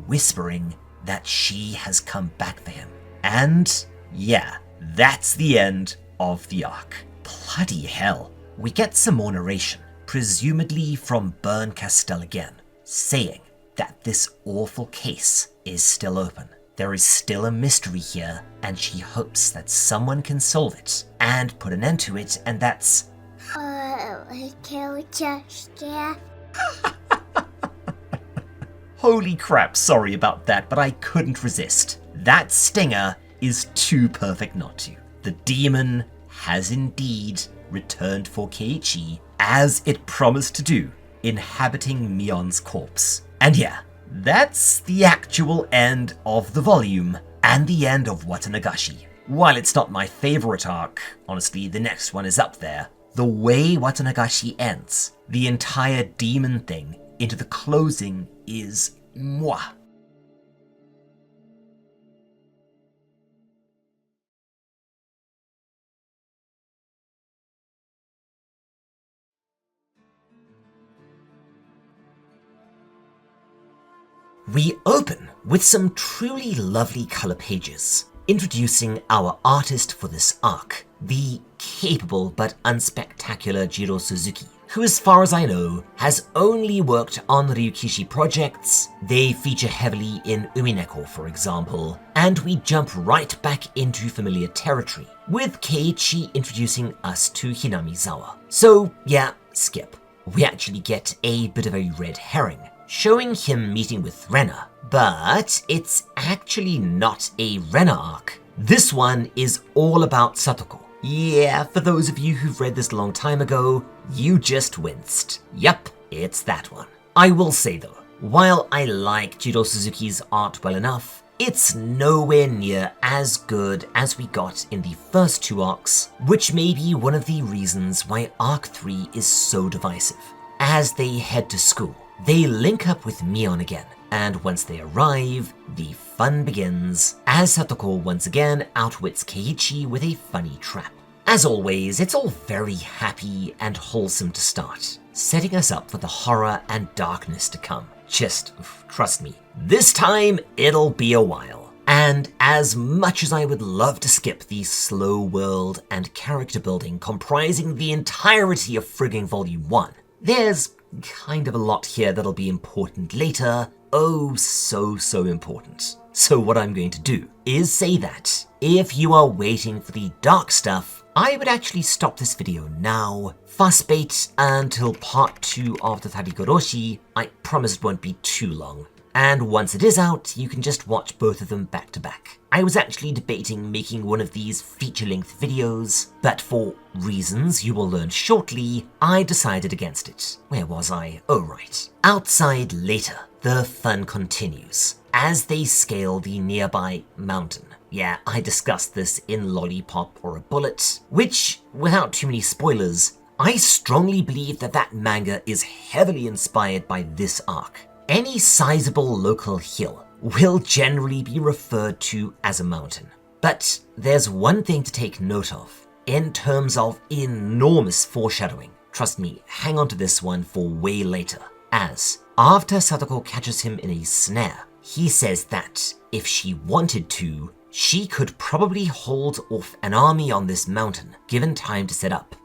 whispering that she has come back for him. And yeah, that's the end of the arc. Bloody hell. We get some more narration, presumably from Bern Castell again, saying that this awful case is still open. There is still a mystery here, and she hopes that someone can solve it and put an end to it, and that's... Holy crap, sorry about that, but I couldn't resist. That stinger is too perfect not to. The demon has indeed returned for Keiichi, as it promised to do, inhabiting Mion's corpse. And yeah, that's the actual end of the volume, and the end of Watanagashi. While it's not my favorite arc, honestly, the next one is up there. The way Watanagashi ends, the entire demon thing, into the closing is mwah. We open with some truly lovely colour pages, introducing our artist for this arc, the capable but unspectacular Jiro Suzuki, who, as far as I know, has only worked on Ryukishi projects. They feature heavily in Umineko, for example, and we jump right back into familiar territory, with Keiichi introducing us to Hinamizawa. So yeah, skip. We actually get a bit of a red herring, showing him meeting with Rena, but it's actually not a Rena arc. This one is all about Satako. Yeah, for those of you who've read this a long time ago, you just winced. Yup, it's that one. I will say though, while I like Jiro Suzuki's art well enough, it's nowhere near as good as we got in the first two arcs, which may be one of the reasons why Arc 3 is so divisive. As they head to school, they link up with Mion again, and once they arrive, the fun begins, as Satako once again outwits Keiichi with a funny trap. As always, it's all very happy and wholesome to start, setting us up for the horror and darkness to come. Just, trust me, this time it'll be a while. And as much as I would love to skip the slow world and character building comprising the entirety of frigging Volume 1, there's kind of a lot here that'll be important later. Oh, so important. So what I'm going to do is say that if you are waiting for the dark stuff, I would actually stop this video now, fussbait until part 2 of the Tatarigoroshi. I promise it won't be too long. And once it is out, you can just watch both of them back to back. I was actually debating making one of these feature-length videos, but for reasons you will learn shortly, I decided against it. Where was I? Oh right. Outside later, the fun continues as they scale the nearby mountain. Yeah, I discussed this in Lollipop or a Bullet, which, without too many spoilers, I strongly believe that manga is heavily inspired by this arc. Any sizable local hill will generally be referred to as a mountain. But there's one thing to take note of in terms of enormous foreshadowing. Trust me, hang on to this one for way later. As, after Satako catches him in a snare, he says that if she wanted to, she could probably hold off an army on this mountain, given time to set up.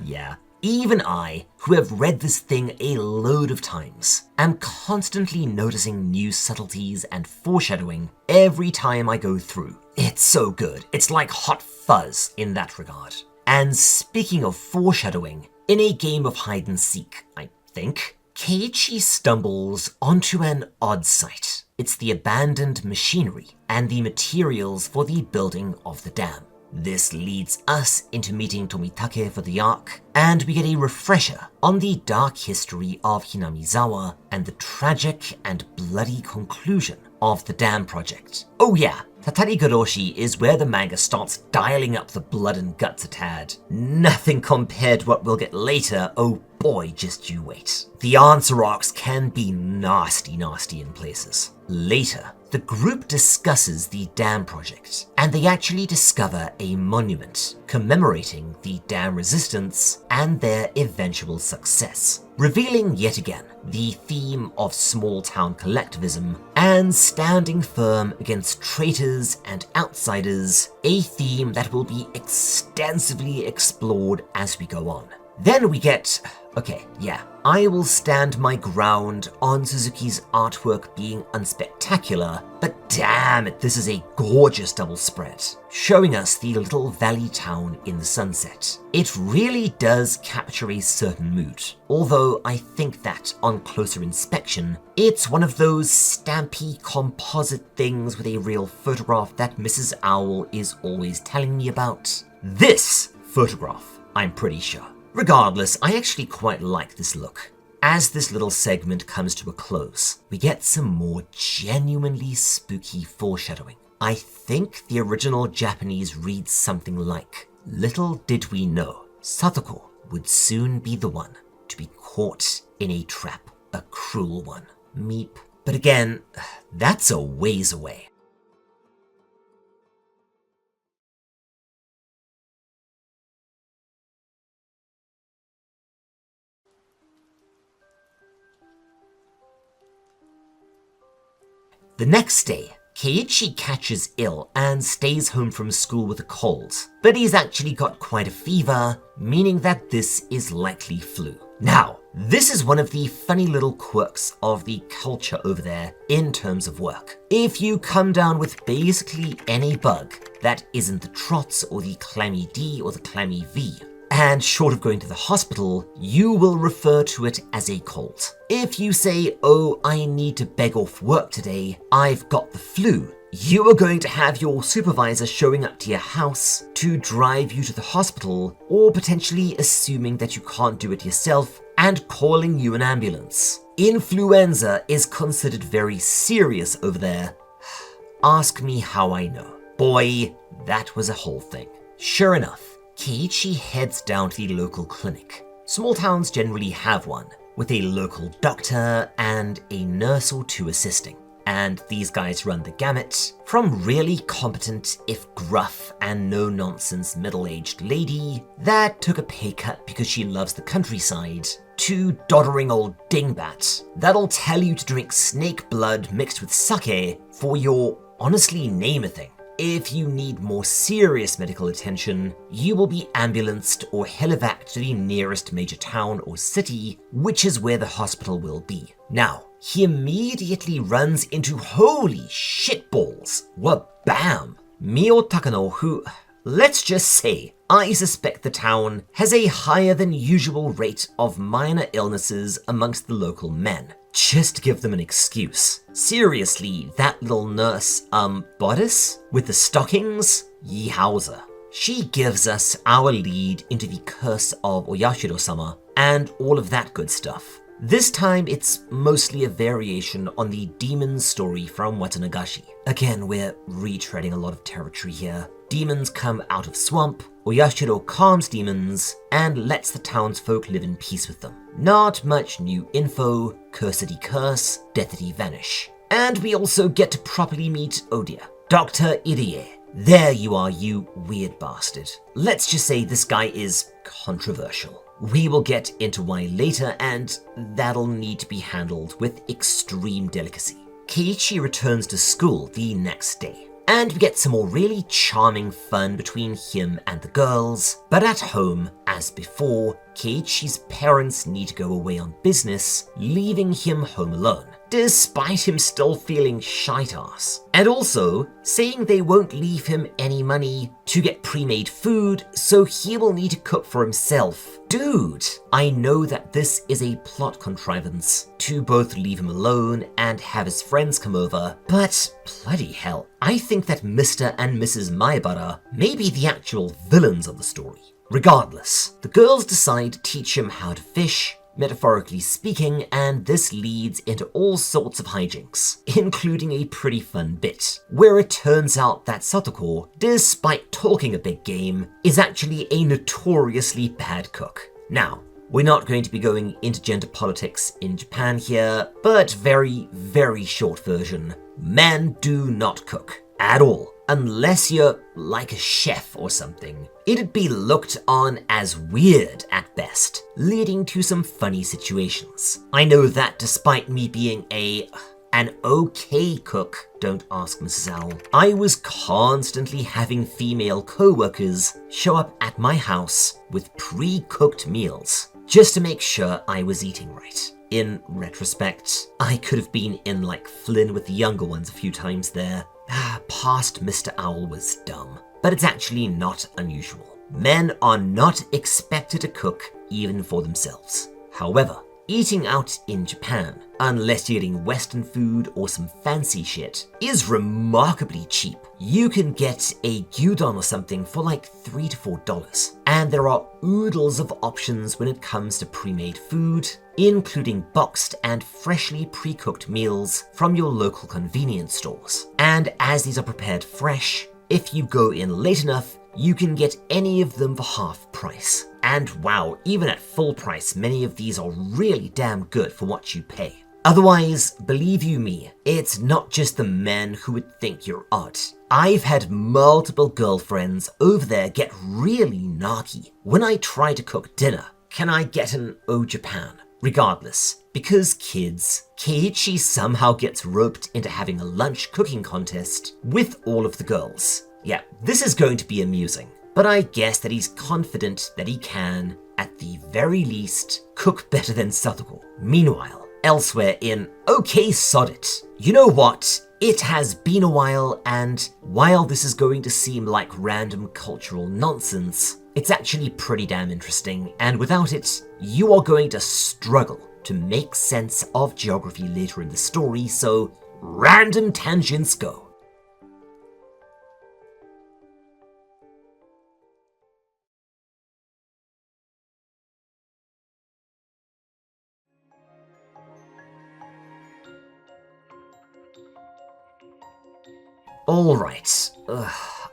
Yeah. Even I, who have read this thing a load of times, am constantly noticing new subtleties and foreshadowing every time I go through. It's so good. It's like hot fuzz in that regard. And speaking of foreshadowing, in a game of hide and seek, I think, Keiichi stumbles onto an odd sight. It's the abandoned machinery and the materials for the building of the dam. This leads us into meeting Tomitake for the arc, and we get a refresher on the dark history of Hinamizawa and the tragic and bloody conclusion of the dam project. Oh yeah, Tatarigoroshi is where the manga starts dialing up the blood and guts a tad. Nothing compared to what we'll get later, oh boy, just you wait. The answer arcs can be nasty in places. Later, the group discusses the dam project, and they actually discover a monument commemorating the dam resistance and their eventual success, revealing yet again the theme of small-town collectivism and standing firm against traitors and outsiders, a theme that will be extensively explored as we go on. Then we get... okay, yeah, I will stand my ground on Suzuki's artwork being unspectacular, but damn it, this is a gorgeous double spread, showing us the little valley town in the sunset. It really does capture a certain mood, although I think that on closer inspection, it's one of those stampy composite things with a real photograph that Mrs. Owl is always telling me about. This photograph, I'm pretty sure. Regardless, I actually quite like this look. As this little segment comes to a close, we get some more genuinely spooky foreshadowing. I think the original Japanese reads something like, "Little did we know, Satako would soon be the one to be caught in a trap, a cruel one. Meep." But again, that's a ways away. The next day, Keiichi catches ill and stays home from school with a cold, but he's actually got quite a fever, meaning that this is likely flu. Now, this is one of the funny little quirks of the culture over there in terms of work. If you come down with basically any bug that isn't the trots or the clammy D or the clammy V, and short of going to the hospital, you will refer to it as a cold. If you say, "Oh, I need to beg off work today, I've got the flu," you are going to have your supervisor showing up to your house to drive you to the hospital, or potentially assuming that you can't do it yourself and calling you an ambulance. Influenza is considered very serious over there. Ask me how I know. Boy, that was a whole thing. Sure enough, Keiichi heads down to the local clinic. Small towns generally have one, with a local doctor and a nurse or two assisting. And these guys run the gamut, from really competent, if gruff and no-nonsense middle-aged lady that took a pay cut because she loves the countryside, to doddering old dingbat that'll tell you to drink snake blood mixed with sake for your honestly name a thing. If you need more serious medical attention, you will be ambulanced or helivaced to the nearest major town or city, which is where the hospital will be. Now, he immediately runs into holy shitballs. Wabam! Mio Takano, who, let's just say, I suspect the town has a higher than usual rate of minor illnesses amongst the local men. Just to give them an excuse. Seriously, that little nurse, bodice with the stockings? Yowza. She gives us our lead into the curse of Oyashiro-sama and all of that good stuff. This time it's mostly a variation on the demon story from Watanagashi. Again, we're retreading a lot of territory here. Demons come out of swamp, Oyashiro calms demons, and lets the townsfolk live in peace with them. Not much new info, cursedy curse, deathity vanish. And we also get to properly meet Odia, Dr. Irie. There you are, you weird bastard. Let's just say this guy is controversial. We will get into why later, and that'll need to be handled with extreme delicacy. Keiichi returns to school the next day, and we get some more really charming fun between him and the girls. But at home, as before, Keiichi's parents need to go away on business, leaving him home alone, despite him still feeling shite-ass. And also, saying they won't leave him any money to get pre-made food, so he will need to cook for himself. Dude, I know that this is a plot contrivance to both leave him alone and have his friends come over, but bloody hell, I think that Mr. and Mrs. Maebara may be the actual villains of the story. Regardless, the girls decide to teach him how to fish, metaphorically speaking, and this leads into all sorts of hijinks, including a pretty fun bit, where it turns out that Satako, despite talking a big game, is actually a notoriously bad cook. Now, we're not going to be going into gender politics in Japan here, but very, very short version. Men do not cook at all, unless you're like a chef or something. It'd be looked on as weird at best, leading to some funny situations. I know that despite me being an okay cook, don't ask Mrs. Owl, I was constantly having female co-workers show up at my house with pre-cooked meals, just to make sure I was eating right. In retrospect, I could have been in like Flynn with the younger ones a few times there. Past Mr. Owl was dumb, but it's actually not unusual. Men are not expected to cook even for themselves. However, eating out in Japan, unless you're getting Western food or some fancy shit, is remarkably cheap. You can get a gyudon or something for like $3 to $4, and there are oodles of options when it comes to pre-made food, including boxed and freshly pre-cooked meals from your local convenience stores. And as these are prepared fresh, if you go in late enough, you can get any of them for half price. And wow, even at full price, many of these are really damn good for what you pay. Otherwise, believe you me, it's not just the men who would think you're odd. I've had multiple girlfriends over there get really narky when I try to cook dinner. Can I get an "Oh Japan"? Regardless, because kids, Keiichi somehow gets roped into having a lunch cooking contest with all of the girls. Yeah, this is going to be amusing, but I guess that he's confident that he can, at the very least, cook better than Satako. Meanwhile, elsewhere in Okay Sod It, you know what? It has been a while, and while this is going to seem like random cultural nonsense, it's actually pretty damn interesting, and without it, you are going to struggle to make sense of geography later in the story, so random tangents go. Alright,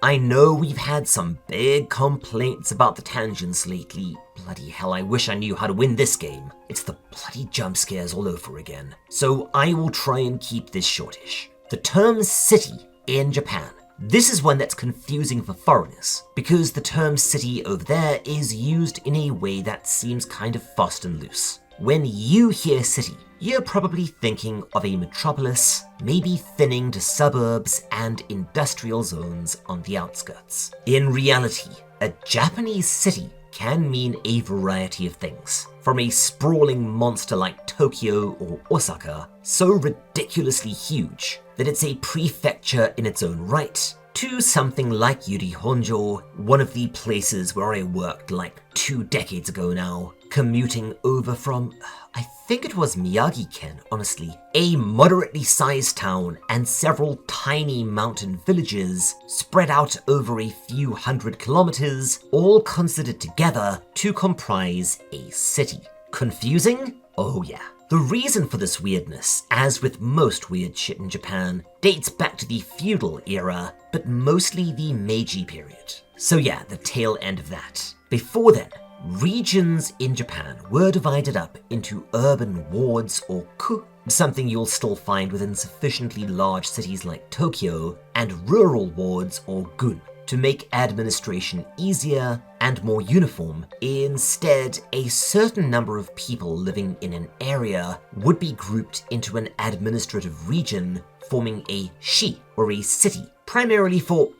I know we've had some big complaints about the tangents lately. Bloody hell, I wish I knew how to win this game. It's the bloody jump scares all over again. So I will try and keep this shortish. The term city in Japan. This is one that's confusing for foreigners, because the term city over there is used in a way that seems kind of fast and loose. When you hear city, you're probably thinking of a metropolis, maybe thinning to suburbs and industrial zones on the outskirts. In reality, a Japanese city can mean a variety of things, from a sprawling monster like Tokyo or Osaka, so ridiculously huge that it's a prefecture in its own right, to something like Yuri Honjo, one of the places where I worked like 2 decades ago now, commuting over from, I think it was Miyagi-ken, honestly, a moderately sized town and several tiny mountain villages spread out over a few hundred kilometers, all considered together to comprise a city. Confusing? Oh yeah. The reason for this weirdness, as with most weird shit in Japan, dates back to the feudal era, but mostly the Meiji period. So yeah, the tail end of that. Before then, regions in Japan were divided up into urban wards or ku, something you'll still find within sufficiently large cities like Tokyo, and rural wards or gun, to make administration easier and more uniform. Instead, a certain number of people living in an area would be grouped into an administrative region, forming a shi, or a city, primarily for,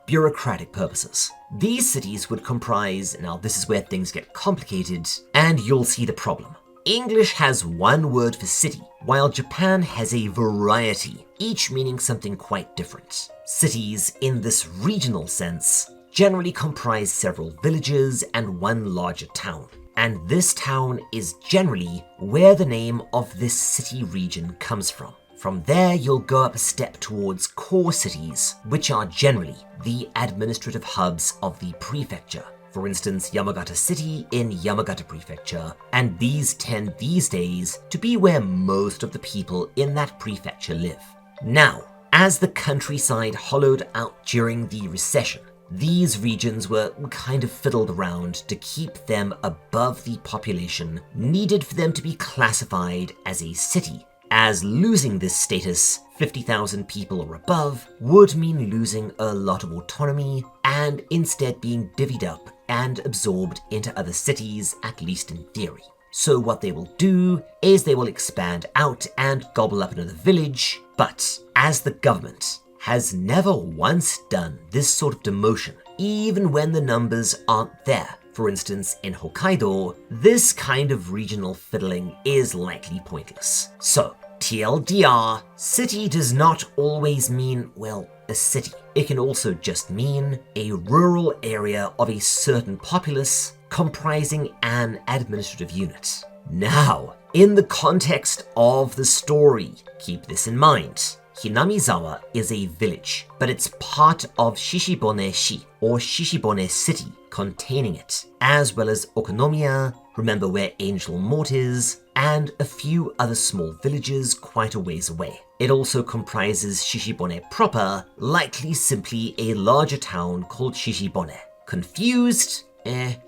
bureaucratic purposes. These cities would comprise, now this is where things get complicated, and you'll see the problem. English has one word for city, while Japan has a variety, each meaning something quite different. Cities, in this regional sense, generally comprise several villages and one larger town, and this town is generally where the name of this city region comes from. From there, you'll go up a step towards core cities, which are generally the administrative hubs of the prefecture. For instance, Yamagata City in Yamagata Prefecture, and these tend these days to be where most of the people in that prefecture live. Now, as the countryside hollowed out during the recession, these regions were kind of fiddled around to keep them above the population needed for them to be classified as a city, as losing this status, 50,000 people or above, would mean losing a lot of autonomy and instead being divvied up and absorbed into other cities, at least in theory. So what they will do is they will expand out and gobble up another village, but as the government has never once done this sort of demotion, even when the numbers aren't there. For instance, in Hokkaido, this kind of regional fiddling is likely pointless. So, TLDR, city does not always mean, well, a city. It can also just mean a rural area of a certain populace comprising an administrative unit. Now, in the context of the story, keep this in mind. Hinamizawa is a village, but it's part of Shishibone-shi, or Shishibone City, containing it, as well as Okonomiya, remember where Angel Mort is, and a few other small villages quite a ways away. It also comprises Shishibone proper, likely simply a larger town called Shishibone. Confused?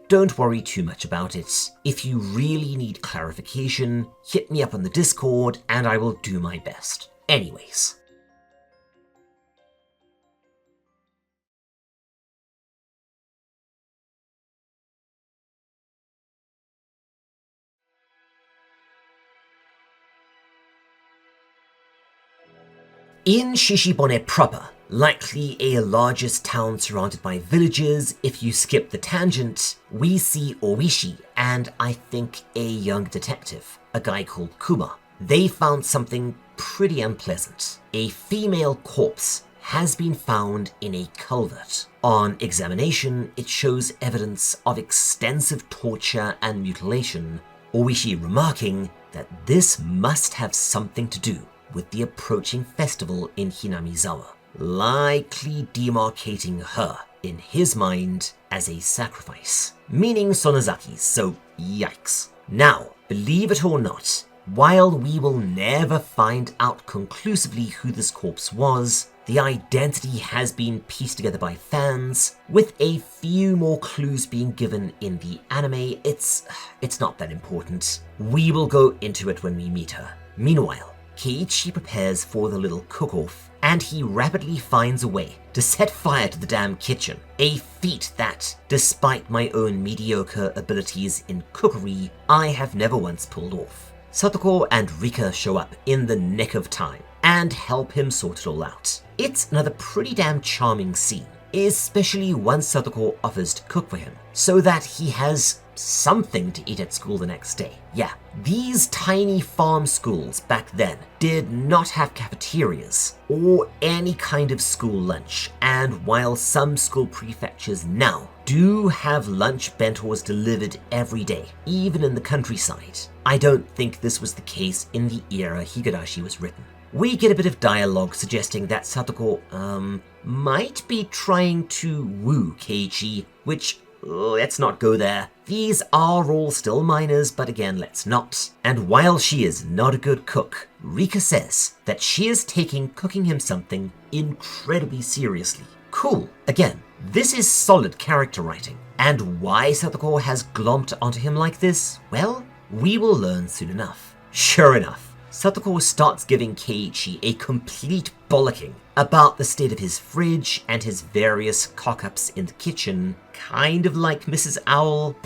Don't worry too much about it. If you really need clarification, hit me up on the Discord and I will do my best. Anyways. In Shishibone proper, likely a largest town surrounded by villages, if you skip the tangent, we see Oishi and I think a young detective, a guy called Kuma. They found something pretty unpleasant. A female corpse has been found in a culvert. On examination, it shows evidence of extensive torture and mutilation, Oishi remarking that this must have something to do with the approaching festival in Hinamizawa, likely demarcating her, in his mind, as a sacrifice, meaning Sonozaki's, so yikes. Now, believe it or not, while we will never find out conclusively who this corpse was, the identity has been pieced together by fans, with a few more clues being given in the anime. It's not that important. We will go into it when we meet her. Meanwhile, Keiichi prepares for the little cook-off, and he rapidly finds a way to set fire to the damn kitchen, a feat that, despite my own mediocre abilities in cookery, I have never once pulled off. Satako and Rika show up in the nick of time and help him sort it all out. It's another pretty damn charming scene, especially once Satako offers to cook for him, so that he has something to eat at school the next day. Yeah, these tiny farm schools back then did not have cafeterias or any kind of school lunch, and while some school prefectures now do have lunch bentos delivered every day, even in the countryside, I don't think this was the case in the era Higurashi was written. We get a bit of dialogue suggesting that Satako, might be trying to woo Keiichi, which, let's not go there. These are all still minors, but again, let's not. And while she is not a good cook, Rika says that she is taking cooking him something incredibly seriously. Cool. Again, this is solid character writing. And why Satako has glomped onto him like this? Well, we will learn soon enough. Sure enough, Satako starts giving Keiichi a complete bollocking about the state of his fridge and his various cock-ups in the kitchen, kind of like Mrs. Owl.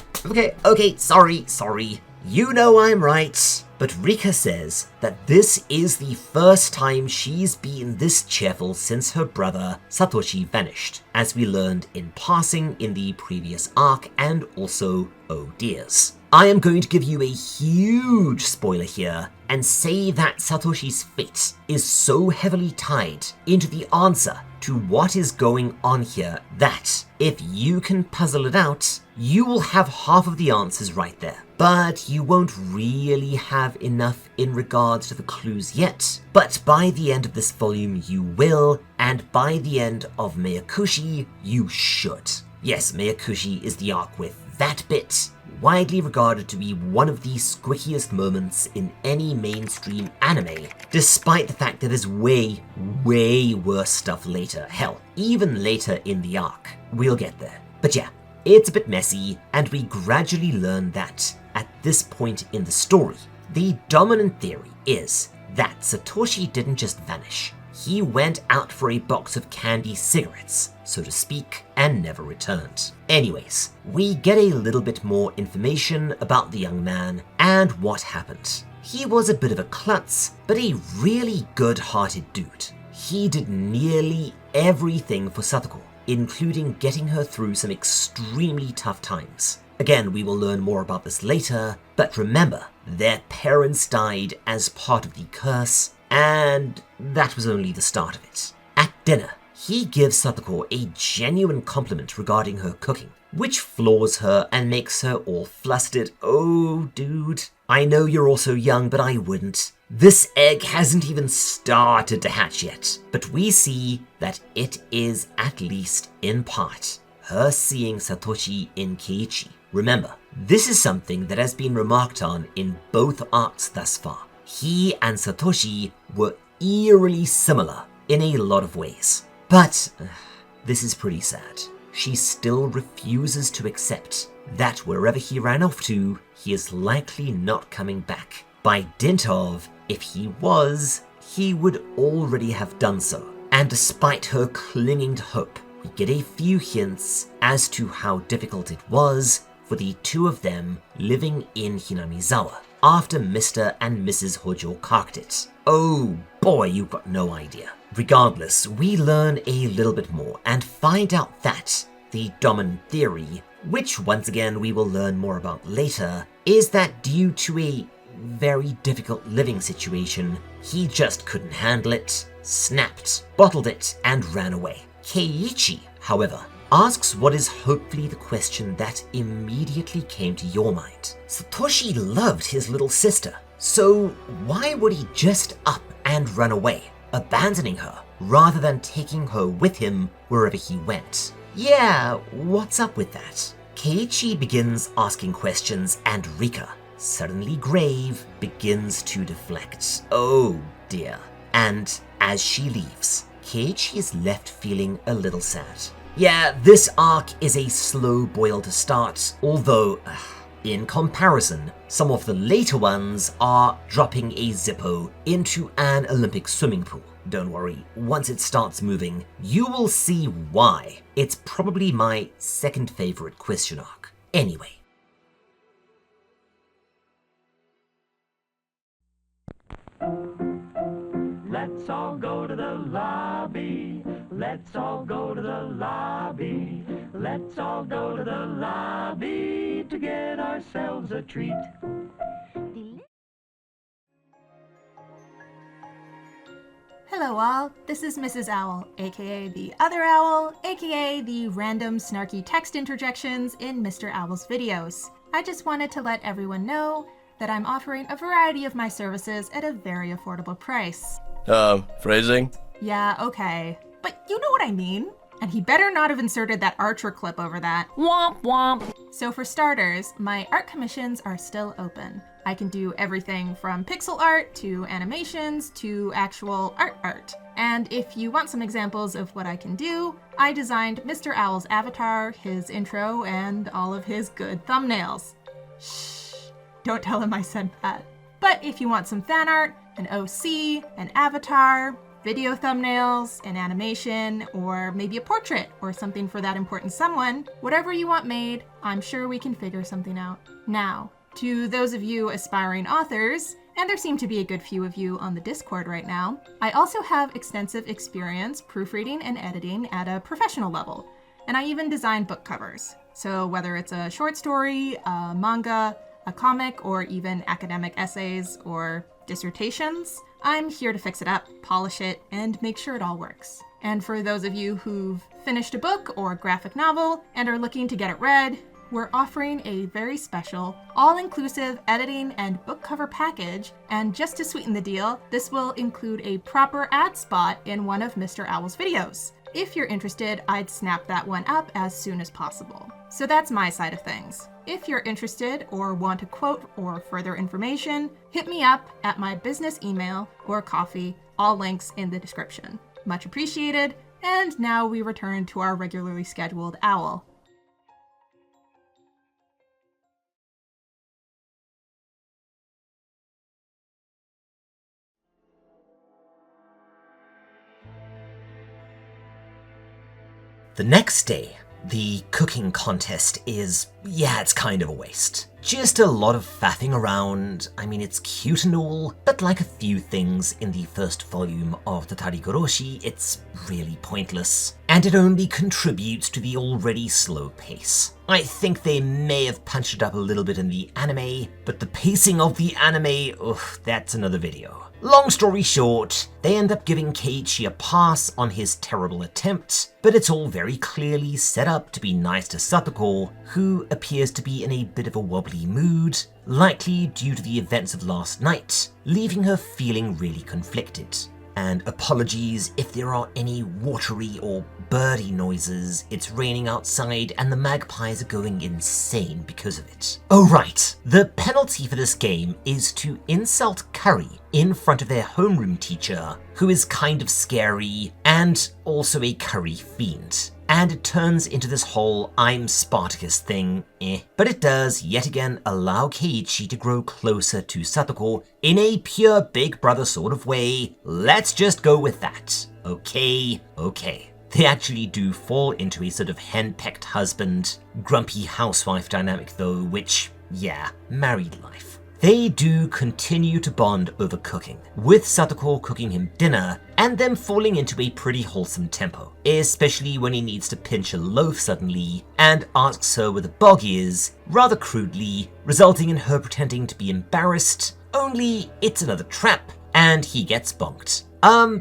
Okay, sorry. You know I'm right. But Rika says that this is the first time she's been this cheerful since her brother Satoshi vanished, as we learned in passing in the previous arc and also oh dears. I am going to give you a huge spoiler here and say that Satoshi's fate is so heavily tied into the answer to what is going on here that if you can puzzle it out, you will have half of the answers right there. But you won't really have enough in regards to the clues yet. But by the end of this volume you will, and by the end of Meyakushi you should. Yes, Miyakushi is the arc with that bit, widely regarded to be one of the squickiest moments in any mainstream anime, despite the fact that there's way, way worse stuff later. Hell, even later in the arc. We'll get there. But yeah, it's a bit messy, and we gradually learn that, at this point in the story, the dominant theory is that Satoshi didn't just vanish. He went out for a box of candy cigarettes, so to speak, and never returned. Anyways, we get a little bit more information about the young man and what happened. He was a bit of a klutz, but a really good-hearted dude. He did nearly everything for Satako, including getting her through some extremely tough times. Again, we will learn more about this later, but remember, their parents died as part of the curse, and that was only the start of it. At dinner, he gives Satako a genuine compliment regarding her cooking, which floors her and makes her all flustered. Oh, dude, I know you're also young, but I wouldn't. This egg hasn't even started to hatch yet, but we see that it is, at least in part, her seeing Satoshi in Keiichi. Remember, this is something that has been remarked on in both arcs thus far. He and Satoshi were eerily similar in a lot of ways. But this is pretty sad. She still refuses to accept that wherever he ran off to, he is likely not coming back. By dint of, if he was, he would already have done so. And despite her clinging to hope, we get a few hints as to how difficult it was for the two of them living in Hinamizawa after Mr. and Mrs. Hojo carked it. Oh boy, you've got no idea. Regardless, we learn a little bit more and find out that the dominant theory, which once again we will learn more about later, is that due to a very difficult living situation, he just couldn't handle it, snapped, bottled it, and ran away. Keiichi, however, asks what is hopefully the question that immediately came to your mind. Satoshi loved his little sister, so why would he just up and run away, abandoning her, rather than taking her with him wherever he went? Yeah, what's up with that? Keiichi begins asking questions and Rika, suddenly grave, begins to deflect. Oh dear. And as she leaves, Keiichi is left feeling a little sad. Yeah, this arc is a slow boil to start, although, in comparison, some of the later ones are dropping a Zippo into an Olympic swimming pool. Don't worry, once it starts moving, you will see why. It's probably my second favorite question arc. Anyway. Let's all go to the lobby. Let's all go to the lobby. Let's all go to the lobby to get ourselves a treat. Hello all, this is Mrs. Owl, aka the other owl, aka the random snarky text interjections in Mr. Owl's videos. I just wanted to let everyone know that I'm offering a variety of my services at a very affordable price. Phrasing? Yeah, okay. But you know what I mean. And he better not have inserted that Archer clip over that. Womp womp. So for starters, my art commissions are still open. I can do everything from pixel art to animations to actual art. And if you want some examples of what I can do, I designed Mr. Owl's avatar, his intro, and all of his good thumbnails. Shh, don't tell him I said that. But if you want some fan art, an OC, an avatar, video thumbnails, an animation, or maybe a portrait or something for that important someone, whatever you want made, I'm sure we can figure something out. Now, to those of you aspiring authors, and there seem to be a good few of you on the Discord right now, I also have extensive experience proofreading and editing at a professional level, and I even design book covers. So whether it's a short story, a manga, a comic, or even academic essays or dissertations, I'm here to fix it up, polish it, and make sure it all works. And for those of you who've finished a book or graphic novel and are looking to get it read, we're offering a very special, all-inclusive editing and book cover package, and just to sweeten the deal, this will include a proper ad spot in one of Mr. Owl's videos. if you're interested, I'd snap that one up as soon as possible. So that's my side of things. If you're interested or want a quote or further information, hit me up at my business email or coffee, all links in the description. Much appreciated, and now we return to our regularly scheduled owl. The next day, the cooking contest is, it's kind of a waste. Just a lot of faffing around. I mean, it's cute and all, but like a few things in the first volume of Tatarigoroshi, it's really pointless, and it only contributes to the already slow pace. I think they may have punched it up a little bit in the anime, but the pacing of the anime, that's another video. Long story short, they end up giving Keiichi a pass on his terrible attempt, but it's all very clearly set up to be nice to Satako, who appears to be in a bit of a wobbly mood, likely due to the events of last night, leaving her feeling really conflicted. And apologies if there are any watery or birdie noises, it's raining outside and the magpies are going insane because of it. Oh right, the penalty for this game is to insult curry in front of their homeroom teacher, who is kind of scary and also a curry fiend. And it turns into this whole I'm Spartacus thing, But it does, yet again, allow Keiichi to grow closer to Satako in a pure big brother sort of way. Let's just go with that. Okay. They actually do fall into a sort of henpecked husband, grumpy housewife dynamic though, which, married life. They do continue to bond over cooking, with Satako cooking him dinner and them falling into a pretty wholesome tempo, especially when he needs to pinch a loaf suddenly and asks her where the bog is, rather crudely, resulting in her pretending to be embarrassed, only it's another trap and he gets bonked.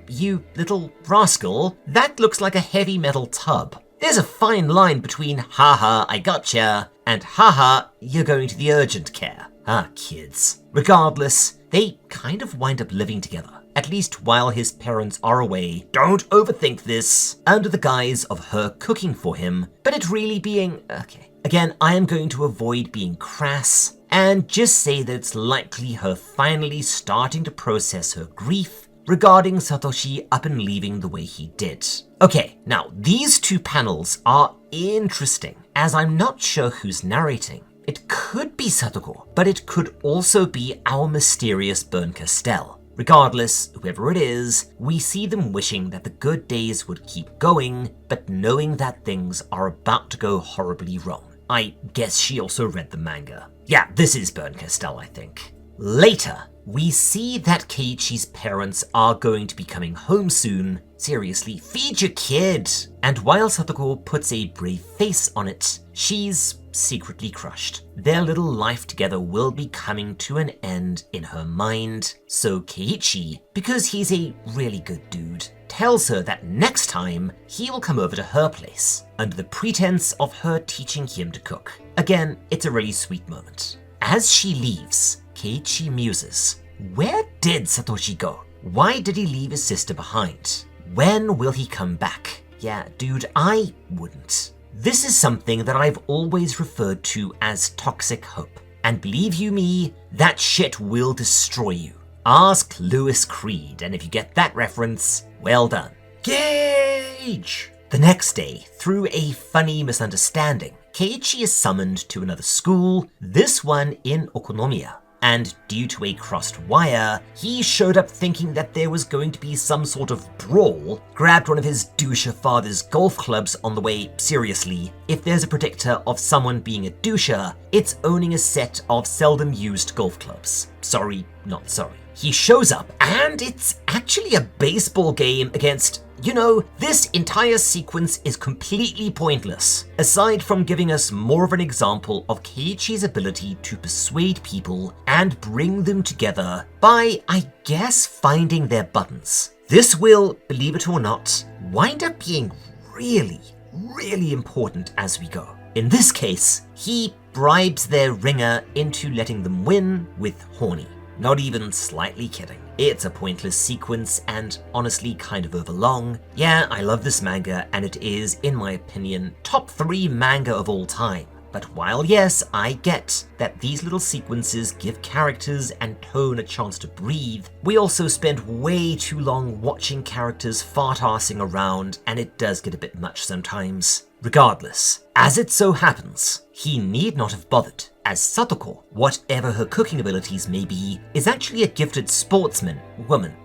You little rascal, that looks like a heavy metal tub. There's a fine line between haha, I gotcha, and haha, you're going to the urgent care. Kids. Regardless, they kind of wind up living together, at least while his parents are away. Don't overthink this, under the guise of her cooking for him, but it really being, okay. Again, I am going to avoid being crass and just say that it's likely her finally starting to process her grief regarding Satoshi up and leaving the way he did. Okay, now these two panels are interesting, as I'm not sure who's narrating. It could be Satako, but it could also be our mysterious Bern Castell. Regardless, whoever it is, we see them wishing that the good days would keep going, but knowing that things are about to go horribly wrong. I guess she also read the manga. Yeah, this is Bern Castell, I think. Later, we see that Keiichi's parents are going to be coming home soon. Seriously, feed your kid! And while Satako puts a brave face on it, she's secretly crushed. Their little life together will be coming to an end in her mind, so Keiichi, because he's a really good dude, tells her that next time he will come over to her place, under the pretense of her teaching him to cook. Again, it's a really sweet moment. As she leaves, Keiichi muses, where did Satoshi go? Why did he leave his sister behind? When will he come back? Yeah, dude, I wouldn't. This is something that I've always referred to as toxic hope. And believe you me, that shit will destroy you. Ask Louis Creed, and if you get that reference, well done. Gage! The next day, through a funny misunderstanding, Keiichi is summoned to another school, this one in Okonomiya. And due to a crossed wire, he showed up thinking that there was going to be some sort of brawl, grabbed one of his doucher father's golf clubs on the way. Seriously, if there's a predictor of someone being a doucher, it's owning a set of seldom used golf clubs. Sorry, not sorry. He shows up, and it's actually a baseball game against, this entire sequence is completely pointless, aside from giving us more of an example of Keiichi's ability to persuade people and bring them together by, I guess, finding their buttons. This will, believe it or not, wind up being really, really important as we go. In this case, he bribes their ringer into letting them win with Horny. Not even slightly kidding. It's a pointless sequence and honestly kind of overlong. Yeah, I love this manga and it is, in my opinion, top 3 manga of all time. But while yes, I get that these little sequences give characters and tone a chance to breathe, we also spend way too long watching characters fart-arsing around and it does get a bit much sometimes. Regardless, as it so happens, he need not have bothered, as Satako, whatever her cooking abilities may be, is actually a gifted sportsman,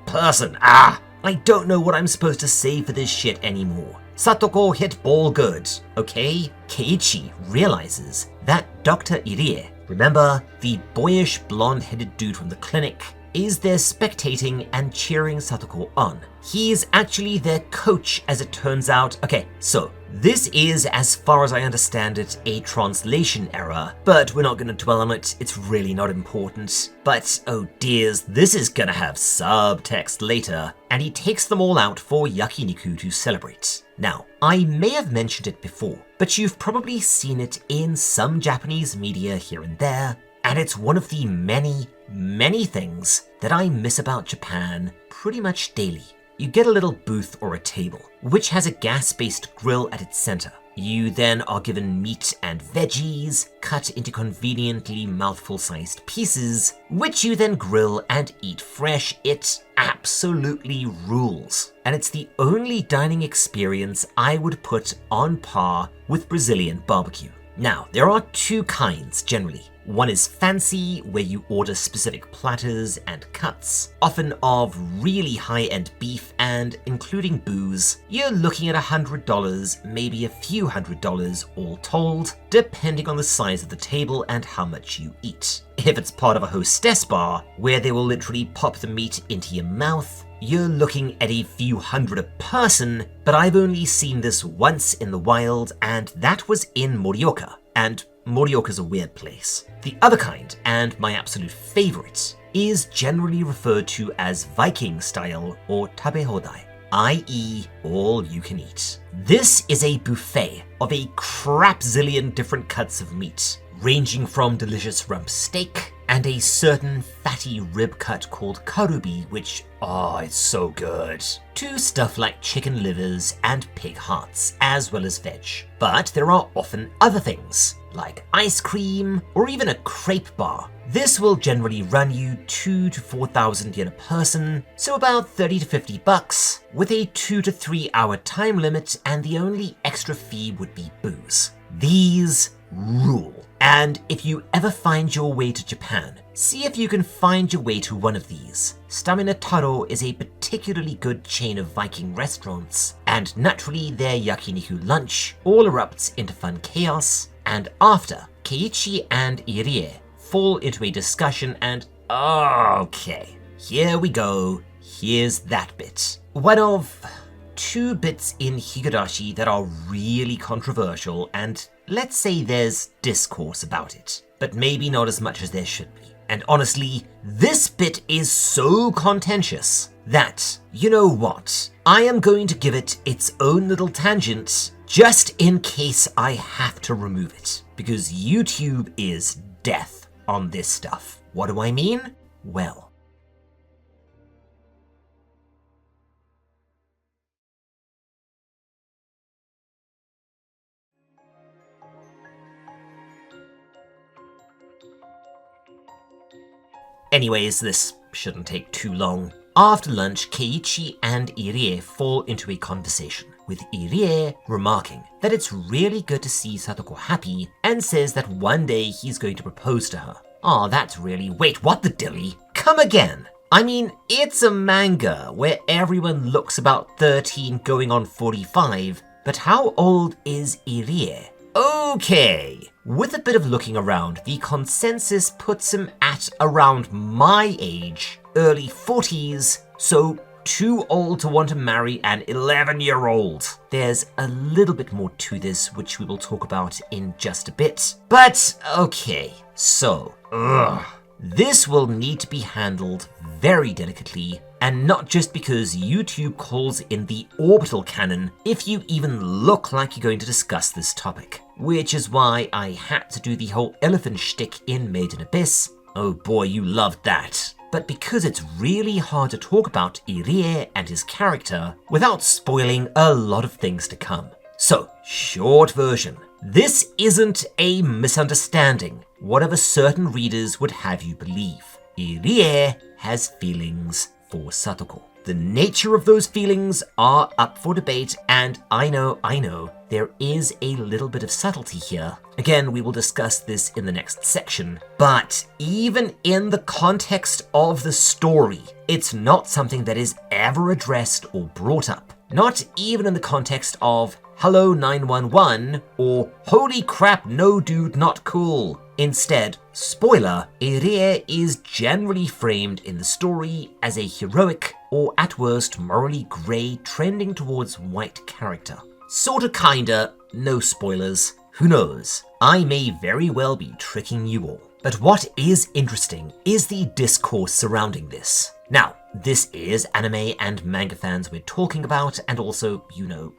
person. I don't know what I'm supposed to say for this shit anymore. Satako hit ball good, okay? Keiichi realizes that Dr. Irie, remember, the boyish blonde-headed dude from the clinic, is there spectating and cheering Satako on. He's actually their coach, as it turns out. Okay, so this is, as far as I understand it, a translation error, but we're not going to dwell on it, it's really not important. But oh dears, this is gonna have subtext later, and he takes them all out for yakiniku to celebrate. Now, I may have mentioned it before, but you've probably seen it in some Japanese media here and there, and it's one of the many things that I miss about Japan pretty much daily. You get a little booth or a table, which has a gas-based grill at its center. You then are given meat and veggies, cut into conveniently mouthful-sized pieces, which you then grill and eat fresh. It absolutely rules. And it's the only dining experience I would put on par with Brazilian barbecue. Now, there are 2 kinds generally. One is fancy, where you order specific platters and cuts, often of really high-end beef and including booze. You're looking at $100, maybe a few $100 all told, depending on the size of the table and how much you eat. If it's part of a hostess bar, where they will literally pop the meat into your mouth, you're looking at a few hundred a person, but I've only seen this once in the wild, and that was in Morioka. And Morioka's a weird place. The other kind, and my absolute favorite, is generally referred to as Viking style or tabehodai, i.e. all you can eat. This is a buffet of a crapzillion different cuts of meat, ranging from delicious rump steak and a certain fatty rib cut called karubi, which, it's so good, to stuff like chicken livers and pig hearts, as well as veg. But there are often other things, like ice cream, or even a crepe bar. This will generally run you 2,000 to 4,000 yen a person, so about $30 to $50, with a 2 to 3 hour time limit, and the only extra fee would be booze. These rule. And if you ever find your way to Japan, see if you can find your way to one of these. Stamina Taro is a particularly good chain of Viking restaurants, and naturally their yakiniku lunch all erupts into fun chaos, and after, Keiichi and Irie fall into a discussion and okay, here we go, here's that bit. One of 2 bits in Higurashi that are really controversial, and let's say there's discourse about it, but maybe not as much as there should be. And honestly, this bit is so contentious that, you know what, I am going to give it its own little tangent just in case I have to remove it, because YouTube is death on this stuff. What do I mean? Well, anyways, this shouldn't take too long. After lunch, Keiichi and Irie fall into a conversation, with Irie remarking that it's really good to see Satako happy, and says that one day he's going to propose to her. That's really— wait, what the dilly? Come again! I mean, it's a manga where everyone looks about 13 going on 45, but how old is Irie? Okay, with a bit of looking around, the consensus puts him at around my age, early 40s, so too old to want to marry an 11-year-old. There's a little bit more to this, which we will talk about in just a bit. But okay, so, this will need to be handled very delicately, and not just because YouTube calls in the orbital canon if you even look like you're going to discuss this topic. Which is why I had to do the whole elephant shtick in Made in Abyss. Oh boy, you loved that. but because it's really hard to talk about Irie and his character without spoiling a lot of things to come. So, short version. This isn't a misunderstanding, whatever certain readers would have you believe. Irie has feelings for Satako. The nature of those feelings are up for debate, and I know, there is a little bit of subtlety here. Again, we will discuss this in the next section, but even in the context of the story, it's not something that is ever addressed or brought up. Not even in the context of Hello 911 or Holy crap, no dude, not cool. Instead, spoiler, Irie is generally framed in the story as a heroic or at worst morally grey trending towards white character. Sorta kinda, no spoilers, who knows? I may very well be tricking you all. But what is interesting is the discourse surrounding this. Now, this is anime and manga fans we're talking about, and also,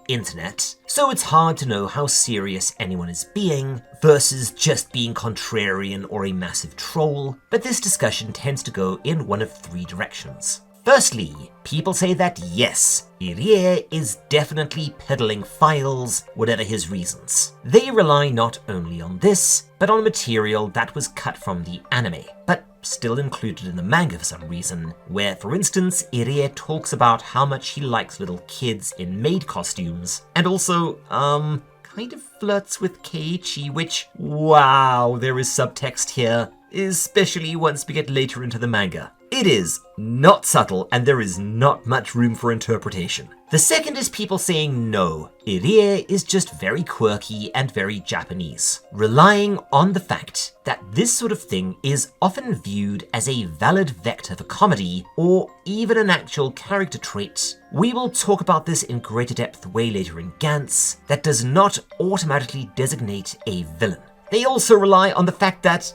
internet. So it's hard to know how serious anyone is being versus just being contrarian or a massive troll, but this discussion tends to go in one of three directions. Firstly, people say that yes, Irie is definitely peddling files, whatever his reasons. They rely not only on this, but on material that was cut from the anime, but still included in the manga for some reason, where, for instance, Irie talks about how much he likes little kids in maid costumes, and also, kind of flirts with Keiichi, which, wow, there is subtext here, especially once we get later into the manga. It is not subtle, and there is not much room for interpretation. The second is people saying no, Irie is just very quirky and very Japanese, relying on the fact that this sort of thing is often viewed as a valid vector for comedy, or even an actual character trait. We will talk about this in greater depth way later in Gantz, that does not automatically designate a villain. They also rely on the fact that,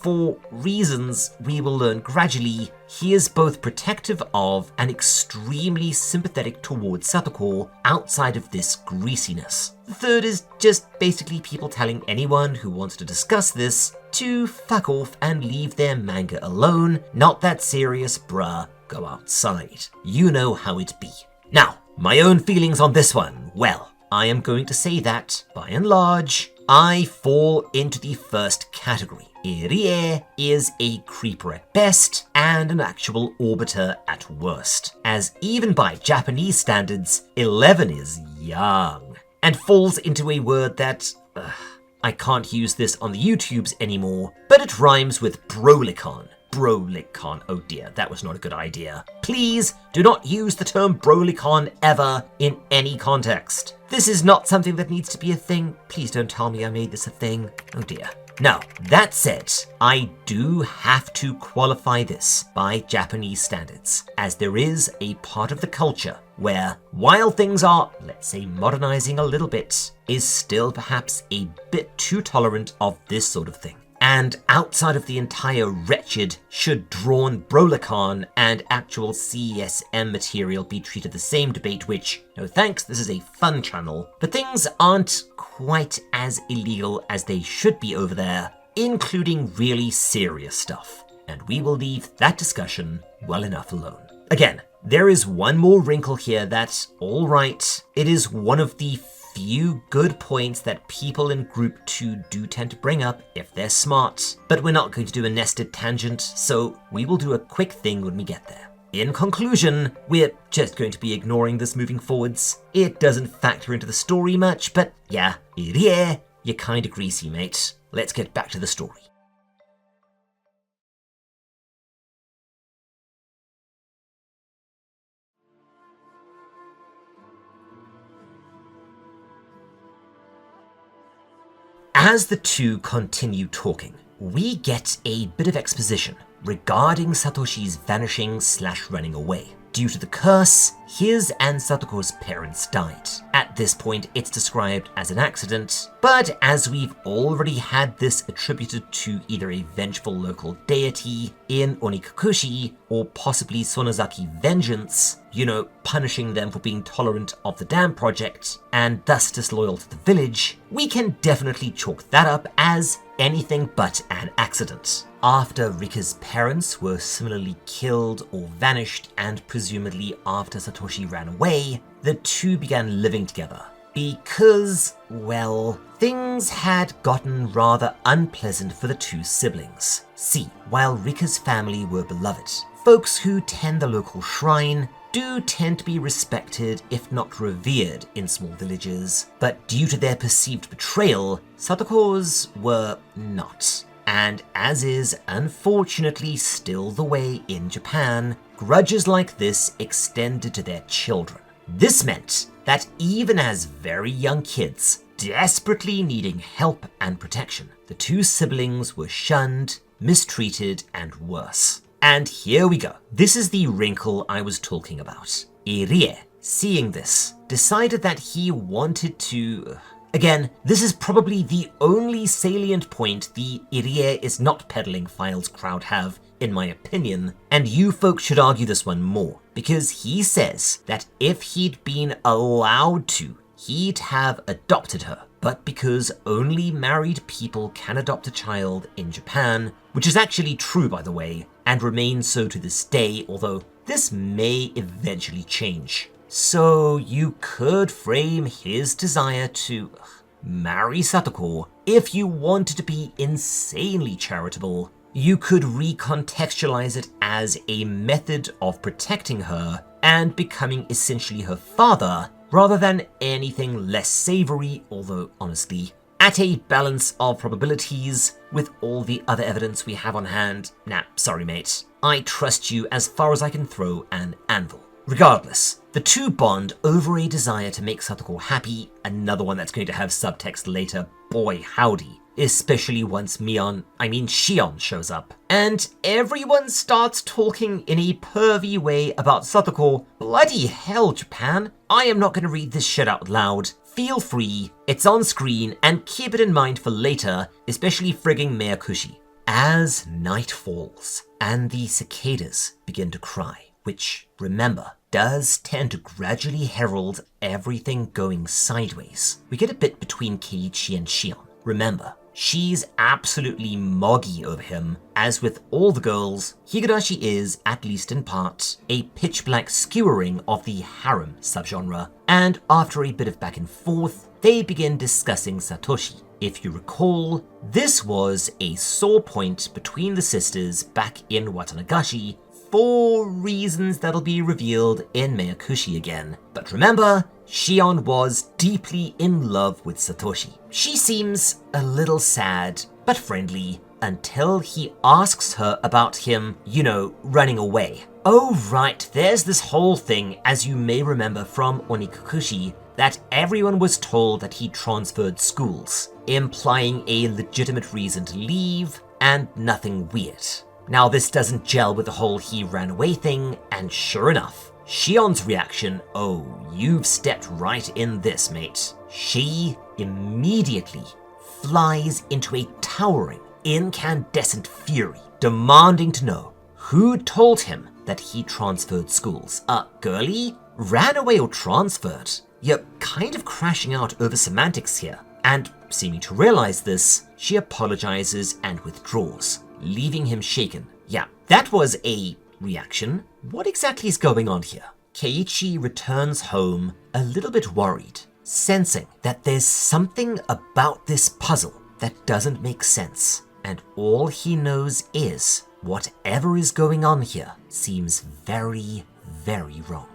for reasons we will learn gradually, he is both protective of and extremely sympathetic towards Satako outside of this greasiness. The third is just basically people telling anyone who wants to discuss this to fuck off and leave their manga alone. Not that serious, bruh, go outside. You know how it be. Now, my own feelings on this one, well, I am going to say that, by and large, I fall into the first category. Irie is a creeper at best and an actual orbiter at worst, as even by Japanese standards, 11 is young, and falls into a word that, I can't use this on the YouTubes anymore, but it rhymes with brolicon. Brolicon, oh dear, that was not a good idea. Please do not use the term brolicon ever in any context. This is not something that needs to be a thing. Please don't tell me I made this a thing. Oh dear. Now, that said, I do have to qualify this by Japanese standards, as there is a part of the culture where, while things are, let's say, modernizing a little bit, is still perhaps a bit too tolerant of this sort of thing. And outside of the entire wretched should drawn brolicon and actual CESM material be treated the same debate, which, no thanks, this is a fun channel, but things aren't quite as illegal as they should be over there, including really serious stuff. And we will leave that discussion well enough alone. Again, there is one more wrinkle here that, alright, it is one of the few good points that people in Group 2 do tend to bring up if they're smart, but we're not going to do a nested tangent, so we will do a quick thing when we get there. In conclusion, we're just going to be ignoring this moving forwards. It doesn't factor into the story much, but yeah, Irie, you're kinda greasy, mate. Let's get back to the story. As the two continue talking, we get a bit of exposition regarding Satoshi's vanishing/running away. Due to the curse, his and Satoko's parents died. At this point, it's described as an accident, but as we've already had this attributed to either a vengeful local deity in Onikakushi, or possibly Sonozaki vengeance, punishing them for being tolerant of the dam project, and thus disloyal to the village, we can definitely chalk that up as anything but an accident. After Rika's parents were similarly killed or vanished, and presumably after Satoshi ran away, the two began living together. Because, well, things had gotten rather unpleasant for the two siblings. See, while Rika's family were beloved, folks who tend the local shrine do tend to be respected, if not revered, in small villages, but due to their perceived betrayal, Satako's were not. And as is unfortunately still the way in Japan, grudges like this extended to their children. This meant that even as very young kids, desperately needing help and protection, the two siblings were shunned, mistreated, and worse. And here we go. This is the wrinkle I was talking about. Irie, seeing this, decided that he wanted to... Again, this is probably the only salient point the Irie is not peddling files crowd have, in my opinion, and you folks should argue this one more, because he says that if he'd been allowed to, he'd have adopted her, but because only married people can adopt a child in Japan, which is actually true by the way, and remains so to this day, although this may eventually change. So you could frame his desire to marry Satako. If you wanted to be insanely charitable, you could recontextualize it as a method of protecting her and becoming essentially her father, rather than anything less savory, although honestly, at a balance of probabilities, with all the other evidence we have on hand, nah, sorry mate, I trust you as far as I can throw an anvil. Regardless, the two bond over a desire to make Satako happy, another one that's going to have subtext later, boy howdy, especially once Shion shows up. And everyone starts talking in a pervy way about Satako. Bloody hell, Japan, I am not going to read this shit out loud. Feel free, it's on screen, and keep it in mind for later, especially frigging Oyashiro-sama. As night falls, and the cicadas begin to cry, which, remember, does tend to gradually herald everything going sideways. We get a bit between Keiichi and Shion. Remember, she's absolutely moggy over him. As with all the girls, Higurashi is, at least in part, a pitch-black skewering of the harem subgenre, and after a bit of back and forth, they begin discussing Satoshi. If you recall, this was a sore point between the sisters back in Watanagashi, for reasons that'll be revealed in Oyashiro-sama again. But remember, Shion was deeply in love with Satoshi. She seems a little sad, but friendly, until he asks her about him, running away. Oh right, there's this whole thing, as you may remember from Onikakushi, that everyone was told that he transferred schools, implying a legitimate reason to leave, and nothing weird. Now this doesn't gel with the whole he ran away thing, and sure enough, Shion's reaction, oh, you've stepped right in this, mate. She immediately flies into a towering, incandescent fury, demanding to know who told him that he transferred schools. Girlie? Ran away or transferred? You're kind of crashing out over semantics here. And seeming to realize this, she apologizes and withdraws, leaving him shaken. Yeah, that was a reaction. What exactly is going on here? Keiichi returns home a little bit worried, sensing that there's something about this puzzle that doesn't make sense, and all he knows is whatever is going on here seems very, very wrong.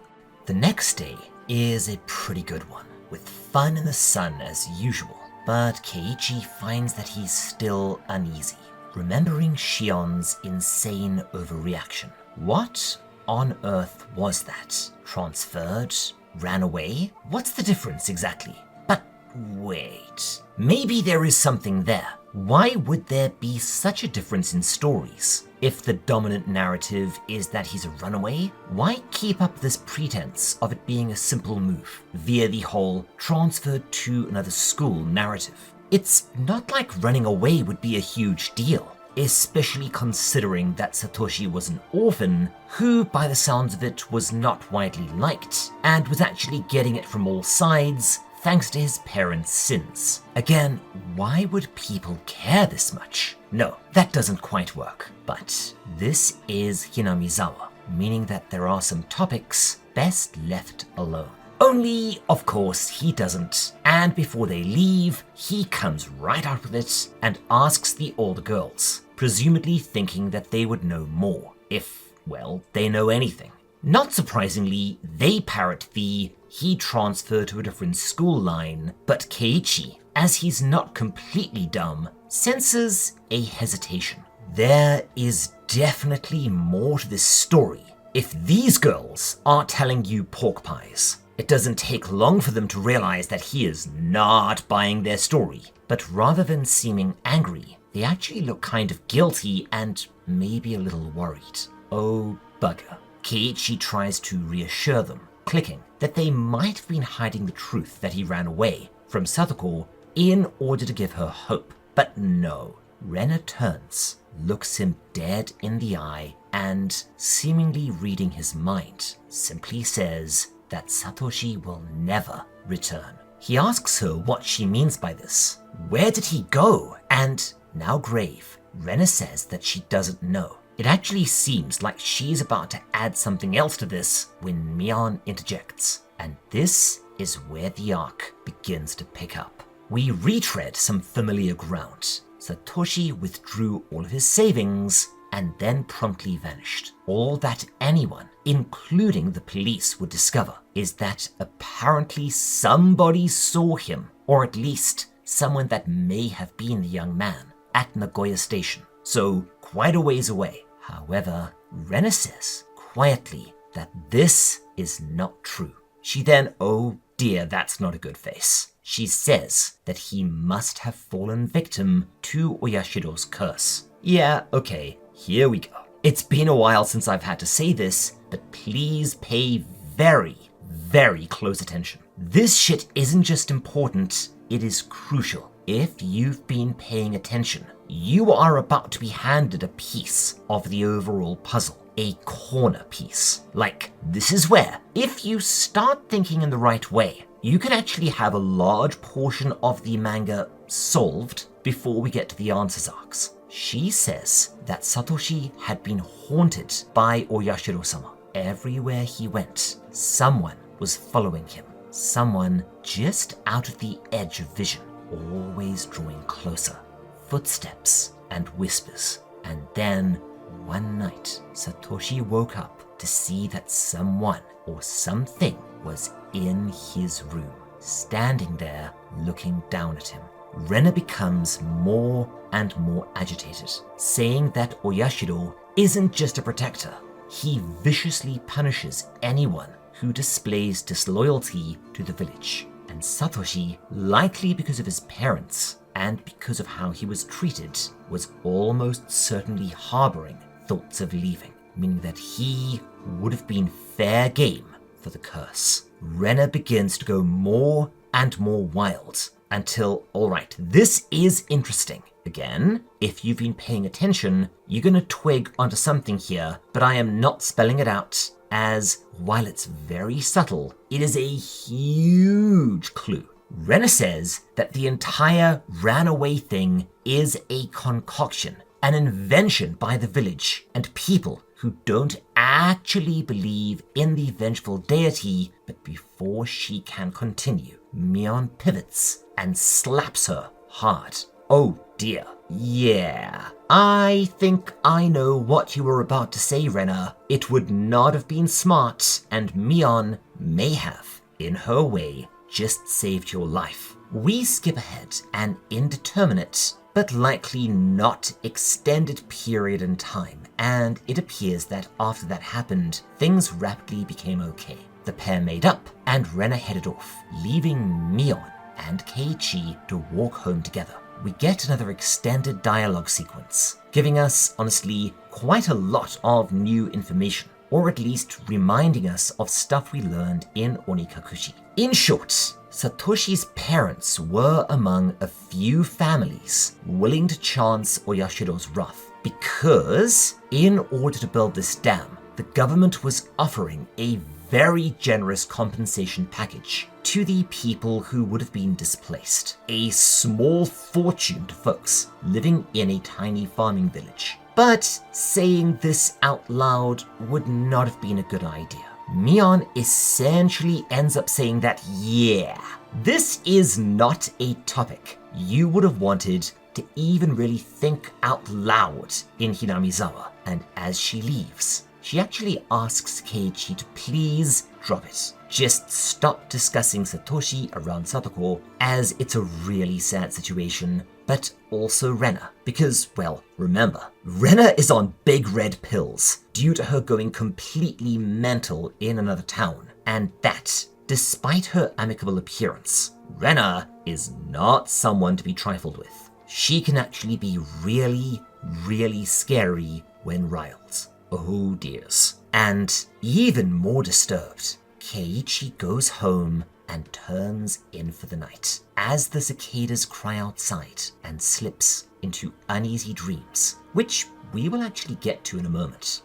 The next day is a pretty good one, with fun in the sun as usual, but Keiichi finds that he's still uneasy, remembering Shion's insane overreaction. What on earth was that? Transferred? Ran away? What's the difference exactly? But wait, maybe there is something there. Why would there be such a difference in stories? If the dominant narrative is that he's a runaway, why keep up this pretense of it being a simple move via the whole transferred to another school narrative? It's not like running away would be a huge deal, especially considering that Satoshi was an orphan who, by the sounds of it, was not widely liked and was actually getting it from all sides, thanks to his parents' sins. Again, why would people care this much? No, that doesn't quite work. But this is Hinamizawa, meaning that there are some topics best left alone. Only, of course, he doesn't. And before they leave, he comes right out with it and asks the older girls, presumably thinking that they would know more, if, well, they know anything. Not surprisingly, they parrot the "he transferred to a different school" line, but Keiichi, as he's not completely dumb, senses a hesitation. There is definitely more to this story. If these girls are telling you pork pies, it doesn't take long for them to realize that he is not buying their story. But rather than seeming angry, they actually look kind of guilty and maybe a little worried. Oh bugger. Keiichi tries to reassure them, clicking that they might have been hiding the truth that he ran away from Satako in order to give her hope. But no. Rena turns, looks him dead in the eye, and, seemingly reading his mind, simply says that Satoshi will never return. He asks her what she means by this. Where did he go? And, now grave, Rena says that she doesn't know. It actually seems like she's about to add something else to this when Mion interjects. And this is where the arc begins to pick up. We retread some familiar ground. Satoshi withdrew all of his savings and then promptly vanished. All that anyone, including the police, would discover is that apparently somebody saw him, or at least someone that may have been the young man, at Nagoya Station. So quite a ways away. However, Rena says quietly that this is not true. She then, oh dear, that's not a good face. She says that he must have fallen victim to Oyashiro's curse. Yeah, okay, here we go. It's been a while since I've had to say this, but please pay very, very close attention. This shit isn't just important, it is crucial. If you've been paying attention, you are about to be handed a piece of the overall puzzle. A corner piece. Like, this is where, if you start thinking in the right way, you can actually have a large portion of the manga solved before we get to the answers arcs. She says that Satoshi had been haunted by Oyashiro-sama. Everywhere he went, someone was following him. Someone just out of the edge of vision, always drawing closer. Footsteps and whispers. And then, one night, Satoshi woke up to see that someone or something was in his room, standing there looking down at him. Rena becomes more and more agitated, saying that Oyashiro isn't just a protector. He viciously punishes anyone who displays disloyalty to the village. And Satoshi, likely because of his parents and because of how he was treated, was almost certainly harboring thoughts of leaving, meaning that he would have been fair game for the curse. Rena begins to go more and more wild until, alright, this is interesting. Again, if you've been paying attention, you're gonna twig onto something here, but I am not spelling it out, as while it's very subtle, it is a huge clue. Rena says that the entire ran away thing is a concoction, an invention by the village and people who don't actually believe in the vengeful deity. But before she can continue, Mion pivots and slaps her hard. Oh dear. Yeah, I think I know what you were about to say, Rena. It would not have been smart, and Mion may have, in her way, just saved your life. We skip ahead an indeterminate, but likely not extended period in time, and it appears that after that happened, things rapidly became okay. The pair made up, and Rena headed off, leaving Mion and Keiichi to walk home together. We get another extended dialogue sequence, giving us, honestly, quite a lot of new information, or at least reminding us of stuff we learned in Onikakushi. In short, Satoshi's parents were among a few families willing to chance Oyashiro's wrath, because in order to build this dam, the government was offering a very generous compensation package to the people who would have been displaced. A small fortune to folks living in a tiny farming village. But saying this out loud would not have been a good idea. Mion essentially ends up saying that, yeah, this is not a topic you would have wanted to even really think out loud in Hinamizawa. And as she leaves, she actually asks Keiichi to please drop it. Just stop discussing Satoshi around Satako, as it's a really sad situation, but also Rena. Because, well, remember, Rena is on big red pills due to her going completely mental in another town. And that, despite her amicable appearance, Rena is not someone to be trifled with. She can actually be really, really scary when riled. Oh dears. And even more disturbed, Keiichi goes home and turns in for the night as the cicadas cry outside and slips into uneasy dreams, which we will actually get to in a moment.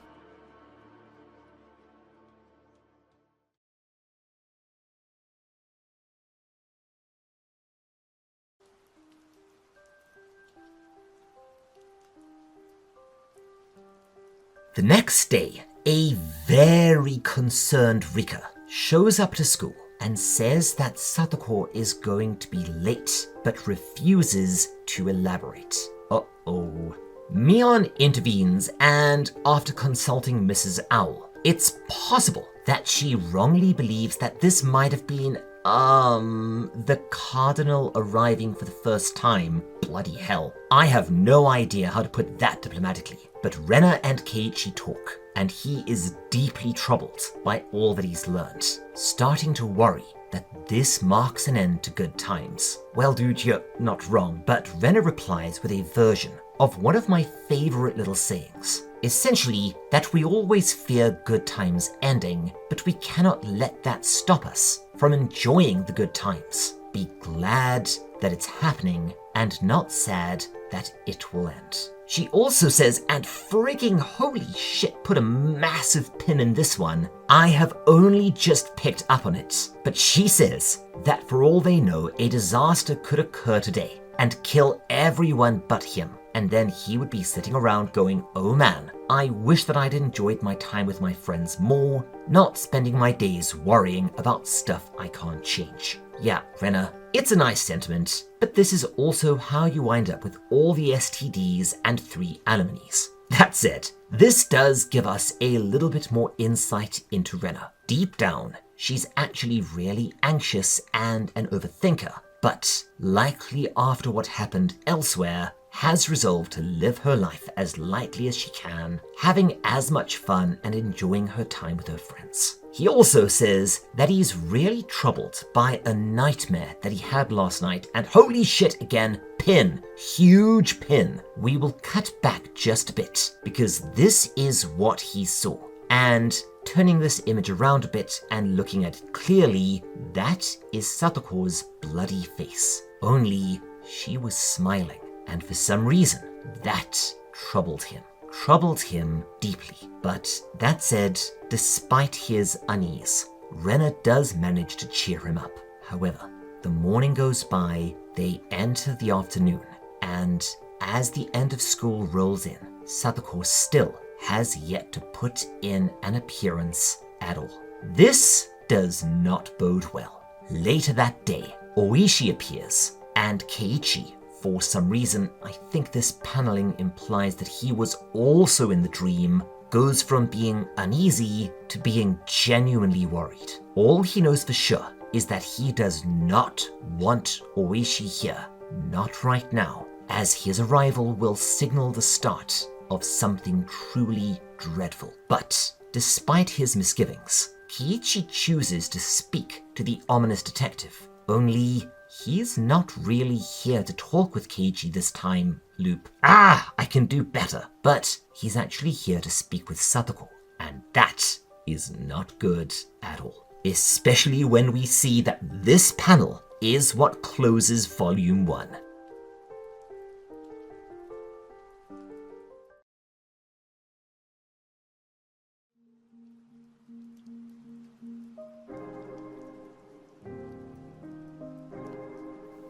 The next day, a very concerned Rika shows up to school and says that Satako is going to be late, but refuses to elaborate. Uh-oh. Mion intervenes, and after consulting Mrs. Owl, it's possible that she wrongly believes that this might have been, the cardinal arriving for the first time. Bloody hell. I have no idea how to put that diplomatically. But Rena and Keiichi talk, and he is deeply troubled by all that he's learned, starting to worry that this marks an end to good times. Well, dude, you're not wrong, but Rena replies with a version of one of my favorite little sayings. Essentially, that we always fear good times ending, but we cannot let that stop us from enjoying the good times. Be glad that it's happening and not sad that it will end. She also says, and frigging holy shit, put a massive pin in this one, I have only just picked up on it, but she says that for all they know, a disaster could occur today and kill everyone but him. And then he would be sitting around going, oh man, I wish that I'd enjoyed my time with my friends more, not spending my days worrying about stuff I can't change. Yeah, Rena, it's a nice sentiment, but this is also how you wind up with all the STDs and 3 alimonies. That said, this does give us a little bit more insight into Rena. Deep down, she's actually really anxious and an overthinker, but likely after what happened elsewhere, has resolved to live her life as lightly as she can, having as much fun and enjoying her time with her friends. He also says that he's really troubled by a nightmare that he had last night, and holy shit again, pin, huge pin. We will cut back just a bit, because this is what he saw. And turning this image around a bit and looking at it clearly, that is Satoko's bloody face. Only she was smiling. And for some reason, that troubled him deeply. But that said, despite his unease, Rena does manage to cheer him up. However, the morning goes by, they enter the afternoon, and as the end of school rolls in, Satako still has yet to put in an appearance at all. This does not bode well. Later that day, Oishi appears, and Keiichi, for some reason, I think this paneling implies that he was also in the dream, goes from being uneasy to being genuinely worried. All he knows for sure is that he does not want Oishi here, not right now, as his arrival will signal the start of something truly dreadful. But despite his misgivings, Keiichi chooses to speak to the ominous detective, only he's not really here to talk with Keiichi this time, Loop. I can do better. But he's actually here to speak with Satako, and that is not good at all. Especially when we see that this panel is what closes Volume 1.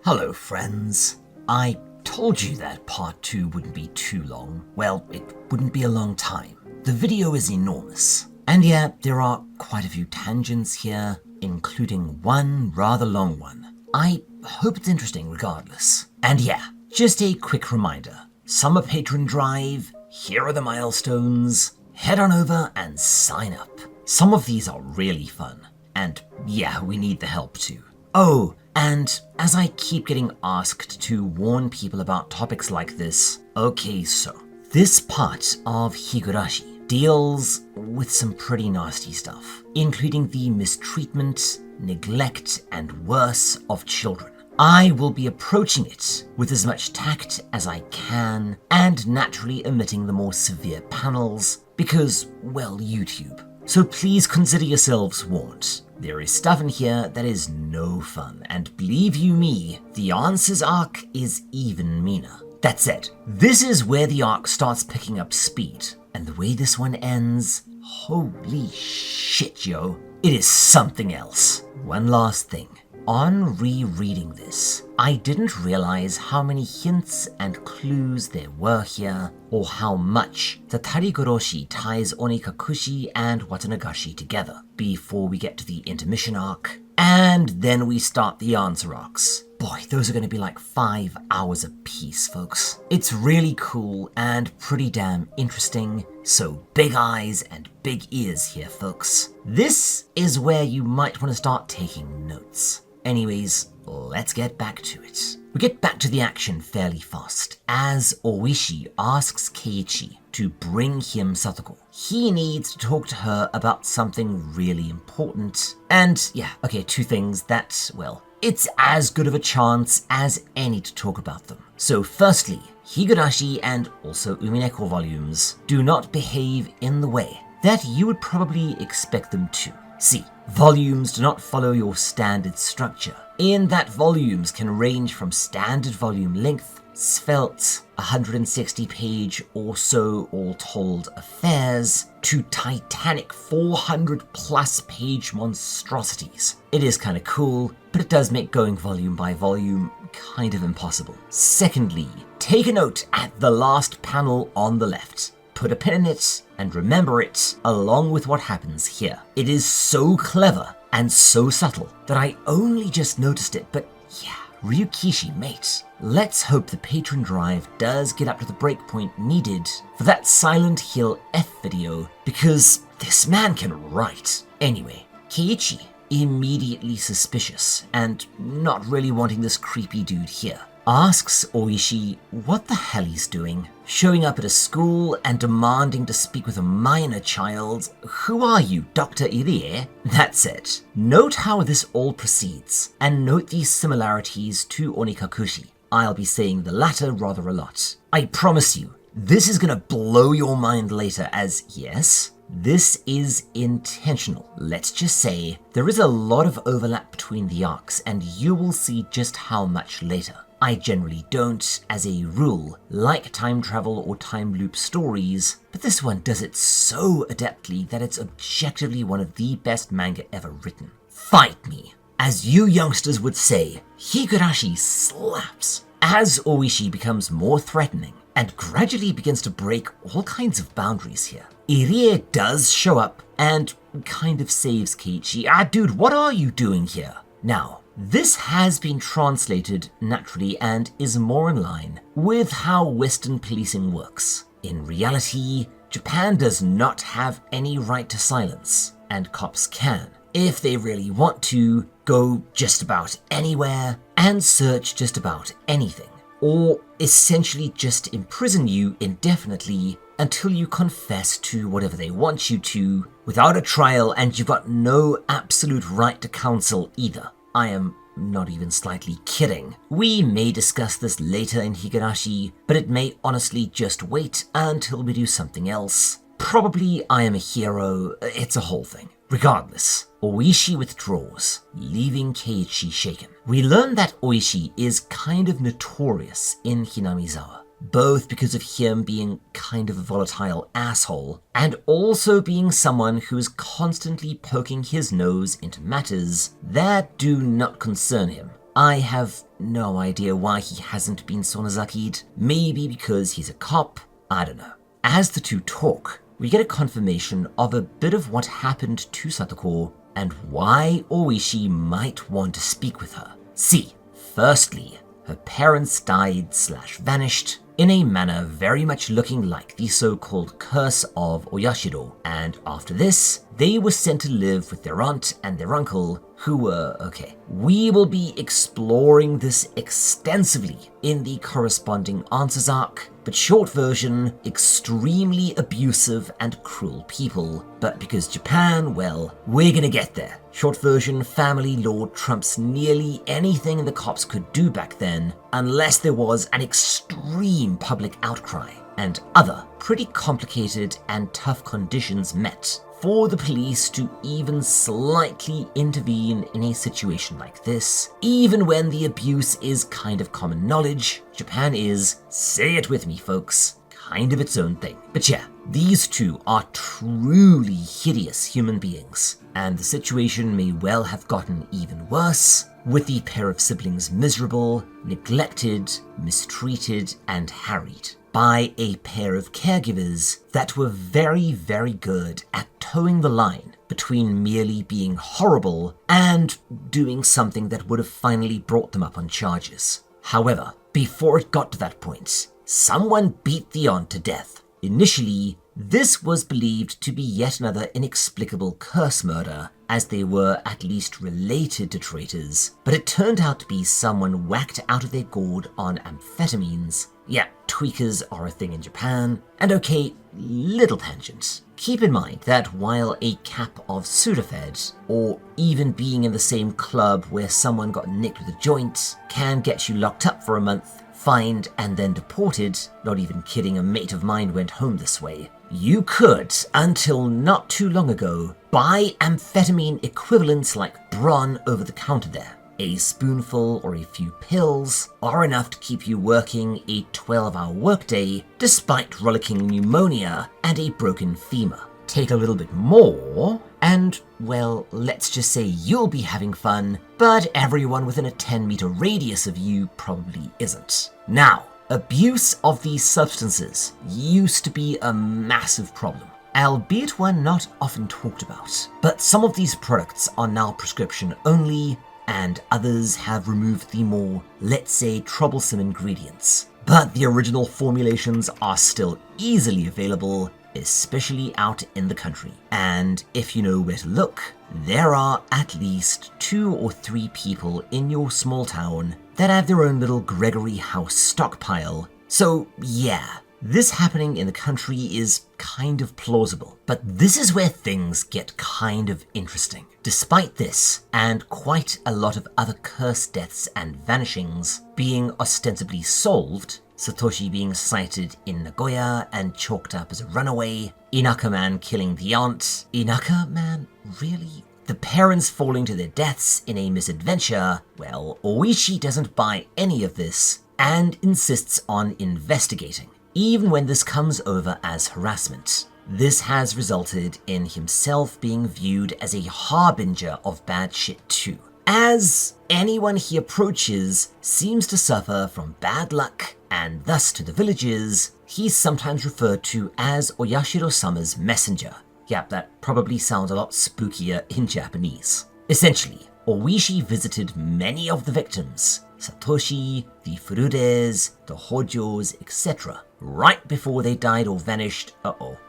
Hello, friends. I told you that part 2 wouldn't be too long. Well, it wouldn't be a long time. The video is enormous. And yeah, there are quite a few tangents here, including one rather long one. I hope it's interesting regardless. And yeah, just a quick reminder. Summer Patron Drive, here are the milestones. Head on over and sign up. Some of these are really fun. And yeah, we need the help too. Oh, and as I keep getting asked to warn people about topics like this, okay, so this part of Higurashi deals with some pretty nasty stuff, including the mistreatment, neglect, and worse of children. I will be approaching it with as much tact as I can and naturally omitting the more severe panels because, well, YouTube. So please consider yourselves warned. There is stuff in here that is no fun, and believe you me, the Answers arc is even meaner. That said, this is where the arc starts picking up speed, and the way this one ends, holy shit, yo, it is something else. One last thing. On rereading this, I didn't realize how many hints and clues there were here, or how much Tatarigoroshi ties Onikakushi and Watanagashi together, before we get to the intermission arc, and then we start the answer arcs. Boy, those are going to be like 5 hours apiece, folks. It's really cool and pretty damn interesting, so big eyes and big ears here, folks. This is where you might want to start taking notes. Anyways, let's get back to it. We get back to the action fairly fast, as Oishi asks Keiichi to bring him Satako. He needs to talk to her about something really important. And yeah, okay, 2 things that, well, it's as good of a chance as any to talk about them. So firstly, Higurashi and also Umineko volumes do not behave in the way that you would probably expect them to. See, volumes do not follow your standard structure, in that volumes can range from standard volume length, svelte, 160-page or so all told affairs, to titanic 400-plus page monstrosities. It is kinda cool, but it does make going volume by volume kind of impossible. Secondly, take a note at the last panel on the left. Put a pin in it, and remember it, along with what happens here. It is so clever and so subtle that I only just noticed it, but yeah, Ryukishi, mate. Let's hope the Patron Drive does get up to the breakpoint needed for that Silent Hill F video, because this man can write. Anyway, Keiichi, immediately suspicious and not really wanting this creepy dude here, asks Oishi what the hell he's doing, showing up at a school and demanding to speak with a minor child. Who are you, Dr. Irie? That's it. Note how this all proceeds, and note these similarities to Onikakushi. I'll be saying the latter rather a lot. I promise you, this is gonna blow your mind later, as yes, this is intentional. Let's just say there is a lot of overlap between the arcs, and you will see just how much later. I generally don't, as a rule, like time travel or time loop stories, but this one does it so adeptly that it's objectively one of the best manga ever written. Fight me. As you youngsters would say, Higurashi slaps, as Oishi becomes more threatening and gradually begins to break all kinds of boundaries here. Irie does show up and kind of saves Keiichi. Dude, what are you doing here? Now, this has been translated naturally and is more in line with how Western policing works. In reality, Japan does not have any right to silence, and cops can, if they really want to, go just about anywhere and search just about anything, or essentially just imprison you indefinitely until you confess to whatever they want you to, without a trial, and you've got no absolute right to counsel either. I am not even slightly kidding. We may discuss this later in Higurashi, but it may honestly just wait until we do something else. Probably I Am a Hero, it's a whole thing. Regardless, Oishi withdraws, leaving Keiichi shaken. We learn that Oishi is kind of notorious in Hinamizawa, both because of him being kind of a volatile asshole, and also being someone who is constantly poking his nose into matters that do not concern him. I have no idea why he hasn't been Sonozaki'd. Maybe because he's a cop, I don't know. As the two talk, we get a confirmation of a bit of what happened to Satako and why Oishi might want to speak with her. See, firstly, her parents died/vanished in a manner very much looking like the so-called curse of Oyashiro, and after this, they were sent to live with their aunt and their uncle, who were, okay. We will be exploring this extensively in the corresponding answers arc, but short version, extremely abusive and cruel people. But because Japan, well, we're gonna get there. Short version, family law trumps nearly anything the cops could do back then, unless there was an extreme public outcry and other pretty complicated and tough conditions met for the police to even slightly intervene in a situation like this. Even when the abuse is kind of common knowledge, Japan is, say it with me folks, kind of its own thing. But yeah, these two are truly hideous human beings, and the situation may well have gotten even worse, with the pair of siblings miserable, neglected, mistreated, and harried by a pair of caregivers that were very, very good at towing the line between merely being horrible and doing something that would have finally brought them up on charges. However, before it got to that point, someone beat the aunt to death. Initially, this was believed to be yet another inexplicable curse murder, as they were at least related to traitors, but it turned out to be someone whacked out of their gourd on amphetamines. Yeah, tweakers are a thing in Japan. And okay, little tangent. Keep in mind that while a cap of Sudafed, or even being in the same club where someone got nicked with a joint, can get you locked up for a month, fined, and then deported, not even kidding, a mate of mine went home this way, you could, until not too long ago, buy amphetamine equivalents like Bron over the counter there. A spoonful or a few pills are enough to keep you working a 12-hour workday despite rollicking pneumonia and a broken femur. Take a little bit more, and, well, let's just say you'll be having fun, but everyone within a 10-meter radius of you probably isn't. Now, abuse of these substances used to be a massive problem, albeit one not often talked about. But some of these products are now prescription only, and others have removed the more, let's say, troublesome ingredients. But the original formulations are still easily available, especially out in the country. And if you know where to look, there are at least 2 or 3 people in your small town that have their own little Gregory House stockpile. So yeah, this happening in the country is kind of plausible. But this is where things get kind of interesting. Despite this, and quite a lot of other curse deaths and vanishings being ostensibly solved, Satoshi being sighted in Nagoya and chalked up as a runaway, Inaka man killing the aunt, Inaka man, really? The parents falling to their deaths in a misadventure, well, Oishi doesn't buy any of this and insists on investigating, even when this comes over as harassment. This has resulted in himself being viewed as a harbinger of bad shit too, as anyone he approaches seems to suffer from bad luck, and thus to the villagers, he's sometimes referred to as Oyashiro-sama's messenger. Yep, that probably sounds a lot spookier in Japanese. Essentially, Oishi visited many of the victims, Satoshi, the Furudes, the Hojos, etc., right before they died or vanished.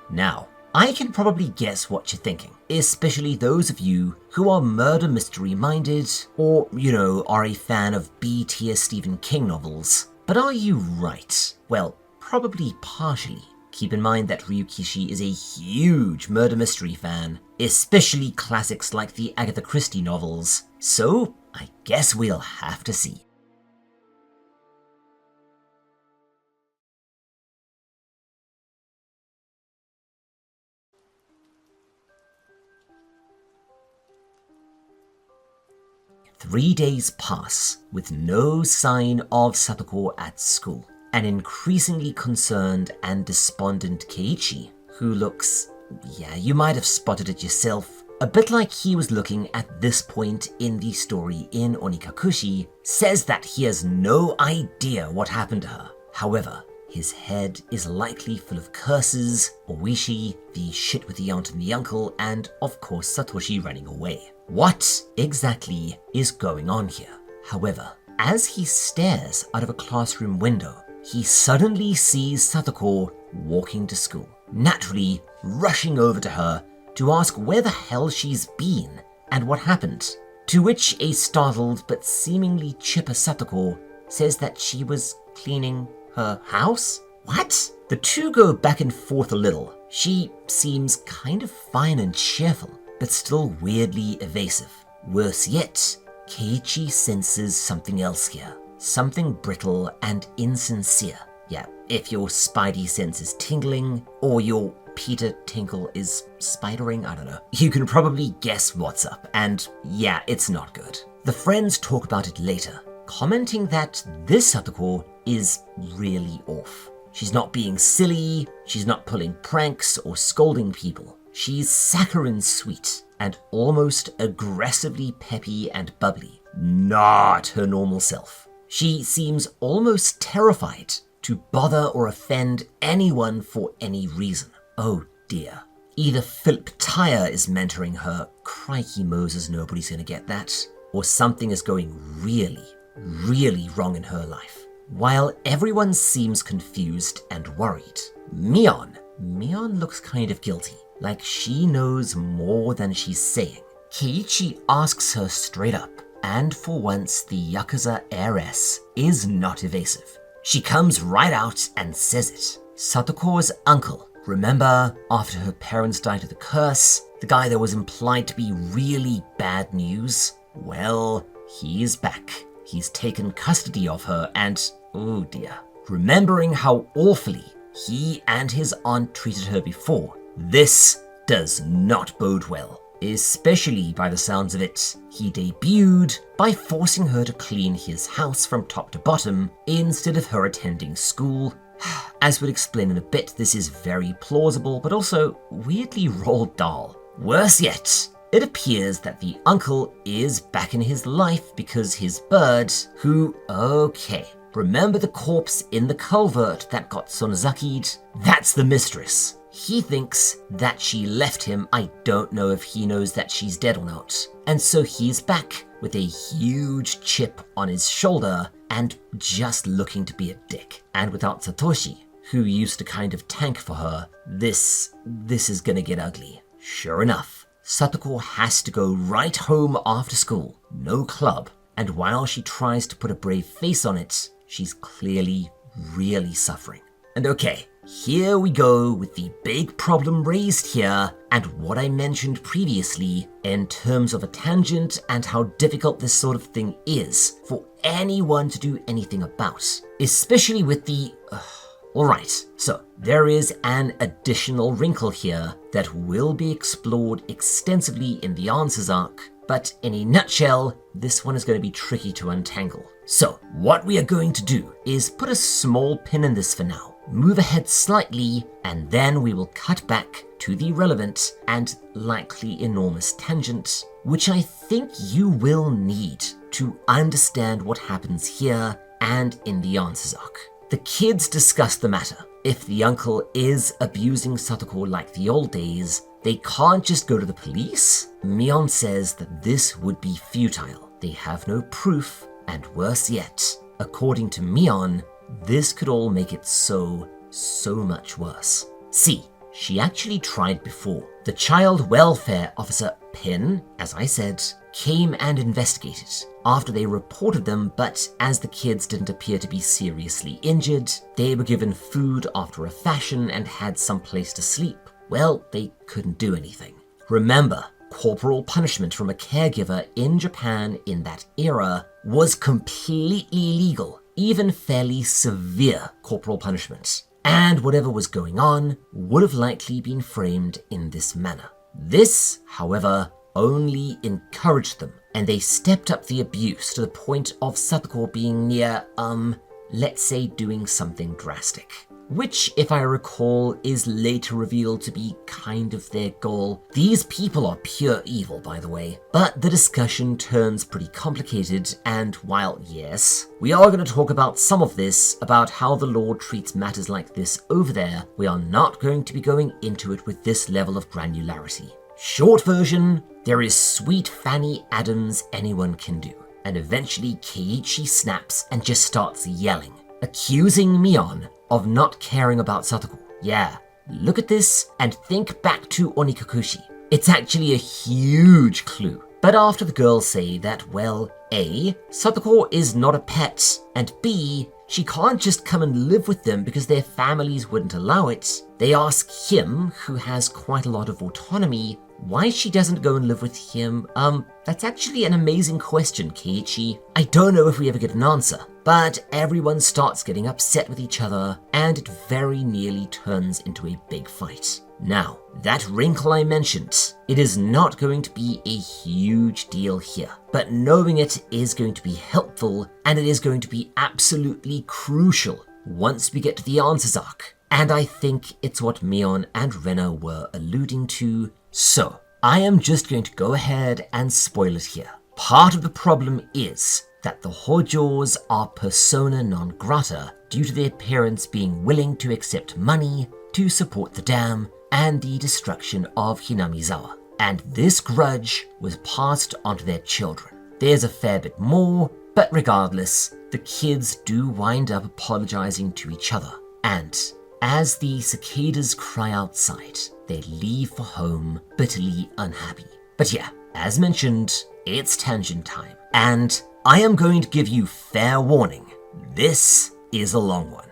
Now, I can probably guess what you're thinking, especially those of you who are murder mystery minded, or, are a fan of B-tier Stephen King novels. But are you right? Well, probably partially. Keep in mind that Ryukishi is a huge murder mystery fan, especially classics like the Agatha Christie novels. So, I guess we'll have to see. Three days pass with no sign of Satako at school. An increasingly concerned and despondent Keiichi, who looks, yeah, you might have spotted it yourself, a bit like he was looking at this point in the story in Onikakushi, says that he has no idea what happened to her. However, his head is likely full of curses, Oishi, the shit with the aunt and the uncle, and of course Satoshi running away. What exactly is going on here? However, as he stares out of a classroom window, he suddenly sees Satako walking to school, naturally rushing over to her to ask where the hell she's been and what happened, to which a startled but seemingly chipper Satako says that she was cleaning her house? What? The two go back and forth a little. She seems kind of fine and cheerful, but still weirdly evasive. Worse yet, Keiichi senses something else here. Something brittle and insincere. Yeah, if your spidey sense is tingling, or your Peter Tinkle is spidering, I don't know. You can probably guess what's up, and yeah, it's not good. The friends talk about it later, commenting that this Satako is really off. She's not being silly, she's not pulling pranks or scolding people. She's saccharine sweet and almost aggressively peppy and bubbly. Not her normal self. She seems almost terrified to bother or offend anyone for any reason. Oh dear. Either Philip Tyre is mentoring her, crikey Moses, nobody's gonna get that, or something is going really, really wrong in her life. While everyone seems confused and worried, Mion looks kind of guilty, like she knows more than she's saying. Keiichi asks her straight up, and for once the Yakuza heiress is not evasive. She comes right out and says it. Satako's uncle, remember after her parents died of the curse, the guy that was implied to be really bad news? Well, he's back. He's taken custody of her and, oh dear, remembering how awfully he and his aunt treated her before, this does not bode well. Especially by the sounds of it, he debuted by forcing her to clean his house from top to bottom instead of her attending school. As we'll explain in a bit, this is very plausible, but also weirdly Roald Dahl. Worse yet, it appears that the uncle is back in his life because his bird, who, okay, remember the corpse in the culvert that got Sonozaki'd? That's the mistress. He thinks that she left him. I don't know if he knows that she's dead or not. And so he's back with a huge chip on his shoulder and just looking to be a dick. And without Satoshi, who used to kind of tank for her, this is gonna get ugly. Sure enough, Satako has to go right home after school, no club, and while she tries to put a brave face on it, she's clearly really suffering. And okay, here we go with the big problem raised here and what I mentioned previously in terms of a tangent and how difficult this sort of thing is for anyone to do anything about, especially with the... Alright, so there is an additional wrinkle here that will be explored extensively in the Answers arc, but in a nutshell, this one is going to be tricky to untangle. So what we are going to do is put a small pin in this for now, move ahead slightly, and then we will cut back to the relevant and likely enormous tangent, which I think you will need to understand what happens here and in the Answers arc. The kids discuss the matter. If the uncle is abusing Satako like the old days, they can't just go to the police. Mion says that this would be futile. They have no proof, and worse yet, according to Mion, this could all make it so much worse. See, she actually tried before. The child welfare officer, Pin, as I said, came and investigated after they reported them, but as the kids didn't appear to be seriously injured, they were given food after a fashion and had some place to sleep. Well, they couldn't do anything. Remember, corporal punishment from a caregiver in Japan in that era was completely illegal, even fairly severe corporal punishment. And whatever was going on would have likely been framed in this manner. This, however, only encouraged them, and they stepped up the abuse to the point of Satako being near, let's say doing something drastic. which, if I recall, is later revealed to be kind of their goal. These people are pure evil, by the way, but the discussion turns pretty complicated, and while yes, we are going to talk about some of this, about how the Lord treats matters like this over there, we are not going to be going into it with this level of granularity. Short version, there is sweet Fanny Adams anyone can do, and eventually Keiichi snaps and just starts yelling, accusing Mion of not caring about Satako. Yeah, look at this and think back to Onikakushi. It's actually a huge clue. But after the girls say that, well, A, Satako is not a pet, and B, she can't just come and live with them because their families wouldn't allow it, they ask him, who has quite a lot of autonomy, why she doesn't go and live with him. That's actually an amazing question, Keiichi. I don't know if we ever get an answer, but everyone starts getting upset with each other, and it very nearly turns into a big fight. Now, that wrinkle I mentioned, it is not going to be a huge deal here, but knowing it is going to be helpful, and it is going to be absolutely crucial once we get to the answers arc. And I think it's what Mion and Rena were alluding to. So, I am just going to go ahead and spoil it here. Part of the problem is that the Hojos are persona non grata due to their parents being willing to accept money to support the dam and the destruction of Hinamizawa. And this grudge was passed on to their children. There's a fair bit more, but regardless, the kids do wind up apologizing to each other. And as the cicadas cry outside, they leave for home bitterly unhappy. But yeah, as mentioned, it's tangent time. And I am going to give you fair warning. This is a long one.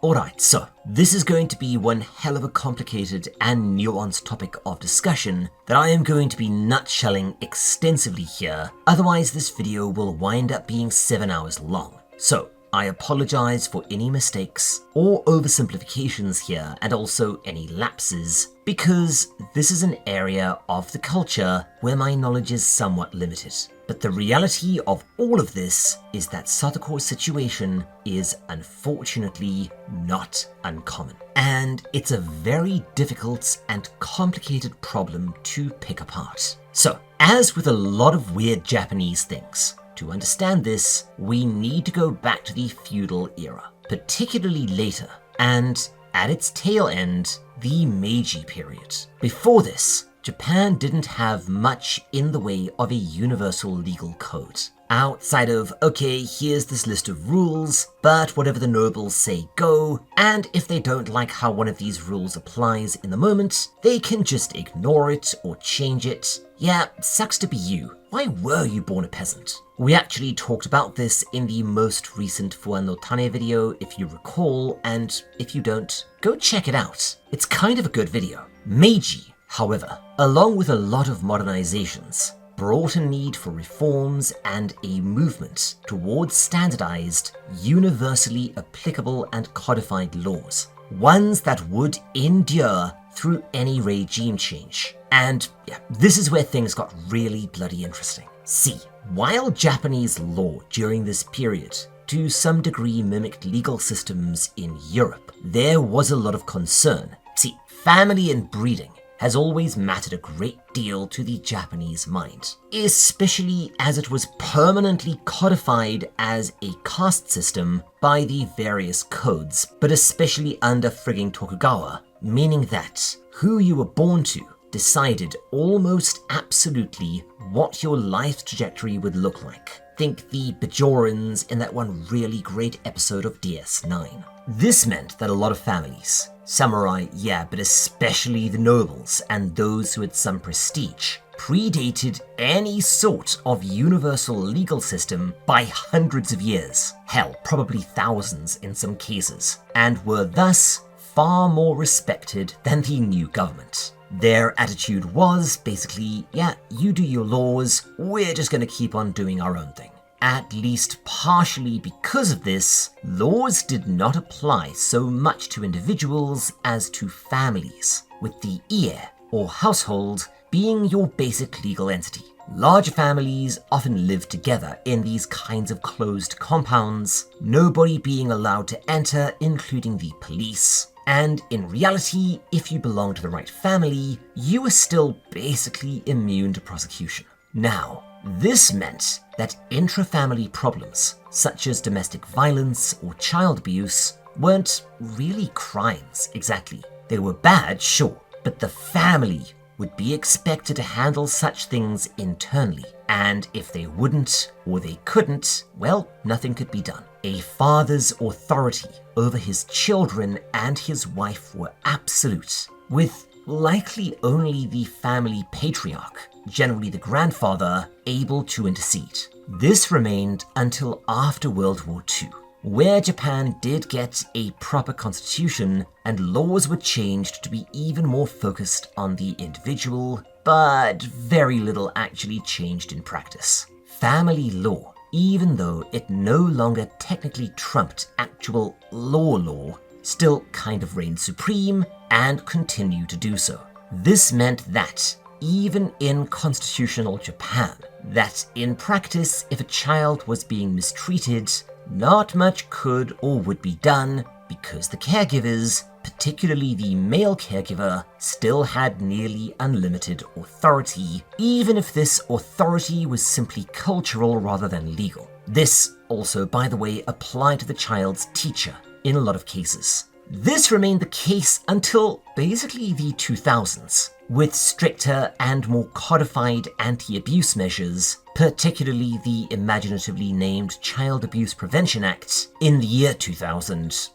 Alright, so this is going to be one hell of a complicated and nuanced topic of discussion that I am going to be nutshelling extensively here, otherwise this video will wind up being 7 hours long. So, I apologize for any mistakes or oversimplifications here, and also any lapses, because this is an area of the culture where my knowledge is somewhat limited. But the reality of all of this is that Satako's situation is unfortunately not uncommon. And it's a very difficult and complicated problem to pick apart. So, as with a lot of weird Japanese things, to understand this, we need to go back to the feudal era, particularly later, and at its tail end, the Meiji period. Before this, Japan didn't have much in the way of a universal legal code. Outside of, okay, here's this list of rules, but whatever the nobles say go, and if they don't like how one of these rules applies in the moment, they can just ignore it or change it. Yeah, sucks to be you. Why were you born a peasant? We actually talked about this in the most recent Fuan no Tane video, if you recall, and if you don't, go check it out. It's kind of a good video. Meiji, however, along with a lot of modernizations, brought a need for reforms and a movement towards standardized, universally applicable and codified laws. Ones that would endure through any regime change. And yeah, this is where things got really bloody interesting. See, while Japanese law during this period to some degree mimicked legal systems in Europe, there was a lot of concern. See, family and breeding has always mattered a great deal to the Japanese mind, especially as it was permanently codified as a caste system by the various codes, but especially under frigging Tokugawa, meaning that who you were born to decided almost absolutely what your life trajectory would look like. Think the Bajorans in that one really great episode of DS9. This meant that a lot of families, samurai, yeah, but especially the nobles and those who had some prestige, predated any sort of universal legal system by hundreds of years, hell, probably thousands in some cases, and were thus far more respected than the new government. Their attitude was basically, yeah, you do your laws, we're just gonna keep on doing our own thing. At least partially because of this, laws did not apply so much to individuals as to families, with the ie, or household, being your basic legal entity. Larger families often live together in these kinds of closed compounds, nobody being allowed to enter, including the police. And in reality, if you belong to the right family, you were still basically immune to prosecution. Now, this meant that intra-family problems, such as domestic violence or child abuse, weren't really crimes exactly. They were bad, sure, but the family would be expected to handle such things internally, and if they wouldn't or they couldn't, well, nothing could be done. A father's authority over his children and his wife were absolute, with likely only the family patriarch, generally the grandfather, able to intercede. This remained until after World War II, where Japan did get a proper constitution and laws were changed to be even more focused on the individual, but very little actually changed in practice. Family law, even though it no longer technically trumped actual law, still kind of reigned supreme and continued to do so. This meant that, even in constitutional Japan, that in practice, if a child was being mistreated, not much could or would be done because the caregivers, particularly the male caregiver, still had nearly unlimited authority, even if this authority was simply cultural rather than legal. This also, by the way, applied to the child's teacher in a lot of cases. This remained the case until basically the 2000s, with stricter and more codified anti-abuse measures, particularly the imaginatively named Child Abuse Prevention Act in the year 2000.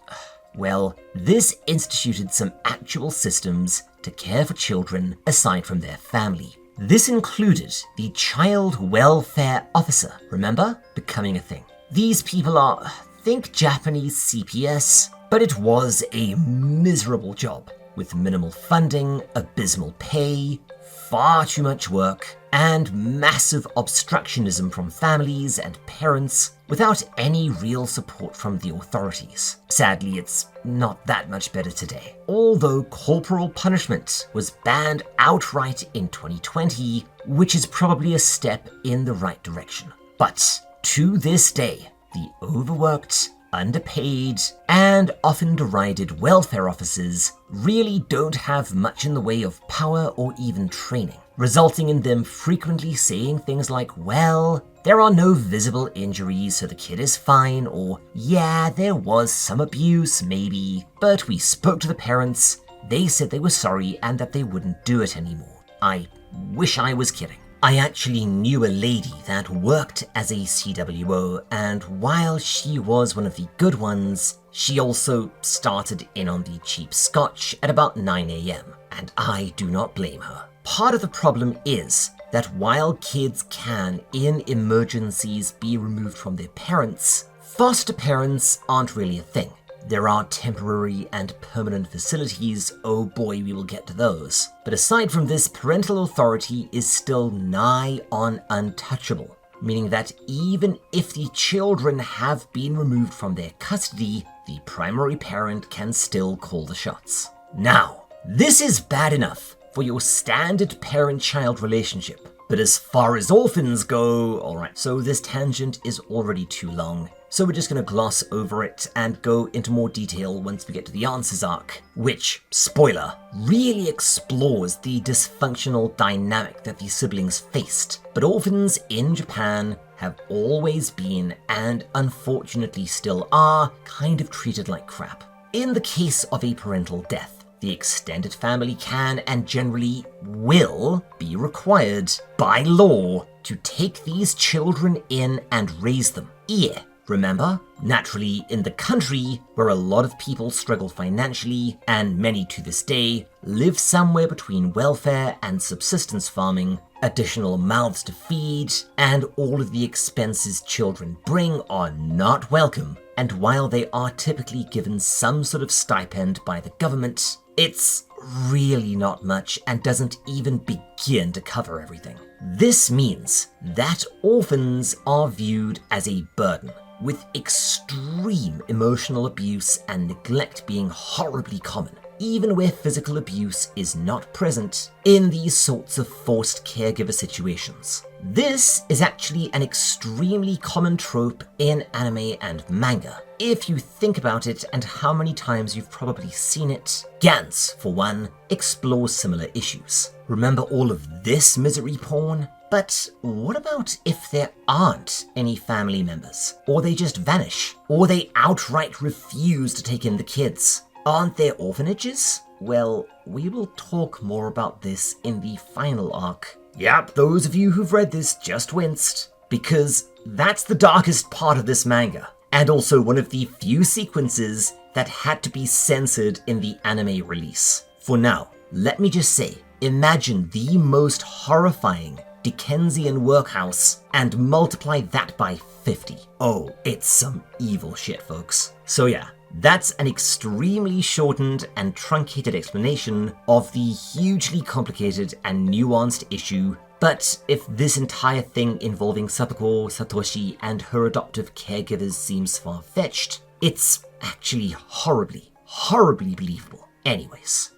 Well, this instituted some actual systems to care for children aside from their family. This included the Child Welfare Officer, remember? Becoming a thing. These people are, think Japanese CPS, but it was a miserable job, with minimal funding, abysmal pay, far too much work, and massive obstructionism from families and parents without any real support from the authorities. Sadly, it's not that much better today. Although corporal punishment was banned outright in 2020, which is probably a step in the right direction. But to this day, the overworked, underpaid, and often derided welfare officers really don't have much in the way of power or even training, resulting in them frequently saying things like, well, there are no visible injuries so the kid is fine, or yeah, there was some abuse maybe, but we spoke to the parents, they said they were sorry and that they wouldn't do it anymore. I wish I was kidding. I actually knew a lady that worked as a CWO, and while she was one of the good ones, she also started in on the cheap scotch at about 9 AM, and I do not blame her. Part of the problem is that while kids can, in emergencies, be removed from their parents, foster parents aren't really a thing. There are temporary and permanent facilities, oh boy, we will get to those. But aside from this, parental authority is still nigh on untouchable, meaning that even if the children have been removed from their custody, the primary parent can still call the shots. Now, this is bad enough for your standard parent-child relationship, but as far as orphans go, alright, so this tangent is already too long. So we're just going to gloss over it and go into more detail once we get to the Answers arc, which, spoiler, really explores the dysfunctional dynamic that the siblings faced. But orphans in Japan have always been, and unfortunately still are, kind of treated like crap. In the case of a parental death, the extended family can and generally will be required by law to take these children in and raise them. Yeah. Remember, naturally, in the country where a lot of people struggle financially, and many to this day, live somewhere between welfare and subsistence farming, additional mouths to feed, and all of the expenses children bring are not welcome. And while they are typically given some sort of stipend by the government, It's really not much and doesn't even begin to cover everything. This means that orphans are viewed as a burden, with extreme emotional abuse and neglect being horribly common, even where physical abuse is not present in these sorts of forced caregiver situations. This is actually an extremely common trope in anime and manga, if you think about it and how many times you've probably seen it. Gantz, for one, explores similar issues. Remember all of this misery porn? But what about if there aren't any family members? Or they just vanish? Or they outright refuse to take in the kids? Aren't there orphanages? Well, we will talk more about this in the final arc. Yep, those of you who've read this just winced, because that's the darkest part of this manga, and also one of the few sequences that had to be censored in the anime release. For now, let me just say, imagine the most horrifying Dickensian workhouse and multiply that by 50. Oh, it's some evil shit, folks. So yeah, that's an extremely shortened and truncated explanation of the hugely complicated and nuanced issue. But if this entire thing involving Satako, Satoshi, and her adoptive caregivers seems far-fetched, it's actually horribly, horribly believable. Anyways.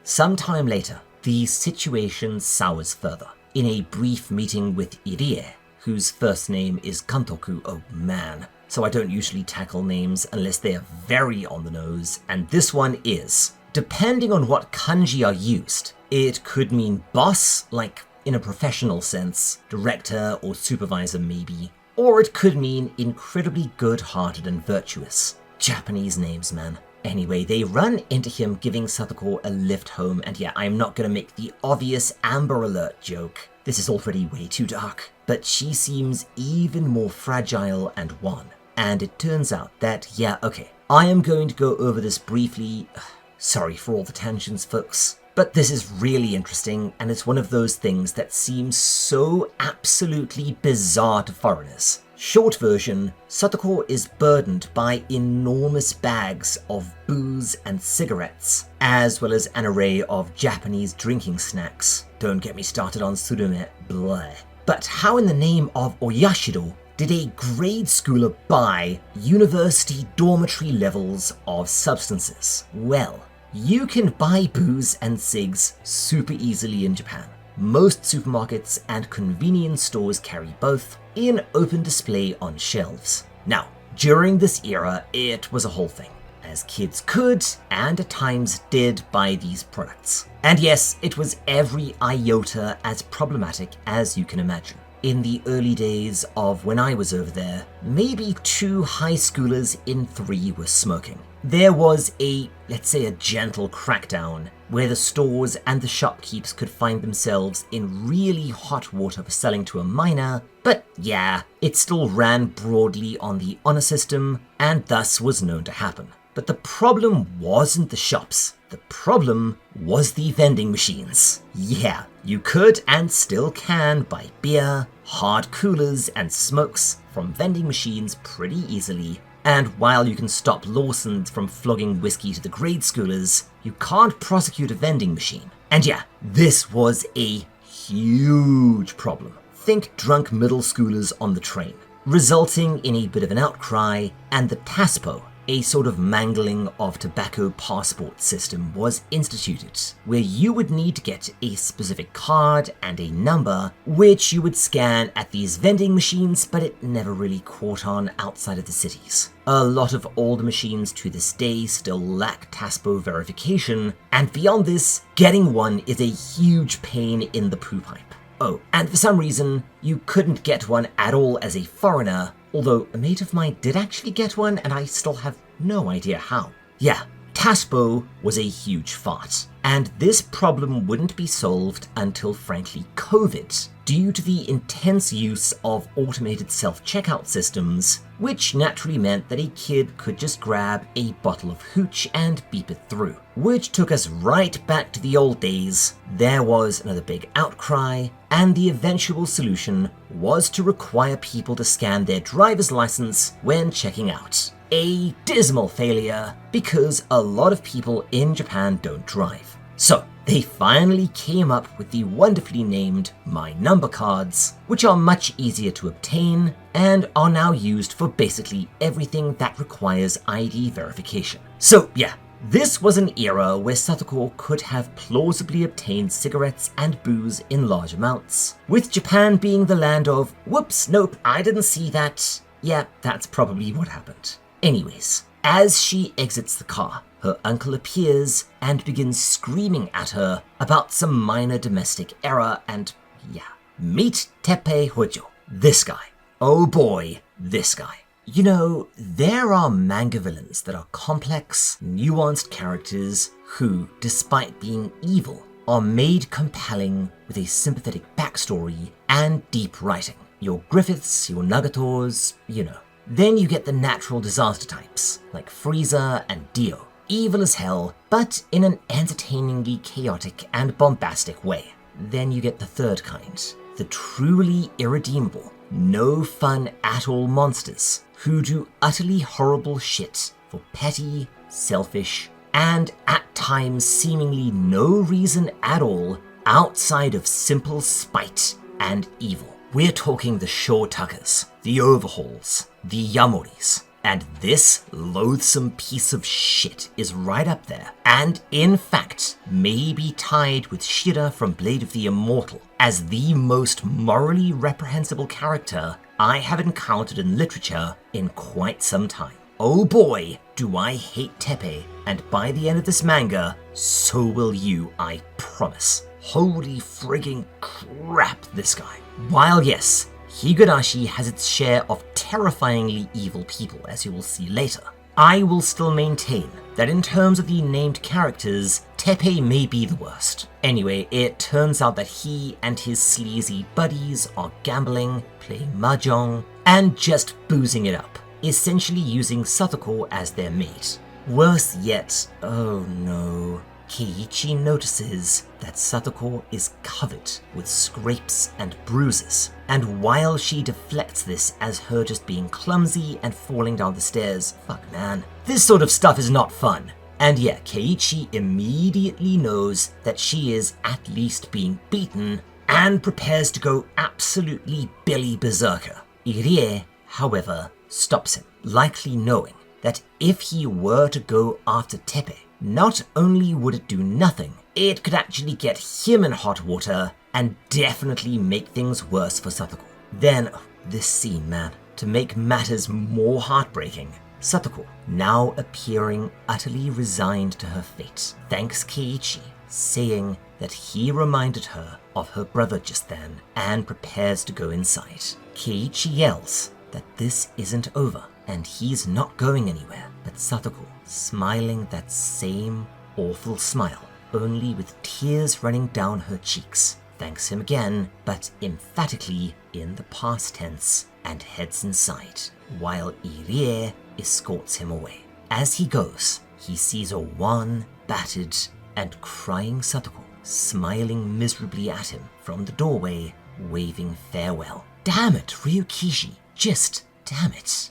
Sometime later, the situation sours further. In a brief meeting with Irie, whose first name is Kantoku, oh man, so I don't usually tackle names unless they are very on the nose, and this one is. Depending on what kanji are used, it could mean boss, like in a professional sense, director or supervisor maybe, or it could mean incredibly good-hearted and virtuous. Japanese names, man. Anyway, they run into him giving Satako a lift home, and yeah, I'm not gonna make the obvious Amber Alert joke. This is already way too dark. But she seems even more fragile and wan. And it turns out that, yeah, okay, I am going to go over this briefly. Sorry for all the tangents, folks. But this is really interesting, and it's one of those things that seems so absolutely bizarre to foreigners. Short version, Satako is burdened by enormous bags of booze and cigarettes, as well as an array of Japanese drinking snacks. Don't get me started on surume, bleh. But how in the name of Oyashiro did a grade schooler buy university dormitory levels of substances? Well, you can buy booze and cigs super easily in Japan. Most supermarkets and convenience stores carry both in open display on shelves. Now, during this era, it was a whole thing, as kids could, and at times did, buy these products. And yes, it was every iota as problematic as you can imagine. In the early days of when I was over there, maybe 2 high schoolers in 3 were smoking. There was a, let's say, a gentle crackdown where the stores and the shopkeepers could find themselves in really hot water for selling to a minor, but yeah, it still ran broadly on the honor system and thus was known to happen. But the problem wasn't the shops. The problem was the vending machines. Yeah, you could and still can buy beer, hard coolers, and smokes from vending machines pretty easily. And while you can stop Lawsons from flogging whiskey to the grade schoolers, you can't prosecute a vending machine. And yeah, this was a huge problem. Think drunk middle schoolers on the train, resulting in a bit of an outcry, and the TASPO, a sort of mangling of tobacco passport system, was instituted, where you would need to get a specific card and a number, which you would scan at these vending machines, but it never really caught on outside of the cities. A lot of older machines to this day still lack TASPO verification, and beyond this, getting one is a huge pain in the poo pipe. Oh, and for some reason, you couldn't get one at all as a foreigner, although a mate of mine did actually get one, and I still have no idea how. Yeah, TASPO was a huge fart, and this problem wouldn't be solved until, frankly, COVID. due to the intense use of automated self-checkout systems, which naturally meant that a kid could just grab a bottle of hooch and beep it through. Which took us right back to the old days. There was another big outcry, and the eventual solution was to require people to scan their driver's license when checking out. A dismal failure, because a lot of people in Japan don't drive. So, they finally came up with the wonderfully named My Number cards, which are much easier to obtain and are now used for basically everything that requires ID verification. So yeah, this was an era where Satako could have plausibly obtained cigarettes and booze in large amounts, with Japan being the land of, whoops, nope, I didn't see that. Yeah, that's probably what happened. Anyways, as she exits the car, her uncle appears and begins screaming at her about some minor domestic error and, yeah, meet Teppei Hojo. This guy. Oh boy, this guy. You know, there are manga villains that are complex, nuanced characters who, despite being evil, are made compelling with a sympathetic backstory and deep writing. Your Griffiths, your Nagatos, you know. Then you get the natural disaster types, like Frieza and Dio. Evil as hell, but in an entertainingly chaotic and bombastic way. Then you get the third kind, the truly irredeemable, no fun at all monsters who do utterly horrible shit for petty, selfish, and at times seemingly no reason at all outside of simple spite and evil. We're talking the Shotuckers, the Overhauls, the Yamoris, and this loathsome piece of shit is right up there, and in fact may be tied with Shira from Blade of the Immortal as the most morally reprehensible character I have encountered in literature in quite some time. Oh boy, do I hate Teppei, and by the end of this manga, so will you, I promise. Holy frigging crap, this guy. While yes, Higurashi has its share of terrifyingly evil people, as you will see later, I will still maintain that in terms of the named characters, Teppei may be the worst. Anyway, it turns out that he and his sleazy buddies are gambling, playing mahjong, and just boozing it up, essentially using Satako as their mate. Worse yet, oh no, Keiichi notices that Satako is covered with scrapes and bruises, and while she deflects this as her just being clumsy and falling down the stairs, fuck man, this sort of stuff is not fun. And yeah, Keiichi immediately knows that she is at least being beaten and prepares to go absolutely Billy Berserker. Irie, however, stops him, likely knowing that if he were to go after Teppei, not only would it do nothing, it could actually get him in hot water and definitely make things worse for Satako. Then, this scene, man, to make matters more heartbreaking, Satako, now appearing utterly resigned to her fate, thanks Keiichi, saying that he reminded her of her brother just then and prepares to go inside. Keiichi yells that this isn't over and he's not going anywhere, but Satako, smiling that same awful smile, only with tears running down her cheeks, thanks him again, but emphatically in the past tense, and heads inside, while Irie escorts him away. As he goes, he sees a wan, battered, and crying Satako, smiling miserably at him from the doorway, waving farewell. Damn it, Ryukishi, just damn it.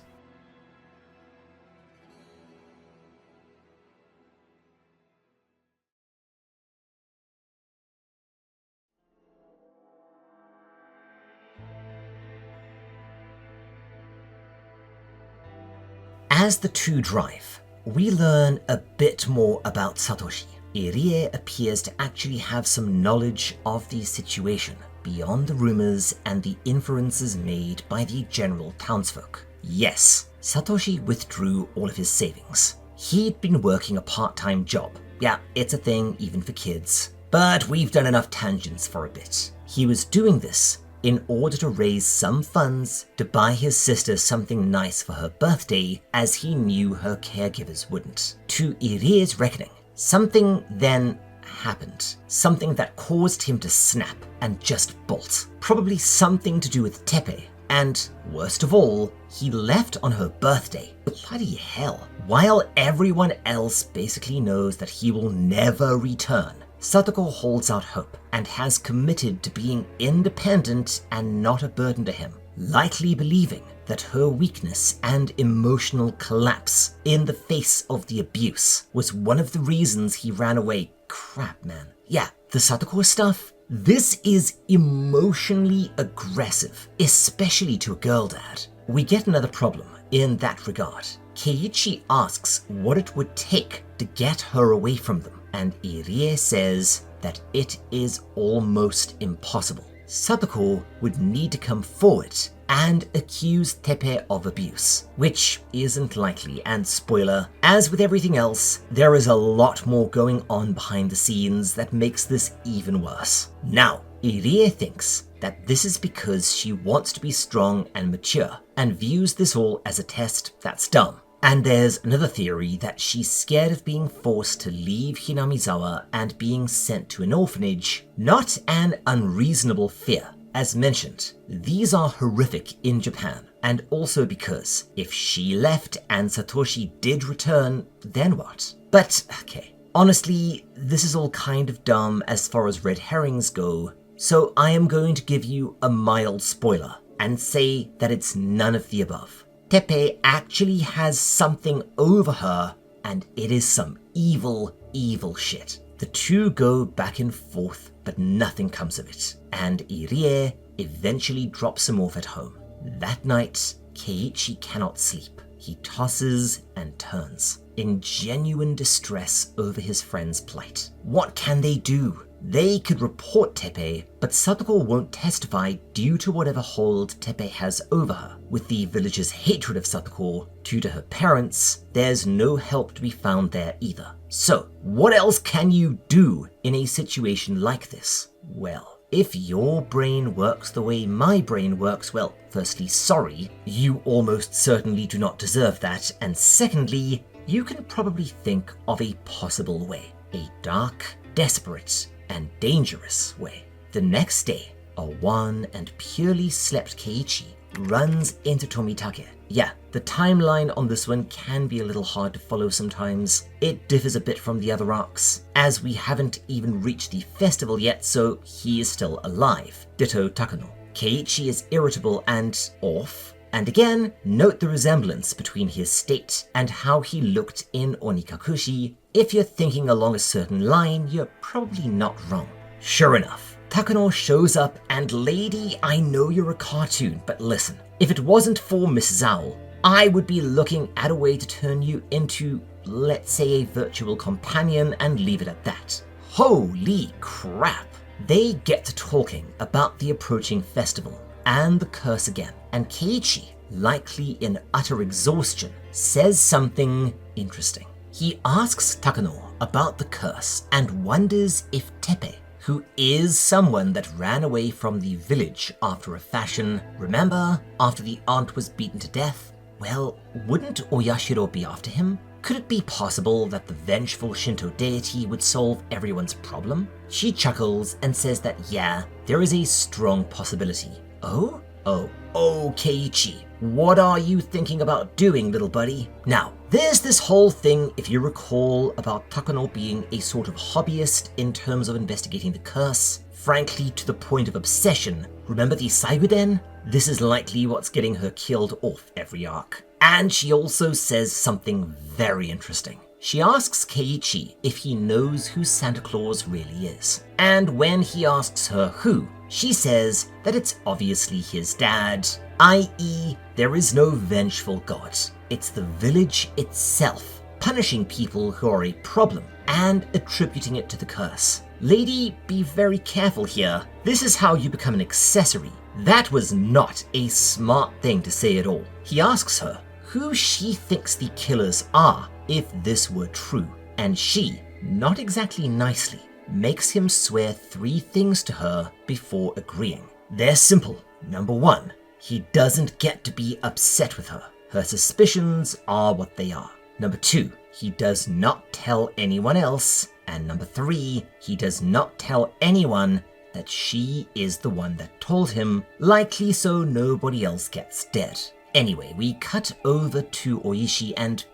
As the two drive, we learn a bit more about Satoshi. Irie appears to actually have some knowledge of the situation, beyond the rumors and the inferences made by the general townsfolk. Yes, Satoshi withdrew all of his savings. He'd been working a part-time job. Yeah, it's a thing even for kids. But we've done enough tangents for a bit. He was doing this in order to raise some funds to buy his sister something nice for her birthday, as he knew her caregivers wouldn't. To Irie's reckoning, something then happened. Something that caused him to snap and just bolt. Probably something to do with Tepe. And worst of all, he left on her birthday. Bloody hell. While everyone else basically knows that he will never return, Satako holds out hope and has committed to being independent and not a burden to him, likely believing that her weakness and emotional collapse in the face of the abuse was one of the reasons he ran away. Crap, man. Yeah, the Satako stuff? This is emotionally aggressive, especially to a girl dad. We get another problem in that regard. Keiichi asks what it would take to get her away from them, and Irie says that it is almost impossible. Satako would need to come forward and accuse Tepe of abuse, which isn't likely, and spoiler, as with everything else, there is a lot more going on behind the scenes that makes this even worse. Now, Irie thinks that this is because she wants to be strong and mature, and views this all as a test that's dumb. And there's another theory that she's scared of being forced to leave Hinamizawa and being sent to an orphanage, not an unreasonable fear. As mentioned, these are horrific in Japan, and also because if she left and Satoshi did return, then what? But, okay, honestly, this is all kind of dumb as far as red herrings go, so I am going to give you a mild spoiler and say that it's none of the above. Tepe actually has something over her, and it is some evil, evil shit. The two go back and forth, but nothing comes of it, and Irie eventually drops him off at home. That night, Keiichi cannot sleep. He tosses and turns, in genuine distress over his friend's plight. What can they do? They could report Tepe, but Satako won't testify due to whatever hold Tepe has over her. With the village's hatred of Satako due to her parents, there's no help to be found there either. So, what else can you do in a situation like this? Well, if your brain works the way my brain works, well, firstly, sorry, you almost certainly do not deserve that, and secondly, you can probably think of a possible way. A dark, desperate, and dangerous way. The next day, a wan and purely slept Keiichi runs into Tomitake. Yeah, the timeline on this one can be a little hard to follow sometimes. It differs a bit from the other arcs, as we haven't even reached the festival yet, so he is still alive. Ditto Takano. Keiichi is irritable and off. And again, note the resemblance between his state and how he looked in Onikakushi. If you're thinking along a certain line, you're probably not wrong. Sure enough, Takano shows up, and lady, I know you're a cartoon, but listen, if it wasn't for Mrs. Owl, I would be looking at a way to turn you into, let's say, a virtual companion and leave it at that. Holy crap! They get to talking about the approaching festival and the curse again, and Keiichi, likely in utter exhaustion, says something interesting. He asks Takano about the curse and wonders if Tepe, who is someone that ran away from the village after a fashion, remember, after the aunt was beaten to death? Well, wouldn't Oyashiro be after him? Could it be possible that the vengeful Shinto deity would solve everyone's problem? She chuckles and says that yeah, there is a strong possibility. Oh, Keiichi, what are you thinking about doing, little buddy? Now, there's this whole thing, if you recall, about Takano being a sort of hobbyist in terms of investigating the curse, frankly to the point of obsession. Remember the Saiguden? This is likely what's getting her killed off every arc. And she also says something very interesting. She asks Keiichi if he knows who Santa Claus really is. And when he asks her who, she says that it's obviously his dad, i.e., there is no vengeful god. It's the village itself, punishing people who are a problem and attributing it to the curse. Lady, be very careful here. This is how you become an accessory. That was not a smart thing to say at all. He asks her who she thinks the killers are if this were true, and she, not exactly nicely, makes him swear 3 things to her before agreeing. They're simple. Number 1, he doesn't get to be upset with her. Her suspicions are what they are. Number 2, he does not tell anyone else. And number 3, he does not tell anyone that she is the one that told him, likely so nobody else gets dead. Anyway, we cut over to Oishi and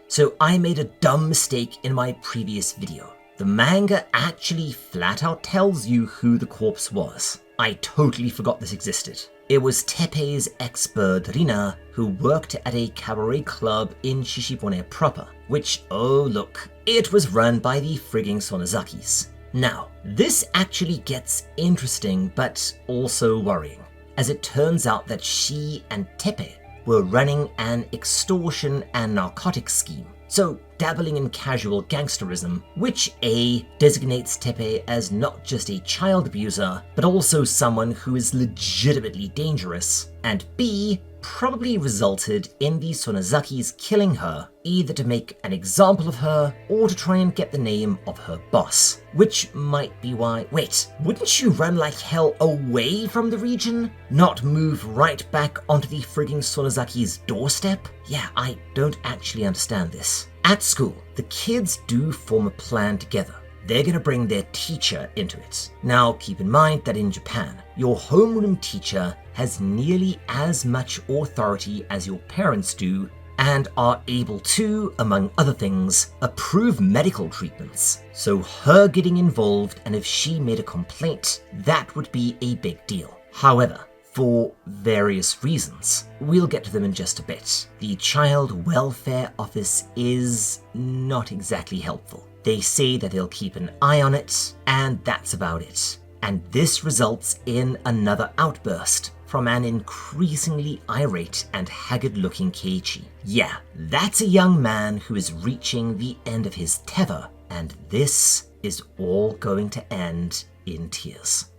So I made a dumb mistake in my previous video. The manga actually flat out tells you who the corpse was. I totally forgot this existed. It was Teppei's ex-bird Rena, who worked at a cabaret club in Shishibone proper, which, oh look, it was run by the frigging Sonozakis. Now, this actually gets interesting, but also worrying, as it turns out that she and Teppei were running an extortion and narcotics scheme. So, dabbling in casual gangsterism, which A, designates Teppei as not just a child abuser, but also someone who is legitimately dangerous, and B, probably resulted in the Sonozakis killing her, either to make an example of her, or to try and get the name of her boss. Which might be why— wait, wouldn't you run like hell away from the region? Not move right back onto the frigging Sonozakis' doorstep? Yeah, I don't actually understand this. At school, the kids do form a plan together. They're gonna bring their teacher into it. Now, keep in mind that in Japan, your homeroom teacher has nearly as much authority as your parents do and are able to, among other things, approve medical treatments. So her getting involved, and if she made a complaint, that would be a big deal. However, for various reasons, we'll get to them in just a bit, the Child Welfare Office is not exactly helpful. They say that they'll keep an eye on it, and that's about it. And this results in another outburst from an increasingly irate and haggard-looking Keiichi. Yeah, that's a young man who is reaching the end of his tether, and this is all going to end in tears.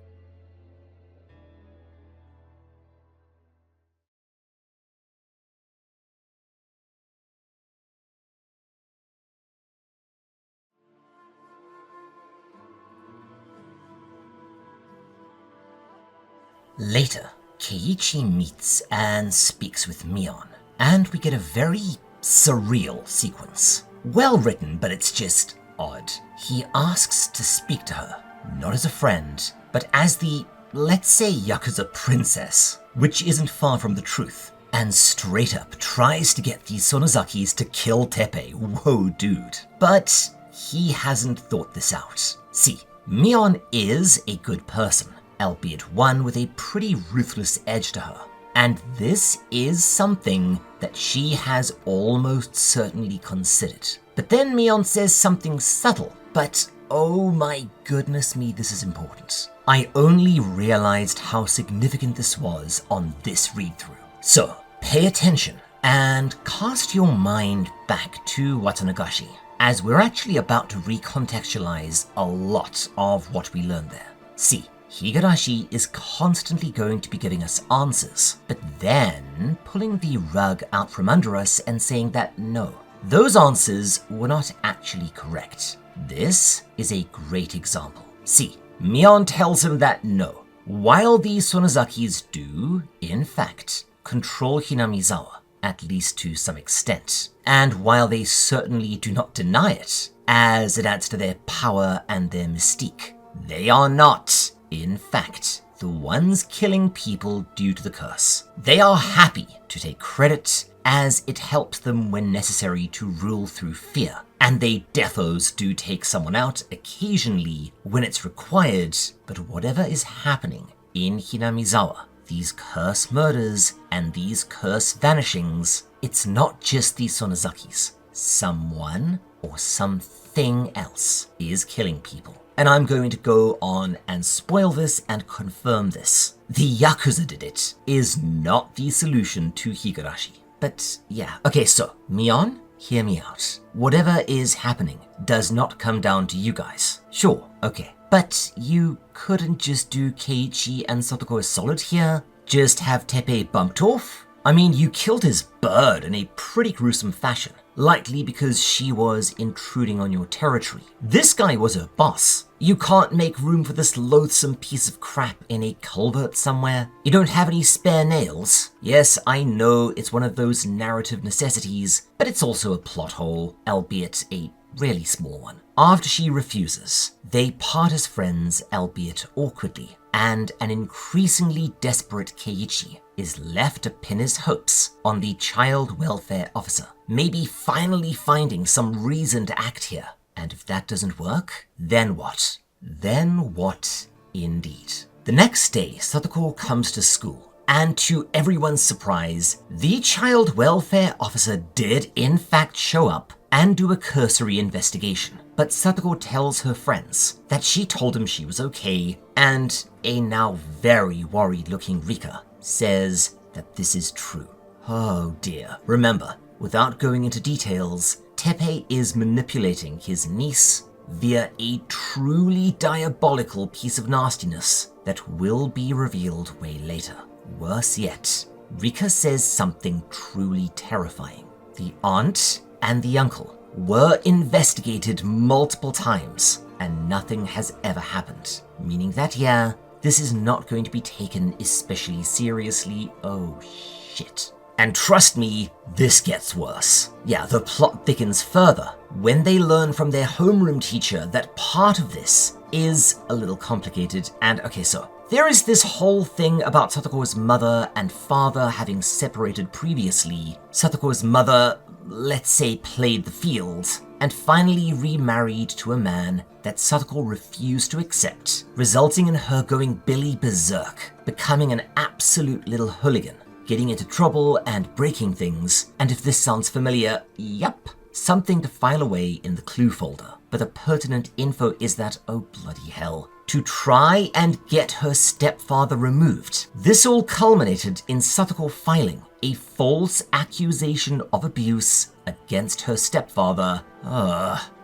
Later, Keiichi meets and speaks with Mion, and we get a very surreal sequence. Well written, but it's just odd. He asks to speak to her, not as a friend, but as the, let's say, Yakuza princess, which isn't far from the truth, and straight up tries to get the Sonozakis to kill Teppei. Whoa, dude. But he hasn't thought this out. See, Mion is a good person, albeit one with a pretty ruthless edge to her. And this is something that she has almost certainly considered. But then Mion says something subtle, but oh my goodness me, this is important. I only realized how significant this was on this read-through. So, pay attention and cast your mind back to Watanagashi, as we're actually about to recontextualize a lot of what we learned there. See, Higurashi is constantly going to be giving us answers, but then pulling the rug out from under us and saying that no, those answers were not actually correct. This is a great example. See, Mion tells him that no, while the Sonozakis do, in fact, control Hinamizawa, at least to some extent, and while they certainly do not deny it, as it adds to their power and their mystique, they are not, in fact, the ones killing people due to the curse. They are happy to take credit, as it helps them when necessary to rule through fear, and they defos do take someone out occasionally when it's required, but whatever is happening in Hinamizawa, these curse murders and these curse vanishings, it's not just the Sonozakis. Someone or something else is killing people. And I'm going to go on and spoil this and confirm this. The Yakuza did it is not the solution to Higurashi. But yeah, okay, so Mion, hear me out. Whatever is happening does not come down to you guys. Sure, okay. But you couldn't just do Keiichi and Satako a solid here? Just have Teppei bumped off? I mean, you killed his bird in a pretty gruesome fashion, likely because she was intruding on your territory. This guy was her boss. You can't make room for this loathsome piece of crap in a culvert somewhere. You don't have any spare nails. Yes, I know it's one of those narrative necessities, but it's also a plot hole, albeit a really small one. After she refuses, they part as friends, albeit awkwardly, and an increasingly desperate Keiichi is left to pin his hopes on the child welfare officer, maybe finally finding some reason to act here. And if that doesn't work, then what? Then what indeed? The next day, Satako comes to school, and to everyone's surprise, the child welfare officer did in fact show up and do a cursory investigation. But Satako tells her friends that she told him she was okay, and a now very worried-looking Rika says that this is true. Oh dear. Remember, without going into details, Teppei is manipulating his niece via a truly diabolical piece of nastiness that will be revealed way later. Worse yet, Rika says something truly terrifying. The aunt and the uncle were investigated multiple times, and nothing has ever happened. Meaning that, yeah, this is not going to be taken especially seriously. Oh shit. And trust me, this gets worse. Yeah, the plot thickens further when they learn from their homeroom teacher that part of this is a little complicated. And okay, so there is this whole thing about Satako's mother and father having separated previously. Satako's mother, let's say, played the field, and finally remarried to a man that Satako refused to accept, resulting in her going Billy berserk, becoming an absolute little hooligan, getting into trouble and breaking things. And if this sounds familiar, yup, something to file away in the clue folder. But the pertinent info is that, oh bloody hell, to try and get her stepfather removed. This all culminated in Satako filing a false accusation of abuse against her stepfather.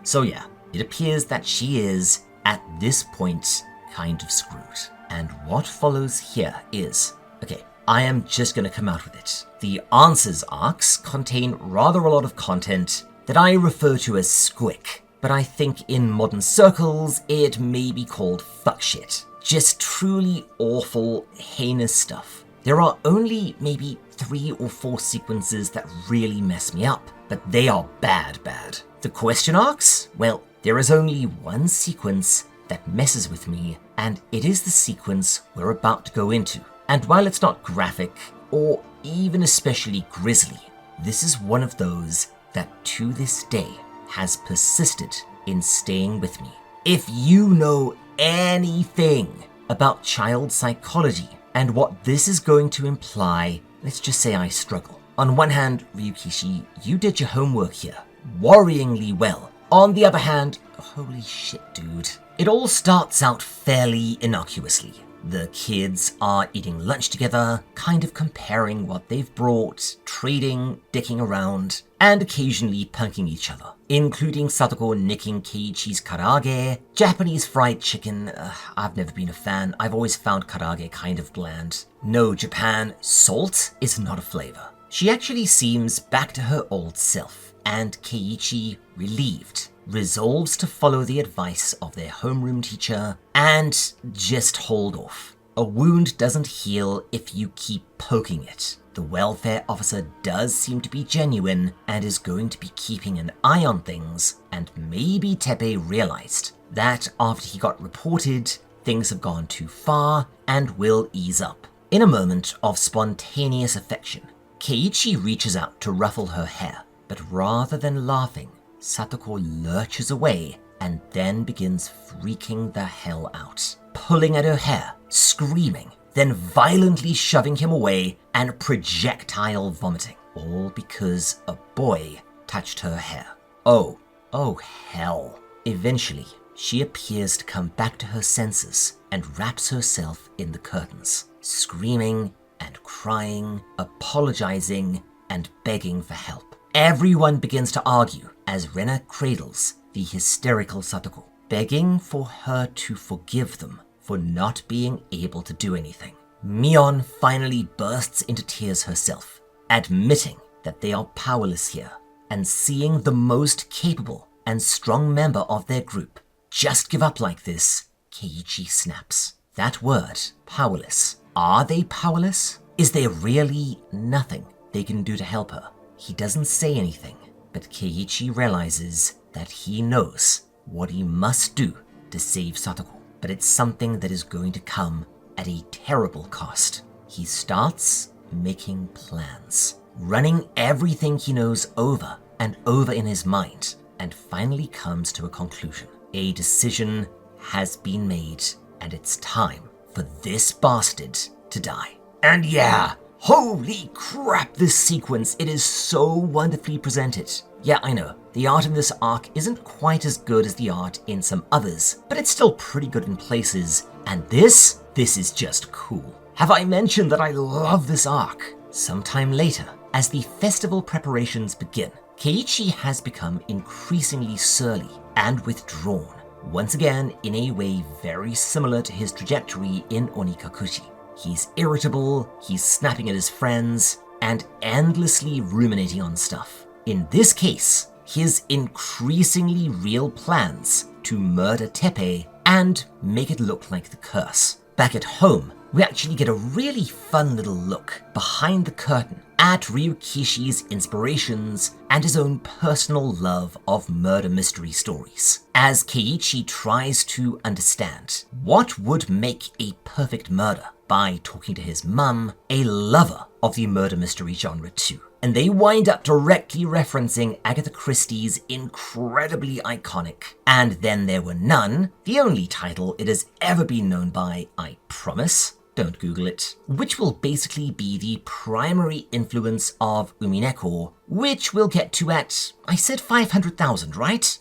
So yeah, it appears that she is, at this point, kind of screwed. And what follows here is, okay, I am just gonna come out with it. The Answers arcs contain rather a lot of content that I refer to as squick, but I think in modern circles it may be called fuckshit. Just truly awful, heinous stuff. There are only maybe 3 or 4 sequences that really mess me up, but they are bad. The question arcs? Well, there is only one sequence that messes with me, and it is the sequence we're about to go into. And while it's not graphic, or even especially grisly, this is one of those that to this day has persisted in staying with me. If you know anything about child psychology and what this is going to imply, let's just say I struggle. On one hand, Ryukishi, you did your homework here worryingly well. On the other hand, holy shit, dude. It all starts out fairly innocuously. The kids are eating lunch together, kind of comparing what they've brought, trading, dicking around, and occasionally punking each other, including Satako nicking Keiichi's karaage, Japanese fried chicken. I've never been a fan. I've always found karaage kind of bland. No, Japan, salt is not a flavor. She actually seems back to her old self, and Keiichi, relieved, resolves to follow the advice of their homeroom teacher and just hold off. A wound doesn't heal if you keep poking it. The welfare officer does seem to be genuine and is going to be keeping an eye on things, and maybe Teppei realized that after he got reported, things have gone too far and will ease up. In a moment of spontaneous affection, Keiichi reaches out to ruffle her hair, but rather than laughing, Satako lurches away and then begins freaking the hell out, pulling at her hair, screaming, then violently shoving him away and projectile vomiting, all because a boy touched her hair. Oh hell. Eventually, she appears to come back to her senses and wraps herself in the curtains, screaming and crying, apologizing and begging for help. Everyone begins to argue as Rena cradles the hysterical Satako, begging for her to forgive them for not being able to do anything. Mion finally bursts into tears herself, admitting that they are powerless here, and seeing the most capable and strong member of their group just give up like this, Keiichi snaps. That word, powerless. Are they powerless? Is there really nothing they can do to help her? He doesn't say anything, but Keiichi realizes that he knows what he must do to save Satako, but it's something that is going to come at a terrible cost. He starts making plans, running everything he knows over and over in his mind, and finally comes to a conclusion. A decision has been made, and it's time for this bastard to die. And yeah, holy crap, this sequence, it is so wonderfully presented. Yeah, I know, the art in this arc isn't quite as good as the art in some others, but it's still pretty good in places, and this is just cool. Have I mentioned that I love this arc? Sometime later, as the festival preparations begin, Keiichi has become increasingly surly and withdrawn, once again in a way very similar to his trajectory in Onikakushi. He's irritable, he's snapping at his friends, and endlessly ruminating on stuff. In this case, his increasingly real plans to murder Teppei and make it look like the curse. Back at home, we actually get a really fun little look behind the curtain at Ryukishi's inspirations and his own personal love of murder mystery stories, as Keiichi tries to understand what would make a perfect murder by talking to his mum, a lover of the murder mystery genre too. And they wind up directly referencing Agatha Christie's incredibly iconic And Then There Were None, the only title it has ever been known by, I promise. Don't Google it. Which will basically be the primary influence of Umineko, which we'll get to at, I said 500,000, right?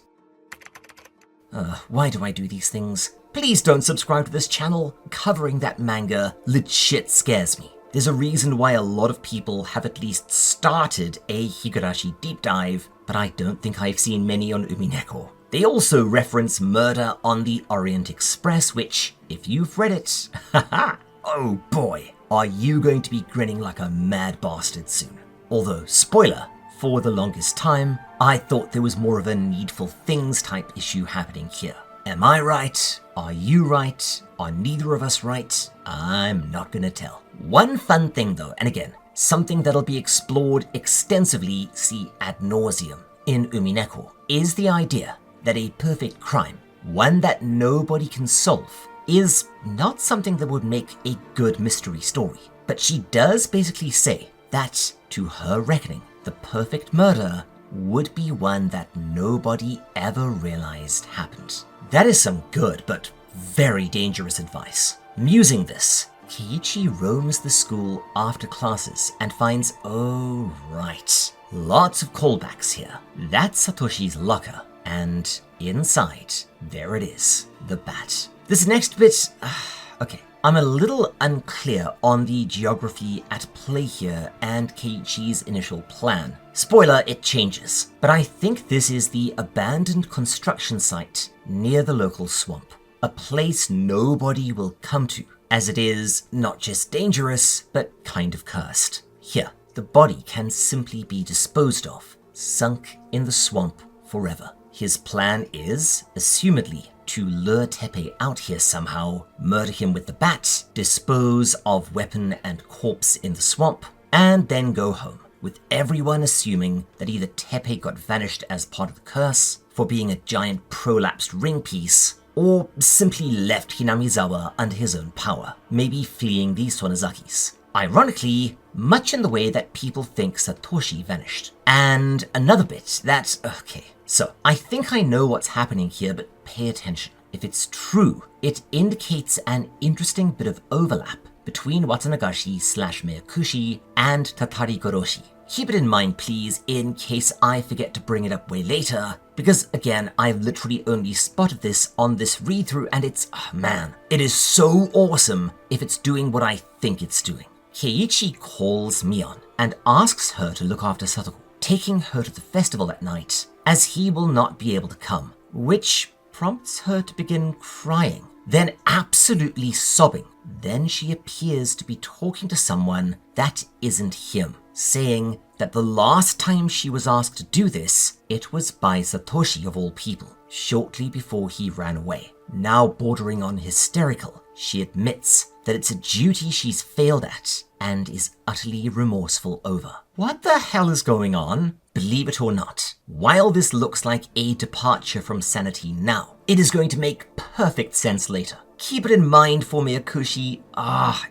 Why do I do these things? Please don't subscribe to this channel. Covering that manga legit scares me. There's a reason why a lot of people have at least started a Higurashi deep dive, but I don't think I've seen many on Umineko. They also reference murder on the Orient Express, which, if you've read it, haha, oh boy, are you going to be grinning like a mad bastard soon. Although, spoiler, for the longest time, I thought there was more of a Needful Things type issue happening here. Am I right? Are you right? Are neither of us right? I'm not gonna tell. One fun thing though, and again, something that'll be explored extensively, see ad nauseum, in Umineko, is the idea that a perfect crime, one that nobody can solve, is not something that would make a good mystery story. But she does basically say that, to her reckoning, the perfect murder would be one that nobody ever realized happened. That is some good but very dangerous advice. Musing this, Keiichi roams the school after classes and finds, oh right, lots of callbacks here. That's Satoshi's locker, and inside, there it is, the bat. This next bit, okay, I'm a little unclear on the geography at play here and Keiichi's initial plan. Spoiler, it changes, but I think this is the abandoned construction site near the local swamp, a place nobody will come to, as it is not just dangerous, but kind of cursed. Here, the body can simply be disposed of, sunk in the swamp forever. His plan is, assumedly, to lure Teppei out here somehow, murder him with the bat, dispose of weapon and corpse in the swamp, and then go home, with everyone assuming that either Teppei got vanished as part of the curse for being a giant prolapsed ring piece, or simply left Hinamizawa under his own power, maybe fleeing the Sonozakis. Ironically, much in the way that people think Satoshi vanished. And another bit that, okay, so I think I know what's happening here, but pay attention. If it's true, it indicates an interesting bit of overlap between Watanagashi/Meiakushi and Tatarigoroshi. Keep it in mind, please, in case I forget to bring it up way later, because again, I've literally only spotted this on this read-through, and it's, man, it is so awesome if it's doing what I think it's doing. Keiichi calls Mion and asks her to look after Satako, taking her to the festival that night, as he will not be able to come, which prompts her to begin crying, then absolutely sobbing. Then she appears to be talking to someone that isn't him, saying that the last time she was asked to do this, it was by Satoshi of all people, shortly before he ran away. Now bordering on hysterical, she admits that it's a duty she's failed at, and is utterly remorseful over. What the hell is going on? Believe it or not, while this looks like a departure from sanity now, it is going to make perfect sense later. Keep it in mind for Miyakushi.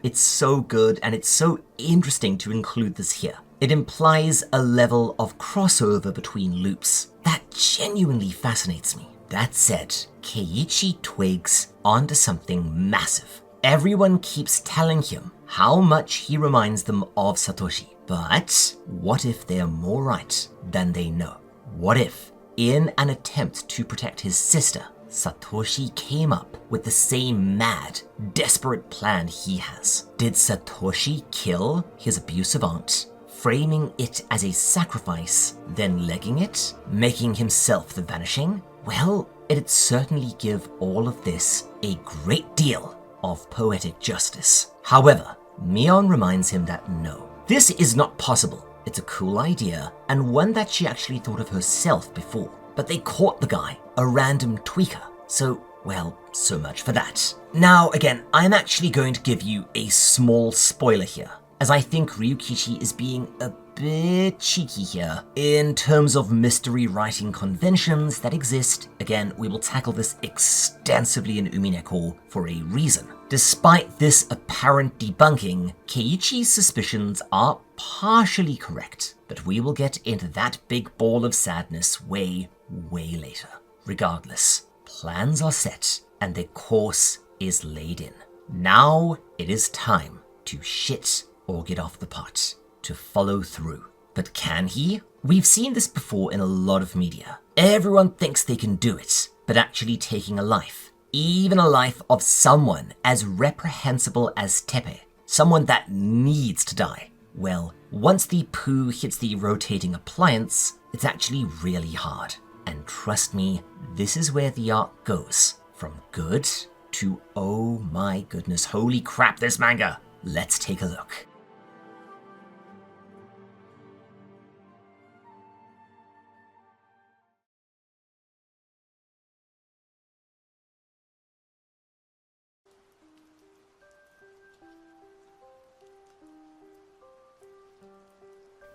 It's so good and it's so interesting to include this here. It implies a level of crossover between loops that genuinely fascinates me. That said, Keiichi twigs onto something massive. Everyone keeps telling him how much he reminds them of Satoshi. But what if they're more right than they know? What if, in an attempt to protect his sister, Satoshi came up with the same mad, desperate plan he has? Did Satoshi kill his abusive aunt, framing it as a sacrifice, then legging it, making himself the vanishing? Well, it'd certainly give all of this a great deal of poetic justice. However, Mion reminds him that no, this is not possible. It's a cool idea, and one that she actually thought of herself before. But they caught the guy, a random tweaker. So, well, so much for that. Now, again, I'm actually going to give you a small spoiler here, as I think Ryukishi is being a bit cheeky here in terms of mystery writing conventions that exist. Again, we will tackle this extensively in Umineko for a reason. Despite this apparent debunking, Keiichi's suspicions are partially correct, but we will get into that big ball of sadness way later. Regardless, plans are set and their course is laid in. Now it is time to shit or get off the pot, to follow through. But can he? We've seen this before in a lot of media. Everyone thinks they can do it, but actually taking a life, even a life of someone as reprehensible as Tepe, someone that needs to die, well, once the poo hits the rotating appliance, it's actually really hard. And trust me, this is where the arc goes, from good to oh my goodness, holy crap, this manga. Let's take a look.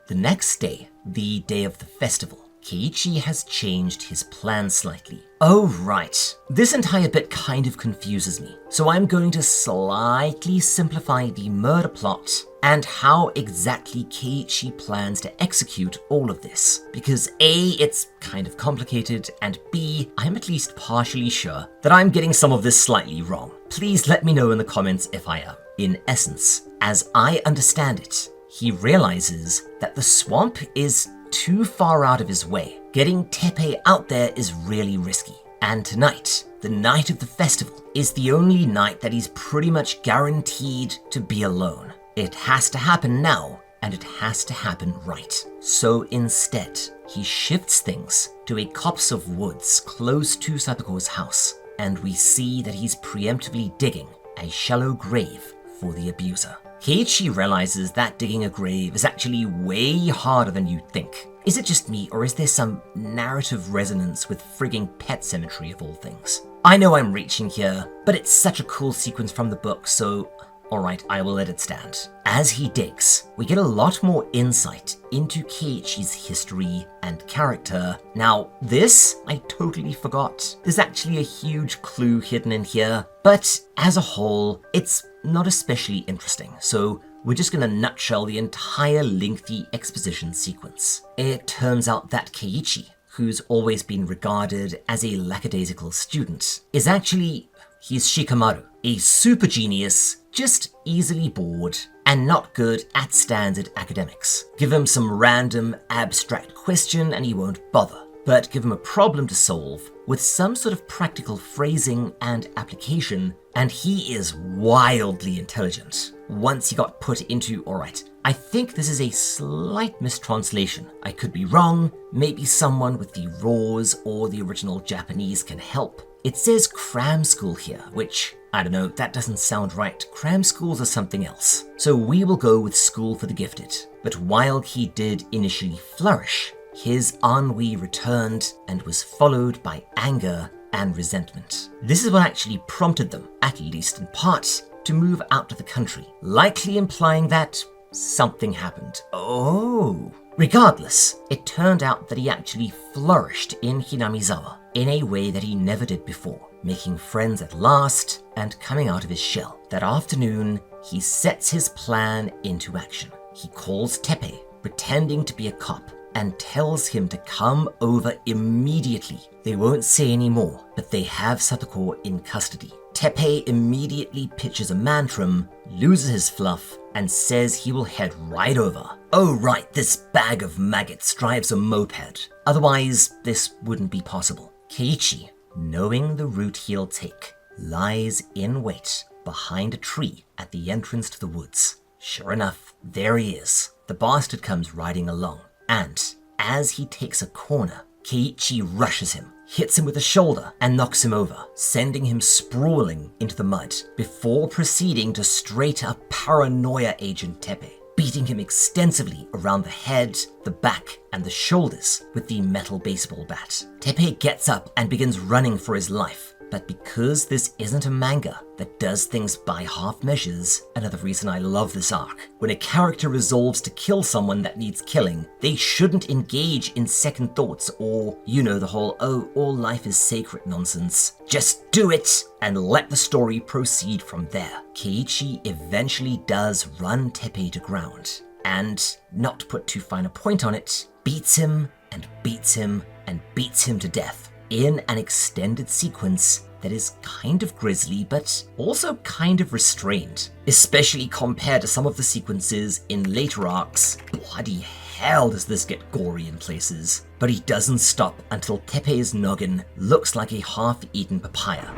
The next day, the day of the festival, Keiichi has changed his plan slightly. Oh right, this entire bit kind of confuses me, so I'm going to slightly simplify the murder plot and how exactly Keiichi plans to execute all of this, because A, it's kind of complicated, and B, I'm at least partially sure that I'm getting some of this slightly wrong. Please let me know in the comments if I am. In essence, as I understand it, he realizes that the swamp is too far out of his way. Getting Tepe out there is really risky. And tonight, the night of the festival, is the only night that he's pretty much guaranteed to be alone. It has to happen now, and it has to happen right. So instead, he shifts things to a copse of woods close to Satako's house, and we see that he's preemptively digging a shallow grave for the abuser. Keiichi realizes that digging a grave is actually way harder than you'd think. Is it just me, or is there some narrative resonance with frigging Pet Cemetery of all things? I know I'm reaching here, but it's such a cool sequence from the book, so alright, I will let it stand. As he digs, we get a lot more insight into Keiichi's history and character. Now, this I totally forgot. There's actually a huge clue hidden in here, but as a whole, it's not especially interesting, so we're just gonna nutshell the entire lengthy exposition sequence. It turns out that Keiichi, who's always been regarded as a lackadaisical student, is actually, he's Shikamaru, a super genius, just easily bored and not good at standard academics. Give him some random abstract question and he won't bother, but give him a problem to solve with some sort of practical phrasing and application, and he is wildly intelligent. Once he got put into, alright, I think this is a slight mistranslation. I could be wrong, maybe someone with the raws or the original Japanese can help. It says cram school here, which, I don't know, that doesn't sound right. Cram schools are something else. So we will go with school for the gifted. But while he did initially flourish, his ennui returned and was followed by anger and resentment. This is what actually prompted them, at least in part, to move out to the country, likely implying that something happened. Oh. Regardless, it turned out that he actually flourished in Hinamizawa in a way that he never did before, making friends at last and coming out of his shell. That afternoon, he sets his plan into action. He calls Teppei, pretending to be a cop, and tells him to come over immediately. They won't say any more, but they have Satako in custody. Teppei immediately pitches a mantram, loses his fluff, and says he will head right over. Oh right, this bag of maggots drives a moped. Otherwise, this wouldn't be possible. Keiichi, knowing the route he'll take, lies in wait behind a tree at the entrance to the woods. Sure enough, there he is. The bastard comes riding along, and as he takes a corner, Keiichi rushes him, hits him with a shoulder, and knocks him over, sending him sprawling into the mud, before proceeding to straight up paranoia agent Teppei, beating him extensively around the head, the back, and the shoulders with the metal baseball bat. Teppei gets up and begins running for his life, but because this isn't a manga that does things by half measures, another reason I love this arc, when a character resolves to kill someone that needs killing, they shouldn't engage in second thoughts or, you know, the whole, oh, all life is sacred nonsense. Just do it and let the story proceed from there. Keiichi eventually does run Teppei to ground, and, not to put too fine a point on it, beats him and beats him and beats him to death in an extended sequence that is kind of grisly, but also kind of restrained, especially compared to some of the sequences in later arcs. Bloody hell does this get gory in places. But he doesn't stop until Teppei's noggin looks like a half-eaten papaya.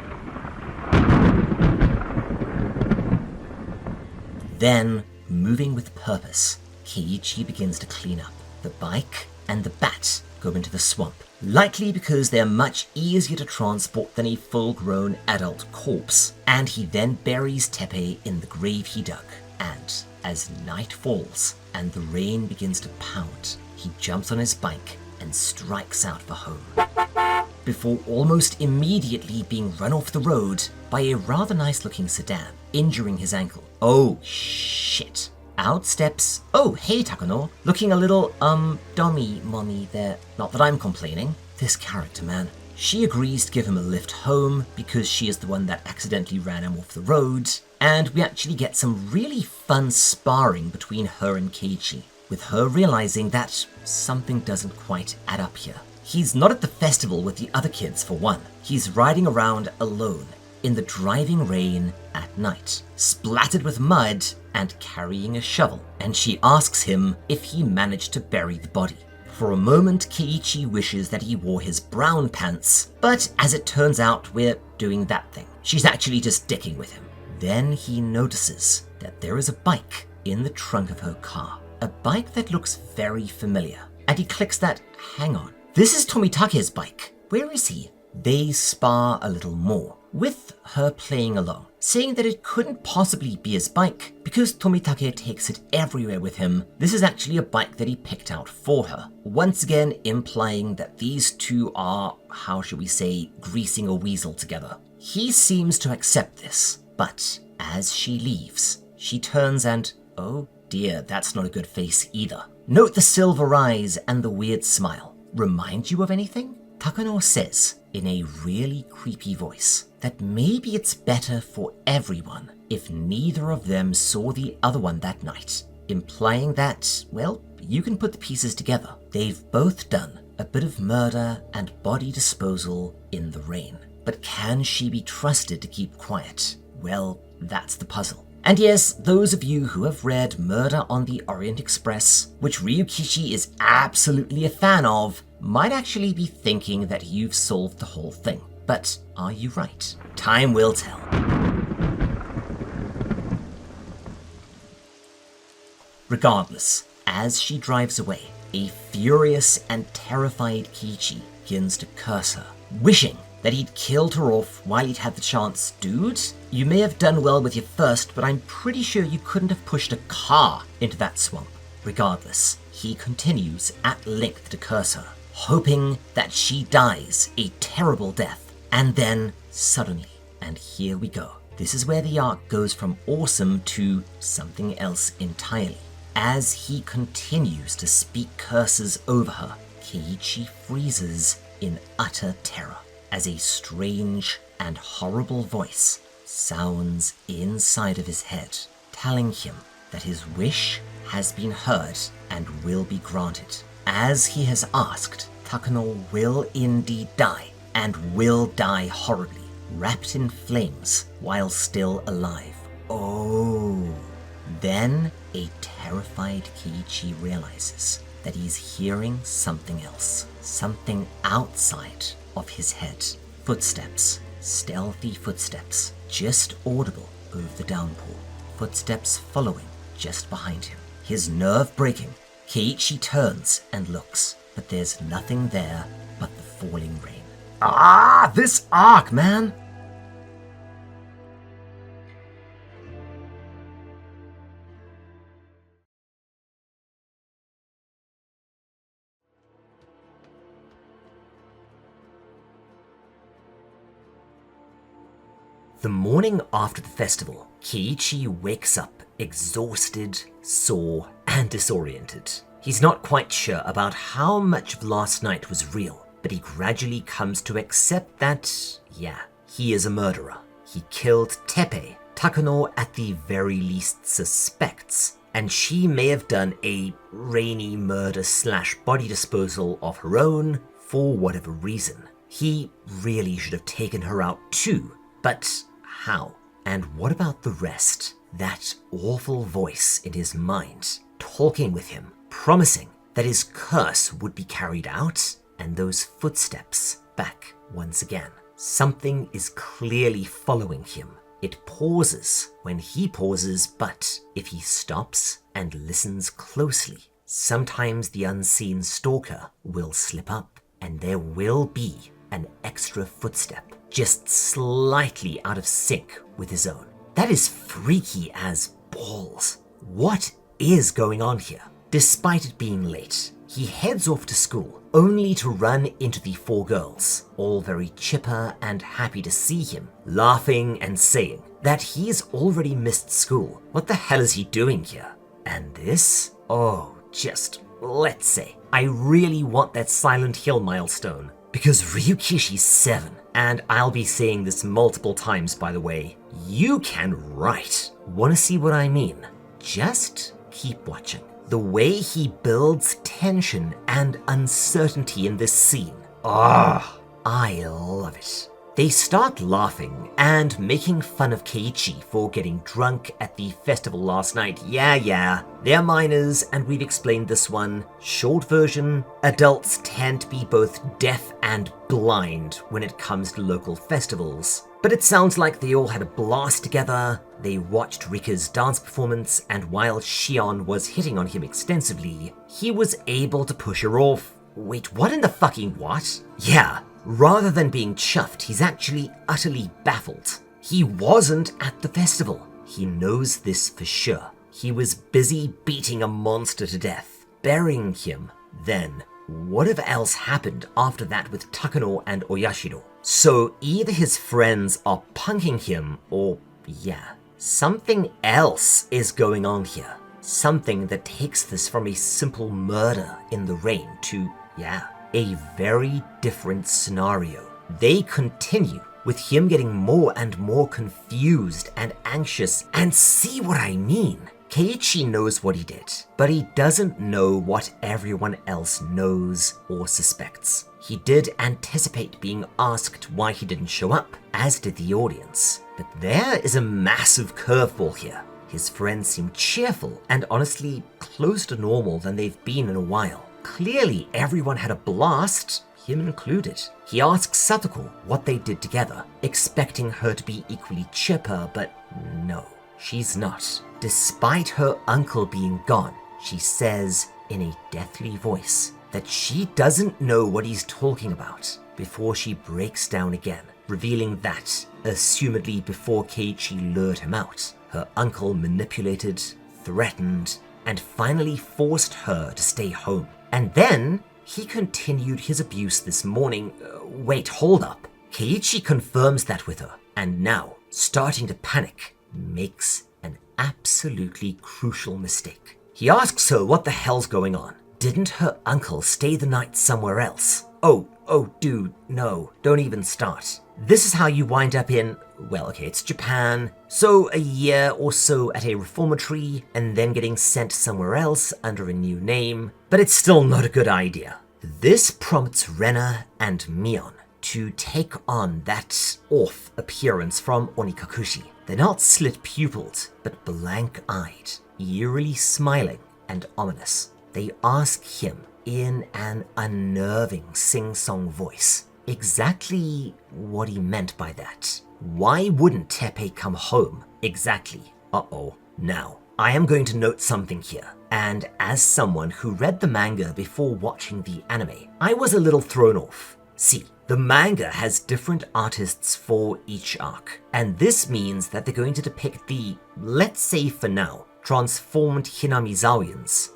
Then, moving with purpose, Keiichi begins to clean up. The bike and the bat go into the swamp, likely because they're much easier to transport than a full-grown adult corpse, and he then buries Teppei in the grave he dug. And as night falls and the rain begins to pound, he jumps on his bike and strikes out for home, before almost immediately being run off the road by a rather nice-looking sedan, injuring his ankle. Oh shit. Out steps, oh hey Takano, looking a little, dummy mommy there. Not that I'm complaining. This character, man. She agrees to give him a lift home because she is the one that accidentally ran him off the road, and we actually get some really fun sparring between her and Keiichi, with her realizing that something doesn't quite add up here. He's not at the festival with the other kids for one. He's riding around alone, in the driving rain at night, splattered with mud and carrying a shovel, and she asks him if he managed to bury the body. For a moment, Keiichi wishes that he wore his brown pants, but as it turns out, we're doing that thing. She's actually just dicking with him. Then he notices that there is a bike in the trunk of her car, a bike that looks very familiar, and he clicks that, hang on, this is Tomitake's bike. Where is he? They spar a little more, with her playing along, saying that it couldn't possibly be his bike because Tomitake takes it everywhere with him. This is actually a bike that he picked out for her, once again implying that these two are, how should we say, greasing a weasel together. He seems to accept this, but as she leaves, she turns and, oh dear, that's not a good face either. Note the silver eyes and the weird smile. Remind you of anything? Takano says, in a really creepy voice, that maybe it's better for everyone if neither of them saw the other one that night, implying that, well, you can put the pieces together. They've both done a bit of murder and body disposal in the rain. But can she be trusted to keep quiet? Well, that's the puzzle. And yes, those of you who have read Murder on the Orient Express, which Ryukishi is absolutely a fan of, might actually be thinking that you've solved the whole thing. But are you right? Time will tell. Regardless, as she drives away, a furious and terrified Keiichi begins to curse her, wishing that he'd killed her off while he'd had the chance. Dude, you may have done well with your first, but I'm pretty sure you couldn't have pushed a car into that swamp. Regardless, he continues at length to curse her, hoping that she dies a terrible death. And then, suddenly, and here we go, this is where the arc goes from awesome to something else entirely. As he continues to speak curses over her, Keiichi freezes in utter terror as a strange and horrible voice sounds inside of his head, telling him that his wish has been heard and will be granted. As he has asked, Takano will indeed die, and will die horribly, wrapped in flames while still alive. Oh. Then a terrified Keiichi realizes that he's hearing something else, something outside of his head. Footsteps, stealthy footsteps, just audible over the downpour. Footsteps following just behind him. His nerve breaking, Keiichi turns and looks, but there's nothing there but the falling rain. Ah, this arc, man! The morning after the festival, Keiichi wakes up exhausted, sore, and disoriented. He's not quite sure about how much of last night was real, but he gradually comes to accept that, yeah, he is a murderer. He killed Teppei. Takano at the very least suspects, and she may have done a rainy murder / body disposal of her own for whatever reason. He really should have taken her out too, but how? And what about the rest? That awful voice in his mind, talking with him, promising that his curse would be carried out, and those footsteps back once again. Something is clearly following him. It pauses when he pauses, but if he stops and listens closely, sometimes the unseen stalker will slip up, and there will be an extra footstep, just slightly out of sync with his own. That is freaky as balls. What is going on here? Despite it being late, he heads off to school, only to run into the 4 girls, all very chipper and happy to see him, laughing and saying that he's already missed school. What the hell is he doing here? And this? Oh, just, let's say, I really want that Silent Hill milestone, because Ryukishi's 7, and I'll be saying this multiple times by the way, you can write. Wanna see what I mean? Just keep watching. The way he builds tension and uncertainty in this scene. Ah, I love it. They start laughing and making fun of Keiichi for getting drunk at the festival last night. Yeah, they're minors and we've explained this one. Short version, adults tend to be both deaf and blind when it comes to local festivals. But it sounds like they all had a blast together. They watched Rika's dance performance, and while Shion was hitting on him extensively, he was able to push her off. Wait, what in the fucking what? Yeah, rather than being chuffed, he's actually utterly baffled. He wasn't at the festival. He knows this for sure. He was busy beating a monster to death, burying him. Then, whatever else happened after that with Takano and Oyashiro. So either his friends are punking him or, yeah, something else is going on here. Something that takes this from a simple murder in the rain to, yeah, a very different scenario. They continue with him getting more and more confused and anxious, and see what I mean? Keiichi knows what he did, but he doesn't know what everyone else knows or suspects. He did anticipate being asked why he didn't show up, as did the audience. But there is a massive curveball here. His friends seem cheerful and honestly closer to normal than they've been in a while. Clearly everyone had a blast, him included. He asks Satako what they did together, expecting her to be equally chipper, but no, she's not. Despite her uncle being gone, she says in a deathly voice that she doesn't know what he's talking about before she breaks down again, revealing that, assumedly before Keiichi lured him out, her uncle manipulated, threatened, and finally forced her to stay home. And then he continued his abuse this morning. Wait, hold up. Keiichi confirms that with her, and now starting to panic, makes an absolutely crucial mistake. He asks her what the hell's going on. Didn't her uncle stay the night somewhere else? Oh, dude, no, don't even start. This is how you wind up in, well, okay, it's Japan, so a year or so at a reformatory, and then getting sent somewhere else under a new name, but it's still not a good idea. This prompts Rena and Mion to take on that off appearance from Onikakushi. They're not slit-pupiled, but blank-eyed, eerily smiling and ominous. They ask him in an unnerving sing-song voice exactly what he meant by that. Why wouldn't Teppei come home? Exactly. Uh-oh. Now, I am going to note something here, and as someone who read the manga before watching the anime, I was a little thrown off. See, the manga has different artists for each arc, and this means that they're going to depict the, let's say for now, transformed Hinamizawans,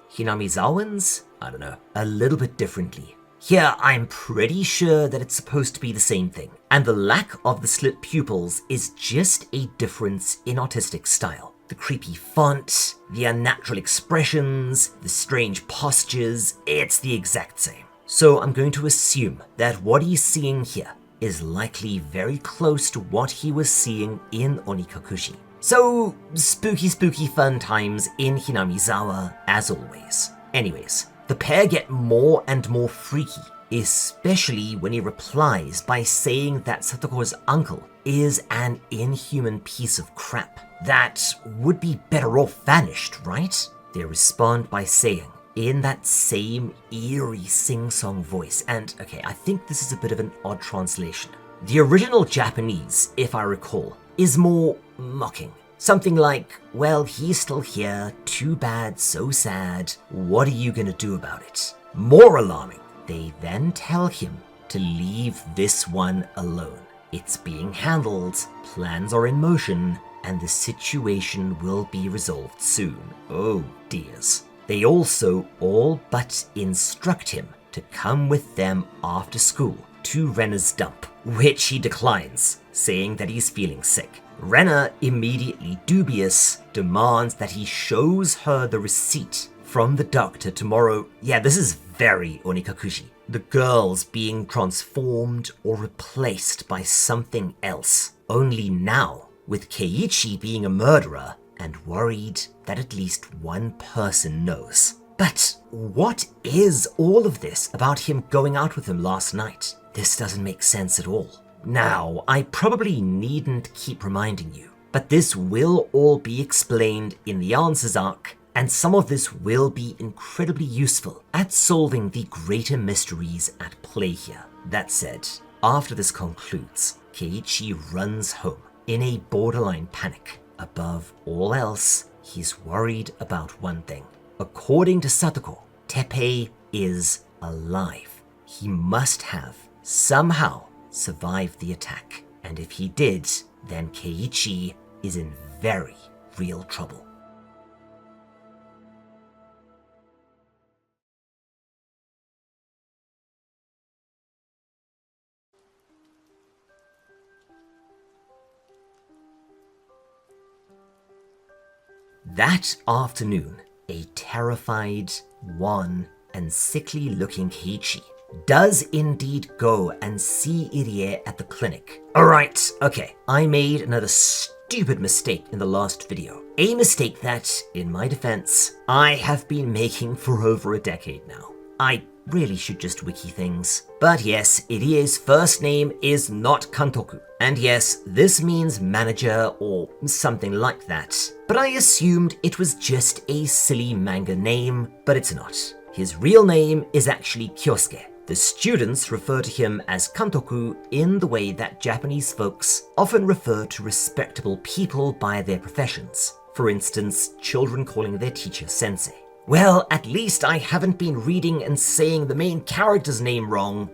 I don't know, a little bit differently. Here, I'm pretty sure that it's supposed to be the same thing, and the lack of the slit pupils is just a difference in artistic style. The creepy font, the unnatural expressions, the strange postures, it's the exact same. So I'm going to assume that what he's seeing here is likely very close to what he was seeing in Onikakushi. So, spooky fun times in Hinamizawa, as always. Anyways, the pair get more and more freaky, especially when he replies by saying that Satoko's uncle is an inhuman piece of crap that would be better off vanished, right? They respond by saying, in that same eerie sing-song voice, and okay, I think this is a bit of an odd translation. The original Japanese, if I recall, is more mocking. Something like, well, he's still here, too bad, so sad, what are you gonna do about it? More alarming, they then tell him to leave this one alone. It's being handled, plans are in motion, and the situation will be resolved soon. Oh dears. They also all but instruct him to come with them after school to Rena's dump, which he declines, saying that he's feeling sick. Rena, immediately dubious, demands that he shows her the receipt from the doctor tomorrow. Yeah, this is very Onikakushi. The girls being transformed or replaced by something else. Only now, with Keiichi being a murderer and worried that at least one person knows. But what is all of this about him going out with him last night? This doesn't make sense at all. Now, I probably needn't keep reminding you, but this will all be explained in the Answers arc, and some of this will be incredibly useful at solving the greater mysteries at play here. That said, after this concludes, Keiichi runs home in a borderline panic. Above all else, he's worried about one thing. According to Satako, Teppei is alive. He must have somehow survived the attack, and if he did, then Keiichi is in very real trouble. That afternoon, a terrified, wan, and sickly-looking Keiichi does indeed go and see Irie at the clinic. Alright, okay, I made another stupid mistake in the last video. A mistake that, in my defense, I have been making for over a decade now. I really should just wiki things. But yes, Irie's first name is not Kantoku. And yes, this means manager or something like that. But I assumed it was just a silly manga name, but it's not. His real name is actually Kyosuke. The students refer to him as Kantoku in the way that Japanese folks often refer to respectable people by their professions. For instance, children calling their teacher sensei. Well, at least I haven't been reading and saying the main character's name wrong.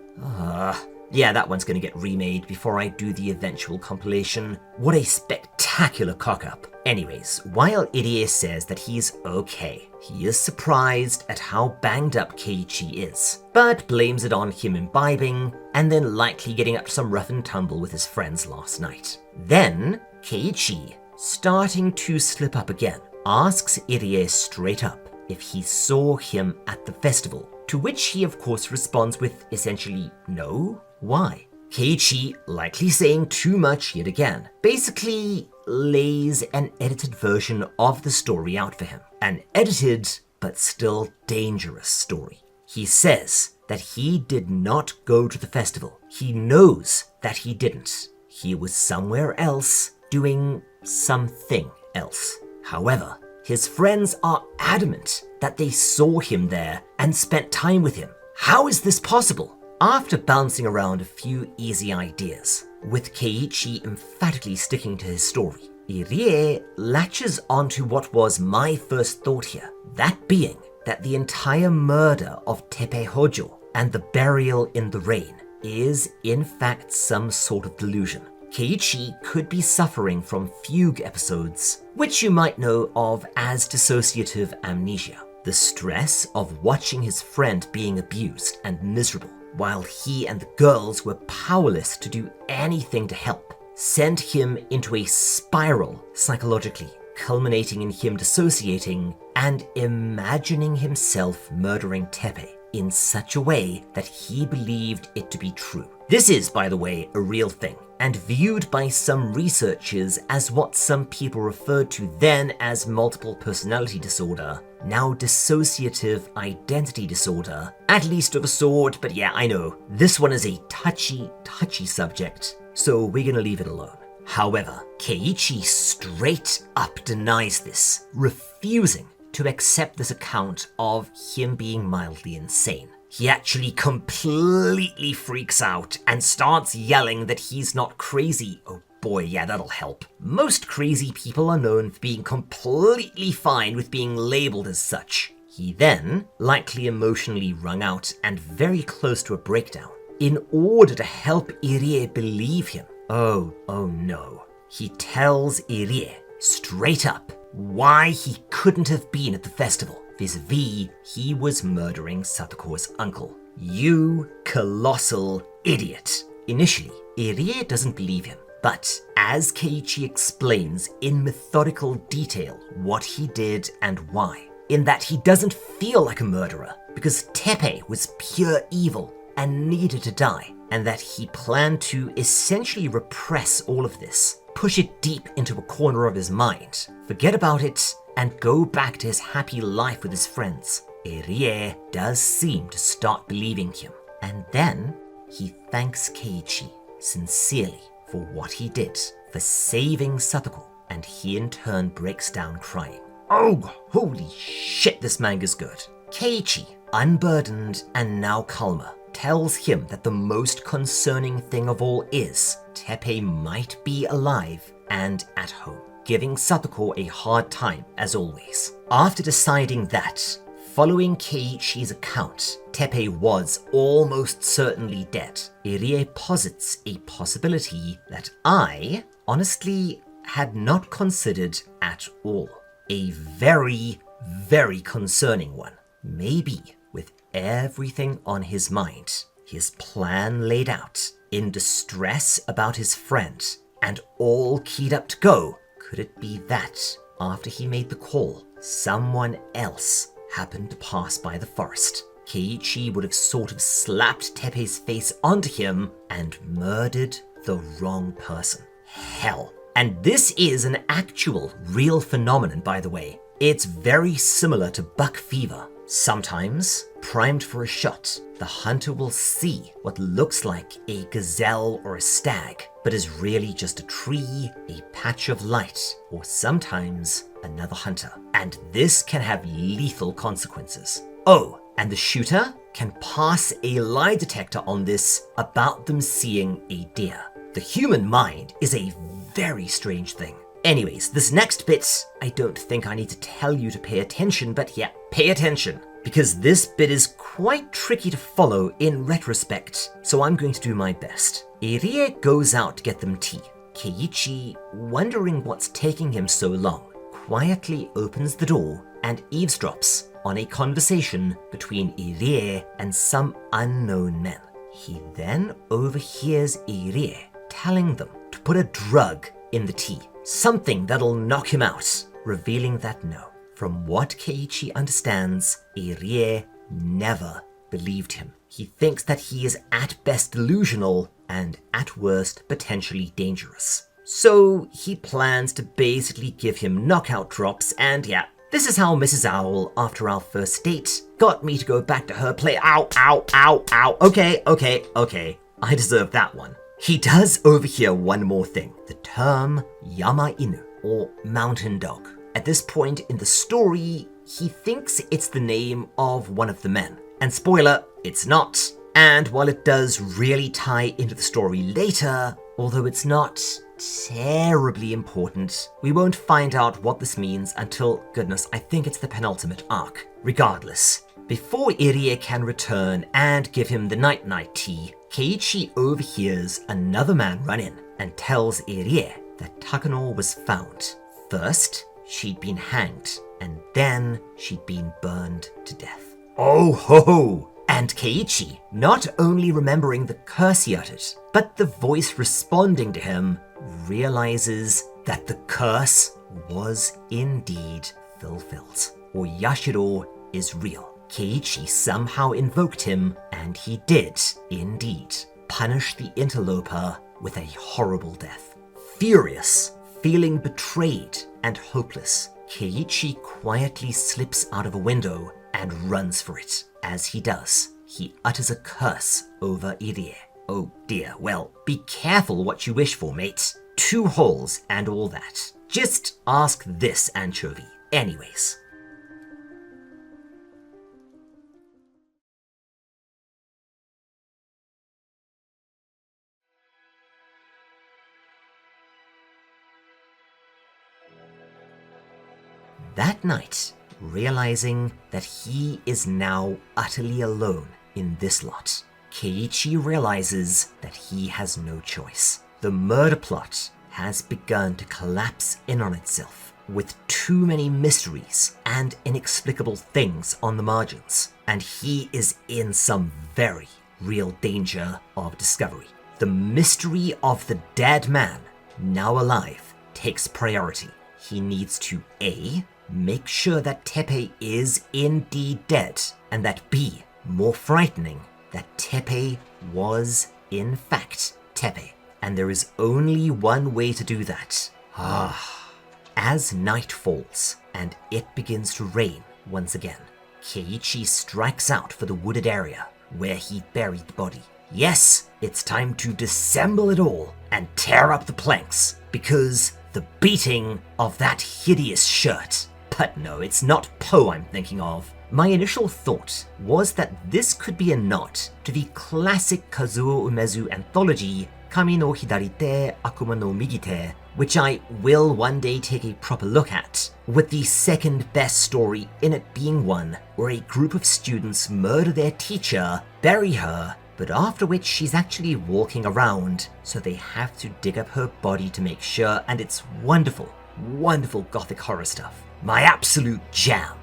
Yeah, that one's gonna get remade before I do the eventual compilation. What a spectacular cock-up. Anyways, while Irie says that he's okay, he is surprised at how banged up Keiichi is, but blames it on him imbibing, and then likely getting up to some rough and tumble with his friends last night. Then, Keiichi, starting to slip up again, asks Irie straight up if he saw him at the festival, to which he of course responds with essentially no. Why? Keiichi, likely saying too much yet again, basically lays an edited version of the story out for him. An edited but still dangerous story. He says that he did not go to the festival. He knows that he didn't. He was somewhere else doing something else. However, his friends are adamant that they saw him there and spent time with him. How is this possible? After bouncing around a few easy ideas, with Keiichi emphatically sticking to his story, Irie latches onto what was my first thought here, that being that the entire murder of Teppei Hojo and the burial in the rain is in fact some sort of delusion. Keiichi could be suffering from fugue episodes, which you might know of as dissociative amnesia. The stress of watching his friend being abused and miserable, while he and the girls were powerless to do anything to help, sent him into a spiral psychologically, culminating in him dissociating and imagining himself murdering Teppei in such a way that he believed it to be true. This is, by the way, a real thing, and viewed by some researchers as what some people referred to then as multiple personality disorder, now dissociative identity disorder, at least of a sort, but yeah, I know, this one is a touchy subject, so we're gonna leave it alone. However, Keiichi straight up denies this, refusing to accept this account of him being mildly insane. He actually completely freaks out and starts yelling that he's not crazy. Oh boy, yeah, that'll help. Most crazy people are known for being completely fine with being labeled as such. He then, likely emotionally wrung out and very close to a breakdown, in order to help Irie believe him. Oh no. He tells Irie straight up why he couldn't have been at the festival. Vis-a-vis, he was murdering Satako's uncle. You colossal idiot. Initially, Irie doesn't believe him, but as Keiichi explains in methodical detail what he did and why, in that he doesn't feel like a murderer because Teppei was pure evil and needed to die, and that he planned to essentially repress all of this, push it deep into a corner of his mind, forget about it, and go back to his happy life with his friends. Irie does seem to start believing him, and then he thanks Keiichi sincerely for what he did, for saving Satako, and he in turn breaks down crying. Oh, holy shit, this manga's good. Keiichi, unburdened and now calmer, tells him that the most concerning thing of all is Teppei might be alive and at home, giving Satako a hard time as always. After deciding that, following Keiichi's account, Teppei was almost certainly dead, Irie posits a possibility that I, honestly, had not considered at all. A very, very concerning one. Maybe, with everything on his mind, his plan laid out, in distress about his friend, and all keyed up to go, could it be that, after he made the call, someone else happened to pass by the forest? Keiichi would have sort of slapped Teppei's face onto him and murdered the wrong person. Hell. And this is an actual, real phenomenon, by the way. It's very similar to buck fever. Sometimes, primed for a shot, the hunter will see what looks like a gazelle or a stag, but is really just a tree, a patch of light, or sometimes another hunter. And this can have lethal consequences. Oh, and the shooter can pass a lie detector on this about them seeing a deer. The human mind is a very strange thing. Anyways, this next bit, I don't think I need to tell you to pay attention, but yeah, pay attention, because this bit is quite tricky to follow in retrospect, so I'm going to do my best. Irie goes out to get them tea. Keiichi, wondering what's taking him so long, quietly opens the door and eavesdrops on a conversation between Irie and some unknown men. He then overhears Irie telling them to put a drug in the tea. Something that'll knock him out, revealing that no. From what Keiichi understands, Irie never believed him. He thinks that he is at best delusional and at worst potentially dangerous. So he plans to basically give him knockout drops, and yeah, this is how Mrs. Owl, after our first date, got me to go back to her play. Ow, ow, ow, ow. Okay. I deserve that one. He does overhear one more thing. The term Yama Inu, or mountain dog. At this point in the story, he thinks it's the name of one of the men. And spoiler, it's not. And while it does really tie into the story later, although it's not terribly important, we won't find out what this means until, goodness, I think it's the penultimate arc. Regardless, before Irie can return and give him the night-night tea, Keiichi overhears another man run in and tells Irie that Takano was found. First, she'd been hanged, and then she'd been burned to death. Oh ho ho! And Keiichi, not only remembering the curse he uttered, but the voice responding to him, realizes that the curse was indeed fulfilled. Oyashiro is real. Keiichi somehow invoked him, and he did, indeed, punish the interloper with a horrible death. Furious, feeling betrayed and hopeless, Keiichi quietly slips out of a window and runs for it. As he does, he utters a curse over Irie. Oh dear, well, be careful what you wish for, mate. 2 holes and all that. Just ask this anchovy. Anyways. That night, realizing that he is now utterly alone in this lot, Keiichi realizes that he has no choice. The murder plot has begun to collapse in on itself, with too many mysteries and inexplicable things on the margins, and he is in some very real danger of discovery. The mystery of the dead man, now alive, takes priority. He needs to A, make sure that Teppei is indeed dead, and that B, more frightening, that Teppei was in fact Teppei. And there is only one way to do that. As night falls and it begins to rain once again, Keiichi strikes out for the wooded area where he buried the body. Yes, it's time to disassemble it all and tear up the planks, because the beating of that hideous shirt. But no, it's not Poe I'm thinking of. My initial thought was that this could be a nod to the classic Kazuo Umezu anthology Kami no Hidarite, Akuma no Migite, which I will one day take a proper look at, with the second best story in it being one where a group of students murder their teacher, bury her, but after which she's actually walking around, so they have to dig up her body to make sure, and it's wonderful, wonderful gothic horror stuff. My absolute jam.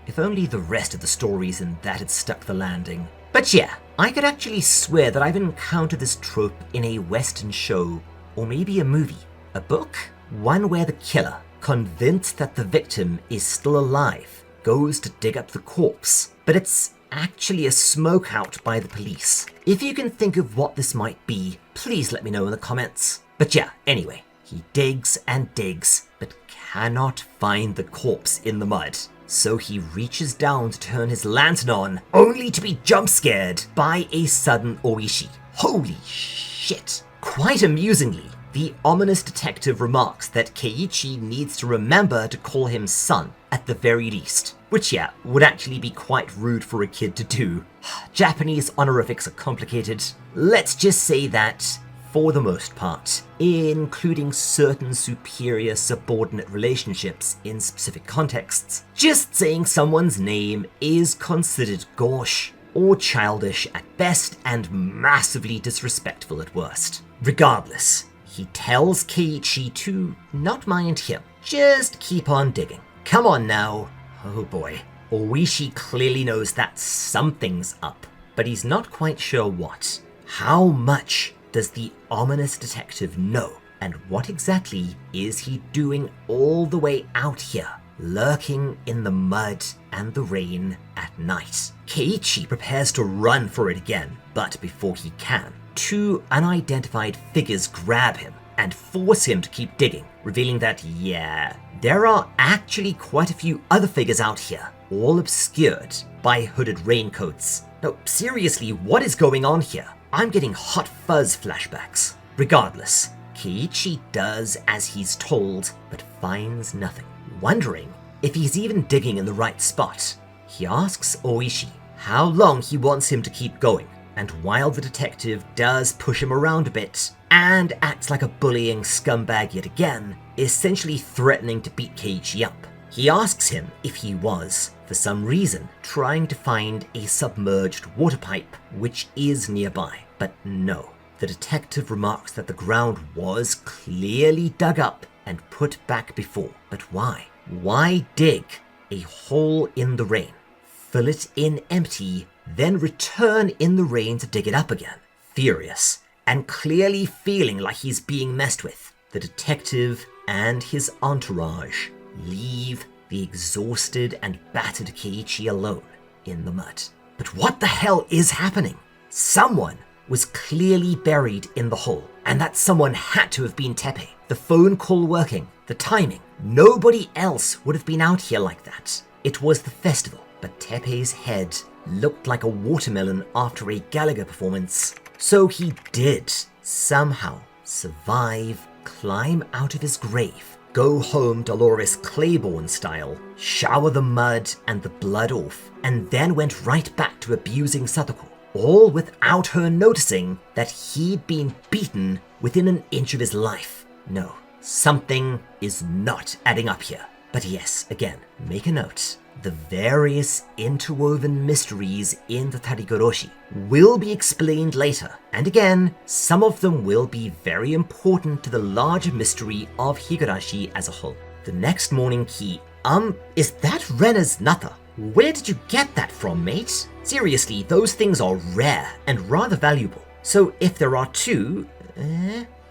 If only the rest of the stories in that had stuck the landing. But yeah, I could actually swear that I've encountered this trope in a Western show, or maybe a movie. A book? One where the killer, convinced that the victim is still alive, goes to dig up the corpse, but it's actually a smokeout by the police. If you can think of what this might be, please let me know in the comments. But yeah, anyway, he digs and digs, but cannot find the corpse in the mud. So he reaches down to turn his lantern on, only to be jump-scared by a sudden oishi. Holy shit! Quite amusingly, the ominous detective remarks that Keiichi needs to remember to call him son, at the very least. Which, yeah, would actually be quite rude for a kid to do. Japanese honorifics are complicated. Let's just say that, for the most part, including certain superior-subordinate relationships in specific contexts, just saying someone's name is considered gauche or childish at best and massively disrespectful at worst. Regardless, he tells Keiichi to not mind him, just keep on digging. Come on now. Oh boy. Oishi clearly knows that something's up, but he's not quite sure what. How much does the ominous detective know And what exactly is he doing all the way out here, lurking in the mud and the rain at night? Keiichi prepares to run for it again, but before he can, two unidentified figures grab him and force him to keep digging, revealing that, yeah, there are actually quite a few other figures out here, all obscured by hooded raincoats. No, seriously, what is going on here? I'm getting hot fuzz flashbacks. Regardless, Keiichi does as he's told, but finds nothing. Wondering if he's even digging in the right spot, he asks Oishi how long he wants him to keep going, and while the detective does push him around a bit and acts like a bullying scumbag yet again, essentially threatening to beat Keiichi up, he asks him if he was, for some reason, trying to find a submerged water pipe which is nearby. But no, the detective remarks that the ground was clearly dug up and put back before. But why? Why dig a hole in the rain, fill it in empty, then return in the rain to dig it up again? Furious, and clearly feeling like he's being messed with, the detective and his entourage leave the exhausted and battered Keiichi alone in the mud. But what the hell is happening? Someone was clearly buried in the hole, and that someone had to have been Teppei. The phone call working, the timing. Nobody else would have been out here like that. It was the festival, but Teppei's head looked like a watermelon after a Gallagher performance. So he did somehow survive, climb out of his grave, go home Dolores Claiborne style, shower the mud and the blood off, and then went right back to abusing Satako, all without her noticing that he'd been beaten within an inch of his life. No, something is not adding up here. But yes, again, make a note. The various interwoven mysteries in the Tatarigoroshi will be explained later, and again, some of them will be very important to the larger mystery of Higurashi as a whole. The next morning, is that Rena's Nata? Where did you get that from, mate? Seriously, those things are rare and rather valuable. So if there are two,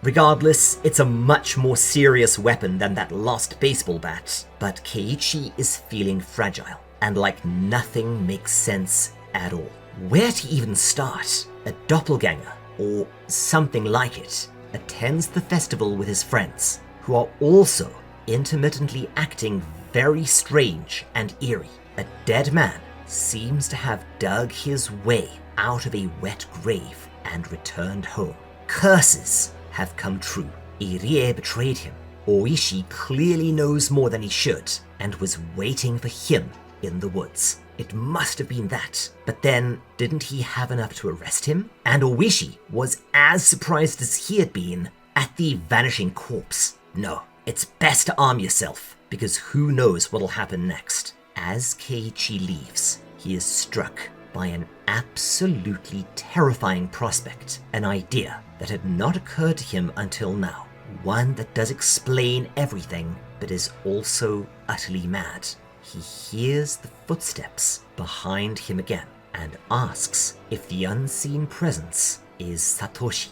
Regardless, it's a much more serious weapon than that lost baseball bat. But Keiichi is feeling fragile, and like nothing makes sense at all. Where to even start? A doppelganger, or something like it, attends the festival with his friends, who are also intermittently acting very strange and eerie. A dead man seems to have dug his way out of a wet grave and returned home. Curses have come true. Irie betrayed him. Oishi clearly knows more than he should and was waiting for him in the woods. It must have been that. But then, didn't he have enough to arrest him? And Oishi was as surprised as he had been at the vanishing corpse. No, it's best to arm yourself, because who knows what'll happen next. As Keiichi leaves, he is struck by an absolutely terrifying prospect, an idea that had not occurred to him until now, one that does explain everything, but is also utterly mad. He hears the footsteps behind him again, and asks if the unseen presence is Satoshi.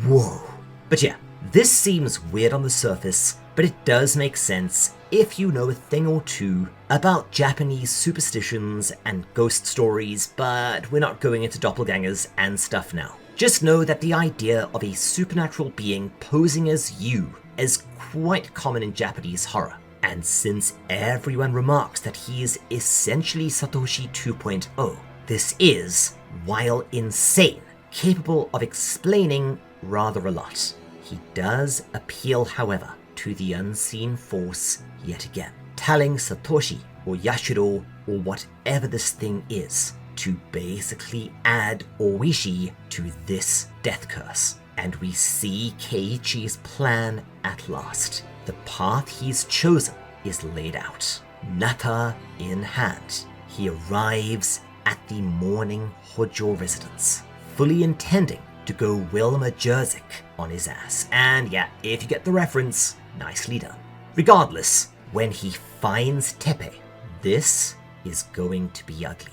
Whoa. But yeah, this seems weird on the surface, but it does make sense if you know a thing or two about Japanese superstitions and ghost stories, but we're not going into doppelgangers and stuff now. Just know that the idea of a supernatural being posing as you is quite common in Japanese horror. And since everyone remarks that he is essentially Satoshi 2.0, this is, while insane, capable of explaining rather a lot. He does appeal, however, to the unseen force yet again, telling Satoshi or Yashiro or whatever this thing is to basically add Oishi to this death curse. And we see Keiichi's plan at last. The path he's chosen is laid out. Nata in hand, he arrives at the morning Hojo residence, fully intending to go Wilma Jerzik on his ass. And yeah, if you get the reference, nicely done. Regardless, when he finds Teppei, this is going to be ugly.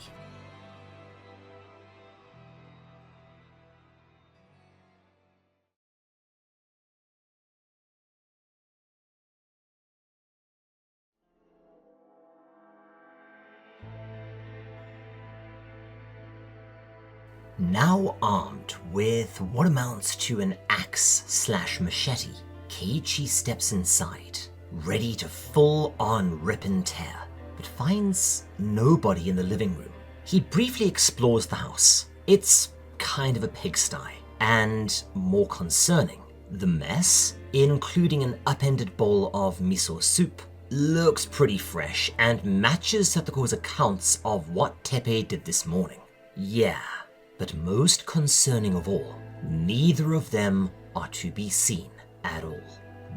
Now armed with what amounts to an axe/machete, Keiichi steps inside, ready to full-on rip and tear, but finds nobody in the living room. He briefly explores the house. It's kind of a pigsty, and more concerning, the mess, including an upended bowl of miso soup, looks pretty fresh and matches Satoko's accounts of what Teppei did this morning. Yeah, but most concerning of all, neither of them are to be seen at all.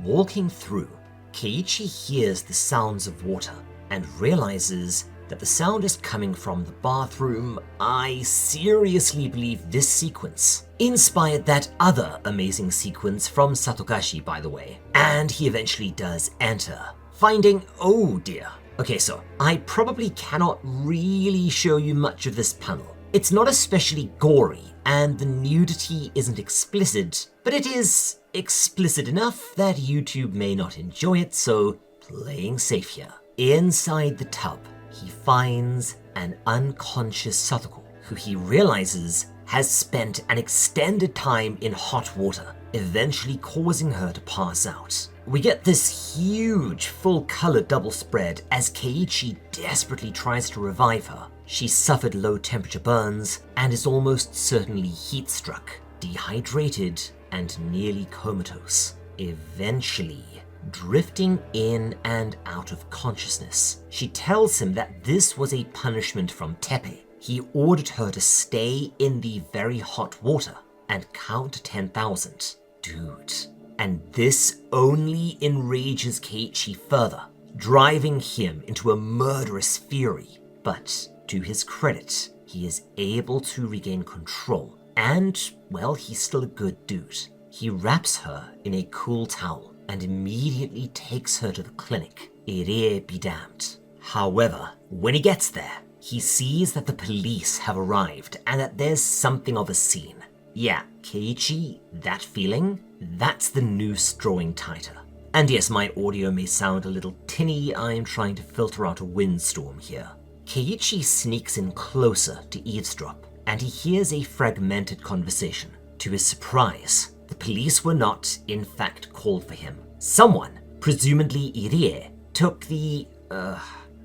Walking through, Keiichi hears the sounds of water and realizes that the sound is coming from the bathroom. I seriously believe this sequence inspired that other amazing sequence from Satogashi, by the way, and he eventually does enter, finding, oh dear. Okay, so I probably cannot really show you much of this panel. It's not especially gory, and the nudity isn't explicit, but it is explicit enough that YouTube may not enjoy it, so playing safe here. Inside the tub, he finds an unconscious Satako, who he realizes has spent an extended time in hot water, eventually causing her to pass out. We get this huge full-color double spread as Keiichi desperately tries to revive her. She suffered low-temperature burns and is almost certainly heat-struck, dehydrated, and nearly comatose. Eventually, drifting in and out of consciousness, she tells him that this was a punishment from Teppei. He ordered her to stay in the very hot water and count to 10,000. Dude. And this only enrages Keiichi further, driving him into a murderous fury. But to his credit, he is able to regain control, and, well, he's still a good dude. He wraps her in a cool towel and immediately takes her to the clinic. Irie be damned. However, when he gets there, he sees that the police have arrived and that there's something of a scene. Yeah, Keiichi, that feeling, that's the Noose drawing tighter. And yes, my audio may sound a little tinny, I'm trying to filter out a windstorm here. Keiichi sneaks in closer to eavesdrop, and he hears a fragmented conversation. To his surprise, the police were not, in fact, called for him. Someone, presumably Irie, took the,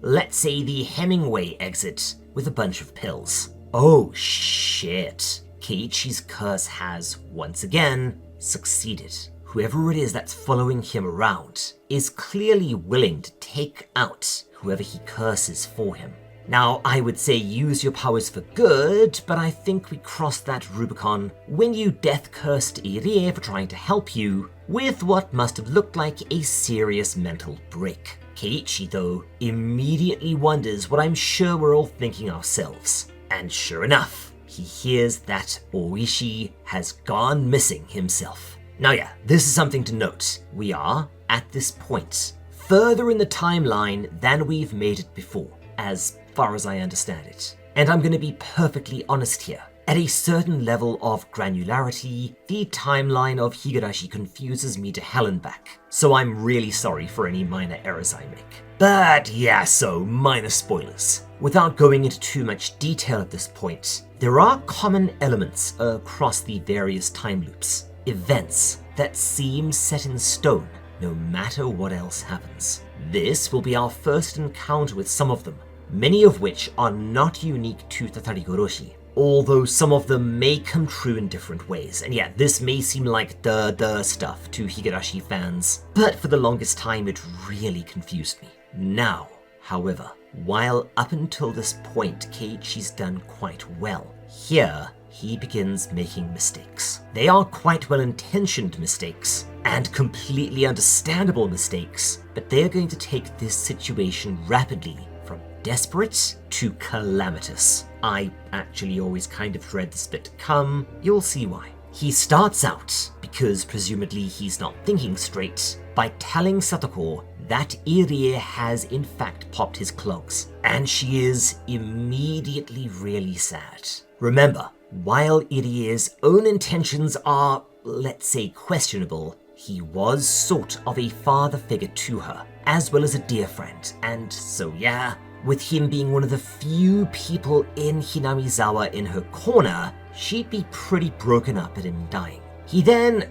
let's say the Hemingway exit with a bunch of pills. Oh shit. Keiichi's curse has, once again, succeeded. Whoever it is that's following him around is clearly willing to take out whoever he curses for him. Now, I would say use your powers for good, but I think we crossed that Rubicon when you death-cursed Irie for trying to help you with what must have looked like a serious mental break. Keiichi, though, immediately wonders what I'm sure we're all thinking ourselves. And sure enough, he hears that Oishi has gone missing himself. Now yeah, this is something to note. We are, at this point, further in the timeline than we've made it before, as far as I understand it. And I'm going to be perfectly honest here. At a certain level of granularity, the timeline of Higurashi confuses me to hell and back, so I'm really sorry for any minor errors I make. But yeah, so minor spoilers. Without going into too much detail at this point, there are common elements across the various time loops, events that seem set in stone no matter what else happens. This will be our first encounter with some of them, many of which are not unique to Tatarigoroshi, although some of them may come true in different ways. And yeah, this may seem like duh stuff to Higurashi fans, but for the longest time it really confused me. Now, however, while up until this point Keiichi's done quite well, here he begins making mistakes. They are quite well-intentioned mistakes, and completely understandable mistakes, but they're going to take this situation rapidly from desperate to calamitous. I actually always kind of dread this bit to come. You'll see why. He starts out, because presumably he's not thinking straight, by telling Satako that Irie has in fact popped his clogs, and she is immediately really sad. Remember, while Irie's own intentions are, let's say, questionable, he was sort of a father figure to her, as well as a dear friend, and so yeah, with him being one of the few people in Hinamizawa in her corner, she'd be pretty broken up at him dying. He then...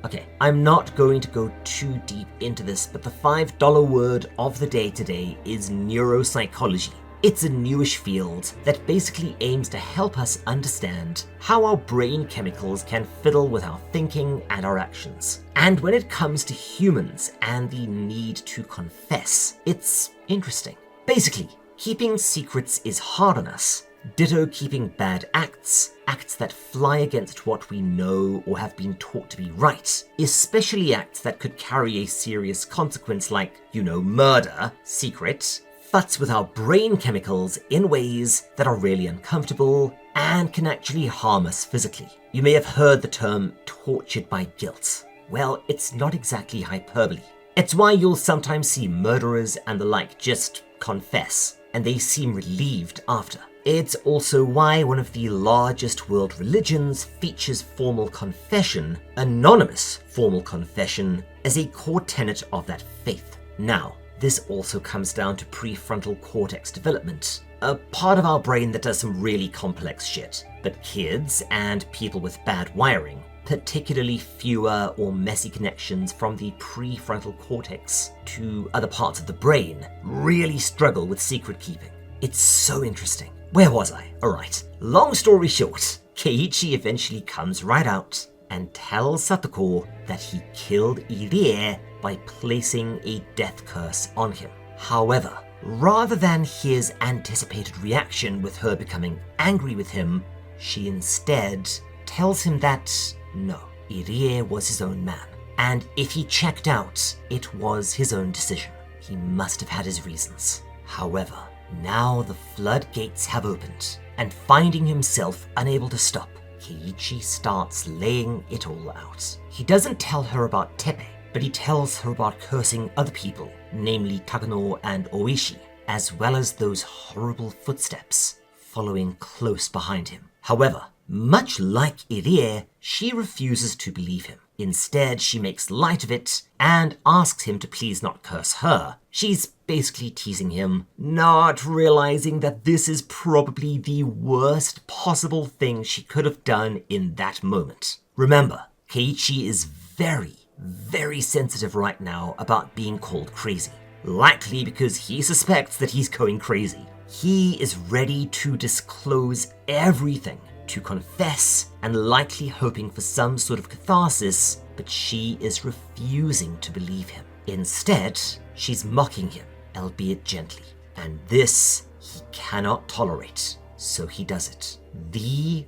okay, I'm not going to go too deep into this, but the $5 word of the day today is neuropsychology. It's a newish field that basically aims to help us understand how our brain chemicals can fiddle with our thinking and our actions. And when it comes to humans and the need to confess, it's interesting. Basically, keeping secrets is hard on us. Ditto keeping bad acts that fly against what we know or have been taught to be right, especially acts that could carry a serious consequence like, murder, secret, futs with our brain chemicals in ways that are really uncomfortable and can actually harm us physically. You may have heard the term tortured by guilt. Well, it's not exactly hyperbole. It's why you'll sometimes see murderers and the like just confess, and they seem relieved after. It's also why one of the largest world religions features formal confession, anonymous formal confession, as a core tenet of that faith. Now, this also comes down to prefrontal cortex development, a part of our brain that does some really complex shit. But kids and people with bad wiring, particularly fewer or messy connections from the prefrontal cortex to other parts of the brain, really struggle with secret keeping. It's so interesting. Where was I? Alright, long story short, Keiichi eventually comes right out and tells Satako that he killed Irie by placing a death curse on him. However, rather than his anticipated reaction with her becoming angry with him, she instead tells him that, no, Irie was his own man, and if he checked out, it was his own decision. He must have had his reasons. However, now the floodgates have opened, and finding himself unable to stop, Keiichi starts laying it all out. He doesn't tell her about Tepe, but he tells her about cursing other people, namely Takano and Oishi, as well as those horrible footsteps following close behind him. However, much like Irie, she refuses to believe him. Instead, she makes light of it and asks him to please not curse her. She's basically teasing him, not realizing that this is probably the worst possible thing she could have done in that moment. Remember, Keiichi is very, very sensitive right now about being called crazy. Likely because he suspects that he's going crazy. He is ready to disclose everything, to confess, and likely hoping for some sort of catharsis, but she is refusing to believe him. Instead, she's mocking him, albeit gently, and this he cannot tolerate, so he does it. The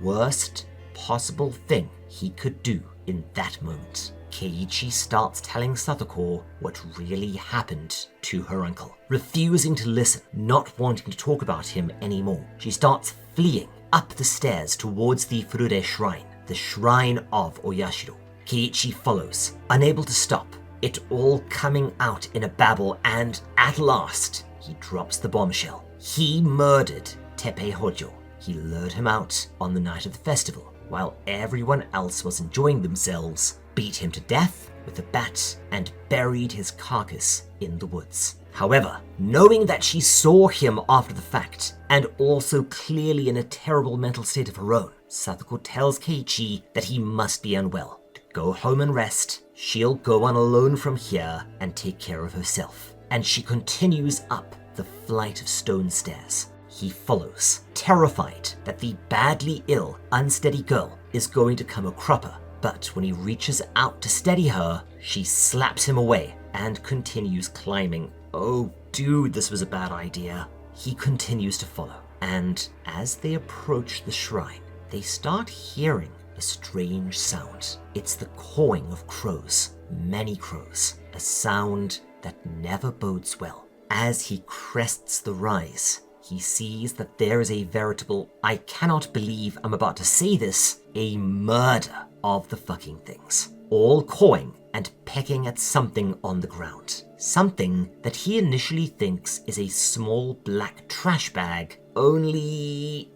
worst possible thing he could do in that moment. Keiichi starts telling Satako what really happened to her uncle, refusing to listen, not wanting to talk about him anymore. She starts fleeing up the stairs towards the Furude shrine, the shrine of Oyashiro. Keiichi follows, unable to stop, it all coming out in a babble, and at last, he drops the bombshell. He murdered Tepe Hojo. He lured him out on the night of the festival, while everyone else was enjoying themselves, beat him to death with a bat, and buried his carcass in the woods. However, knowing that she saw him after the fact, and also clearly in a terrible mental state of her own, Satako tells Keiichi that he must be unwell. To go home and rest, she'll go on alone from here and take care of herself. And she continues up the flight of stone stairs. He follows, terrified that the badly ill, unsteady girl is going to come a cropper. But when he reaches out to steady her, she slaps him away and continues climbing. Oh, dude, this was a bad idea. He continues to follow, and as they approach the shrine, they start hearing a strange sound. It's the cawing of crows, many crows, a sound that never bodes well. As he crests the rise, he sees that there is a veritable, I cannot believe I'm about to say this, a murder of the fucking things, all cawing and pecking at something on the ground. Something that he initially thinks is a small black trash bag, only...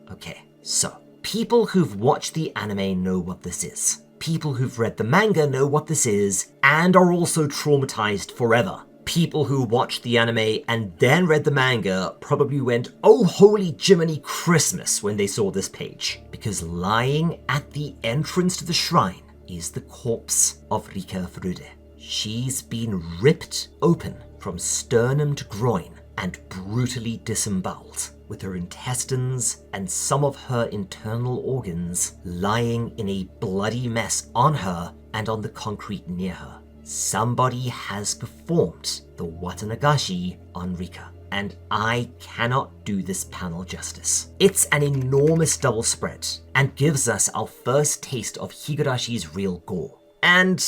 Okay, so, people who've watched the anime know what this is. People who've read the manga know what this is, and are also traumatized forever People who watched the anime and then read the manga probably went, oh holy Jiminy Christmas, when they saw this page, because lying at the entrance to the shrine is the corpse of Rika. She's been ripped open from sternum to groin and brutally disemboweled, with her intestines and some of her internal organs lying in a bloody mess on her and on the concrete near her. Somebody has performed the Watanagashi on Rika, and I cannot do this panel justice. It's an enormous double spread and gives us our first taste of Higurashi's real gore. And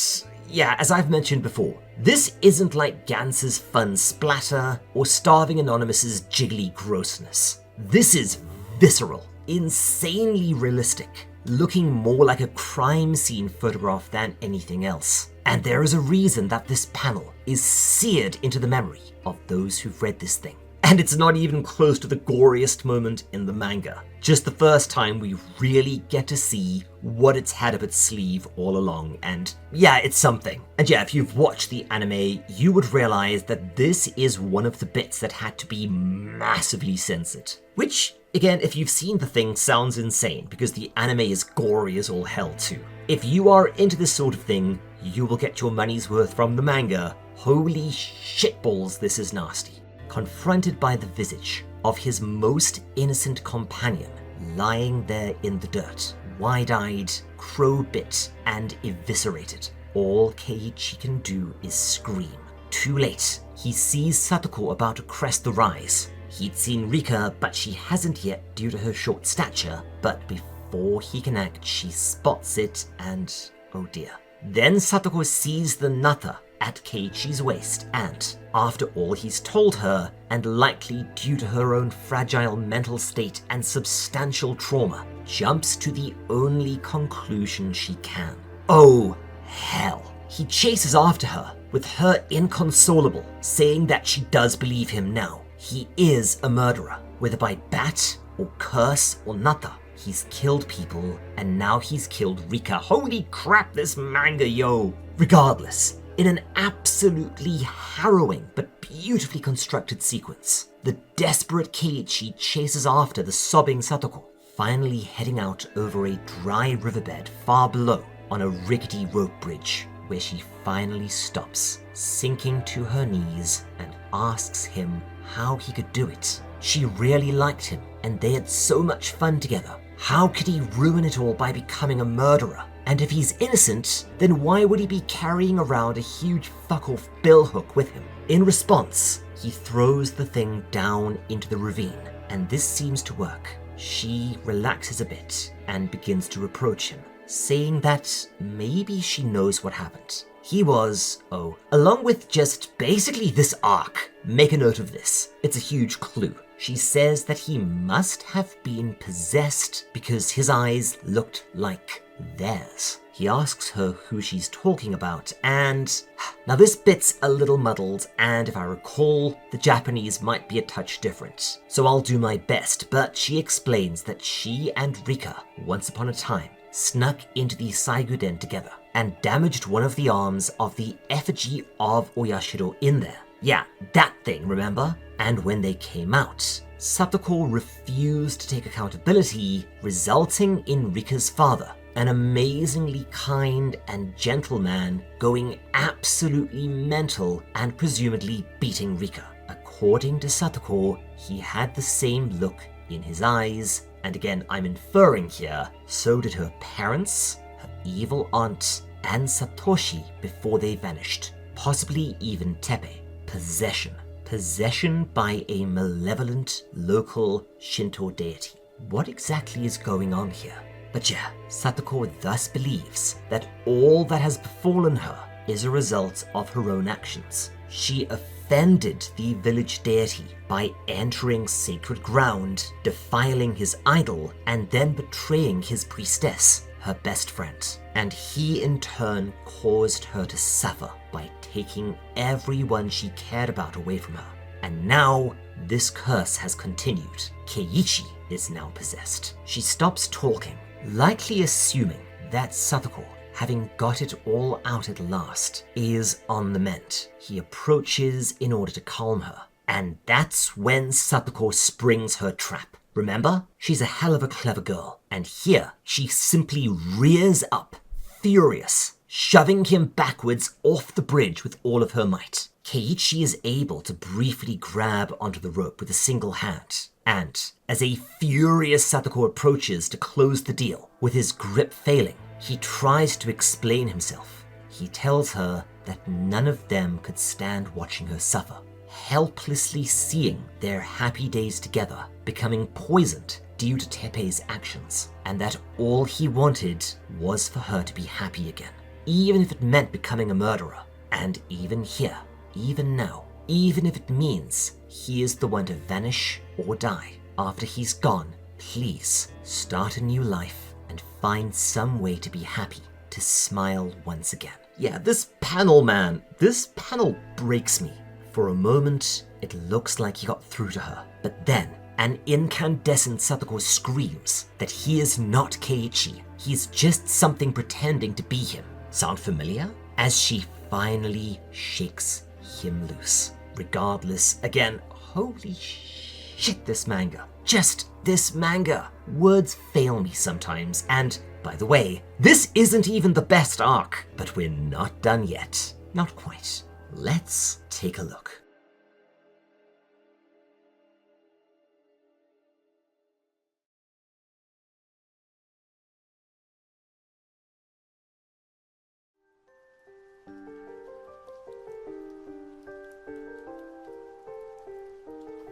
yeah, as I've mentioned before, this isn't like Gantz's fun splatter or Starving Anonymous's jiggly grossness. This is visceral, insanely realistic, looking more like a crime scene photograph than anything else. And there is a reason that this panel is seared into the memory of those who've read this thing. And it's not even close to the goriest moment in the manga. Just the first time we really get to see what it's had up its sleeve all along, and yeah, it's something. And yeah, if you've watched the anime, you would realize that this is one of the bits that had to be massively censored. Which, again, if you've seen the thing, sounds insane, because the anime is gory as all hell too. If you are into this sort of thing, you will get your money's worth from the manga. Holy shitballs, this is nasty. Confronted by the visage of his most innocent companion lying there in the dirt, wide-eyed, crow-bit, and eviscerated, all Keiichi can do is scream. Too late, he sees Satako about to crest the rise. He'd seen Rika, but she hasn't yet due to her short stature, but before he can act, she spots it and oh dear. Then Satako sees the Nata at Keiichi's waist and, after all he's told her, and likely due to her own fragile mental state and substantial trauma, jumps to the only conclusion she can. Oh, hell. He chases after her, with her inconsolable, saying that she does believe him now. He is a murderer, whether by bat, or curse, or Nata. He's killed people, and now he's killed Rika. Holy crap, this manga, yo! Regardless, in an absolutely harrowing but beautifully constructed sequence, the desperate Keiichi chases after the sobbing Satako, finally heading out over a dry riverbed far below on a rickety rope bridge, where she finally stops, sinking to her knees, and asks him how he could do it. She really liked him, and they had so much fun together. How could he ruin it all by becoming a murderer? And if he's innocent, then why would he be carrying around a huge fuck-off billhook with him? In response, he throws the thing down into the ravine, and this seems to work. She relaxes a bit and begins to reproach him, saying that maybe she knows what happened. He was, along with just basically this arc. Make a note of this. It's a huge clue. She says that he must have been possessed because his eyes looked like theirs. He asks her who she's talking about, and now this bit's a little muddled, and if I recall, the Japanese might be a touch different, so I'll do my best, but she explains that she and Rika, once upon a time, snuck into the Saiguden together and damaged one of the arms of the effigy of Oyashiro in there. Yeah, that thing, remember? And when they came out, Satako refused to take accountability, resulting in Rika's father, an amazingly kind and gentle man, going absolutely mental and presumably beating Rika. According to Satako, he had the same look in his eyes, and again I'm inferring here, so did her parents, her evil aunt, and Satoshi before they vanished, possibly even Tepe. Possession. Possession by a malevolent local Shinto deity. What exactly is going on here? But yeah, Satako thus believes that all that has befallen her is a result of her own actions. She offended the village deity by entering sacred ground, defiling his idol, and then betraying his priestess, her best friend. And he in turn caused her to suffer by taking everyone she cared about away from her. And now, this curse has continued. Keiichi is now possessed. She stops talking, likely assuming that Satako having got it all out at last, is on the mend. He approaches in order to calm her, and that's when Satako springs her trap. Remember? She's a hell of a clever girl, and here she simply rears up, furious, shoving him backwards off the bridge with all of her might. Keiichi is able to briefly grab onto the rope with a single hand, and as a furious Satako approaches to close the deal, with his grip failing, he tries to explain himself. He tells her that none of them could stand watching her suffer, helplessly seeing their happy days together becoming poisoned due to Teppei's actions, and that all he wanted was for her to be happy again, even if it meant becoming a murderer. And even here, even now, even if it means he is the one to vanish or die, after he's gone, please start a new life and find some way to be happy, to smile once again. Yeah, this panel breaks me. For a moment, it looks like he got through to her, but then an incandescent Satako screams that he is not Keiichi, he's just something pretending to be him. Sound familiar? As she finally shakes him loose. Regardless, again, holy shit, this manga. Just this manga. Words fail me sometimes, and by the way, this isn't even the best arc, but we're not done yet. Not quite. Let's take a look.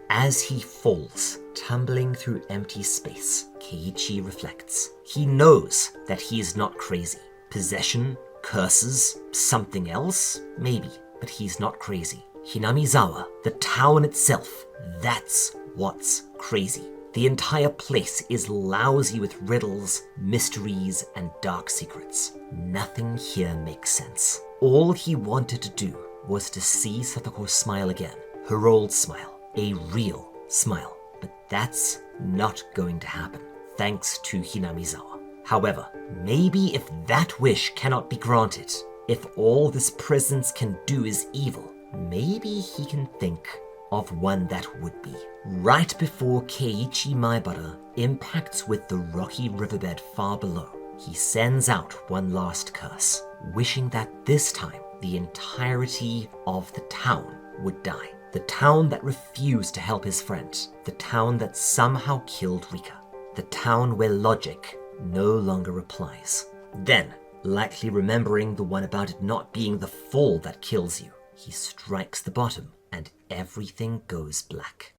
As he falls, tumbling through empty space, Keiichi reflects. He knows that he is not crazy. Possession, curses, something else? Maybe, but he's not crazy. Hinamizawa, the town itself, that's what's crazy. The entire place is lousy with riddles, mysteries, and dark secrets. Nothing here makes sense. All he wanted to do was to see Satako smile again, her old smile. A real smile, but that's not going to happen, thanks to Hinamizawa. However, maybe if that wish cannot be granted, if all this presence can do is evil, maybe he can think of one that would be. Right before Keichi Maebara impacts with the rocky riverbed far below, he sends out one last curse, wishing that this time the entirety of the town would die. The town that refused to help his friend. The town that somehow killed Rika. The town where logic no longer applies. Then, likely remembering the one about it not being the fall that kills you, he strikes the bottom and everything goes black.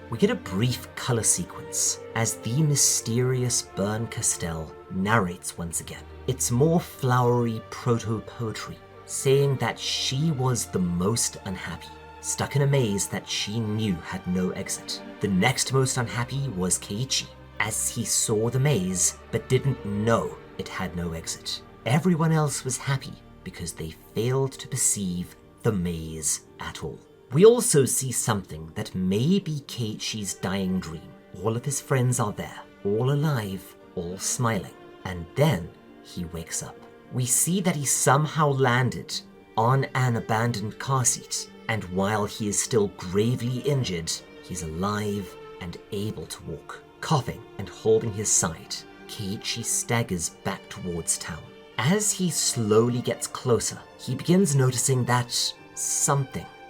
We get a brief color sequence as the mysterious Bern Castell narrates once again. It's more flowery proto-poetry, saying that she was the most unhappy, stuck in a maze that she knew had no exit. The next most unhappy was Keiichi, as he saw the maze but didn't know it had no exit. Everyone else was happy because they failed to perceive the maze at all. We also see something that may be Keiichi's dying dream. All of his friends are there, all alive, all smiling. And then he wakes up. We see that he somehow landed on an abandoned car seat, and while he is still gravely injured, he's alive and able to walk. Coughing and holding his side, Keiichi staggers back towards town. As he slowly gets closer, he begins noticing that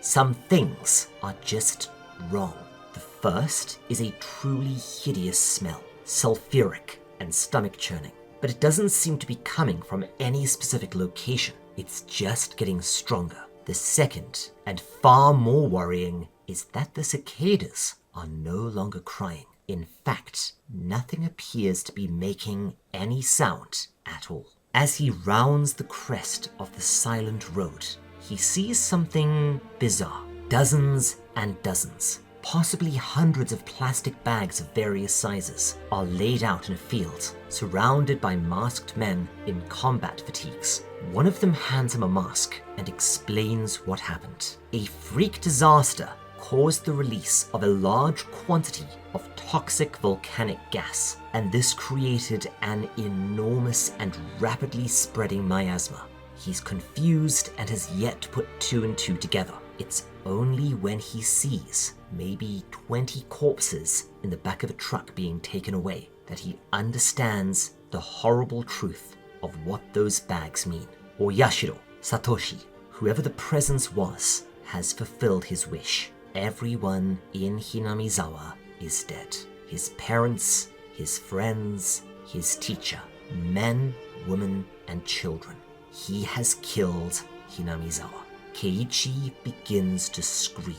some things are just wrong. The first is a truly hideous smell, sulfuric and stomach churning, but it doesn't seem to be coming from any specific location. It's just getting stronger. The second, and far more worrying, is that the cicadas are no longer crying. In fact, nothing appears to be making any sound at all. As he rounds the crest of the silent road, he sees something bizarre. Dozens and dozens Possibly hundreds of plastic bags of various sizes are laid out in a field, surrounded by masked men in combat fatigues. One of them hands him a mask and explains what happened. A freak disaster caused the release of a large quantity of toxic volcanic gas, and this created an enormous and rapidly spreading miasma. He's confused and has yet to put two and two together. It's only when he sees maybe 20 corpses in the back of a truck being taken away that he understands the horrible truth of what those bags mean. Oyashiro, Satoshi, whoever the presence was, has fulfilled his wish. Everyone in Hinamizawa is dead. His parents, his friends, his teacher, men, women, and children. He has killed Hinamizawa. Keiichi begins to scream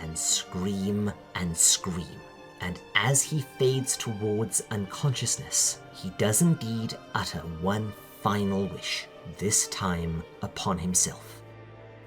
and scream and scream, and as he fades towards unconsciousness, he does indeed utter one final wish, this time upon himself.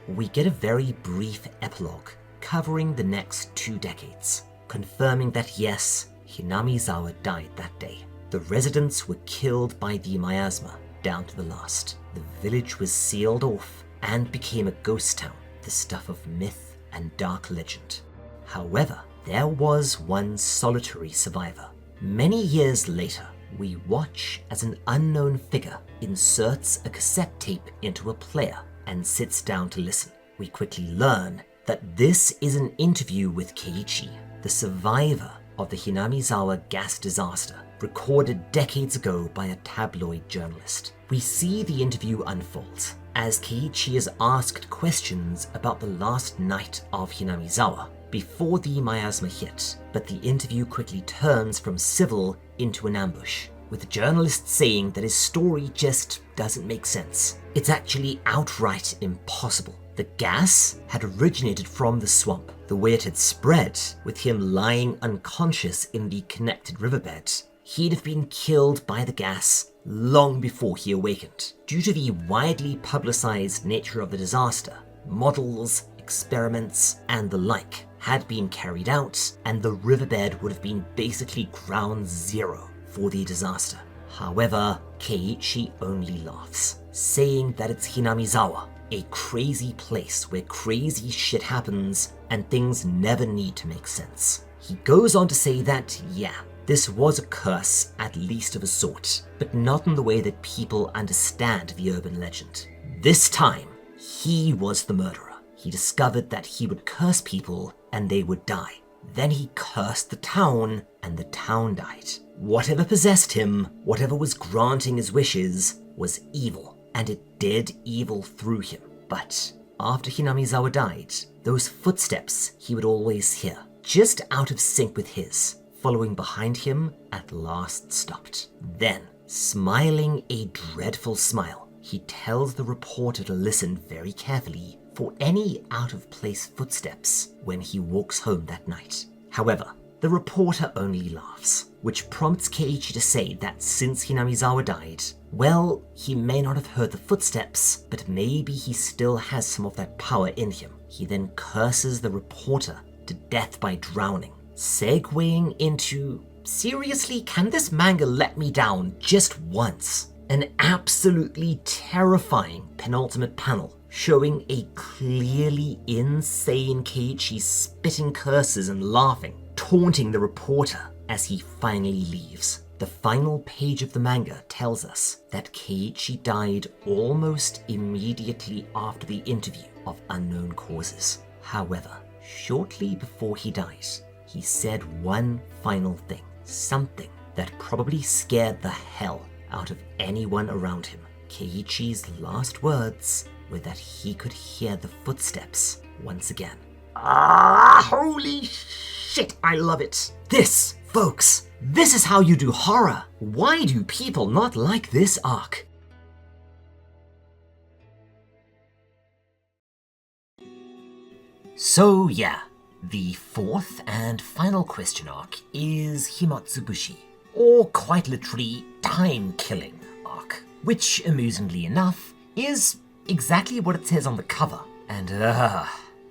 We get a very brief epilogue covering the next 2 decades, confirming that yes, Hinamizawa died that day. The residents were killed by the miasma down to the last. The village was sealed off and became a ghost town, the stuff of myth and dark legend. However, there was one solitary survivor. Many years later, we watch as an unknown figure inserts a cassette tape into a player and sits down to listen. We quickly learn that this is an interview with Keiichi, the survivor of the Hinamizawa gas disaster, recorded decades ago by a tabloid journalist. We see the interview unfold as Keiichi is asked questions about the last night of Hinamizawa before the miasma hit, but the interview quickly turns from civil into an ambush, with the journalist saying that his story just doesn't make sense. It's actually outright impossible. The gas had originated from the swamp. The way it had spread, with him lying unconscious in the connected riverbed, he'd have been killed by the gas long before he awakened. Due to the widely publicized nature of the disaster, models, experiments, and the like had been carried out, and the riverbed would have been basically ground zero for the disaster. However, Keiichi only laughs, saying that it's Hinamizawa, a crazy place where crazy shit happens and things never need to make sense. He goes on to say that, yeah, this was a curse, at least of a sort, but not in the way that people understand the urban legend. This time, he was the murderer. He discovered that he would curse people and they would die. Then he cursed the town and the town died. Whatever possessed him, whatever was granting his wishes, was evil, and it did evil through him. But after Hinamizawa died, those footsteps he would always hear, just out of sync with his, following behind him, at last stopped. Then, smiling a dreadful smile, he tells the reporter to listen very carefully for any out-of-place footsteps when he walks home that night. However, the reporter only laughs, which prompts Keiichi to say that since Hinamizawa died, well, he may not have heard the footsteps, but maybe he still has some of that power in him. He then curses the reporter to death by drowning, segueing into, seriously, can this manga let me down just once? An absolutely terrifying penultimate panel showing a clearly insane Keiichi spitting curses and laughing, taunting the reporter as he finally leaves. The final page of the manga tells us that Keiichi died almost immediately after the interview of unknown causes. However, shortly before he died, he said one final thing, something that probably scared the hell out of anyone around him. Keiichi's last words were that he could hear the footsteps once again. Holy shit, I love it. This, folks, this is how you do horror. Why do people not like this arc? So yeah, the fourth and final question arc is Himatsubushi, or quite literally time-killing arc, which, amusingly enough, is exactly what it says on the cover. And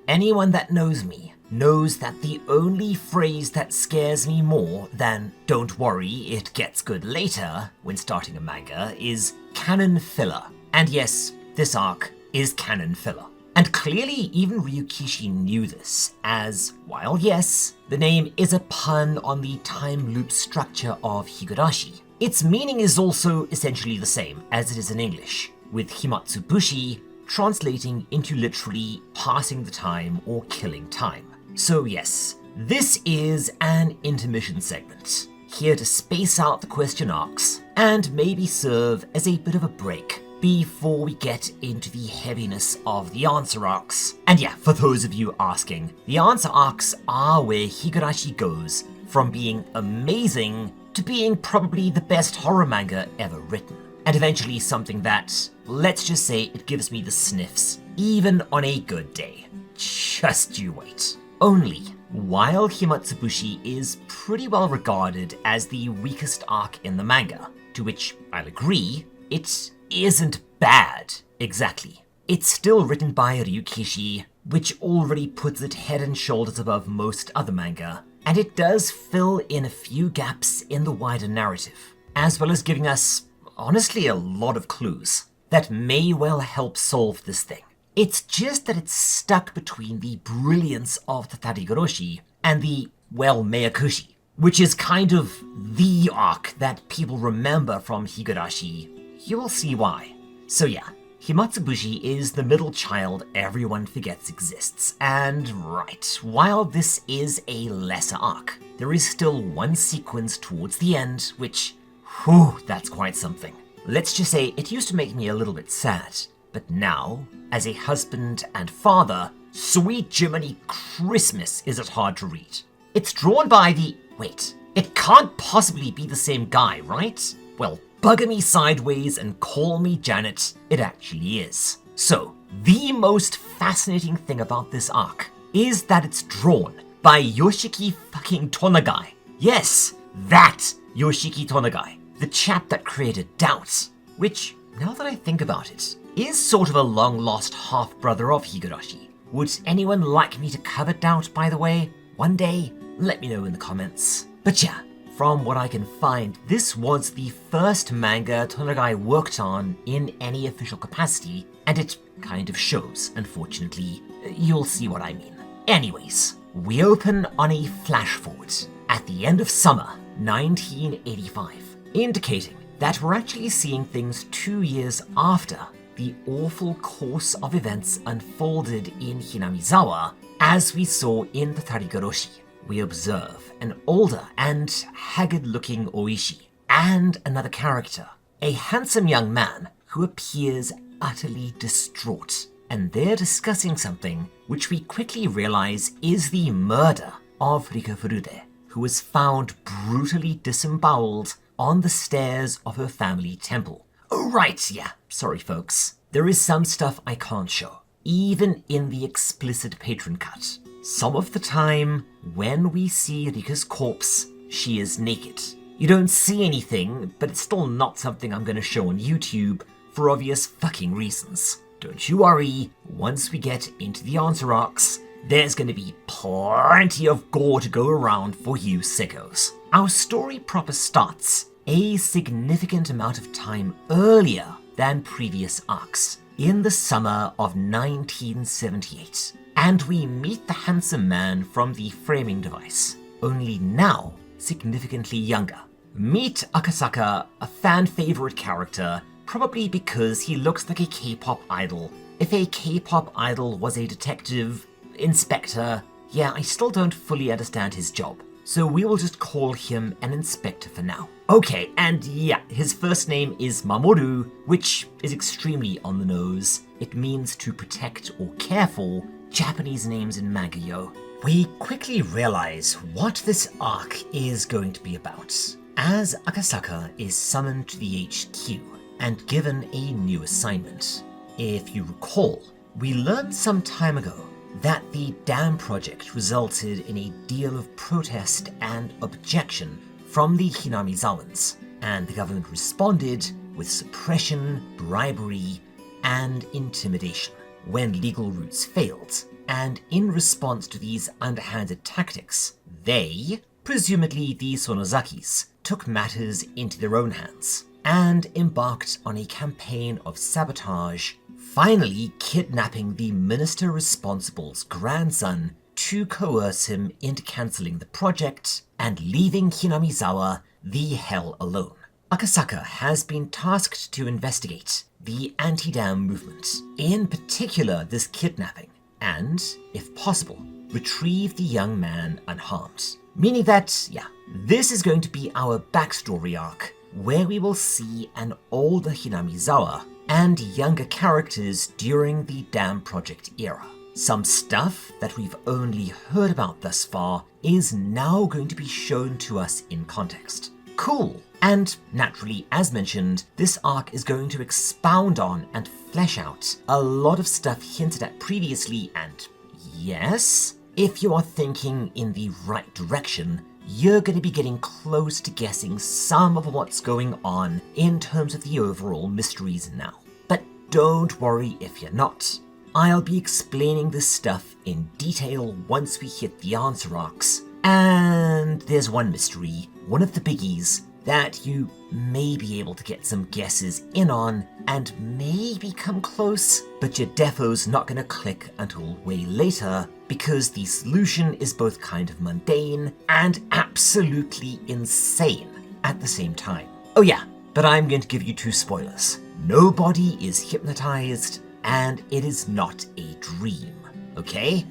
anyone that knows me knows that the only phrase that scares me more than "don't worry, it gets good later" when starting a manga is canon filler. And yes, this arc is canon filler. And clearly even Ryukishi knew this, as, while yes, the name is a pun on the time loop structure of Higurashi, its meaning is also essentially the same as it is in English, with Himatsubushi translating into literally passing the time or killing time. So yes, this is an intermission segment, here to space out the question arcs and maybe serve as a bit of a break before we get into the heaviness of the answer arcs. And yeah, for those of you asking, the answer arcs are where Higurashi goes from being amazing to being probably the best horror manga ever written. And eventually something that, let's just say, it gives me the sniffs, even on a good day. Just you wait. Only, while Himatsubushi is pretty well regarded as the weakest arc in the manga, to which I'll agree, it isn't bad, exactly. It's still written by Ryukishi, which already puts it head and shoulders above most other manga, and it does fill in a few gaps in the wider narrative, as well as giving us, honestly, a lot of clues that may well help solve this thing. It's just that it's stuck between the brilliance of Tatarigoroshi and the, well, Meyakushi, which is kind of the arc that people remember from Higurashi. You will see why. So yeah, Himatsubushi is the middle child everyone forgets exists, and right, while this is a lesser arc, there is still one sequence towards the end which, whew, that's quite something. Let's just say it used to make me a little bit sad, but now, as a husband and father, sweet Jiminy Christmas is it hard to read. It's drawn by the... wait, it can't possibly be the same guy, right? Well, bugger me sideways and call me Janet, it actually is. So, the most fascinating thing about this arc is that it's drawn by Yoshiki fucking Tonagai. Yes, that Yoshiki Tonagai, the chap that created Doubt, which, now that I think about it, is sort of a long-lost half-brother of Higurashi. Would anyone like me to cover Doubt, by the way? One day? Let me know in the comments. But yeah, from what I can find, this was the first manga Tonagai worked on in any official capacity, and it kind of shows, unfortunately. You'll see what I mean. Anyways, we open on a flash forward at the end of summer 1985, indicating that we're actually seeing things 2 years after the awful course of events unfolded in Hinamizawa, as we saw in Tatarigoroshi. We observe an older and haggard-looking Oishi, and another character, a handsome young man who appears utterly distraught, and they're discussing something which we quickly realize is the murder of Rika Furude, who was found brutally disemboweled on the stairs of her family temple. Oh right, yeah, sorry folks. There is some stuff I can't show, even in the explicit patron cut. Some of the time, when we see Rika's corpse, she is naked. You don't see anything, but it's still not something I'm gonna show on YouTube for obvious fucking reasons. Don't you worry, once we get into the answer arcs, there's gonna be plenty of gore to go around for you sickos. Our story proper starts a significant amount of time earlier than previous arcs, in the summer of 1978. And we meet the handsome man from the framing device, only now significantly younger. Meet Akasaka, a fan-favorite character, probably because he looks like a K-pop idol. If a K-pop idol was a detective, inspector, yeah, I still don't fully understand his job. So we will just call him an inspector for now. Okay, and yeah, his first name is Mamoru, which is extremely on the nose. It means to protect or care for. Japanese names in manga, yo. We quickly realize what this arc is going to be about, as Akasaka is summoned to the HQ and given a new assignment. If you recall, we learned some time ago that the dam project resulted in a deal of protest and objection from the Hinamizawans, and the government responded with suppression, bribery, and intimidation. When legal routes failed, and in response to these underhanded tactics, they, presumably the Sonozakis, took matters into their own hands and embarked on a campaign of sabotage, finally kidnapping the minister responsible's grandson to coerce him into cancelling the project and leaving Hinamizawa the hell alone. Akasaka has been tasked to investigate the anti-dam movement, in particular this kidnapping, and, if possible, retrieve the young man unharmed. Meaning that, this is going to be our backstory arc, where we will see an older Hinamizawa and younger characters during the Dam Project era. Some stuff that we've only heard about thus far is now going to be shown to us in context. Cool! And naturally, as mentioned, this arc is going to expound on and flesh out a lot of stuff hinted at previously, and yes, if you are thinking in the right direction, you're going to be getting close to guessing some of what's going on in terms of the overall mysteries now. But don't worry if you're not. I'll be explaining this stuff in detail once we hit the answer arcs. And there's one mystery, one of the biggies, that you may be able to get some guesses in on and maybe come close, but your defo's not going to click until way later because the solution is both kind of mundane and absolutely insane at the same time. Oh yeah, but I'm going to give you 2 spoilers. Nobody is hypnotized and it is not a dream, okay?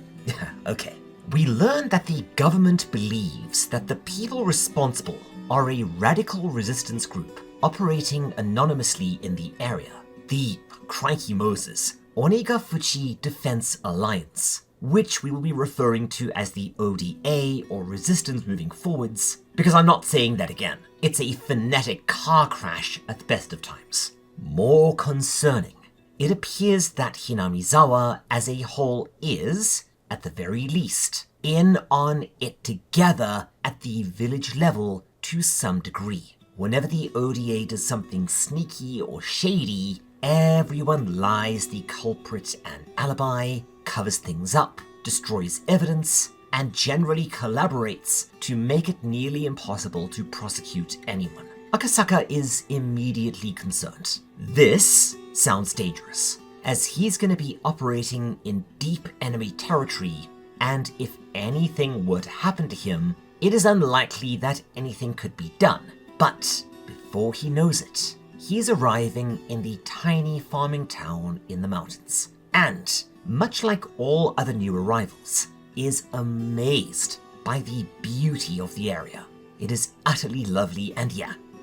Okay. We learn that the government believes that the people responsible are a radical resistance group operating anonymously in the area, the Crikey Moses Onikakushi Defense Alliance, which we will be referring to as the ODA or Resistance moving forwards, because I'm not saying that again. It's a phonetic car crash at the best of times. More concerning, it appears that Hinamizawa as a whole is, at the very least, in on it together at the village level to some degree. Whenever the ODA does something sneaky or shady, everyone lies the culprit and alibi, covers things up, destroys evidence, and generally collaborates to make it nearly impossible to prosecute anyone. Akasaka is immediately concerned. This sounds dangerous, as he's going to be operating in deep enemy territory, and if anything were to happen to him, it is unlikely that anything could be done. But before he knows it, he's arriving in the tiny farming town in the mountains, and, much like all other new arrivals, is amazed by the beauty of the area. It is utterly lovely, and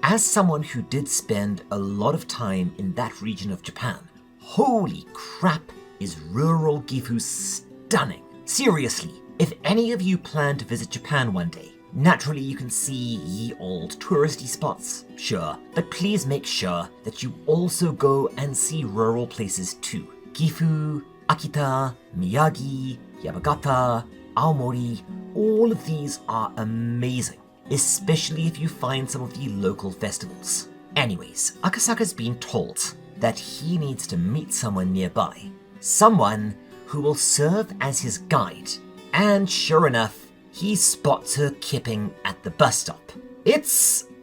as someone who did spend a lot of time in that region of Japan, holy crap, is rural Gifu stunning. Seriously, if any of you plan to visit Japan one day, naturally you can see ye old touristy spots, sure, but please make sure that you also go and see rural places too. Gifu, Akita, Miyagi, Yamagata, Aomori, all of these are amazing, especially if you find some of the local festivals. Anyways, Akasaka's been told that he needs to meet someone nearby, someone who will serve as his guide, and sure enough, he spots her kipping at the bus stop.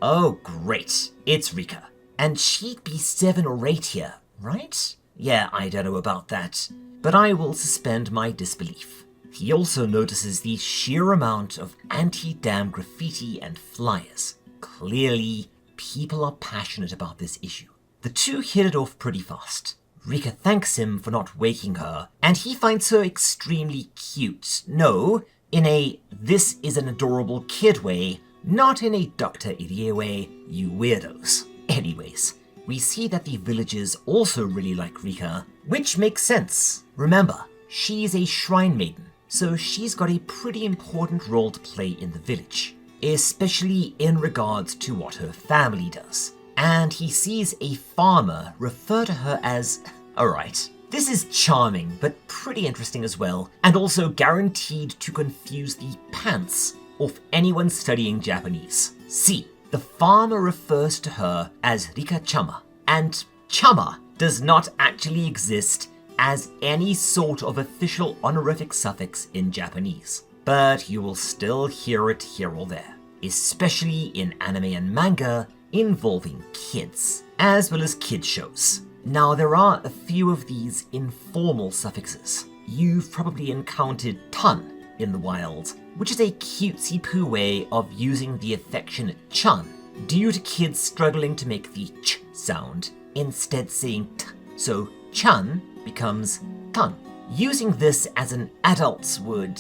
Oh great, it's Rika, and she'd be 7 or 8 here, right? Yeah, I don't know about that, but I will suspend my disbelief. He also notices the sheer amount of anti-dam graffiti and flyers. Clearly, people are passionate about this issue. The two hit it off pretty fast. Rika thanks him for not waking her, and he finds her extremely cute. No, in a this is an adorable kid way, not in a Dr. Irie way, you weirdos. Anyways, we see that the villagers also really like Rika, which makes sense. Remember, she's a shrine maiden, so she's got a pretty important role to play in the village, especially in regards to what her family does. And he sees a farmer refer to her as, alright, this is charming, but pretty interesting as well, and also guaranteed to confuse the pants of anyone studying Japanese. See, the farmer refers to her as Rika-chama, and chama does not actually exist as any sort of official honorific suffix in Japanese, but you will still hear it here or there, especially in anime and manga involving kids, as well as kids shows. Now, there are a few of these informal suffixes. You've probably encountered tan in the wild, which is a cutesy-poo way of using the affectionate chan due to kids struggling to make the ch sound, instead saying t, so chan becomes tan. Using this as an adult would,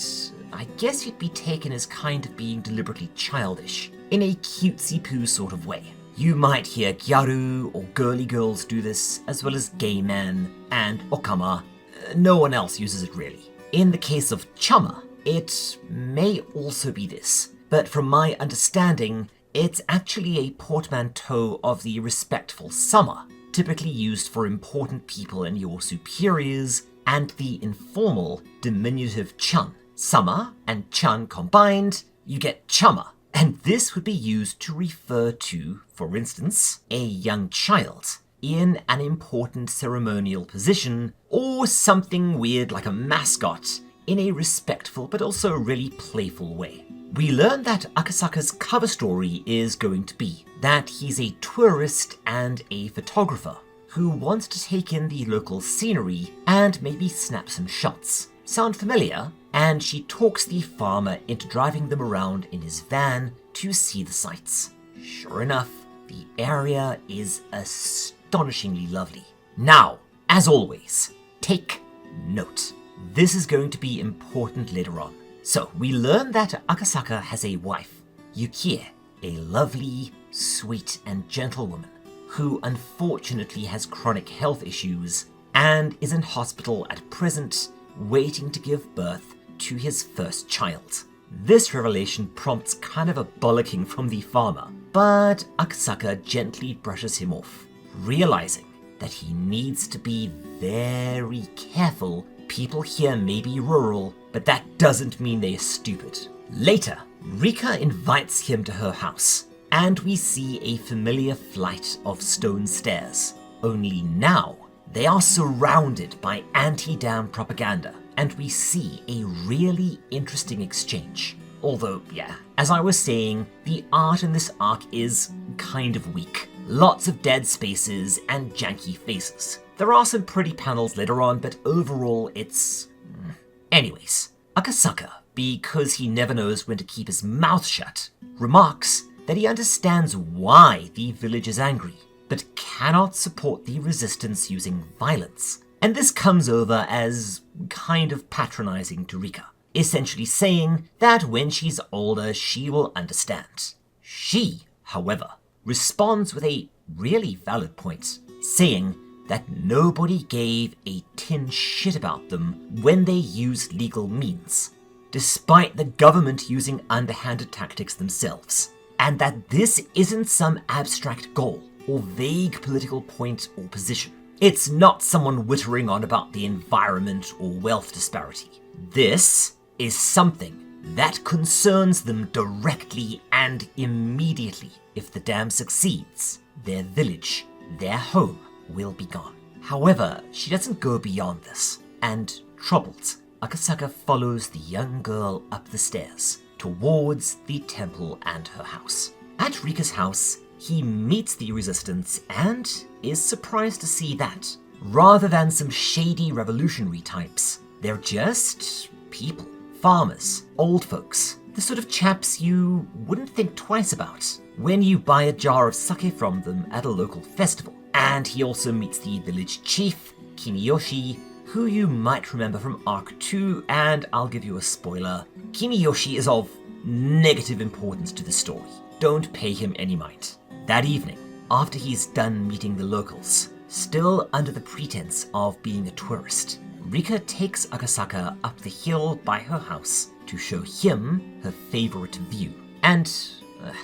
I guess you'd be taken as kind of being deliberately childish, in a cutesy-poo sort of way. You might hear gyaru or girly girls do this, as well as gay men and okama. No one else uses it really. In the case of chama, it may also be this, but from my understanding, it's actually a portmanteau of the respectful sama, typically used for important people and your superiors, and the informal diminutive chan. Sama and chan combined, you get chama, and this would be used to refer to, for instance, a young child in an important ceremonial position, or something weird like a mascot in a respectful but also really playful way. We learn that Akasaka's cover story is going to be that he's a tourist and a photographer who wants to take in the local scenery and maybe snap some shots. Sound familiar? And she talks the farmer into driving them around in his van to see the sights. Sure enough, the area is astonishingly lovely. Now, as always, take note. This is going to be important later on. So, we learn that Akasaka has a wife, Yukie, a lovely, sweet, and gentle woman who unfortunately has chronic health issues and is in hospital at present, waiting to give birth to his first child. This revelation prompts kind of a bollocking from the farmer, but Akasaka gently brushes him off, realizing that he needs to be very careful. People here may be rural, but that doesn't mean they're stupid. Later, Rika invites him to her house, and we see a familiar flight of stone stairs. Only now, they are surrounded by anti-dam propaganda, and we see a really interesting exchange. Although, yeah, as I was saying, the art in this arc is kind of weak. Lots of dead spaces and janky faces. There are some pretty panels later on, but overall it's... Anyways, Akasaka, because he never knows when to keep his mouth shut, remarks that he understands why the village is angry, but cannot support the resistance using violence. And this comes over as kind of patronizing to Rika, essentially saying that when she's older she will understand. She, however, responds with a really valid point, saying that nobody gave a tin shit about them when they used legal means, despite the government using underhanded tactics themselves, and that this isn't some abstract goal or vague political point or position. It's not someone wittering on about the environment or wealth disparity. This is something that concerns them directly and immediately. If the dam succeeds, their village, their home, will be gone. However, she doesn't go beyond this, and troubled, Akasaka follows the young girl up the stairs towards the temple and her house. At Rika's house, he meets the resistance and is surprised to see that, rather than some shady revolutionary types, they're just people, farmers, old folks, the sort of chaps you wouldn't think twice about when you buy a jar of sake from them at a local festival. And he also meets the village chief, Kimiyoshi, who you might remember from Arc 2, and I'll give you a spoiler. Kimiyoshi is of negative importance to the story. Don't pay him any mind. That evening, after he's done meeting the locals, still under the pretense of being a tourist, Rika takes Akasaka up the hill by her house to show him her favorite view. And,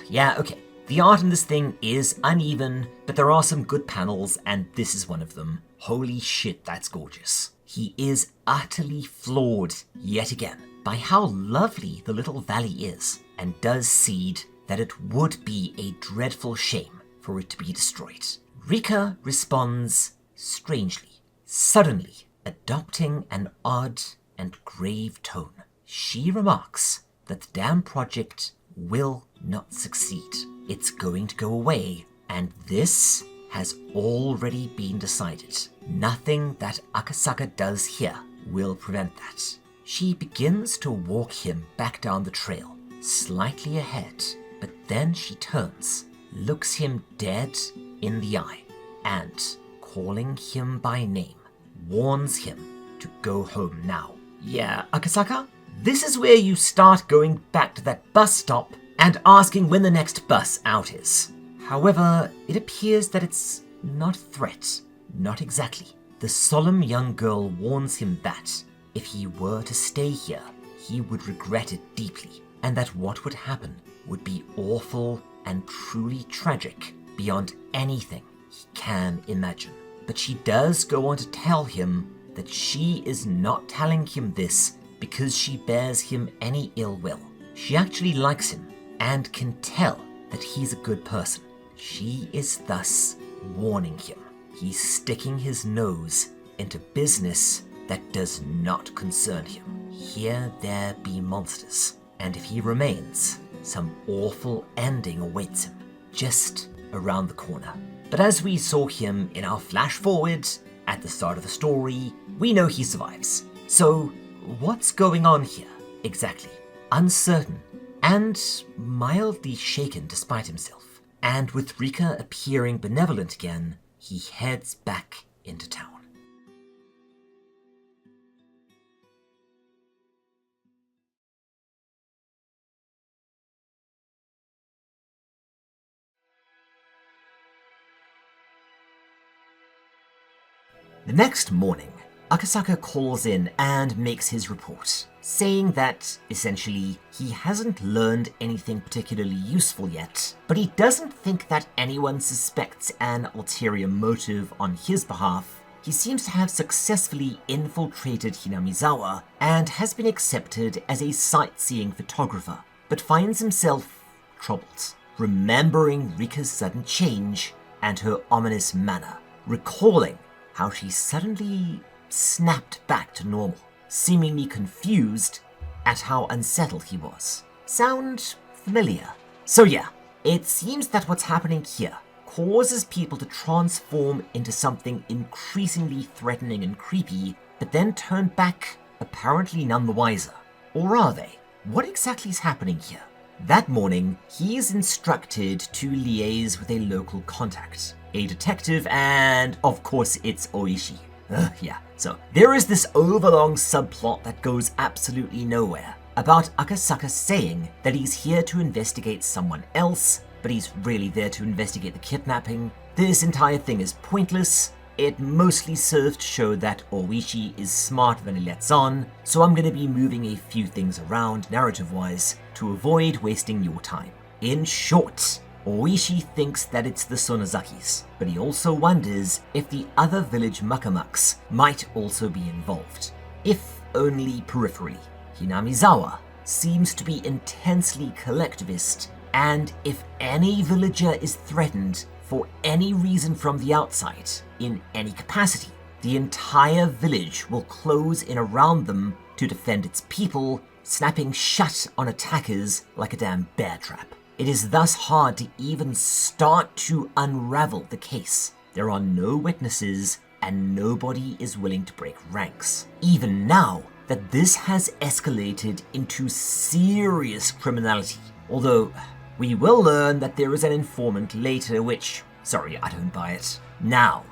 yeah, okay. The art in this thing is uneven, but there are some good panels, and this is one of them. Holy shit, that's gorgeous. He is utterly floored, yet again, by how lovely the little valley is, and does cede that it would be a dreadful shame for it to be destroyed. Rika responds strangely, suddenly, Adopting an odd and grave tone, she remarks that the dam project will not succeed. It's going to go away, and this has already been decided. Nothing that Akasaka does here will prevent that. She begins to walk him back down the trail, slightly ahead, but then she turns, looks him dead in the eye, and, calling him by name, warns him to go home now. Yeah, Akasaka? This is where you start going back to that bus stop and asking when the next bus out is. However, it appears that it's not a threat. Not exactly. The solemn young girl warns him that, if he were to stay here, he would regret it deeply, and that what would happen would be awful and truly tragic beyond anything he can imagine. But she does go on to tell him that she is not telling him this because she bears him any ill will. She actually likes him and can tell that he's a good person. She is thus warning him. He's sticking his nose into business that does not concern him. Here there be monsters, and if he remains, some awful ending awaits him just around the corner. But as we saw him in our flash forward at the start of the story, we know he survives. So what's going on here exactly? Uncertain and mildly shaken despite himself. And with Rika appearing benevolent again, he heads back into town. The next morning, Akasaka calls in and makes his report, saying that, essentially, he hasn't learned anything particularly useful yet, but he doesn't think that anyone suspects an ulterior motive on his behalf. He seems to have successfully infiltrated Hinamizawa and has been accepted as a sightseeing photographer, but finds himself troubled, remembering Rika's sudden change and her ominous manner, recalling how she suddenly snapped back to normal, seemingly confused at how unsettled he was. Sound familiar? So yeah, it seems that what's happening here causes people to transform into something increasingly threatening and creepy, but then turn back apparently none the wiser. Or are they? What exactly is happening here? That morning, he is instructed to liaise with a local contact, a detective, and of course it's Oishi. So there is this overlong subplot that goes absolutely nowhere about Akasaka saying that he's here to investigate someone else, but he's really there to investigate the kidnapping. This entire thing is pointless. It mostly serves to show that Oishi is smarter than he lets on, so I'm going to be moving a few things around narrative-wise to avoid wasting your time. In short, Oishi thinks that it's the Sonozakis, but he also wonders if the other village muckamucks might also be involved, if only peripherally. Hinamizawa seems to be intensely collectivist, and if any villager is threatened for any reason from the outside, in any capacity, the entire village will close in around them to defend its people, snapping shut on attackers like a damn bear trap. It is thus hard to even start to unravel the case. There are no witnesses, and nobody is willing to break ranks. Even now that this has escalated into serious criminality. Although, we will learn that there is an informant later which, sorry, I don't buy it. Now,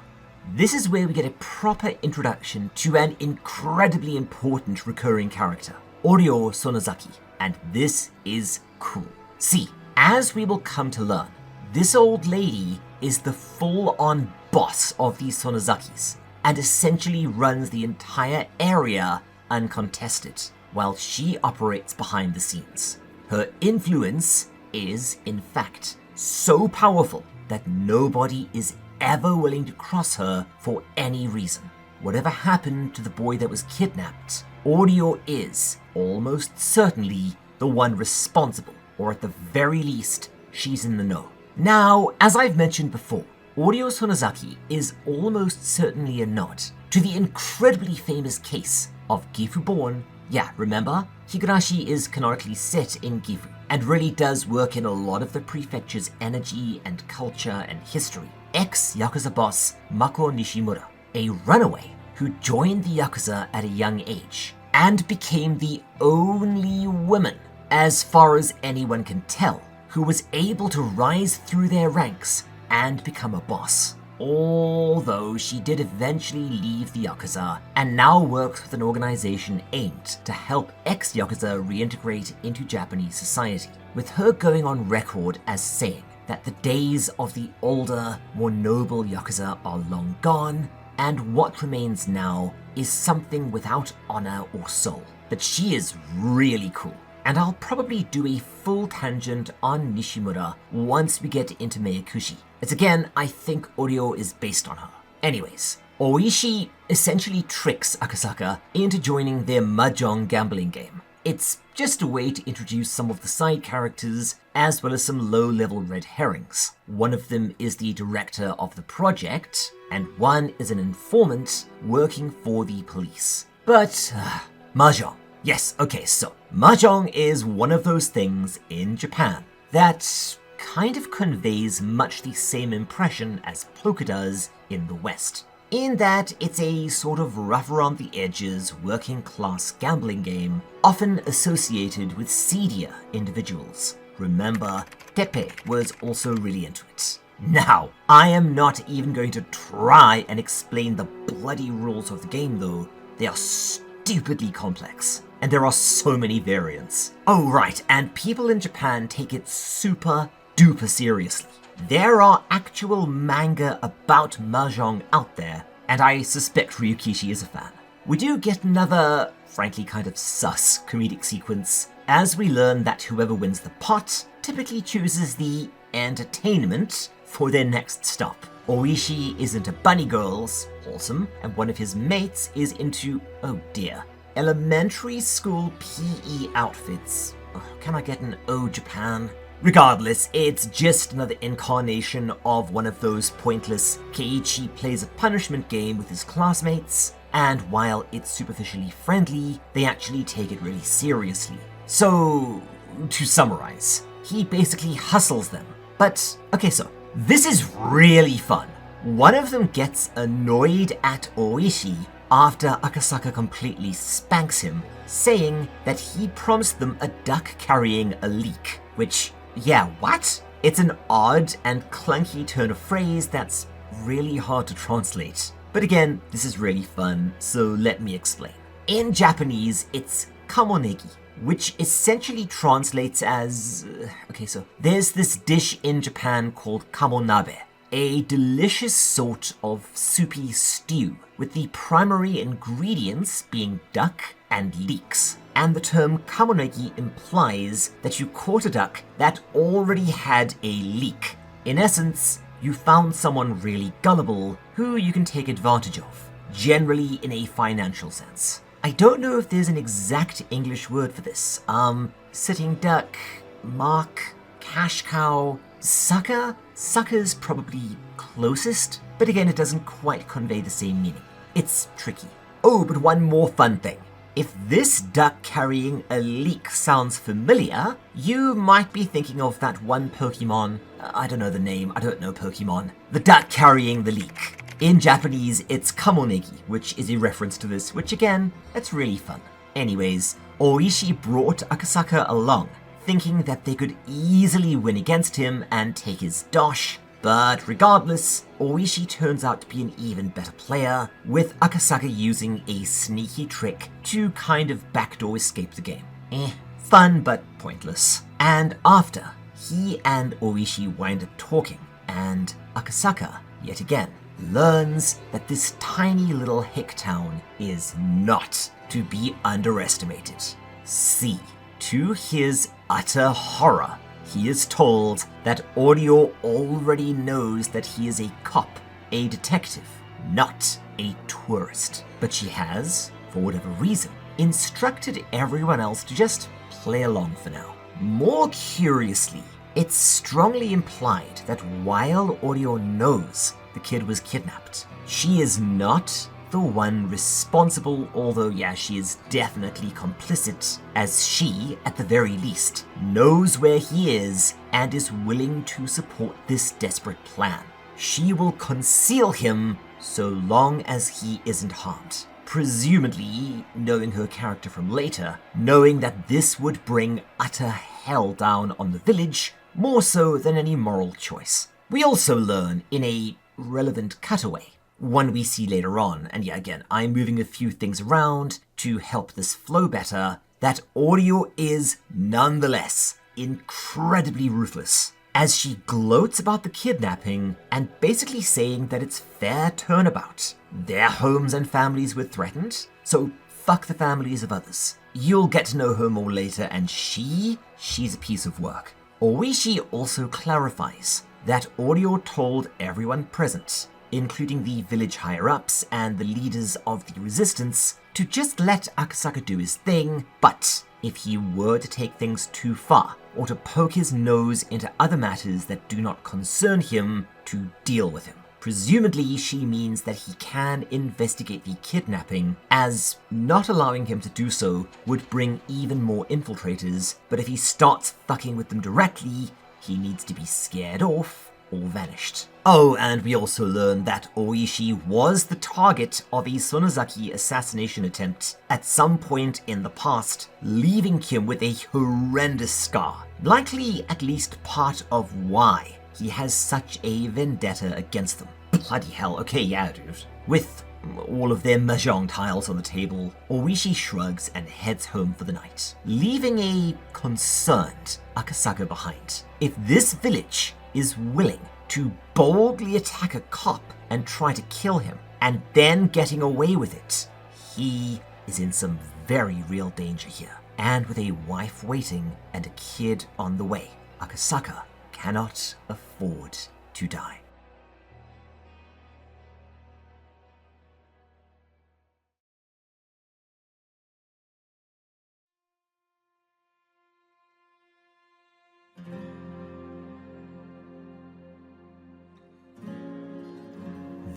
this is where we get a proper introduction to an incredibly important recurring character, Oryo Sonozaki, and this is cool. See, as we will come to learn, this old lady is the full-on boss of these Sonozakis, and essentially runs the entire area uncontested, while she operates behind the scenes. Her influence is, in fact, so powerful that nobody is ever willing to cross her for any reason. Whatever happened to the boy that was kidnapped, Oryo is, almost certainly, the one responsible, or at the very least, she's in the know. Now, as I've mentioned before, Oryo Sonozaki is almost certainly a nod to the incredibly famous case of Gifu Born. Yeah, remember? Higurashi is canonically set in Gifu, and really does work in a lot of the prefecture's energy and culture and history. Ex-Yakuza boss Mako Nishimura, a runaway who joined the Yakuza at a young age, and became the only woman, as far as anyone can tell, who was able to rise through their ranks and become a boss. Although she did eventually leave the Yakuza and now works with an organization aimed to help ex-Yakuza reintegrate into Japanese society, with her going on record as saying that the days of the older, more noble Yakuza are long gone, and what remains now is something without honor or soul. But she is really cool, and I'll probably do a full tangent on Nishimura once we get into Meikushi, as again, I think Oryo is based on her. Anyways, Oishi essentially tricks Akasaka into joining their mahjong gambling game. It's just a way to introduce some of the side characters, as well as some low-level red herrings. One of them is the director of the project, and one is an informant working for the police. But, mahjong. Yes, okay, so mahjong is one of those things in Japan that kind of conveys much the same impression as poker does in the West, in that it's a sort of rough around the edges working class gambling game, often associated with seedier individuals. Remember, Tepe was also really into it. Now, I am not even going to try and explain the bloody rules of the game though. They are stupidly complex, and there are so many variants. Oh right, and people in Japan take it super duper seriously. There are actual manga about mahjong out there, and I suspect Ryukishi is a fan. We do get another, frankly kind of sus comedic sequence, as we learn that whoever wins the pot typically chooses the entertainment for their next stop. Oishi is into bunny girls, awesome, and one of his mates is into, oh dear, elementary school PE outfits. Can I get an O Japan? Regardless, it's just another incarnation of one of those pointless Keiichi plays a punishment game with his classmates, and while it's superficially friendly, they actually take it really seriously. So, to summarize, he basically hustles them. But, okay, so, this is really fun. One of them gets annoyed at Oishi after Akasaka completely spanks him, saying that he promised them a duck carrying a leek, which, yeah, what? It's an odd and clunky turn of phrase that's really hard to translate. But again, this is really fun, so let me explain. In Japanese, it's kamonegi, which essentially translates as... okay, so there's this dish in Japan called kamonabe, a delicious sort of soupy stew, with the primary ingredients being duck and leeks. And the term kamonegi implies that you caught a duck that already had a leek. In essence, you found someone really gullible who you can take advantage of, generally in a financial sense. I don't know if there's an exact English word for this. Sitting duck, mark, cash cow, sucker? Sucker's probably closest, but again, it doesn't quite convey the same meaning. It's tricky. Oh, but one more fun thing. If this duck carrying a leek sounds familiar, you might be thinking of that one Pokemon. I don't know the name, I don't know Pokemon. The duck carrying the leek. In Japanese, it's kamonegi, which is a reference to this, which again, it's really fun. Anyways, Oishi brought Akasaka along, thinking that they could easily win against him and take his dosh. But regardless, Oishi turns out to be an even better player, with Akasaka using a sneaky trick to kind of backdoor escape the game. Fun but pointless. And after, he and Oishi wind up talking, and Akasaka, yet again, learns that this tiny little hick town is not to be underestimated. See, to his utter horror, he is told that Oryo already knows that he is a cop, a detective, not a tourist. But she has, for whatever reason, instructed everyone else to just play along for now. More curiously, it's strongly implied that while Oryo knows the kid was kidnapped, she is not the the one responsible, although yeah, she is definitely complicit, as she, at the very least, knows where he is and is willing to support this desperate plan. She will conceal him so long as he isn't harmed. Presumably, knowing her character from later, knowing that this would bring utter hell down on the village, more so than any moral choice. We also learn in a relevant cutaway, one we see later on, and yeah, again, I'm moving a few things around to help this flow better, that Audio is nonetheless incredibly ruthless, as she gloats about the kidnapping and basically saying that it's fair turnabout. Their homes and families were threatened, so fuck the families of others. You'll get to know her more later, and she's a piece of work. Oishi also clarifies that Audio told everyone present, including the village higher-ups and the leaders of the resistance, to just let Akasaka do his thing, but if he were to take things too far, or to poke his nose into other matters that do not concern him, to deal with him. Presumably, she means that he can investigate the kidnapping, as not allowing him to do so would bring even more infiltrators, but if he starts fucking with them directly, he needs to be scared off or vanished. Oh, and we also learn that Oishi was the target of a Sonozaki assassination attempt at some point in the past, leaving him with a horrendous scar. Likely at least part of why he has such a vendetta against them. Bloody hell, okay, yeah, dude. With all of their mahjong tiles on the table, Oishi shrugs and heads home for the night, leaving a concerned Akasaka behind. If this village is willing to boldly attack a cop and try to kill him, and then getting away with it, he is in some very real danger here. And with a wife waiting and a kid on the way, Akasaka cannot afford to die.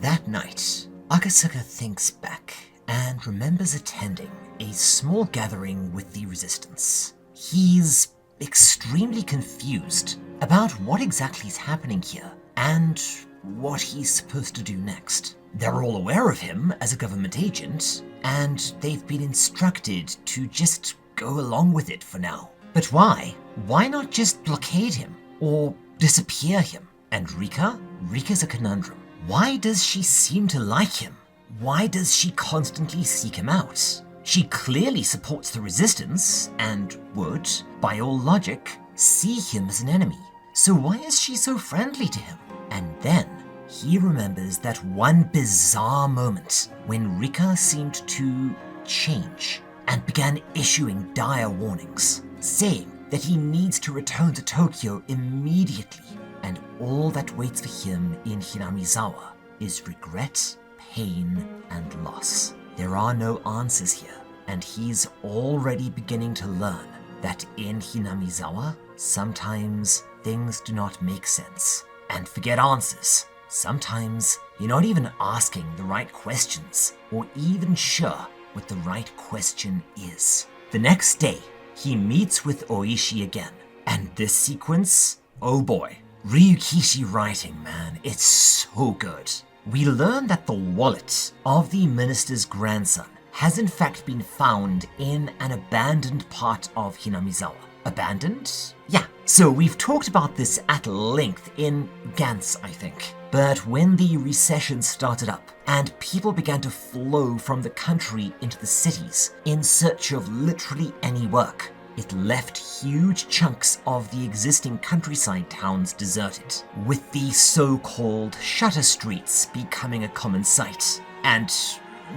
That night, Akasaka thinks back and remembers attending a small gathering with the resistance. He's extremely confused about what exactly is happening here and what he's supposed to do next. They're all aware of him as a government agent, and they've been instructed to just go along with it for now. But why? Why not just blockade him or disappear him? And Rika's a conundrum. Why does she seem to like him? Why does she constantly seek him out? She clearly supports the resistance and would, by all logic, see him as an enemy. So why is she so friendly to him? And then he remembers that one bizarre moment when Rika seemed to change and began issuing dire warnings, saying that he needs to return to Tokyo immediately, and all that waits for him in Hinamizawa is regret, pain, and loss. There are no answers here, and he's already beginning to learn that in Hinamizawa, sometimes things do not make sense. And forget answers. Sometimes you're not even asking the right questions, or even sure what the right question is. The next day, he meets with Oishi again, and this sequence, oh boy. Ryukishi writing, man, it's so good. We learn that the wallet of the minister's grandson has in fact been found in an abandoned part of Hinamizawa. Abandoned? Yeah. So we've talked about this at length in Gantz, I think. But when the recession started up and people began to flow from the country into the cities in search of literally any work, it left huge chunks of the existing countryside towns deserted, with the so-called shutter streets becoming a common sight. And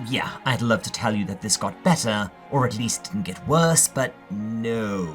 yeah, I'd love to tell you that this got better, or at least didn't get worse, but no.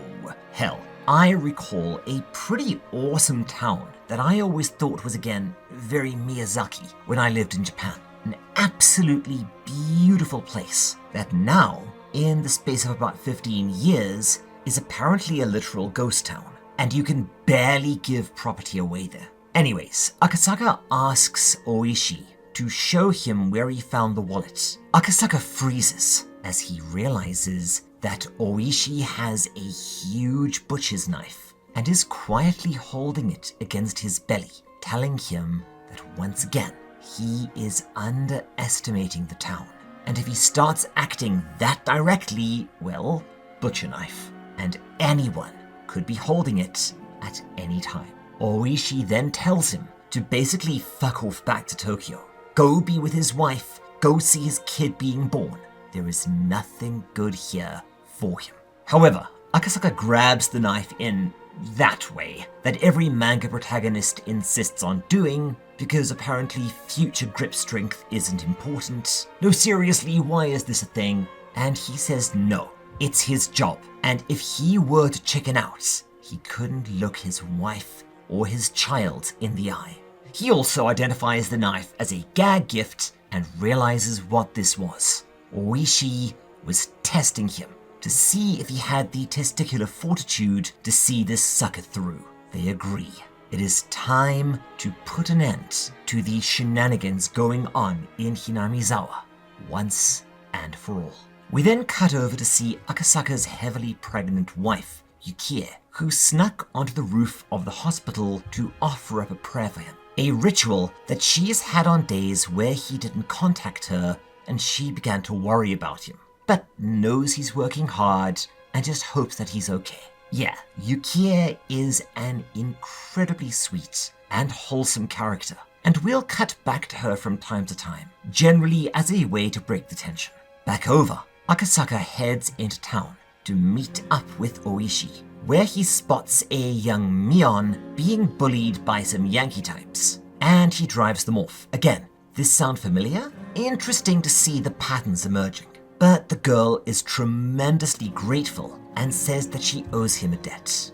Hell, I recall a pretty awesome town that I always thought was, again, very Miyazaki when I lived in Japan. An absolutely beautiful place that now, in the space of about 15 years, is apparently a literal ghost town, and you can barely give property away there. Anyways, Akasaka asks Oishi to show him where he found the wallet. Akasaka freezes as he realizes that Oishi has a huge butcher's knife and is quietly holding it against his belly, telling him that once again, he is underestimating the town. And if he starts acting that directly, well, butcher knife. And anyone could be holding it at any time. Oishi then tells him to basically fuck off back to Tokyo. Go be with his wife, go see his kid being born. There is nothing good here for him. However, Akasaka grabs the knife in that way that every manga protagonist insists on doing, because apparently future grip strength isn't important. No, seriously, why is this a thing? And he says no, it's his job. And if he were to chicken out, he couldn't look his wife or his child in the eye. He also identifies the knife as a gag gift and realizes what this was. Oishi was testing him to see if he had the testicular fortitude to see this sucker through. They agree. It is time to put an end to the shenanigans going on in Hinamizawa, once and for all. We then cut over to see Akasaka's heavily pregnant wife, Yukie, who snuck onto the roof of the hospital to offer up a prayer for him. A ritual that she has had on days where he didn't contact her and she began to worry about him, but knows he's working hard and just hopes that he's okay. Yeah, Yukie is an incredibly sweet and wholesome character, and we'll cut back to her from time to time, generally as a way to break the tension. Back over, Akasaka heads into town to meet up with Oishi, where he spots a young Mion being bullied by some Yankee types, and he drives them off. Again, this sound familiar? Interesting to see the patterns emerging. But the girl is tremendously grateful and says that she owes him a debt.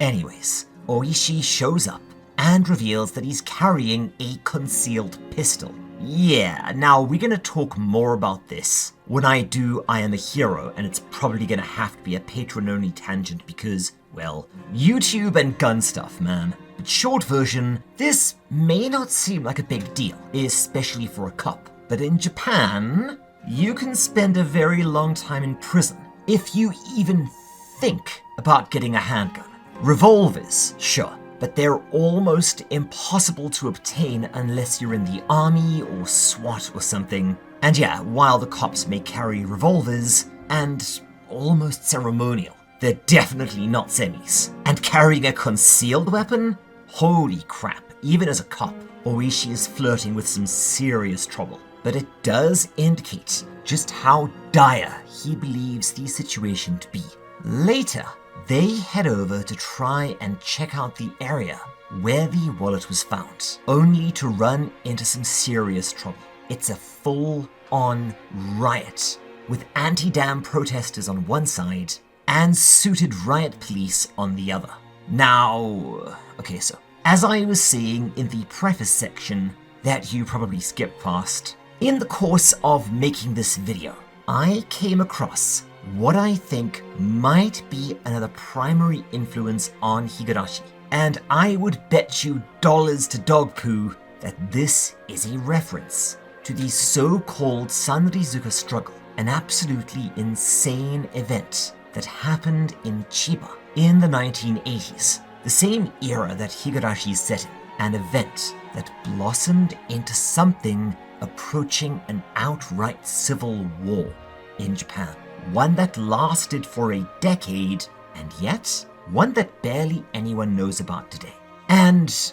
Anyways, Oishi shows up and reveals that he's carrying a concealed pistol. Yeah, now we're gonna talk more about this when I do I Am a Hero, and it's probably gonna have to be a Patreon-only tangent because, well, YouTube and gun stuff, man. But short version, this may not seem like a big deal, especially for a cop. But in Japan, you can spend a very long time in prison if you even think about getting a handgun. Revolvers, sure, but they're almost impossible to obtain unless you're in the army or SWAT or something. And yeah, while the cops may carry revolvers, and almost ceremonial, they're definitely not semis. And carrying a concealed weapon? Holy crap, even as a cop, Oishi is flirting with some serious trouble. But it does indicate just how dire he believes the situation to be. Later, they head over to try and check out the area where the wallet was found, only to run into some serious trouble. It's a full-on riot, with anti-dam protesters on one side and suited riot police on the other. Now, okay, so as I was saying in the preface section that you probably skipped past, in the course of making this video, I came across what I think might be another primary influence on Higurashi. And I would bet you dollars to dog poo that this is a reference to the so-called Sanrizuka struggle, an absolutely insane event that happened in Chiba in the 1980s, the same era that Higurashi is set in, an event that blossomed into something approaching an outright civil war in Japan. One that lasted for a decade, and yet one that barely anyone knows about today. And,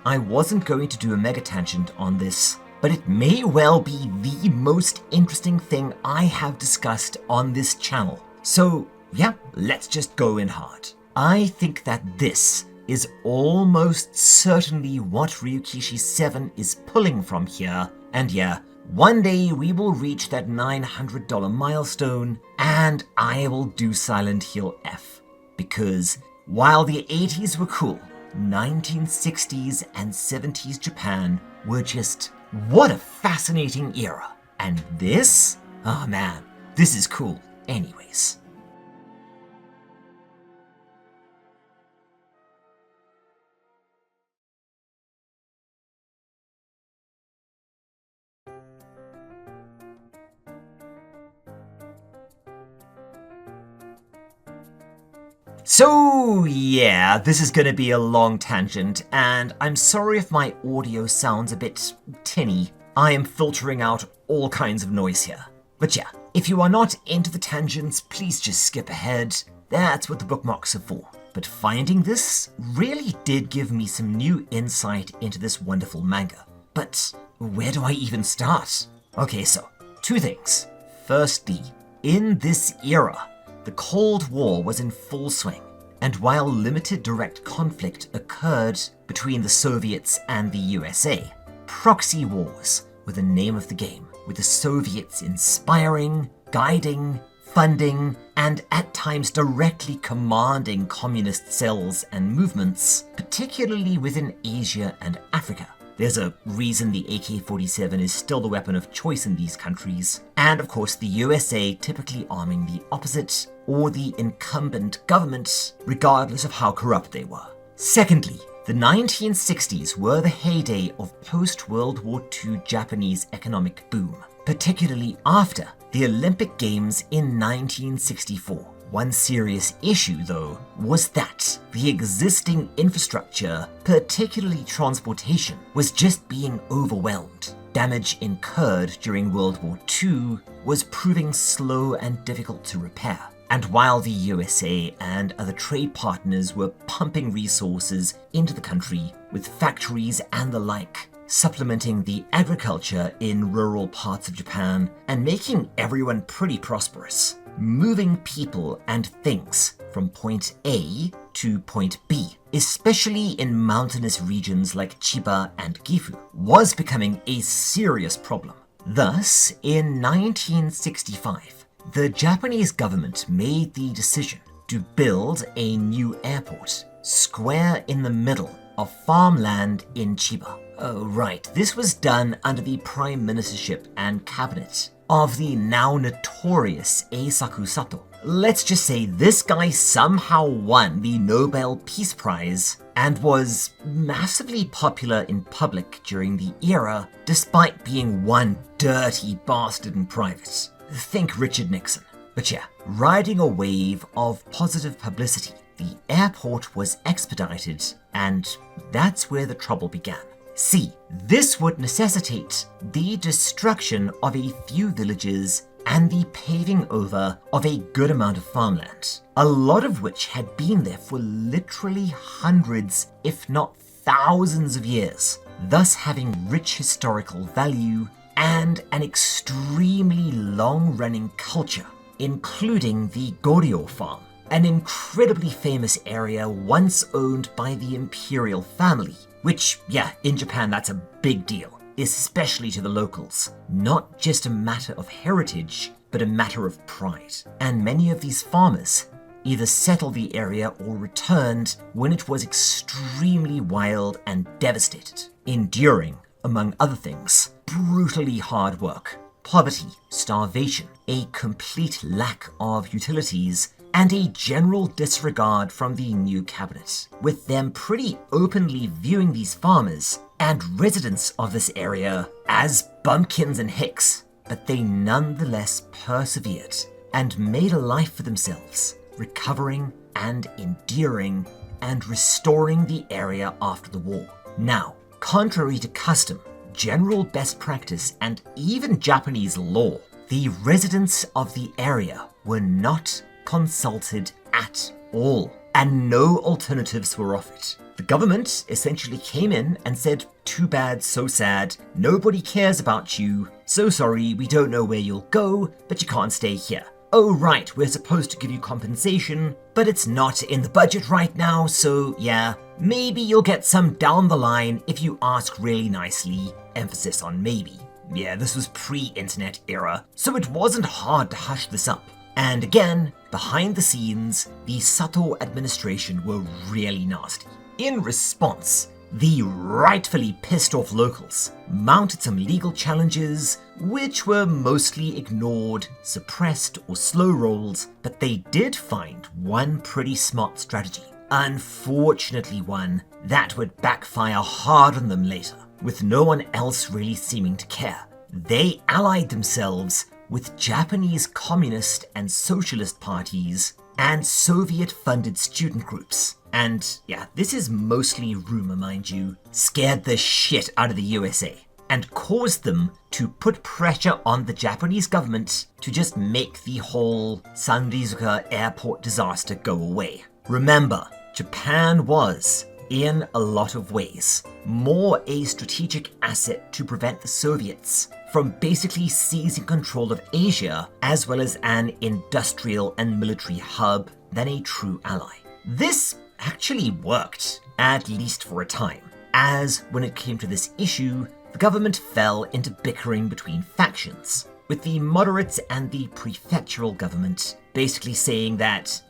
I wasn't going to do a mega tangent on this, but it may well be the most interesting thing I have discussed on this channel. So, yeah, let's just go in hard. I think that this is almost certainly what Ryukishi 7 is pulling from here, and yeah, one day we will reach that $900 milestone, and I will do Silent Hill F. Because while the 80s were cool, 1960s and 70s Japan were just, what a fascinating era. And this? Oh man, this is cool. Anyways. So yeah, this is gonna be a long tangent, and I'm sorry if my audio sounds a bit tinny. I am filtering out all kinds of noise here. But yeah, if you are not into the tangents, please just skip ahead. That's what the bookmarks are for. But finding this really did give me some new insight into this wonderful manga. But where do I even start? Okay, so, two things. Firstly, in this era, the Cold War was in full swing, and while limited direct conflict occurred between the Soviets and the USA, proxy wars were the name of the game, with the Soviets inspiring, guiding, funding, and at times directly commanding communist cells and movements, particularly within Asia and Africa. There's a reason the AK-47 is still the weapon of choice in these countries, and of course the USA typically arming the opposite, or the incumbent government, regardless of how corrupt they were. Secondly, the 1960s were the heyday of post-World War II Japanese economic boom, particularly after the Olympic Games in 1964. One serious issue, though, was that the existing infrastructure, particularly transportation, was just being overwhelmed. Damage incurred during World War II was proving slow and difficult to repair. And while the USA and other trade partners were pumping resources into the country with factories and the like, supplementing the agriculture in rural parts of Japan and making everyone pretty prosperous, moving people and things from point A to point B, especially in mountainous regions like Chiba and Gifu, was becoming a serious problem. Thus, in 1965, the Japanese government made the decision to build a new airport square in the middle of farmland in Chiba. Oh, right, this was done under the prime ministership and cabinet of the now notorious Eisaku Sato. Let's just say this guy somehow won the Nobel Peace Prize and was massively popular in public during the era, despite being one dirty bastard in private. Think Richard Nixon. But yeah, riding a wave of positive publicity, the airport was expedited, and that's where the trouble began. See, this would necessitate the destruction of a few villages and the paving over of a good amount of farmland, a lot of which had been there for literally hundreds, if not thousands of years, thus having rich historical value and an extremely long-running culture, including the Goryo farm, an incredibly famous area once owned by the imperial family, which, yeah, in Japan that's a big deal, especially to the locals. Not just a matter of heritage, but a matter of pride. And many of these farmers either settled the area or returned when it was extremely wild and devastated, enduring, among other things, brutally hard work, poverty, starvation, a complete lack of utilities, and a general disregard from the new cabinet, with them pretty openly viewing these farmers and residents of this area as bumpkins and hicks. But they nonetheless persevered and made a life for themselves, recovering and enduring and restoring the area after the war. Now, contrary to custom, general best practice, and even Japanese law, the residents of the area were not consulted at all, and no alternatives were offered. The government essentially came in and said, too bad, so sad, nobody cares about you, so sorry, we don't know where you'll go, but you can't stay here. Oh right, we're supposed to give you compensation, but it's not in the budget right now, so yeah, maybe you'll get some down the line if you ask really nicely, emphasis on maybe. Yeah, this was pre-internet era, so it wasn't hard to hush this up. And again, behind the scenes, the Sato administration were really nasty. In response, the rightfully pissed off locals mounted some legal challenges, which were mostly ignored, suppressed, or slow rolled, but they did find one pretty smart strategy. Unfortunately one that would backfire hard on them later, with no one else really seeming to care. They allied themselves with Japanese communist and socialist parties and Soviet-funded student groups. And yeah, this is mostly rumor, mind you, scared the shit out of the USA and caused them to put pressure on the Japanese government to just make the whole Sanrizuka airport disaster go away. Remember, Japan was, in a lot of ways, more a strategic asset to prevent the Soviets from basically seizing control of Asia, as well as an industrial and military hub, than a true ally. This actually worked, at least for a time, as when it came to this issue, the government fell into bickering between factions, with the moderates and the prefectural government basically saying that,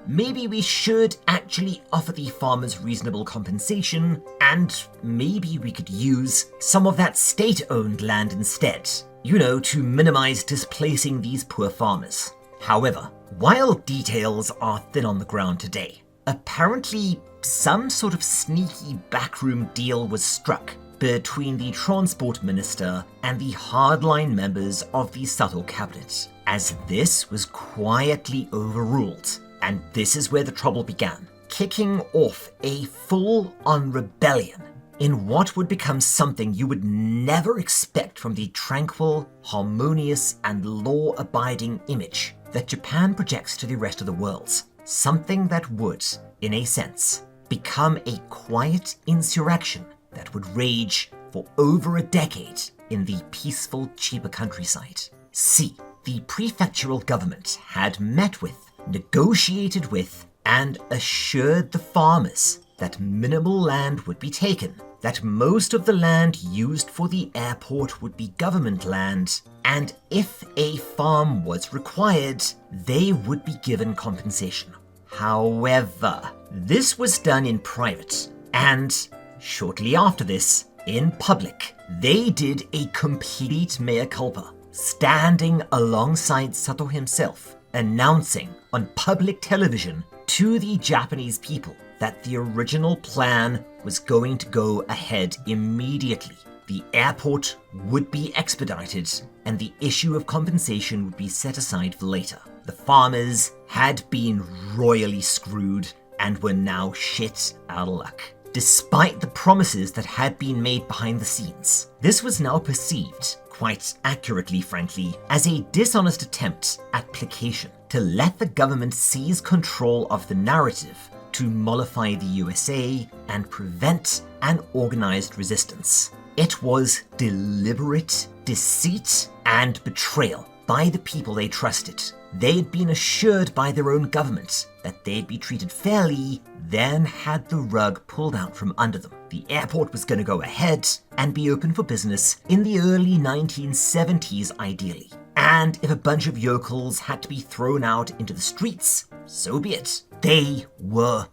maybe we should actually offer the farmers reasonable compensation, and maybe we could use some of that state-owned land instead, to minimize displacing these poor farmers. However, while details are thin on the ground today, apparently some sort of sneaky backroom deal was struck between the transport minister and the hardline members of the Sato cabinet, as this was quietly overruled. And this is where the trouble began, kicking off a full-on rebellion in what would become something you would never expect from the tranquil, harmonious, and law-abiding image that Japan projects to the rest of the world. Something that would, in a sense, become a quiet insurrection that would rage for over a decade in the peaceful Chiba countryside. See, the prefectural government had met with, negotiated with, and assured the farmers that minimal land would be taken, that most of the land used for the airport would be government land, and if a farm was required, they would be given compensation. However, this was done in private, and shortly after this, in public, they did a complete mea culpa, standing alongside Sato himself, announcing on public television to the Japanese people that the original plan was going to go ahead immediately. The airport would be expedited, and the issue of compensation would be set aside for later. The farmers had been royally screwed and were now shit out of luck, despite the promises that had been made behind the scenes. This was now perceived, quite accurately frankly, as a dishonest attempt at placation to let the government seize control of the narrative to mollify the USA and prevent an organized resistance. It was deliberate deceit and betrayal by the people they trusted. They had been assured by their own government that they'd be treated fairly, then had the rug pulled out from under them. The airport was going to go ahead and be open for business in the early 1970s ideally. And if a bunch of yokels had to be thrown out into the streets, so be it. They were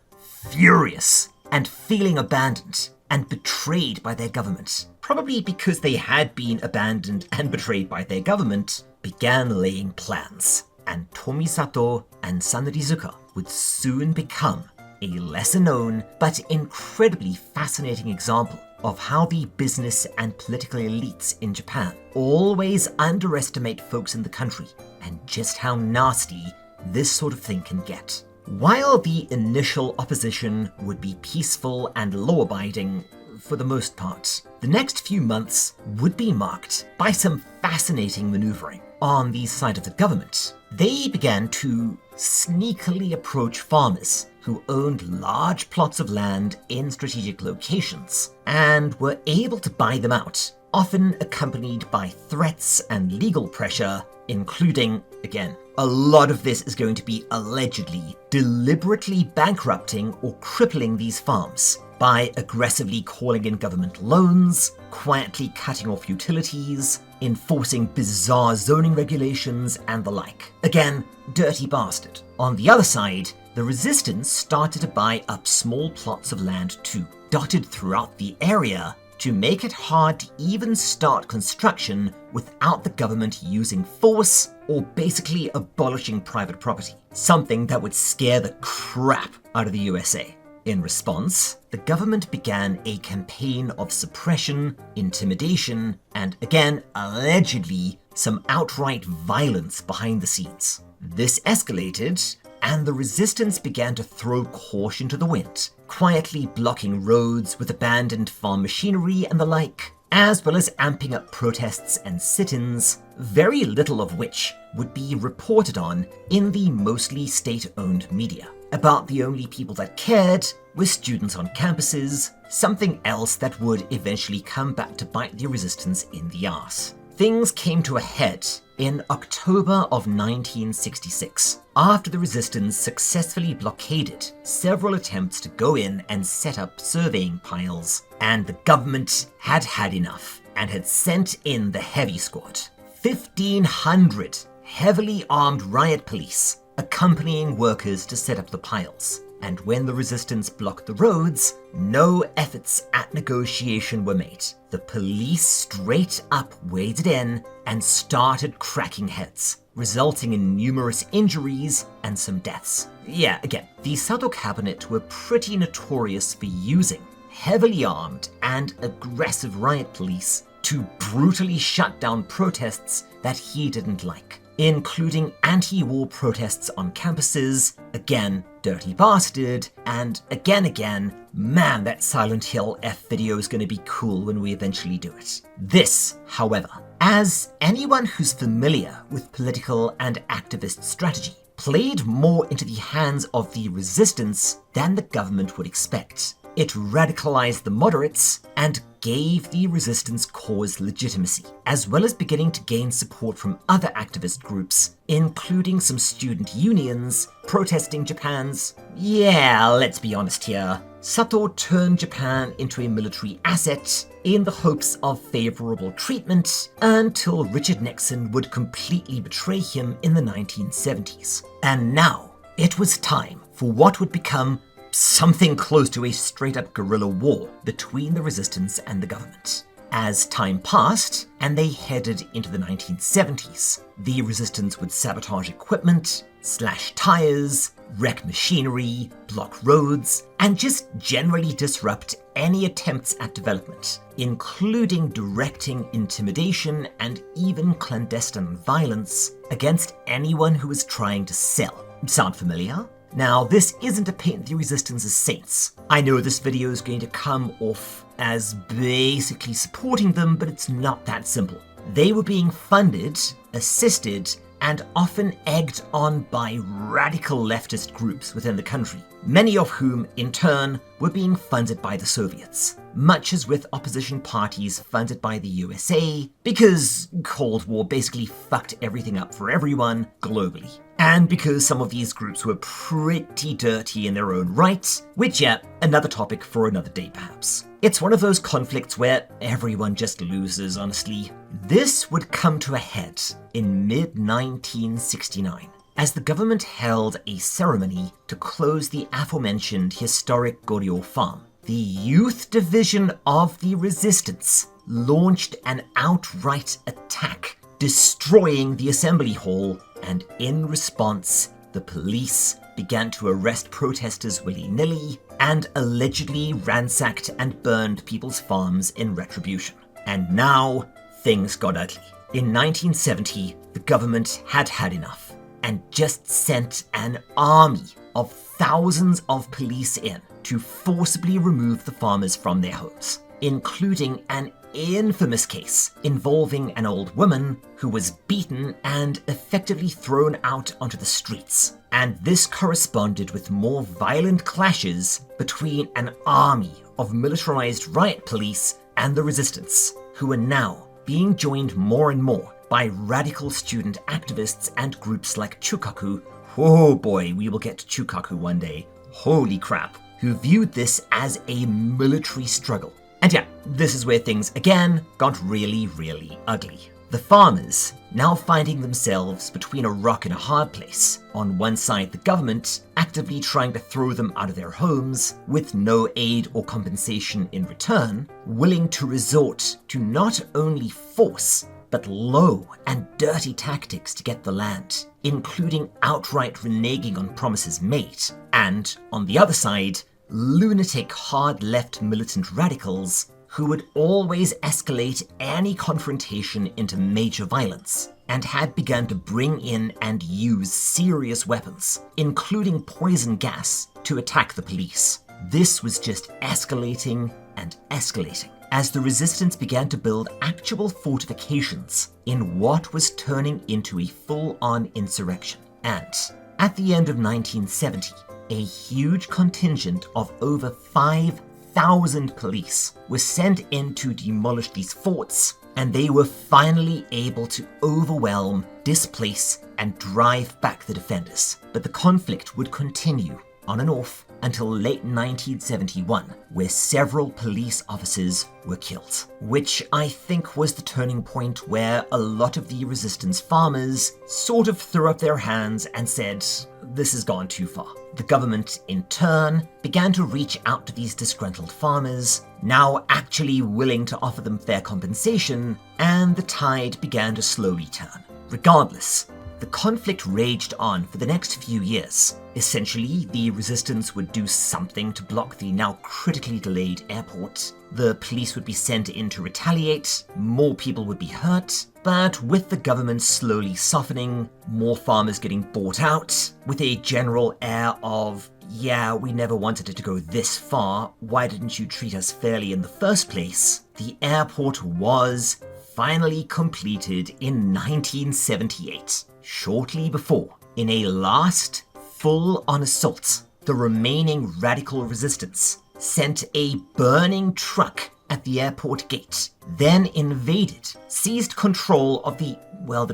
furious and feeling abandoned and betrayed by their government. Probably because they had been abandoned and betrayed by their government, began laying plans. And Tomisato and Sanrizuka would soon become a lesser known but incredibly fascinating example of how the business and political elites in Japan always underestimate folks in the country and just how nasty this sort of thing can get. While the initial opposition would be peaceful and law-abiding for the most part, the next few months would be marked by some fascinating maneuvering on the side of the government. They began to sneakily approach farmers who owned large plots of land in strategic locations and were able to buy them out, often accompanied by threats and legal pressure, including, again, a lot of this is going to be allegedly deliberately bankrupting or crippling these farms by aggressively calling in government loans, quietly cutting off utilities, enforcing bizarre zoning regulations, and the like. Again, dirty bastard. On the other side, the resistance started to buy up small plots of land too, dotted throughout the area, to make it hard to even start construction without the government using force or basically abolishing private property, something that would scare the crap out of the USA. In response, the government began a campaign of suppression, intimidation, and again, allegedly, some outright violence behind the scenes. This escalated and the resistance began to throw caution to the wind, quietly blocking roads with abandoned farm machinery and the like, as well as amping up protests and sit-ins, very little of which would be reported on in the mostly state-owned media. About the only people that cared were students on campuses, something else that would eventually come back to bite the resistance in the arse. Things came to a head in October of 1966, after the resistance successfully blockaded several attempts to go in and set up surveying piles, and the government had had enough and had sent in the heavy squad. 1,500 heavily armed riot police accompanying workers to set up the piles. And when the resistance blocked the roads, no efforts at negotiation were made. The police straight up waded in and started cracking heads, resulting in numerous injuries and some deaths. Yeah, again, the Sato cabinet were pretty notorious for using heavily armed and aggressive riot police to brutally shut down protests that he didn't like, including anti-war protests on campuses, again, Dirty Bastard, and again, man, that Silent Hill F video is going to be cool when we eventually do it. This, however, as anyone who's familiar with political and activist strategy, played more into the hands of the resistance than the government would expect. It radicalized the moderates and gave the resistance cause legitimacy, as well as beginning to gain support from other activist groups, including some student unions protesting Japan's, yeah, let's be honest here, Sato turned Japan into a military asset in the hopes of favorable treatment until Richard Nixon would completely betray him in the 1970s. And now it was time for what would become something close to a straight-up guerrilla war between the resistance and the government. As time passed and they headed into the 1970s, the resistance would sabotage equipment, slash tires, wreck machinery, block roads, and just generally disrupt any attempts at development, including directing intimidation and even clandestine violence against anyone who was trying to sell. Sound familiar? Now, this isn't to paint the resistance as saints. I know this video is going to come off as basically supporting them, but it's not that simple. They were being funded, assisted, and often egged on by radical leftist groups within the country, many of whom, in turn, were being funded by the Soviets, much as with opposition parties funded by the USA, because Cold War basically fucked everything up for everyone globally. And because some of these groups were pretty dirty in their own right, which, yeah, another topic for another day perhaps. It's one of those conflicts where everyone just loses, honestly. This would come to a head in mid-1969, as the government held a ceremony to close the aforementioned historic Goryo farm. The youth division of the resistance launched an outright attack, destroying the assembly hall, and in response, the police began to arrest protesters willy-nilly and allegedly ransacked and burned people's farms in retribution. And now, things got ugly. In 1970, the government had had enough and just sent an army of thousands of police in to forcibly remove the farmers from their homes, including an infamous case involving an old woman who was beaten and effectively thrown out onto the streets. And this corresponded with more violent clashes between an army of militarized riot police and the resistance, who are now being joined more and more by radical student activists and groups like Chukaku. Oh boy, we will get to Chukaku one day. Holy crap. Who viewed this as a military struggle. And yeah, this is where things again got really, really ugly. The farmers, now finding themselves between a rock and a hard place. On one side, the government actively trying to throw them out of their homes with no aid or compensation in return, willing to resort to not only force, but low and dirty tactics to get the land, including outright reneging on promises made. And on the other side, lunatic hard-left militant radicals who would always escalate any confrontation into major violence, and had begun to bring in and use serious weapons, including poison gas, to attack the police. This was just escalating and escalating as the resistance began to build actual fortifications in what was turning into a full-on insurrection. And at the end of 1970, a huge contingent of over 5,000 police was sent in to demolish these forts, and they were finally able to overwhelm, displace, and drive back the defenders. But the conflict would continue on and off until late 1971, where several police officers were killed, which I think was the turning point where a lot of the resistance farmers sort of threw up their hands and said, this has gone too far. The government, in turn, began to reach out to these disgruntled farmers, now actually willing to offer them fair compensation, and the tide began to slowly turn. Regardless, the conflict raged on for the next few years. Essentially, the resistance would do something to block the now critically delayed airport. The police would be sent in to retaliate, more people would be hurt, but with the government slowly softening, more farmers getting bought out, with a general air of, yeah, we never wanted it to go this far, why didn't you treat us fairly in the first place? The airport was finally completed in 1978. Shortly before, in a last full-on assault, the remaining radical resistance sent a burning truck at the airport gate, then invaded, seized control of the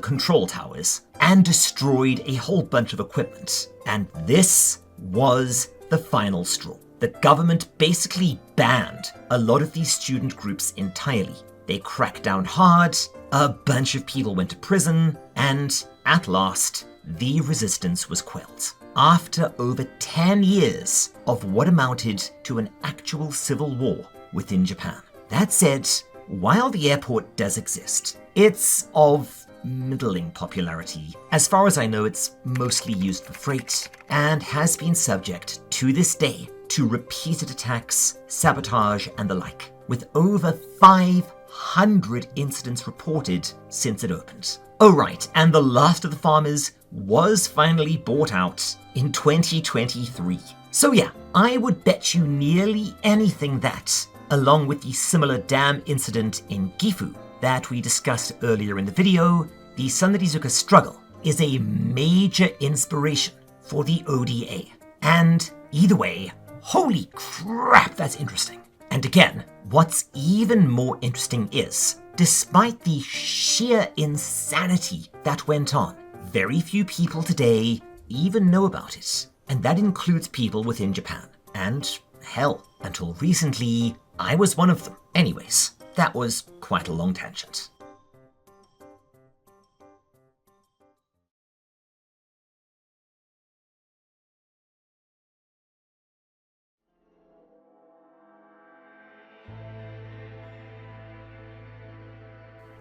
control towers, and destroyed a whole bunch of equipment. And this was the final straw. The government basically banned a lot of these student groups entirely. They cracked down hard, a bunch of people went to prison, and at last, the resistance was quelled. After over 10 years of what amounted to an actual civil war within Japan. That said, while the airport does exist, it's of middling popularity. As far as I know, it's mostly used for freight and has been subject to this day to repeated attacks, sabotage, and the like, with over 500 incidents reported since it opened. Oh right, and the last of the farmers was finally bought out in 2023. So yeah, I would bet you nearly anything that, along with the similar dam incident in Gifu that we discussed earlier in the video, the Sanrizuka struggle is a major inspiration for the ODA. And either way, holy crap, that's interesting. And again, what's even more interesting is, despite the sheer insanity that went on, very few people today even know about it. And that includes people within Japan. And hell, until recently, I was one of them. Anyways, that was quite a long tangent.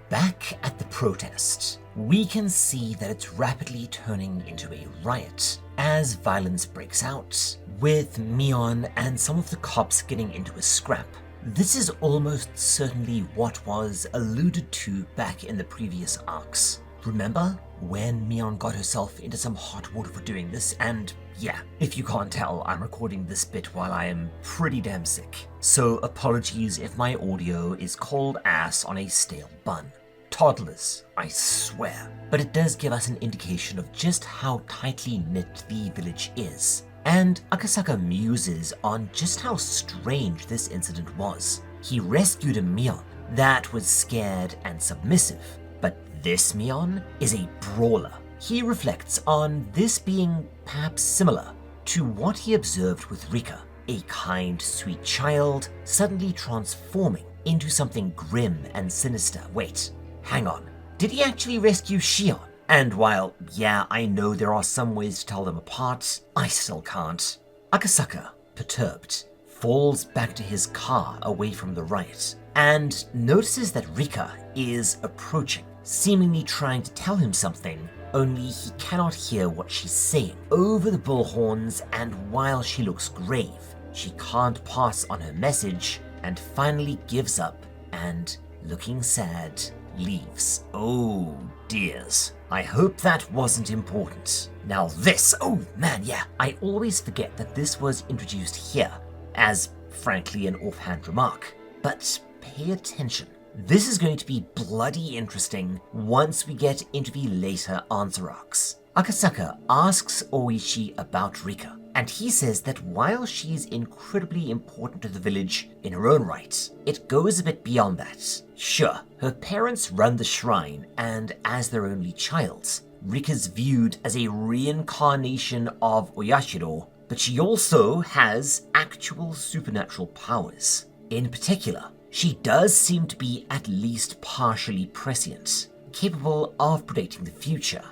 Back at the protest, we can see that it's rapidly turning into a riot as violence breaks out, with Mion and some of the cops getting into a scrap. This is almost certainly what was alluded to back in the previous arcs. Remember when Mion got herself into some hot water for doing this? And yeah, if you can't tell, I'm recording this bit while I am pretty damn sick. So apologies if my audio is cold ass on a stale bun. Toddlers, I swear. But it does give us an indication of just how tightly knit the village is. And Akasaka muses on just how strange this incident was. He rescued a Mion that was scared and submissive, but this Mion is a brawler. He reflects on this being perhaps similar to what he observed with Rika, a kind, sweet child suddenly transforming into something grim and sinister. Wait, hang on. Did he actually rescue Shion? And while, yeah, I know there are some ways to tell them apart, I still can't. Akasaka, perturbed, falls back to his car away from the riot and notices that Rika is approaching, seemingly trying to tell him something, only he cannot hear what she's saying over the bullhorns, and while she looks grave, she can't pass on her message and finally gives up and, looking sad, leaves. Oh dears. I hope that wasn't important. Now this, oh man, yeah, I always forget that this was introduced here as, frankly, an offhand remark. But pay attention. This is going to be bloody interesting once we get into the later answer arcs. Akasaka asks Oishi about Rika, and he says that while she is incredibly important to the village in her own right, it goes a bit beyond that. Sure, her parents run the shrine, and as their only child, Rika's viewed as a reincarnation of Oyashiro, but she also has actual supernatural powers. In particular, she does seem to be at least partially prescient, capable of predicting the future.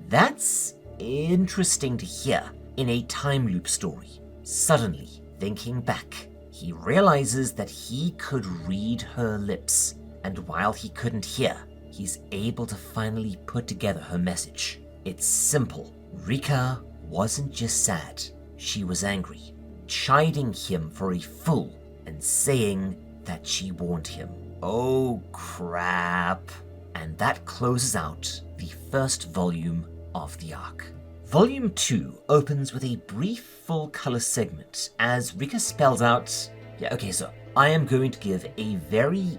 That's interesting to hear in a time loop story. Suddenly, thinking back, he realizes that he could read her lips, and while he couldn't hear, he's able to finally put together her message. It's simple. Rika wasn't just sad, she was angry, chiding him for a fool and saying that she warned him. Oh crap. And that closes out the first volume of the arc. Volume 2 opens with a brief full-color segment as Rika spells out... so I am going to give a very,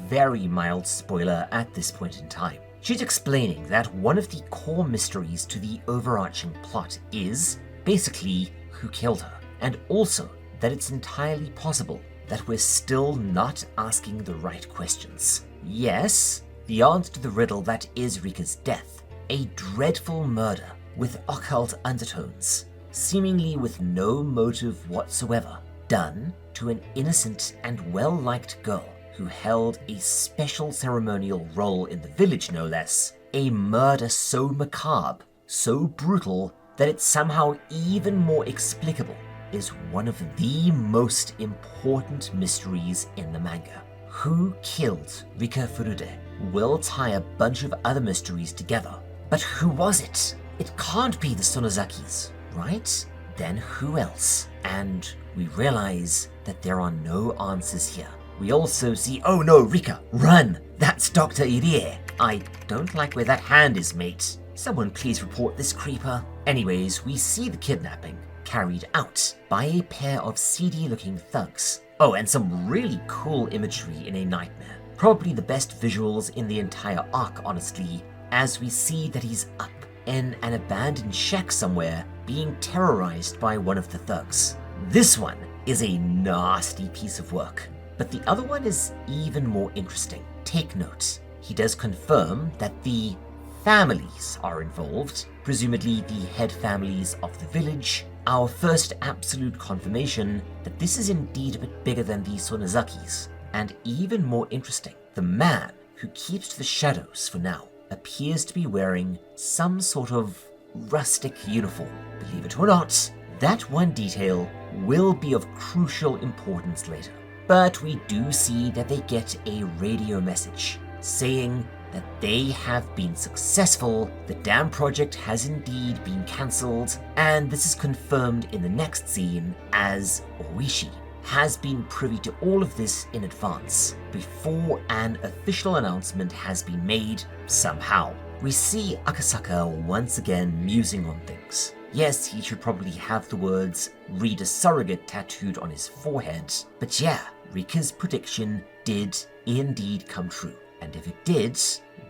very mild spoiler at this point in time. She's explaining that one of the core mysteries to the overarching plot is, basically, who killed her, and also that it's entirely possible that we're still not asking the right questions. Yes, the answer to the riddle that is Rika's death, a dreadful murder with occult undertones, seemingly with no motive whatsoever, done to an innocent and well-liked girl who held a special ceremonial role in the village, no less. A murder so macabre, so brutal, that it's somehow even more explicable, is one of the most important mysteries in the manga. Who killed Rika Furude will tie a bunch of other mysteries together. But who was it? It can't be the Sonozakis, right? Then who else? And we realize that there are no answers here. We also see, oh no, Rika, run! That's Dr. Irie. I don't like where that hand is, mate. Someone please report this creeper. Anyways, we see the kidnapping carried out by a pair of seedy-looking thugs. Oh, and some really cool imagery in a nightmare. Probably the best visuals in the entire arc, honestly, as we see that he's up in an abandoned shack somewhere being terrorized by one of the thugs. This one is a nasty piece of work, but the other one is even more interesting. Take note, he does confirm that the families are involved, presumably the head families of the village. Our first absolute confirmation that this is indeed a bit bigger than the Sonozakis. And even more interesting, the man who keeps to the shadows for now appears to be wearing some sort of rustic uniform. Believe it or not, that one detail will be of crucial importance later. But we do see that they get a radio message saying that they have been successful, the dam project has indeed been cancelled, and this is confirmed in the next scene as Oishi has been privy to all of this in advance, before an official announcement has been made somehow. We see Akasaka once again musing on things. Yes, he should probably have the words "read a surrogate" tattooed on his forehead, but yeah, Rika's prediction did indeed come true. And if it did,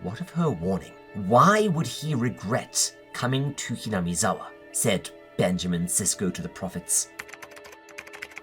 what of her warning? Why would he regret coming to Hinamizawa? Said Benjamin Sisko to the prophets.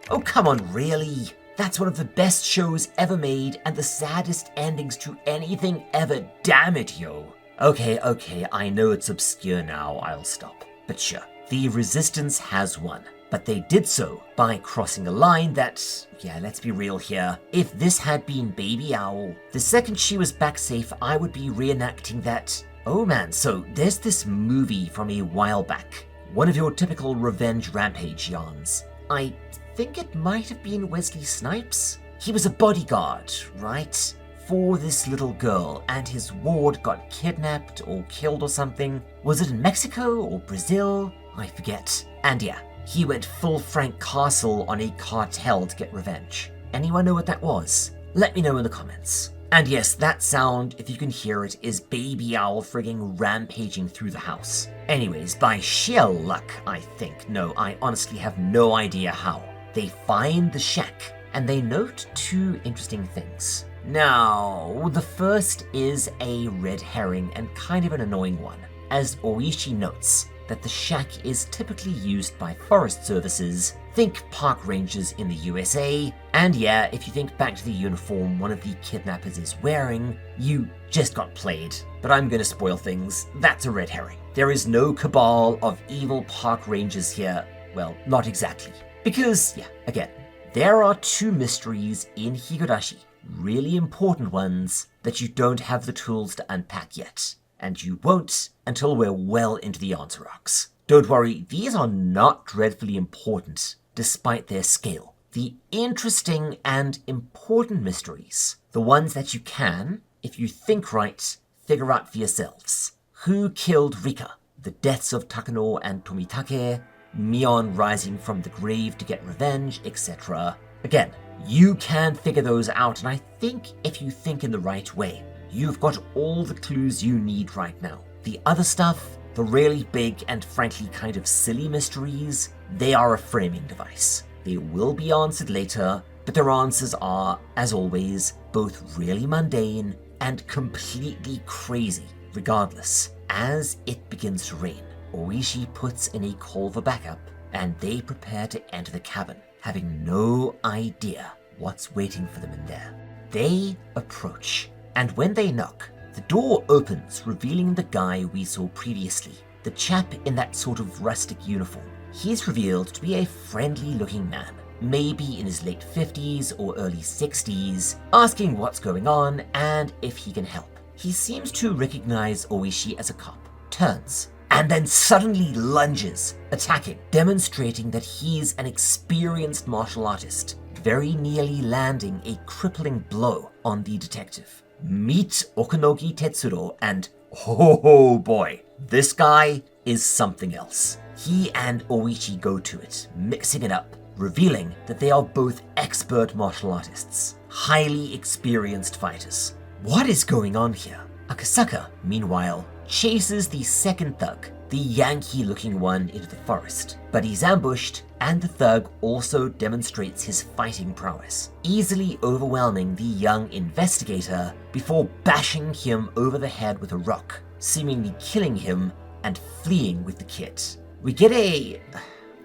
Oh, come on, really? That's one of the best shows ever made and the saddest endings to anything ever, damn it, yo. Okay, I know it's obscure now, I'll stop. But sure, the resistance has won. But they did so by crossing a line that, yeah, let's be real here. If this had been Baby Owl, the second she was back safe, I would be reenacting that. Oh man, so there's this movie from a while back. One of your typical revenge rampage yarns. I think it might have been Wesley Snipes. He was a bodyguard, right? For this little girl, and his ward got kidnapped or killed or something. Was it in Mexico or Brazil? I forget. And yeah, he went full Frank Castle on a cartel to get revenge. Anyone know what that was? Let me know in the comments. And yes, that sound, if you can hear it, is Baby Owl frigging rampaging through the house. Anyways, by sheer luck, I think. No, I honestly have no idea how. They find the shack, and they note two interesting things. Now, the first is a red herring and kind of an annoying one, as Oishi notes that the shack is typically used by forest services, think park rangers in the USA, and yeah, if you think back to the uniform one of the kidnappers is wearing, you just got played. But I'm gonna spoil things, that's a red herring. There is no cabal of evil park rangers here, well, not exactly. Because, yeah, again, there are two mysteries in Higurashi, really important ones, that you don't have the tools to unpack yet. And you won't until we're well into the answer arcs. Don't worry, these are not dreadfully important, despite their scale. The interesting and important mysteries, the ones that you can, if you think right, figure out for yourselves. Who killed Rika? The deaths of Takano and Tomitake, Mion rising from the grave to get revenge, etc. Again, you can figure those out, and I think if you think in the right way, you've got all the clues you need right now. The other stuff, the really big and frankly kind of silly mysteries, they are a framing device. They will be answered later, but their answers are, as always, both really mundane and completely crazy. Regardless, as it begins to rain, Oishi puts in a call for backup, and they prepare to enter the cabin, having no idea what's waiting for them in there. They approach, and when they knock, the door opens, revealing the guy we saw previously, the chap in that sort of rustic uniform. He's revealed to be a friendly-looking man, maybe in his late 50s or early 60s, asking what's going on and if he can help. He seems to recognize Oishi as a cop, turns, and then suddenly lunges, attacking, demonstrating that he's an experienced martial artist, very nearly landing a crippling blow on the detective. Meet Okunogi Tetsuro, and oh boy, this guy is something else. He and Oishi go to it, mixing it up, revealing that they are both expert martial artists, highly experienced fighters. What is going on here? Akasaka, meanwhile, chases the second thug, the Yankee-looking one, into the forest, but he's ambushed, and the thug also demonstrates his fighting prowess, easily overwhelming the young investigator before bashing him over the head with a rock, seemingly killing him and fleeing with the kid. We get a...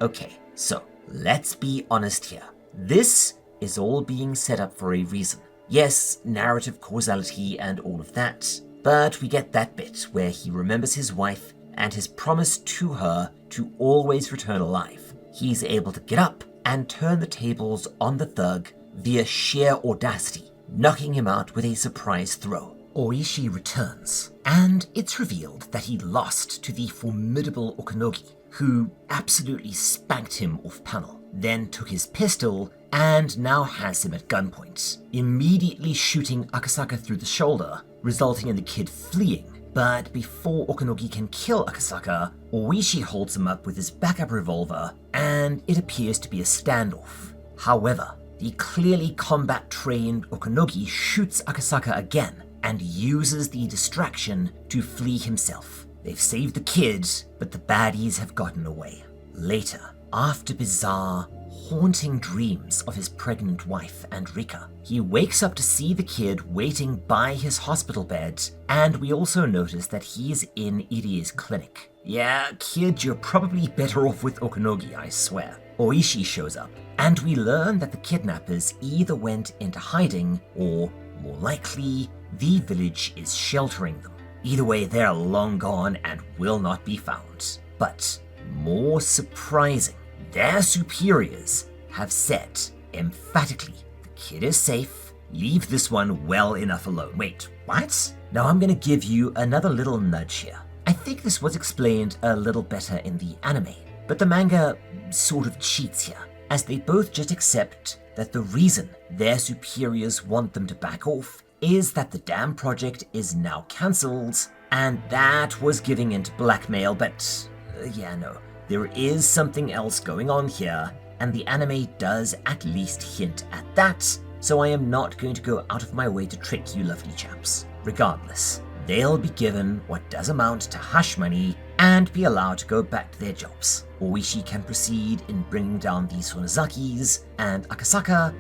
Okay, so let's be honest here. This is all being set up for a reason. Yes, narrative causality and all of that, but we get that bit where he remembers his wife and his promise to her to always return alive. He's able to get up and turn the tables on the thug via sheer audacity, knocking him out with a surprise throw. Oishi returns, and it's revealed that he lost to the formidable Okunogi, who absolutely spanked him off panel, then took his pistol and now has him at gunpoint, immediately shooting Akasaka through the shoulder, resulting in the kid fleeing. But before Okunogi can kill Akasaka, Oishi holds him up with his backup revolver, and it appears to be a standoff. However, the clearly combat-trained Okunogi shoots Akasaka again, and uses the distraction to flee himself. They've saved the kid, but the baddies have gotten away. Later, after bizarre, haunting dreams of his pregnant wife and Rika, he wakes up to see the kid waiting by his hospital bed, and we also notice that he's in Irie's clinic. Yeah, kid, you're probably better off with Okunogi, I swear. Oishi shows up, and we learn that the kidnappers either went into hiding, or, more likely, the village is sheltering them. Either way, they're long gone and will not be found. But, more surprising, their superiors have said, emphatically, the kid is safe, leave this one well enough alone. Wait, what? Now I'm gonna give you another little nudge here. I think this was explained a little better in the anime, but the manga sort of cheats here, as they both just accept that the reason their superiors want them to back off is that the damn project is now cancelled, and that was giving into blackmail, but yeah, no. There is something else going on here, and the anime does at least hint at that, so I am not going to go out of my way to trick you lovely chaps. Regardless, they'll be given what does amount to hush money and be allowed to go back to their jobs. Oishi can proceed in bringing down the Sonozakis, and Akasaka,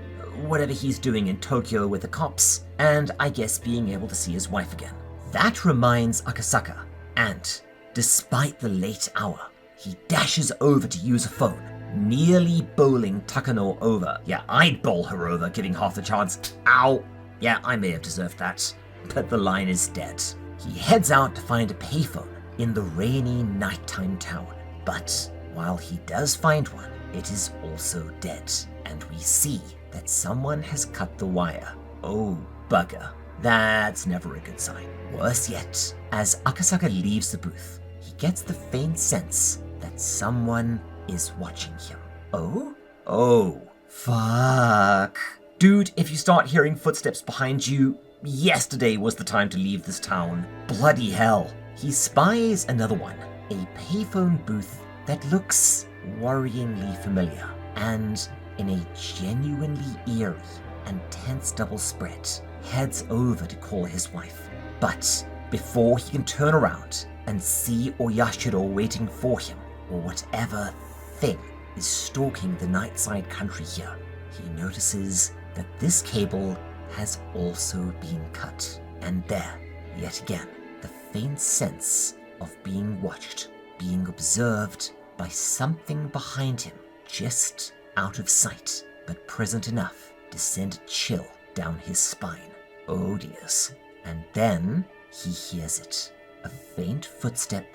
whatever he's doing in Tokyo with the cops, and I guess being able to see his wife again. That reminds Akasaka, and despite the late hour, he dashes over to use a phone, nearly bowling Takano over. Yeah, I'd bowl her over, giving half the chance. Ow! Yeah, I may have deserved that, but the line is dead. He heads out to find a payphone in the rainy nighttime town, but while he does find one, it is also dead, and we see that someone has cut the wire. Oh, bugger. That's never a good sign. Worse yet, as Akasaka leaves the booth, he gets the faint sense that someone is watching him. Oh, fuck. Dude, if you start hearing footsteps behind you, yesterday was the time to leave this town. Bloody hell. He spies another one, a payphone booth that looks worryingly familiar, and in a genuinely eerie and tense double spread, heads over to call his wife. But before he can turn around and see Oyashiro waiting for him, or whatever thing is stalking the nightside country here, he notices that this cable has also been cut. And there, yet again, the faint sense of being watched, being observed by something behind him, just out of sight, but present enough to send a chill down his spine. Oh dears. And then he hears it. A faint footstep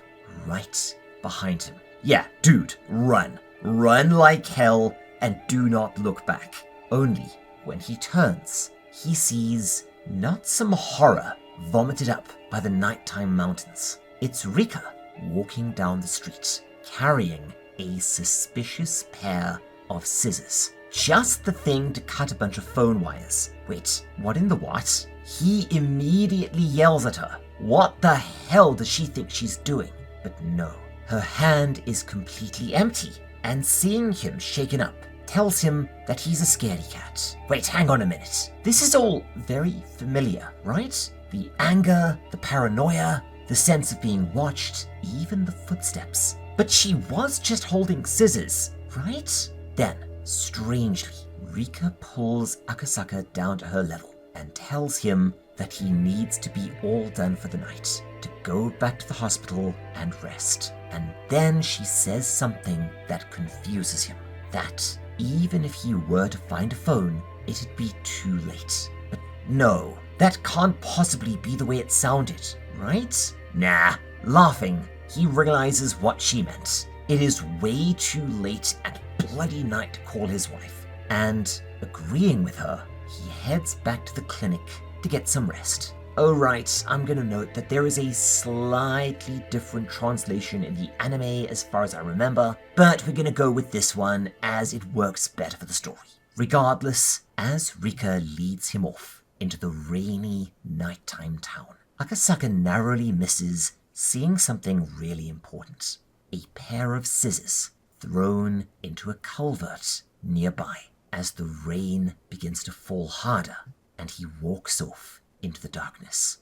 right behind him. Yeah, dude, run. Run like hell and do not look back. Only when he turns, he sees not some horror vomited up by the nighttime mountains. It's Rika walking down the street, carrying a suspicious pair of scissors. Just the thing to cut a bunch of phone wires. Wait, what in the what? He immediately yells at her. What the hell does she think she's doing? But no, her hand is completely empty, and seeing him shaken up tells him that he's a scaredy cat. Wait, hang on a minute. This is all very familiar, right? The anger, the paranoia, the sense of being watched, even the footsteps. But she was just holding scissors, right? Then, strangely, Rika pulls Akasaka down to her level and tells him that he needs to be all done for the night, to go back to the hospital and rest. And then she says something that confuses him, that even if he were to find a phone, it'd be too late. But no, that can't possibly be the way it sounded, right? Nah. Laughing, he realizes what she meant. It is way too late at bloody night to call his wife. And agreeing with her, he heads back to the clinic to get some rest. Oh right, I'm gonna note that there is a slightly different translation in the anime as far as I remember, but we're gonna go with this one as it works better for the story. Regardless, as Rika leads him off into the rainy nighttime town, Akasaka narrowly misses seeing something really important. A pair of scissors thrown into a culvert nearby as the rain begins to fall harder and he walks off into the darkness.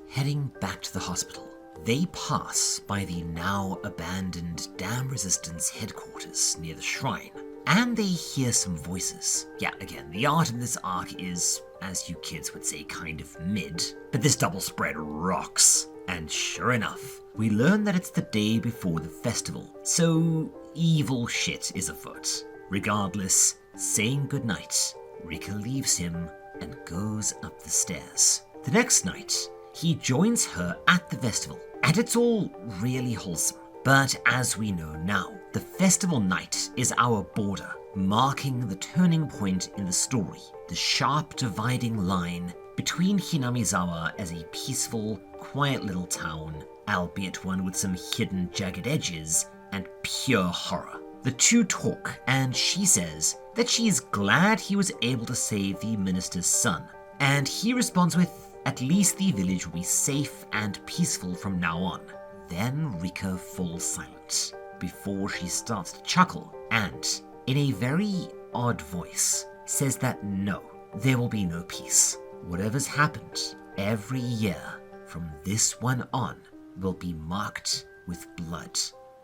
Heading back to the hospital, they pass by the now abandoned Dam Resistance headquarters near the shrine, and they hear some voices. Yeah, again, the art in this arc is, as you kids would say, kind of mid, but this double spread rocks. And sure enough, we learn that it's the day before the festival, so evil shit is afoot. Regardless, saying goodnight, Rika leaves him and goes up the stairs. The next night, he joins her at the festival, and it's all really wholesome. But as we know now, the festival night is our border, marking the turning point in the story, the sharp dividing line between Hinamizawa as a peaceful, quiet little town, albeit one with some hidden jagged edges, and pure horror. The two talk, and she says that she is glad he was able to save the minister's son. And he responds with, at least the village will be safe and peaceful from now on. Then Rika falls silent before she starts to chuckle and, in a very odd voice, says that no, there will be no peace. Whatever's happened every year from this one on will be marked with blood,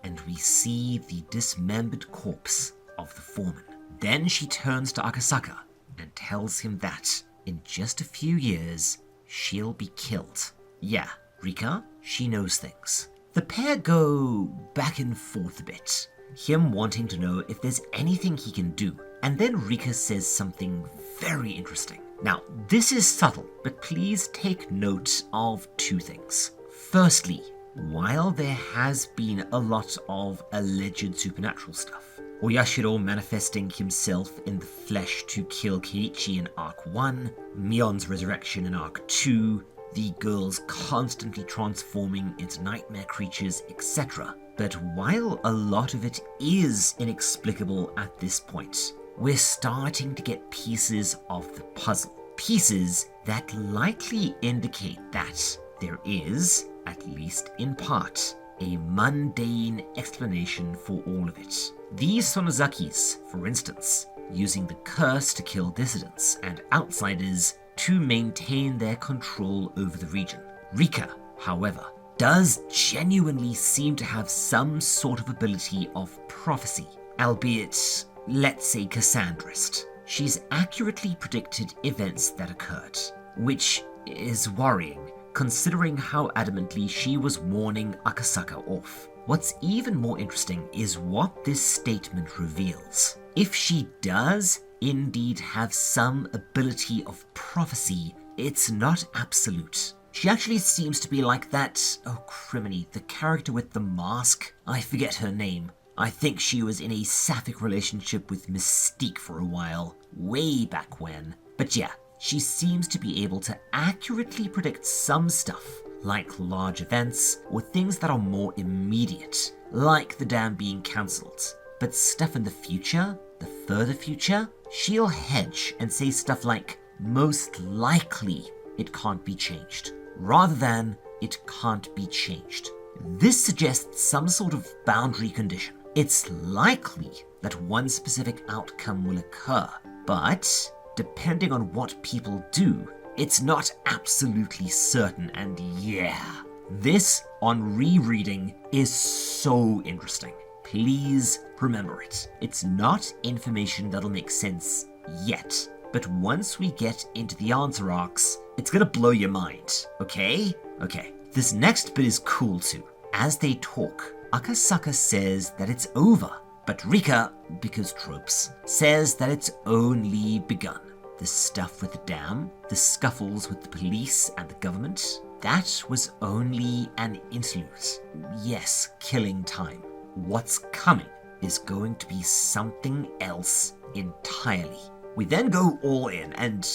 and we see the dismembered corpse of the foreman. Then she turns to Akasaka and tells him that in just a few years, she'll be killed. Yeah, Rika, she knows things. The pair go back and forth a bit, him wanting to know if there's anything he can do, and then Rika says something very interesting. Now, this is subtle, but please take note of two things. Firstly, while there has been a lot of alleged supernatural stuff, Oyashiro manifesting himself in the flesh to kill Keiichi in Arc 1, Mion's resurrection in Arc 2, the girls constantly transforming into nightmare creatures, etc. But while a lot of it is inexplicable at this point, we're starting to get pieces of the puzzle. Pieces that likely indicate that there is, at least in part, a mundane explanation for all of it. These Sonozakis, for instance, using the curse to kill dissidents and outsiders to maintain their control over the region. Rika, however, does genuinely seem to have some sort of ability of prophecy, albeit, let's say, Cassandraist. She's accurately predicted events that occurred, which is worrying, considering how adamantly she was warning Akasaka off. What's even more interesting is what this statement reveals. If she does indeed have some ability of prophecy, it's not absolute. She actually seems to be like that, oh criminy, the character with the mask. I forget her name. I think she was in a sapphic relationship with Mystique for a while, way back when. But yeah, she seems to be able to accurately predict some stuff, like large events or things that are more immediate, like the dam being cancelled. But stuff in the future, the further future, she'll hedge and say stuff like, most likely it can't be changed, rather than it can't be changed. This suggests some sort of boundary condition. It's likely that one specific outcome will occur, but depending on what people do, it's not absolutely certain, and yeah, this, on rereading, is so interesting. Please remember it. It's not information that'll make sense yet, but once we get into the answer arcs, it's gonna blow your mind, okay? Okay, this next bit is cool too. As they talk, Akasaka says that it's over, but Rika, because tropes, says that it's only begun. The stuff with the dam, the scuffles with the police and the government, that was only an interlude. Yes, killing time. What's coming is going to be something else entirely. We then go all in, and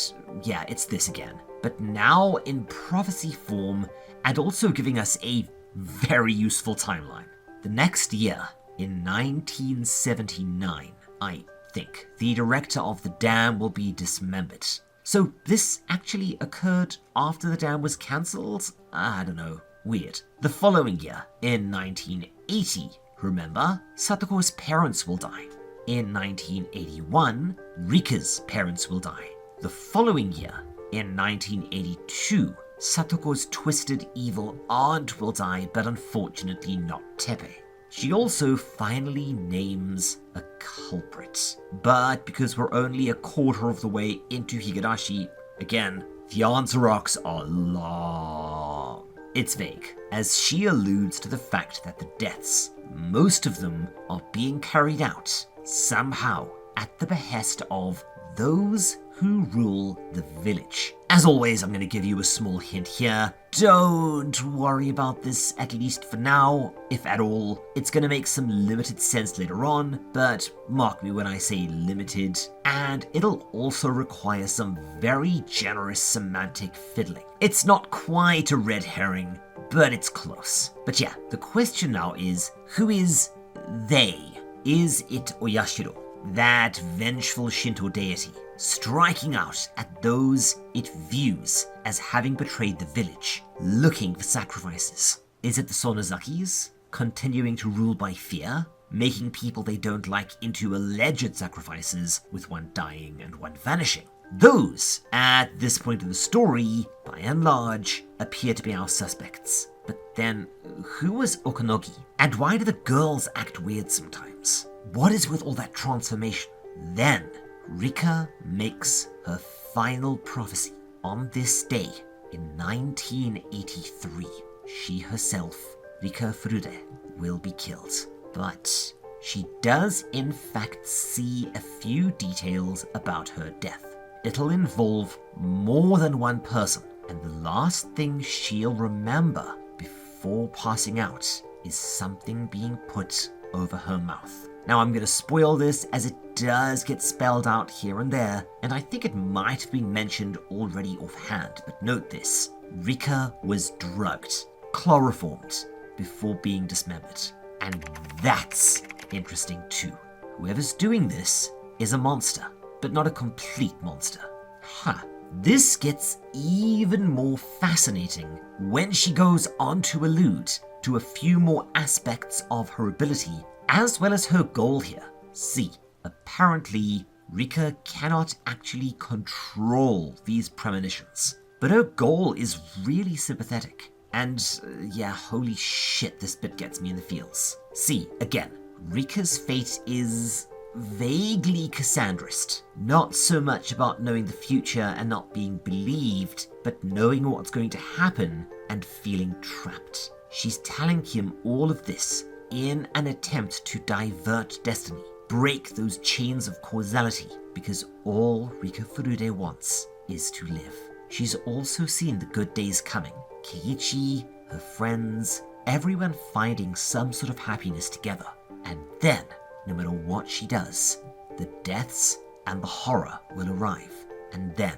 yeah, it's this again, but now in prophecy form, and also giving us a very useful timeline. The next year, in 1979, I think, the director of the dam will be dismembered. So this actually occurred after the dam was cancelled? I don't know. Weird. The following year, in 1980, remember, Satoko's parents will die. In 1981, Rika's parents will die. The following year, in 1982, Satoko's twisted evil aunt will die, but unfortunately not Tepe. She also finally names a culprit. But because we're only a quarter of the way into Higurashi, again, the answer arcs are long. It's vague, as she alludes to the fact that the deaths, most of them, are being carried out, somehow, at the behest of those who rule the village. As always, I'm going to give you a small hint here. Don't worry about this, at least for now, if at all. It's going to make some limited sense later on, but mark me when I say limited, and it'll also require some very generous semantic fiddling. It's not quite a red herring, but it's close. But yeah, the question now is, who is they Is it Oyashiro, that vengeful Shinto deity, striking out at those it views as having betrayed the village, looking for sacrifices? Is it the Sonozakis, continuing to rule by fear, making people they don't like into alleged sacrifices, with one dying and one vanishing? Those, at this point in the story, by and large, appear to be our suspects. But then, who was Okanogi? And why do the girls act weird sometimes? What is with all that transformation? Then, Rika makes her final prophecy. On this day, in 1983, she herself, Rika Furude, will be killed. But she does in fact see a few details about her death. It'll involve more than one person, and the last thing she'll remember before passing out is something being put over her mouth. Now I'm going to spoil this as it does get spelled out here and there, and I think it might have been mentioned already offhand, but note this. Rika was drugged, chloroformed, before being dismembered. And that's interesting too. Whoever's doing this is a monster, but not a complete monster. This gets even more fascinating when she goes on to allude to a few more aspects of her ability, as well as her goal here. See, apparently Rika cannot actually control these premonitions, but her goal is really sympathetic. And yeah, holy shit, this bit gets me in the feels. See, again, Rika's fate is vaguely Cassandrist. Not so much about knowing the future and not being believed, but knowing what's going to happen and feeling trapped. She's telling him all of this in an attempt to divert destiny, break those chains of causality, because all Rika Furude wants is to live. She's also seen the good days coming. Keiichi, her friends, everyone finding some sort of happiness together. And then, no matter what she does, the deaths and the horror will arrive. And then,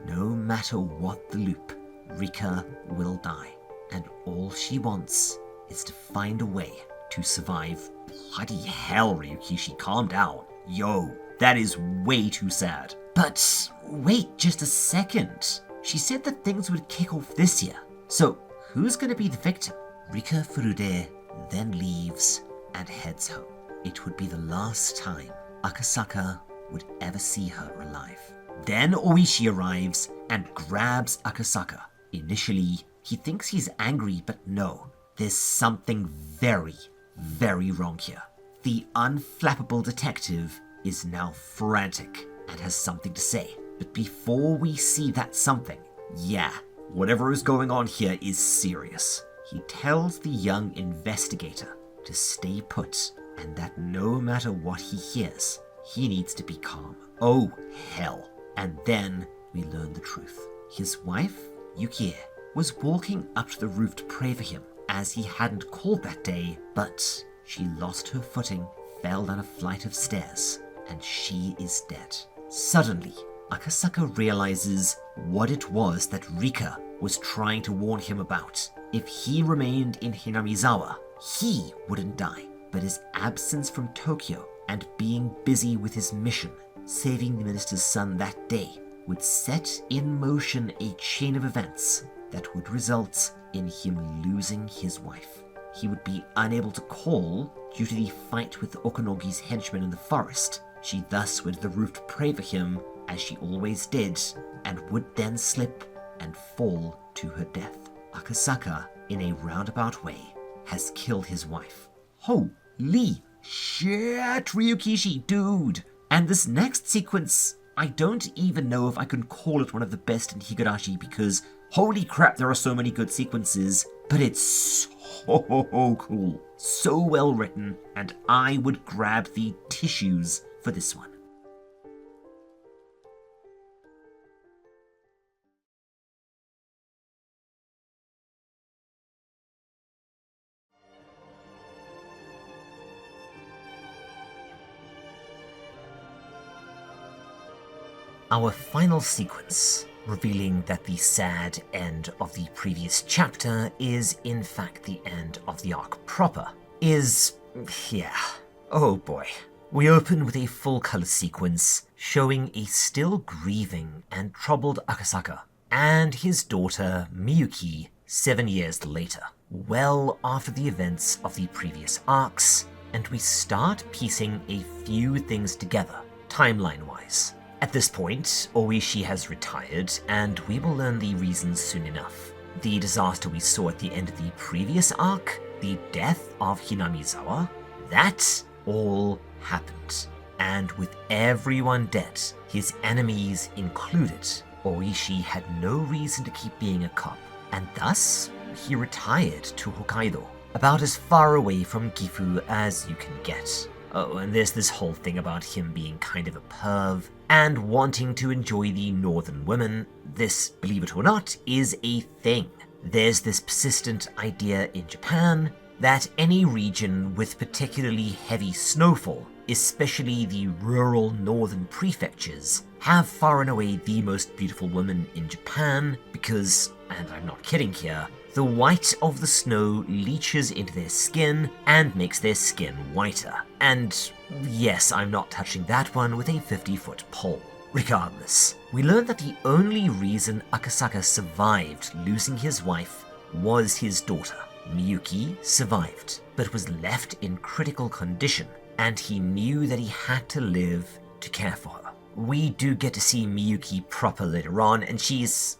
no matter what the loop, Rika will die. And all she wants is to find a way to survive. Bloody hell, Ryukishi, calm down. Yo, that is way too sad. But wait just a second. She said that things would kick off this year. So who's going to be the victim? Rika Furude then leaves and heads home. It would be the last time Akasaka would ever see her alive. Then Oishi arrives and grabs Akasaka. Initially, he thinks he's angry, but no, there's something very, very wrong here. The unflappable detective is now frantic and has something to say. But before we see that something, yeah, whatever is going on here is serious. He tells the young investigator to stay put and that no matter what he hears, he needs to be calm. Oh, hell. And then we learn the truth. His wife, Yukie, was walking up to the roof to pray for him, as he hadn't called that day, but she lost her footing, fell down a flight of stairs, and she is dead. Suddenly, Akasaka realizes what it was that Rika was trying to warn him about. If he remained in Hinamizawa, he wouldn't die, but his absence from Tokyo and being busy with his mission, saving the minister's son that day, would set in motion a chain of events that would result in him losing his wife. He would be unable to call due to the fight with Okanogi's henchmen in the forest. She thus went to the roof to pray for him, as she always did, and would then slip and fall to her death. Akasaka, in a roundabout way, has killed his wife. Holy shit, Ryukishi, dude! And this next sequence, I don't even know if I can call it one of the best in Higurashi, because holy crap, there are so many good sequences, but it's so cool, so well written, and I would grab the tissues for this one. Our final sequence, revealing that the sad end of the previous chapter is in fact the end of the arc proper, is, yeah, Oh boy. We open with a full color sequence showing a still grieving and troubled Akasaka and his daughter Miyuki 7 years later, well after the events of the previous arcs, and we start piecing a few things together, timeline-wise. At this point, Oishi has retired, and we will learn the reasons soon enough. The disaster we saw at the end of the previous arc, the death of Hinamizawa, that all happened. And with everyone dead, his enemies included, Oishi had no reason to keep being a cop, and thus he retired to Hokkaido, about as far away from Gifu as you can get. Oh, and there's this whole thing about him being kind of a perv and wanting to enjoy the northern women. This, believe it or not, is a thing. There's this persistent idea in Japan that any region with particularly heavy snowfall, especially the rural northern prefectures, have far and away the most beautiful women in Japan because, and I'm not kidding here, the white of the snow leaches into their skin and makes their skin whiter. And yes, I'm not touching that one with a 50-foot pole. Regardless, we learn that the only reason Akasaka survived losing his wife was his daughter. Miyuki survived, but was left in critical condition, and he knew that he had to live to care for her. We do get to see Miyuki proper later on, and she's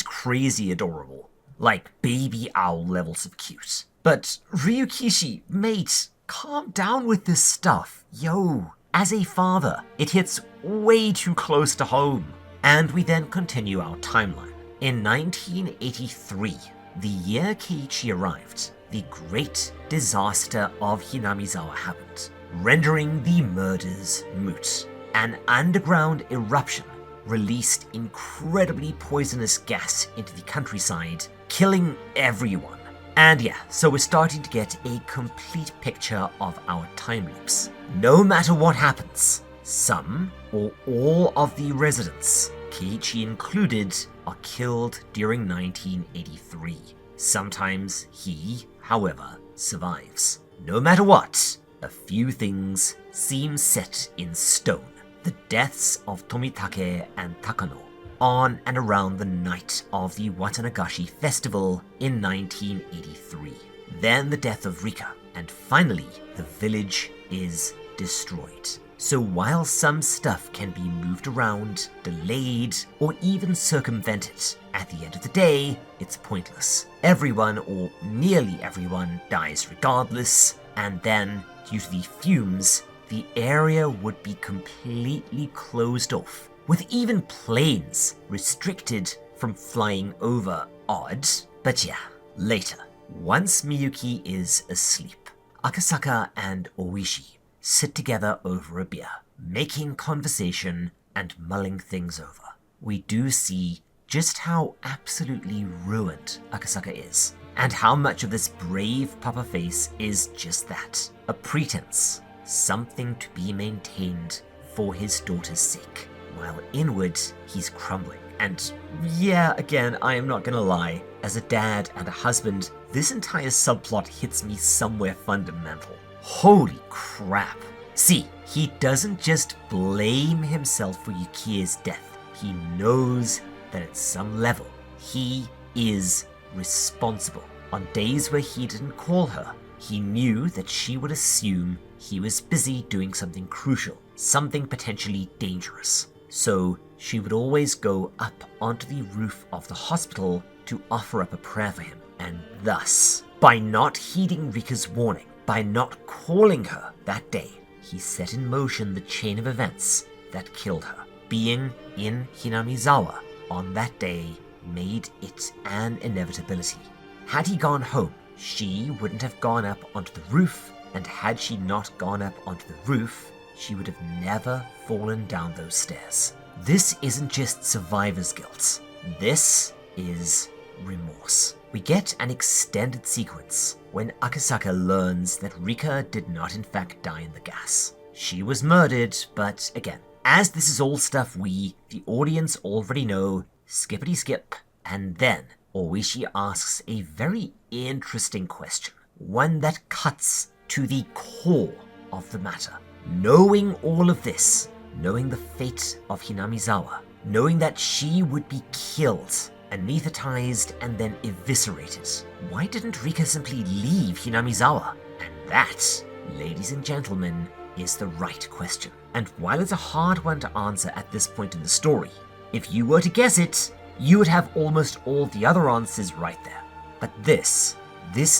crazy adorable. Like baby owl levels of cute. But Ryukishi, mate, calm down with this stuff. Yo, as a father, it hits way too close to home. And we then continue our timeline. In 1983, the year Keiichi arrived, the great disaster of Hinamizawa happened, rendering the murders moot. An underground eruption released incredibly poisonous gas into the countryside, killing everyone. And yeah, so we're starting to get a complete picture of our time loops. No matter what happens, some or all of the residents, Keiichi included, are killed during 1983. Sometimes he, however, survives. No matter what, a few things seem set in stone. The deaths of Tomitake and Takano on and around the night of the Watanagashi festival in 1983. Then the death of Rika, and finally, the village is destroyed. So while some stuff can be moved around, delayed, or even circumvented, at the end of the day, it's pointless. Everyone, or nearly everyone, dies regardless, and then, due to the fumes, the area would be completely closed off, with even planes restricted from flying over. Odd, but yeah, later. Once Miyuki is asleep, Akasaka and Oishi sit together over a beer, making conversation and mulling things over. We do see just how absolutely ruined Akasaka is, and how much of this brave papa face is just that, a pretense. Something to be maintained for his daughter's sake, while inward he's crumbling. And yeah, again, I am not gonna lie, as a dad and a husband, this entire subplot hits me somewhere fundamental. Holy crap. See, he doesn't just blame himself for Yukie's death, he knows that at some level, he is responsible. On days where he didn't call her, he knew that she would assume he was busy doing something crucial, something potentially dangerous. So she would always go up onto the roof of the hospital to offer up a prayer for him. And thus, by not heeding Rika's warning, by not calling her that day, he set in motion the chain of events that killed her. Being in Hinamizawa on that day made it an inevitability. Had he gone home, she wouldn't have gone up onto the roof, and had she not gone up onto the roof, she would have never fallen down those stairs. This isn't just survivor's guilt. This is remorse. We get an extended sequence when Akasaka learns that Rika did not in fact die in the gas. She was murdered, but again, as this is all stuff we, the audience, already know, skippity skip, and then Oishi asks a very interesting question, one that cuts to the core of the matter. Knowing all of this, knowing the fate of Hinamizawa, knowing that she would be killed, anesthetized, and then eviscerated, why didn't Rika simply leave Hinamizawa? And that, ladies and gentlemen, is the right question. And while it's a hard one to answer at this point in the story, if you were to guess it, you would have almost all the other answers right there. But this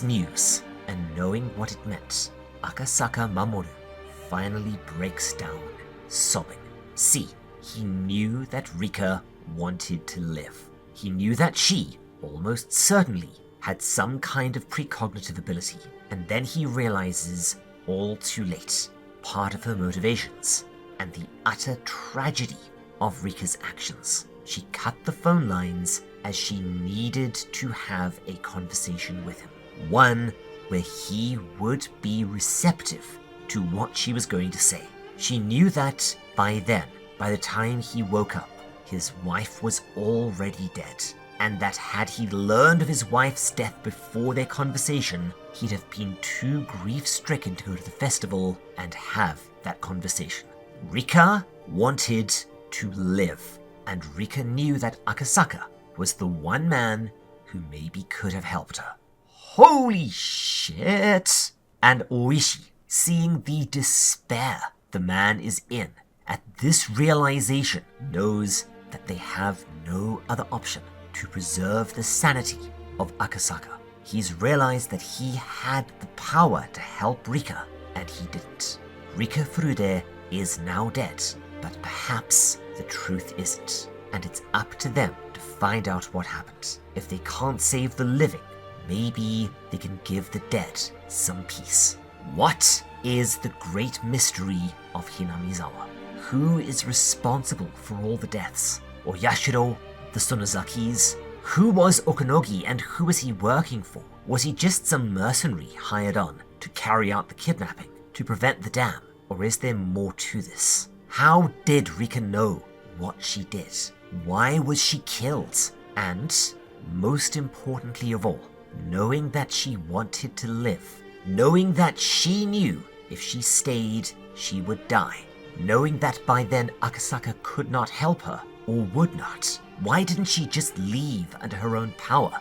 news, and knowing what it meant, Akasaka Mamoru finally breaks down, sobbing. See, he knew that Rika wanted to live. He knew that she, almost certainly, had some kind of precognitive ability, and then he realizes, all too late, part of her motivations, and the utter tragedy of Rika's actions. She cut the phone lines as she needed to have a conversation with him. One where he would be receptive to what she was going to say. She knew that by then, by the time he woke up, his wife was already dead, and that had he learned of his wife's death before their conversation, he'd have been too grief-stricken to go to the festival and have that conversation. Rika wanted to live, and Rika knew that Akasaka was the one man who maybe could have helped her. Holy shit! And Oishi, seeing the despair the man is in at this realization, knows that they have no other option to preserve the sanity of Akasaka. He's realized that he had the power to help Rika, and he didn't. Rika Furude is now dead, but perhaps the truth isn't, and it's up to them to find out what happened. If they can't save the living, maybe they can give the dead some peace. What is the great mystery of Hinamizawa? Who is responsible for all the deaths? Oyashiro, the Sonozakis? Who was Okanogi and who was he working for? Was he just some mercenary hired on to carry out the kidnapping, to prevent the dam? Or is there more to this? How did Rika know what she did? Why was she killed? And, most importantly of all, knowing that she wanted to live, knowing that she knew if she stayed, she would die, knowing that by then Akasaka could not help her, or would not, why didn't she just leave under her own power?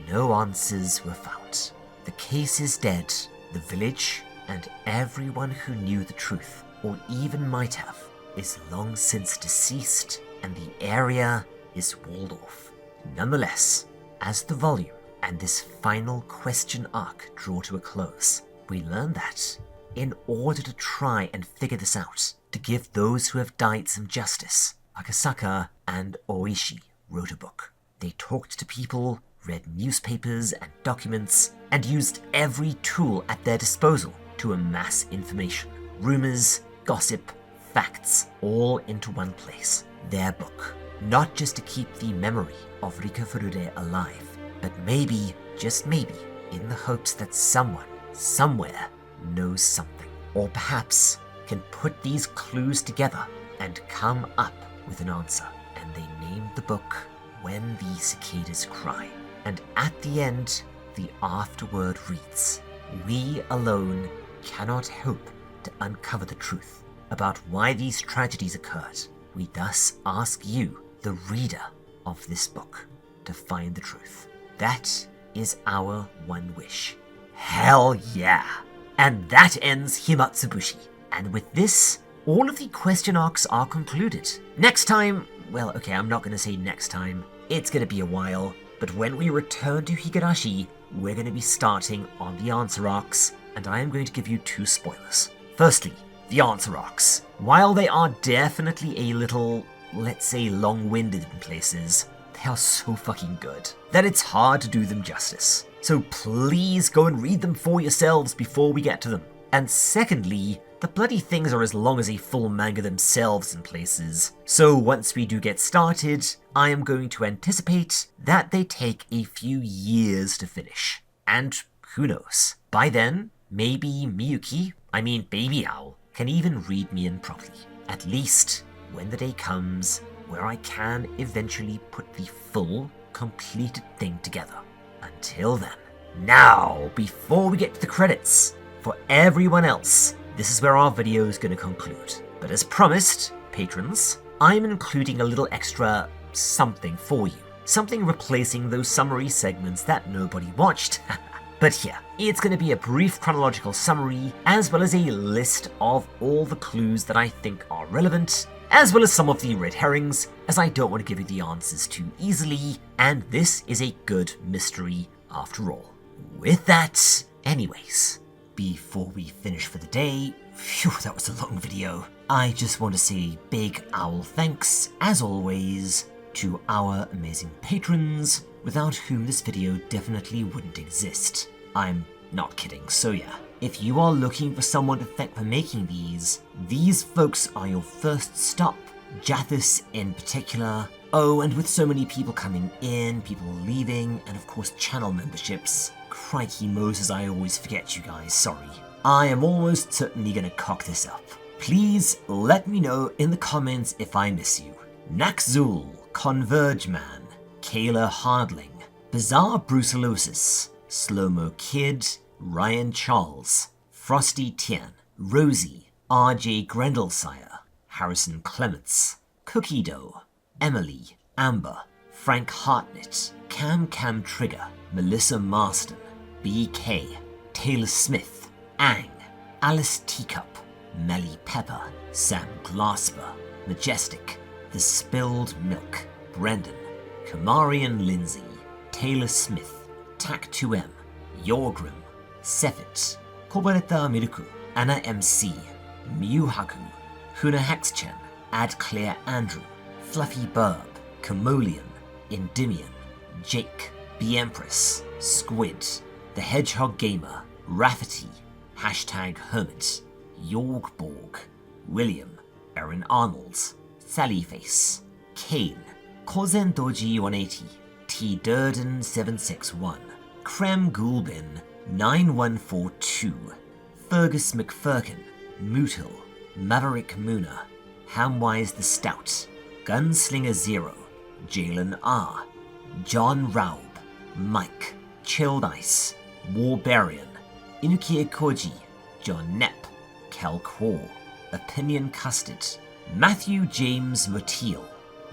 No answers were found. The case is dead. The village, and everyone who knew the truth, or even might have, is long since deceased, and the area is walled off. Nonetheless, as the volume and this final question arc draw to a close, we learn that, in order to try and figure this out, to give those who have died some justice, Akasaka and Oishi wrote a book. They talked to people, read newspapers and documents, and used every tool at their disposal to amass information. Rumors, gossip, facts, all into one place. Their book. Not just to keep the memory of Rika Furude alive, but maybe, just maybe, in the hopes that someone, somewhere, knows something. Or perhaps can put these clues together and come up with an answer. And they named the book When the Cicadas Cry. And at the end, the afterword reads, "We alone cannot hope to uncover the truth about why these tragedies occurred. We thus ask you, the reader of this book, to find the truth. That is our one wish." Hell yeah! And that ends Himatsubushi. And with this, all of the question arcs are concluded. Next time, well, okay, I'm not going to say next time. It's going to be a while. But when we return to Higurashi, we're going to be starting on the answer arcs, and I am going to give you 2 spoilers. Firstly, the answer arcs. While they are definitely a little, let's say, long-winded in places, they are so fucking good that it's hard to do them justice. So please go and read them for yourselves before we get to them. And secondly, the bloody things are as long as a full manga themselves in places. So once we do get started, I am going to anticipate that they take a few years to finish. And who knows, by then, maybe Baby Owl, can even read Mion properly. At least, when the day comes where I can eventually put the full, completed thing together. Until then. Now, before we get to the credits, for everyone else, this is where our video is going to conclude. But as promised, patrons, I'm including a little extra something for you. Something replacing those summary segments that nobody watched. But here, it's going to be a brief chronological summary, as well as a list of all the clues that I think are relevant, as well as some of the red herrings, as I don't want to give you the answers too easily, and this is a good mystery after all. With that, anyways, before we finish for the day, phew, that was a long video, I just want to say big owl thanks, as always, to our amazing patrons, without whom this video definitely wouldn't exist. I'm not kidding, so yeah. If you are looking for someone to thank for making these folks are your first stop. Jathis in particular. Oh, and with so many people coming in, people leaving, and of course channel memberships. Crikey Moses, I always forget you guys, sorry. I am almost certainly gonna cock this up. Please let me know in the comments if I miss you. Naxzul, Converge Man, Kayla Hardling, Bizarre Brucellosis, Slow-Mo Kid, Ryan Charles, Frosty Tien, Rosie, RJ Grendelsire, Harrison Clements, Cookie Dough, Emily, Amber, Frank Hartnett, Cam Trigger, Melissa Marston, BK, Taylor Smith, Ang, Alice Teacup, Melly Pepper, Sam Glasper, Majestic, The Spilled Milk, Brendan, Kamarian Lindsay, Taylor Smith, Tak2M, Yorgrim, Sefit, Kobareta Miruku, Anna MC, Miyuhaku, Huna Hexchen, Ad Claire Andrew, Fluffy Burb, Kamolian, Endymion, Jake, The Empress, Squid, The Hedgehog Gamer, Rafferty, #Hermit, Yorgborg, William, Aaron Arnold, Sallyface, Kane, Kozen Doji 180, T Durden 761, Krem Gulbin 9142, Fergus McFirkin, Mootle, Maverick Mooner, Hamwise the Stout, Gunslinger Zero, Jalen R, John Raub, Mike, Chilled Ice, Warbarian, Inuki Koji, John Knepp, Cal Quor, Opinion Custard, Matthew James Motil,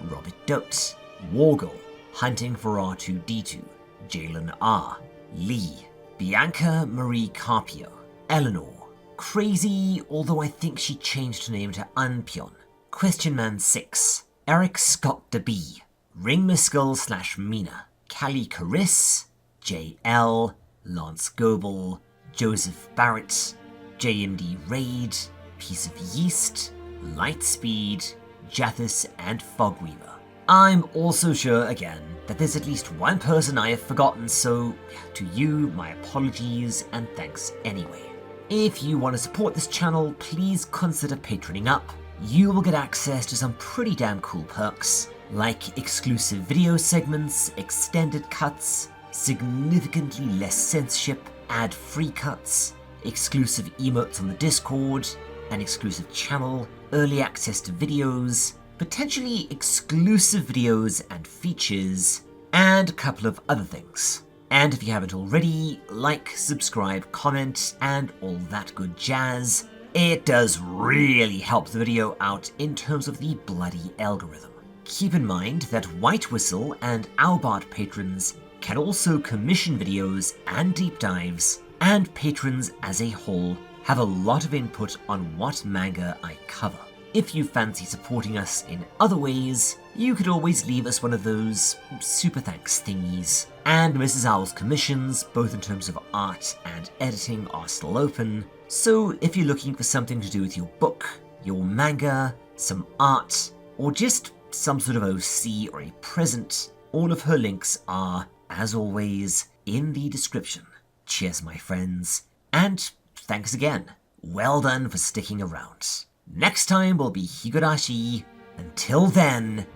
Robert Dote, Wargle, Hunting for R2D2, Jalen R, Lee, Bianca Marie Carpio, Eleanor, Crazy, although I think she changed her name to Unpion, Question Man 6, Eric Scott DeB, Ring Miskull / Mina, Callie Caris, JL, Lance Goebel, Joseph Barrett, JMD Raid, Piece of Yeast, Lightspeed, Jathis, and Fogweaver. I'm also sure, again, that there's at least one person I have forgotten, so to you, my apologies and thanks anyway. If you want to support this channel, please consider patroning up. You will get access to some pretty damn cool perks, like exclusive video segments, extended cuts, significantly less censorship, ad-free cuts, exclusive emotes on the Discord, an exclusive channel, early access to videos, potentially exclusive videos and features, and a couple of other things. And if you haven't already, like, subscribe, comment, and all that good jazz. It does really help the video out in terms of the bloody algorithm. Keep in mind that White Whistle and Albart patrons can also commission videos and deep dives, and patrons as a whole have a lot of input on what manga I cover. If you fancy supporting us in other ways, you could always leave us one of those super thanks thingies. And Mrs. Owl's commissions, both in terms of art and editing, are still open. So if you're looking for something to do with your book, your manga, some art, or just some sort of OC or a present, all of her links are, as always, in the description. Cheers, my friends, and thanks again. Well done for sticking around. Next time will be Higurashi. Until then,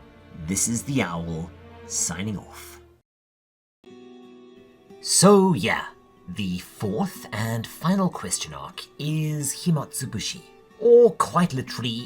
this is the Owl, signing off. So yeah, the fourth and final question arc is Himatsubushi, or quite literally